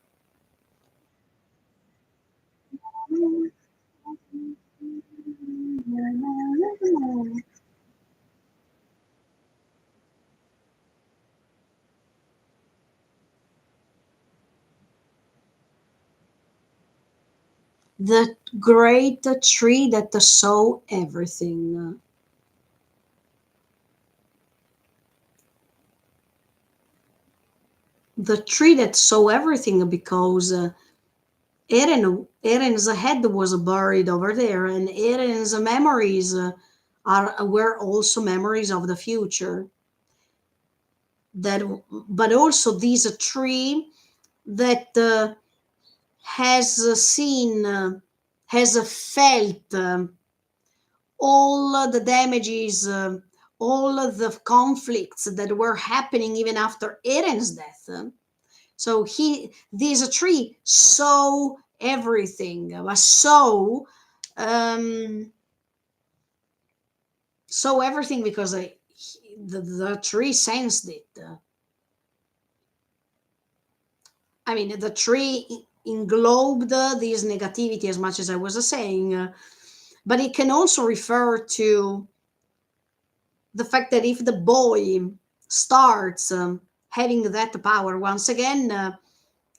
The great tree that saw everything. The tree that saw everything because Eren's head was buried over there, and Eren's memories were also memories of the future. That, but also this tree that has seen, has felt all the damages, all of the conflicts that were happening even after Eren's death. So this tree saw everything, was um, saw everything because the tree sensed it. I mean, the tree englobed this negativity as much as I was saying, but it can also refer to the fact that if the boy starts having that power once again,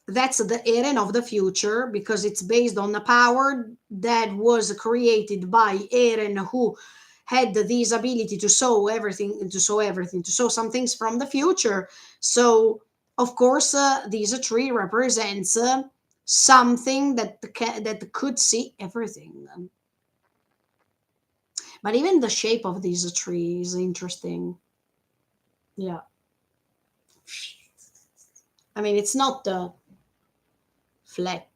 that's the Eren of the future because it's based on a power that was created by Eren, who had this ability to saw everything, to saw some things from the future. So, of course, this tree represents something that could see everything. But even the shape of this tree is interesting. Yeah, I mean, it's not flat,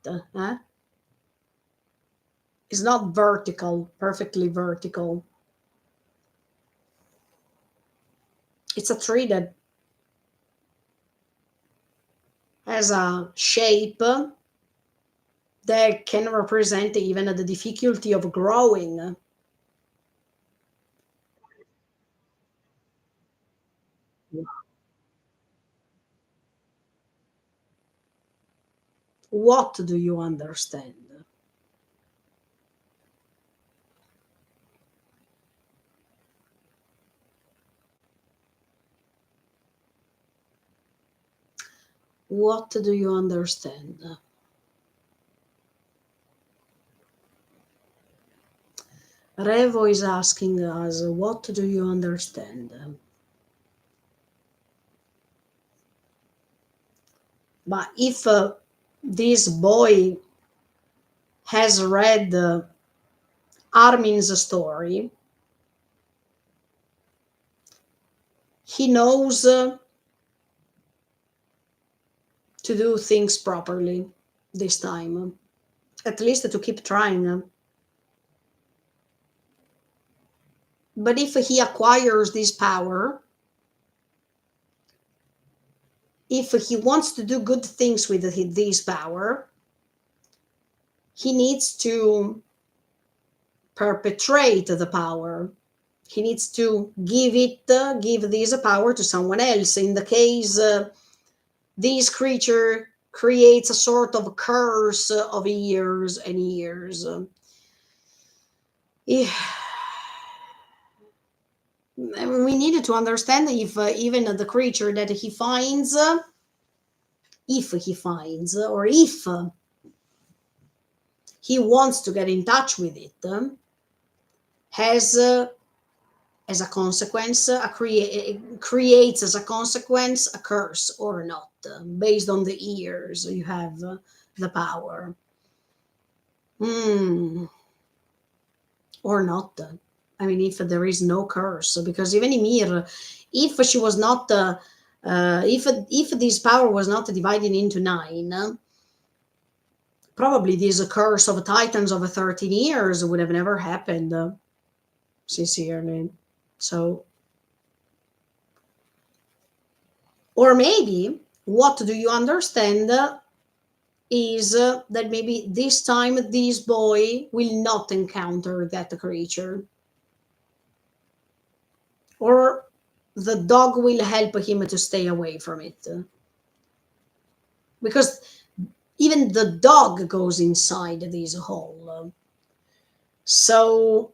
it's not vertical, perfectly vertical. It's a tree that has a shape that can represent even the difficulty of growing. What do you understand? What do you understand? Revo is asking us, what do you understand? But if this boy has read Armin's story, he knows to do things properly this time, at least to keep trying. But if he acquires this power, if he wants to do good things with this power, he needs to perpetrate the power. He needs to give this power to someone else. In the case, this creature creates a sort of curse of years and years. Yeah, we needed to understand if even the creature that he finds, if he finds, or if he wants to get in touch with it, has as a consequence, creates as a consequence a curse or not, based on the years you have the power. Hmm. Or not. I mean, if there is no curse, because even Ymir, if she was not, if this power was not divided into nine, probably this curse of Titans over 13 years would have never happened, sincerely. So, or maybe what do you understand is that maybe this time this boy will not encounter that creature, or the dog will help him to stay away from it, because even the dog goes inside this hole. So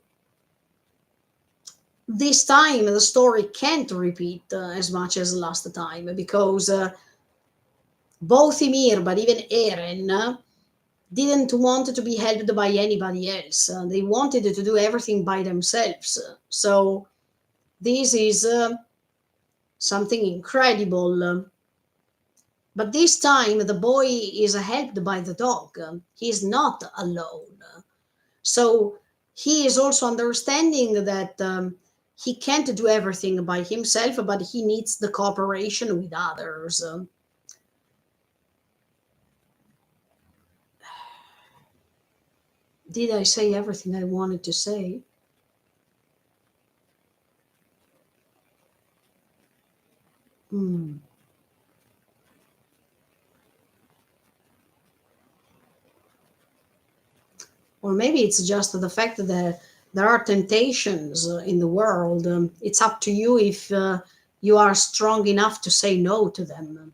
this time the story can't repeat as much as last time, because both Ymir but even Eren didn't want to be helped by anybody else. They wanted to do everything by themselves. So this is something incredible. But this time the boy is helped by the dog. He's not alone. So he is also understanding that he can't do everything by himself, but he needs the cooperation with others. Did I say everything I wanted to say? Hmm. Or maybe it's just the fact that there are temptations in the world. It's up to you if you are strong enough to say no to them.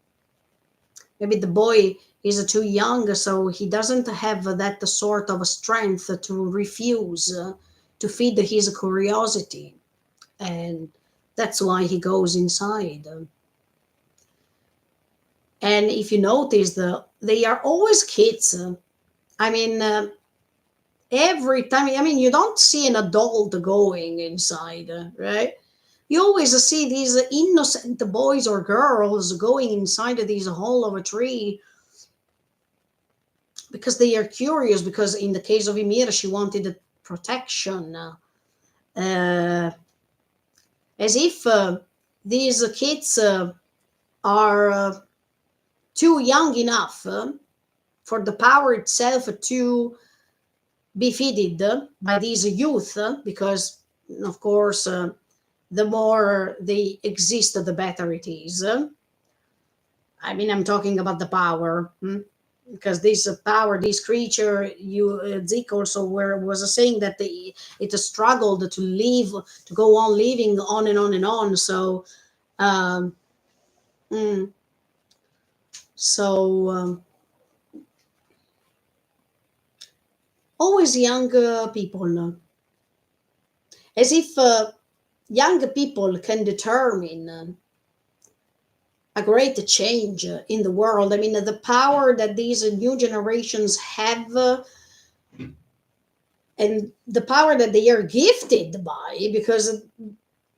Maybe the boy is too young, so he doesn't have that sort of strength to refuse to feed his curiosity. And that's why he goes inside. And if you notice, they are always kids. I mean, every time, I mean, you don't see an adult going inside, right? You always see these innocent boys or girls going inside of this hole of a tree because they are curious. Because in the case of Ymir, she wanted protection, as if these kids are too young enough for the power itself to be fed by these youth, because of course the more they exist, the better it is. I mean, I'm talking about the power, because this power, this creature, Zeke also was saying that it struggled to live, to go on living on and on and on. So, um, mm, so always young people, as if young people can determine a great change in the world. I mean, the power that these new generations have, and the power that they are gifted by, because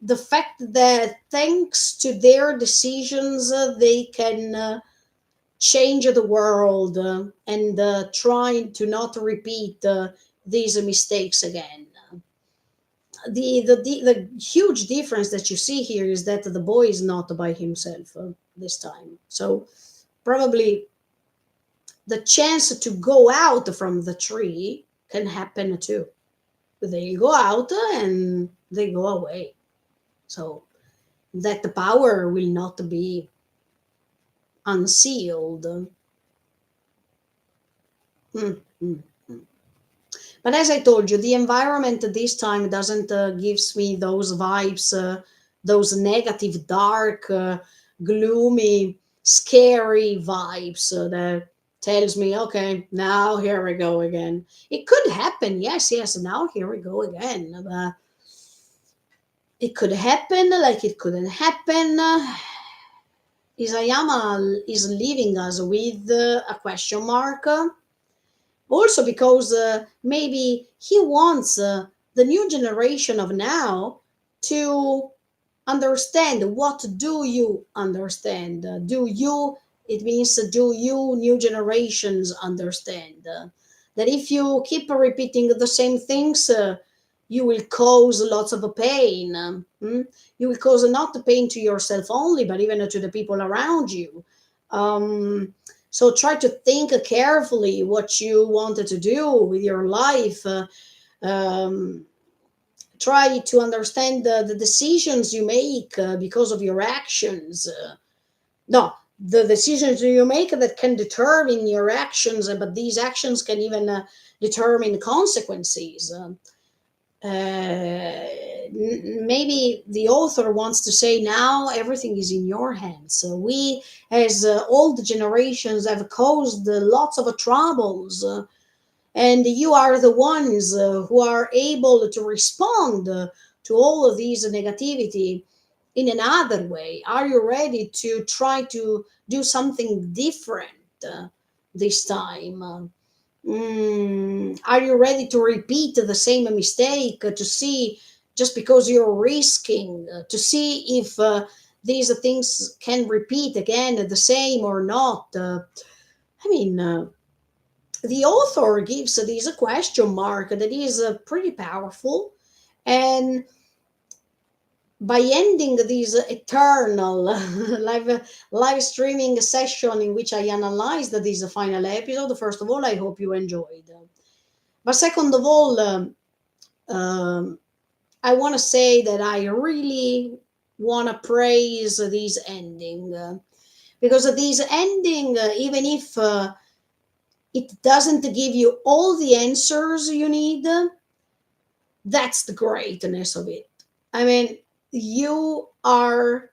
the fact that thanks to their decisions, they can change the world, and try to not repeat these mistakes again. The huge difference that you see here is that the boy is not by himself this time. So probably the chance to go out from the tree can happen too. They go out and they go away. So that the power will not be unsealed. Mm, mm. But as I told you, the environment this time doesn't gives me those vibes, those negative, dark, gloomy, scary vibes that tells me, okay, now here we go again. It could happen, yes, yes. Now here we go again. It could happen, like it couldn't happen. Isayama is leaving us with a question mark. Also, because maybe he wants the new generation of now to understand. What do you understand? Do you, it means, do you new generations understand that if you keep repeating the same things, you will cause lots of pain. You will cause not the pain to yourself only, but even to the people around you. Um, so try to think carefully what you wanted to do with your life. Um, Try to understand the decisions you make because of your actions. No, the decisions you make that can determine your actions, but these actions can even determine consequences. Maybe the author wants to say now everything is in your hands. We, as old generations, have caused lots of troubles, and you are the ones who are able to respond to all of these negativity in another way. Are you ready to try to do something different this time? Are you ready to repeat the same mistake to see, just because you're risking to see if these things can repeat again the same or not? I mean, the author gives this a question mark that is pretty powerful. And by ending this eternal live streaming session in which I analyzed this final episode, first of all, I hope you enjoyed. But second of all, um, I want to say that I really want to praise this ending, because of this ending, even if it doesn't give you all the answers you need, that's the greatness of it. I mean, you are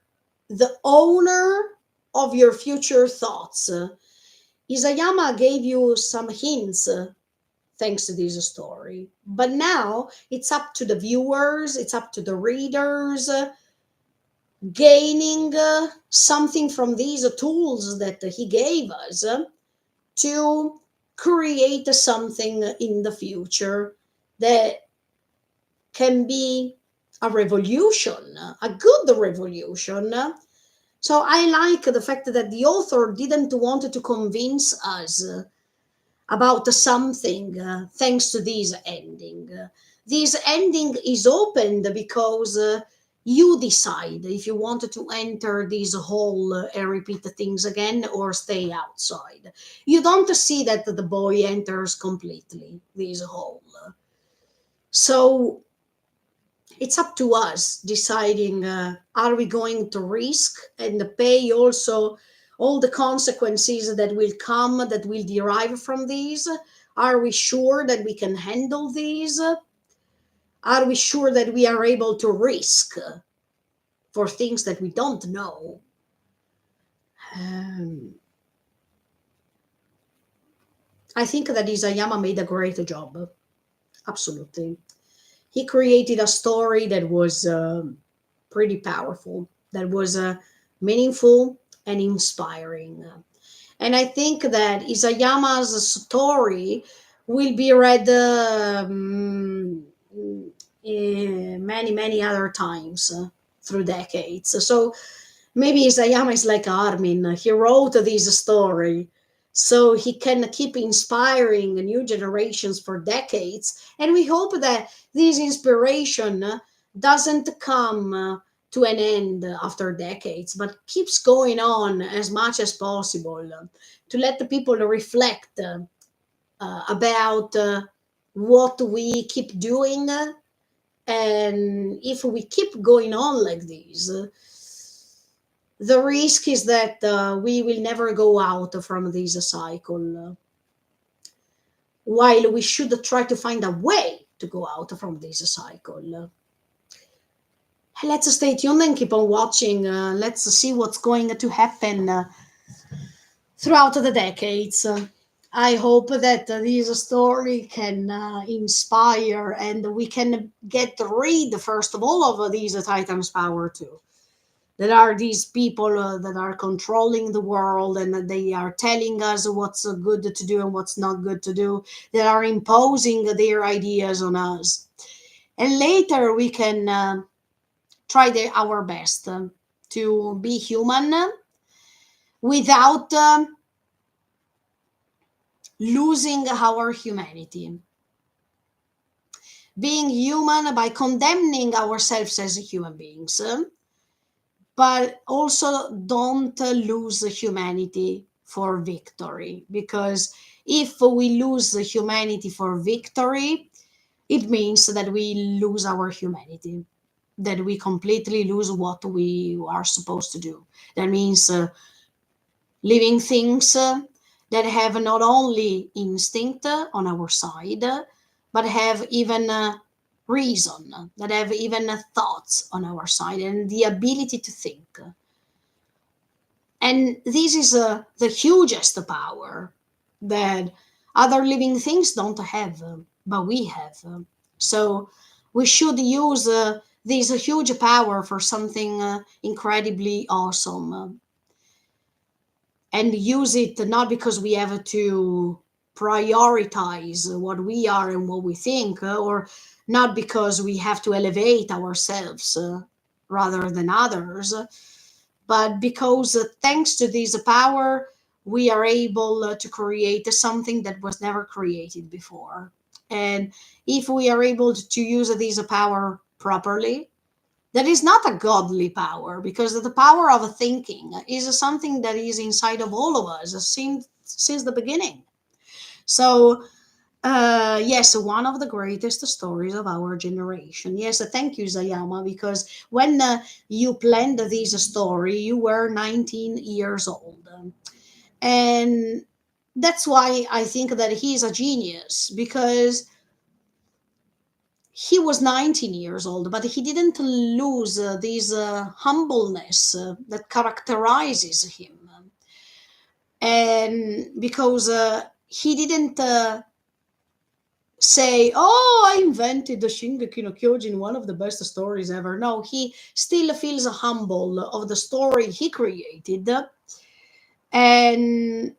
the owner of your future thoughts. Isayama gave you some hints thanks to this story. But now it's up to the viewers, it's up to the readers gaining something from these tools that he gave us to create something in the future that can be a revolution, a good revolution. So I like the fact that the author didn't want to convince us about something thanks to this ending. This ending is opened because you decide if you wanted to enter this hole and repeat the things again or stay outside. You don't see that the boy enters completely this hole. So it's up to us deciding, are we going to risk and pay also all the consequences that will come, that will derive from these? Are we sure that we can handle these? Are we sure that we are able to risk for things that we don't know? um, I think that Isayama made a great job. Absolutely. He created a story that was pretty powerful, that was meaningful and inspiring. And I think that Isayama's story will be read many, many other times through decades. So maybe Isayama is like Armin. He wrote this story so he can keep inspiring new generations for decades. And we hope that this inspiration doesn't come to an end after decades, but keeps going on as much as possible to let the people reflect about what we keep doing. And if we keep going on like this, the risk is that we will never go out from this cycle. while we should try to find a way to go out from this cycle. Let's stay tuned and keep on watching. Let's see what's going to happen throughout the decades. I hope that this story can inspire and we can get rid, first of all, of these Titans' power too. There are these people that are controlling the world and they are telling us what's good to do and what's not good to do. They are imposing their ideas on us. And later we can try our best to be human without losing our humanity. Being human by condemning ourselves as human beings, but also don't lose humanity for victory. Because if we lose humanity for victory, it means that we lose our humanity, that we completely lose what we are supposed to do. That means living things that have not only instinct on our side, but have even reason, that have even thoughts on our side and the ability to think. And this is the hugest power that other living things don't have, but we have. So we should use this huge power for something incredibly awesome, and use it not because we have to prioritize what we are and what we think, or not because we have to elevate ourselves rather than others, but because thanks to this power, we are able to create something that was never created before. And if we are able to use this power properly, that is not a godly power, because the power of thinking is something that is inside of all of us since the beginning. So, yes, one of the greatest stories of our generation. Yes, thank you, Zayama, because when you planned this story, you were 19 years old. And that's why I think that he's a genius, because he was 19 years old, but he didn't lose this humbleness that characterizes him. And because he didn't say, "Oh, I invented the Shingeki no Kyojin, one of the best stories ever." No, he still feels humble of the story he created. And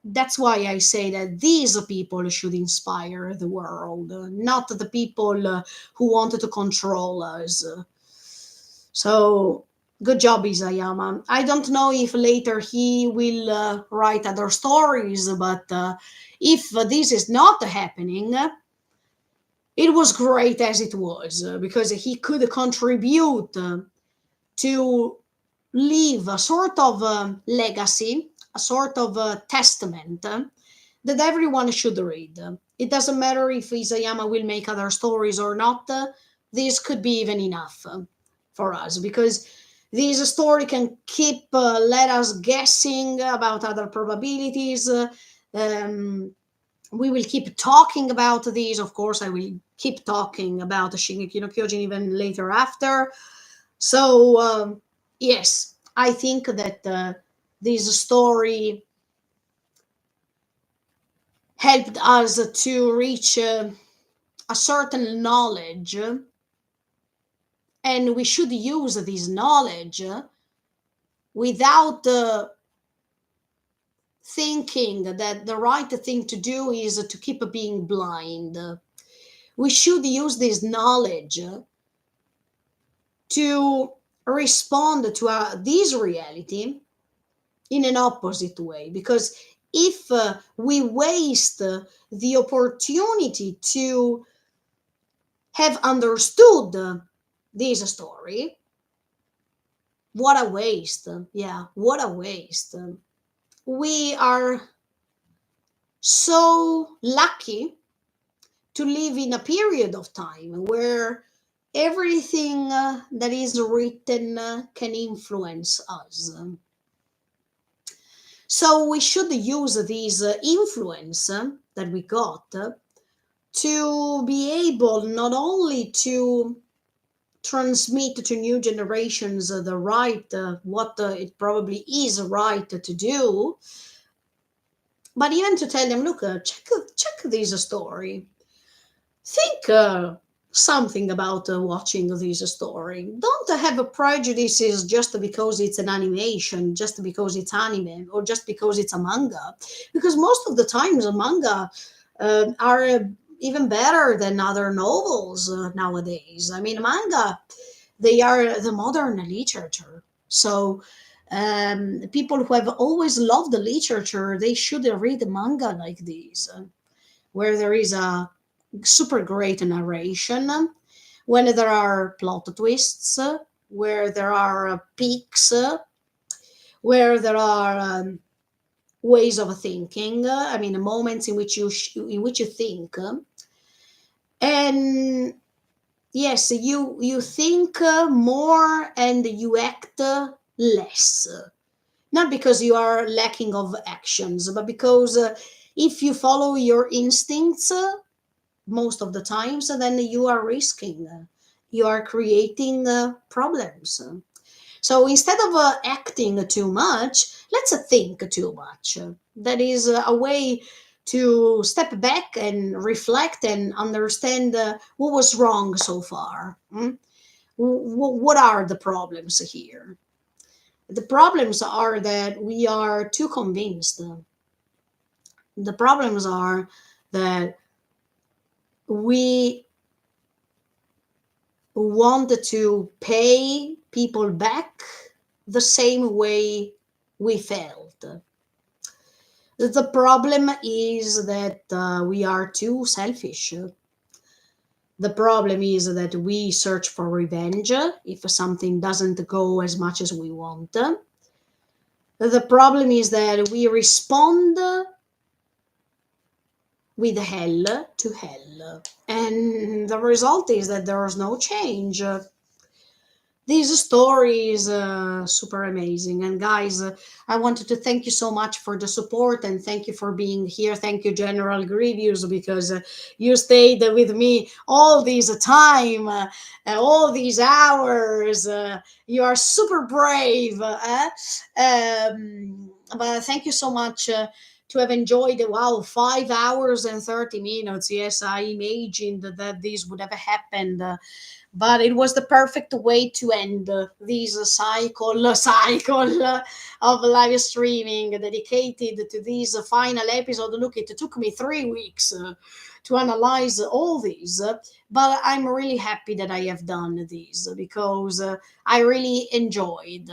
that's why I say that these people should inspire the world, not the people who wanted to control us. So, good job, Isayama. I don't know if later he will write other stories, but if this is not happening, it was great as it was, because he could contribute to leave a sort of legacy, a sort of testament that everyone should read. It doesn't matter if Isayama will make other stories or not. This could be even enough for us, because this story can keep let us guessing about other probabilities. Um, we will keep talking about these. Of course, I will keep talking about the Shingeki no Kyojin even later after. So yes, I think that this story helped us to reach a certain knowledge, and we should use this knowledge without thinking that the right thing to do is to keep being blind. We should use this knowledge to respond to this reality in an opposite way, because if we waste the opportunity to have understood this story, what a waste. Yeah, what a waste. We are so lucky to live in a period of time where everything that is written can influence us. So we should use this influence that we got to be able not only to transmit to new generations the right, what it probably is right to do, but even to tell them, look, check this story. Think something about watching this story. Don't have a prejudices just because it's an animation, just because it's anime, or just because it's a manga. Because most of the times, a manga are even better than other novels nowadays. I mean, manga, they are the modern literature. So people who have always loved the literature, they should read manga like this, where there is a super great narration, when there are plot twists, where there are peaks, where there are ways of thinking. I mean, moments in which you think, and yes, you think more and you act less. Not because you are lacking of actions, but because if you follow your instincts most of the times, then you are risking, you are creating problems. So instead of acting too much, let's think too much. That is a way to step back and reflect and understand what was wrong so far. What are the problems here? The problems are that we are too convinced. The problems are that we want to pay people back the same way we felt. The problem is that we are too selfish. The problem is that we search for revenge if something doesn't go as much as we want. The problem is that we respond with hell to hell. And the result is that there is no change. This story is super amazing. And guys, I wanted to thank you so much for the support and thank you for being here. Thank you, General Grievous, because you stayed with me all this time, all these hours. You are super brave. But thank you so much. To have enjoyed, wow, 5 hours and 30 minutes. Yes, I imagined that this would have happened, but it was the perfect way to end this cycle of live streaming dedicated to this final episode. Look, it took me 3 weeks to analyze all these, but I'm really happy that I have done this because I really enjoyed.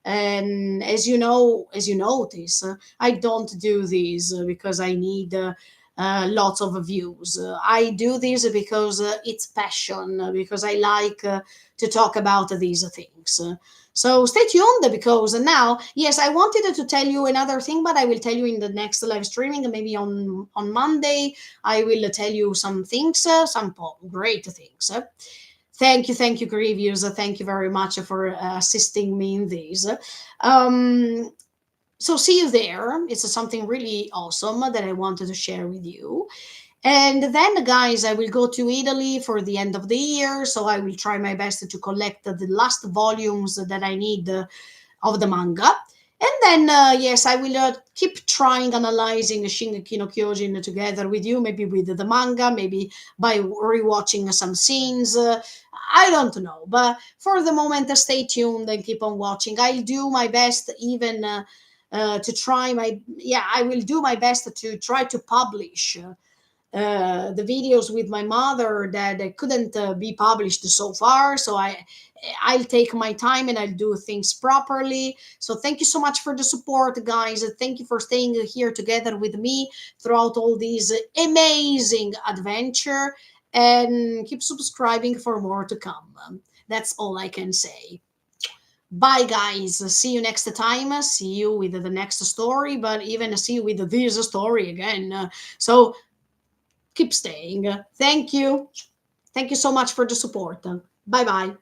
And as you notice, I don't do this because I need lots of views. I do this because it's passion, because I like to talk about these things. So stay tuned because now, yes, I wanted to tell you another thing, but I will tell you in the next live streaming, maybe on Monday. I will tell you some things, some great things. Thank you, Grievous. Thank you very much for assisting me in this. Um, so see you there. It's something really awesome that I wanted to share with you. And then, guys, I will go to Italy for the end of the year. So I will try my best to collect the last volumes that I need of the manga. And then, yes, I will keep trying analyzing Shingeki no Kyojin together with you, maybe with the manga, maybe by rewatching some scenes. I don't know. But for the moment, stay tuned and keep on watching. I'll do my best, even to try my, yeah, I will do my best to try to publish the videos with my mother that couldn't be published so far. So I'll take my time and I'll do things properly. So thank you so much for the support, guys. Thank you for staying here together with me throughout all these amazing adventure, and keep subscribing for more to come. That's all I can say. Bye, guys. See you next time. See you with the next story, but even see you with this story again. So keep staying. Thank you. Thank you so much for the support. Bye bye.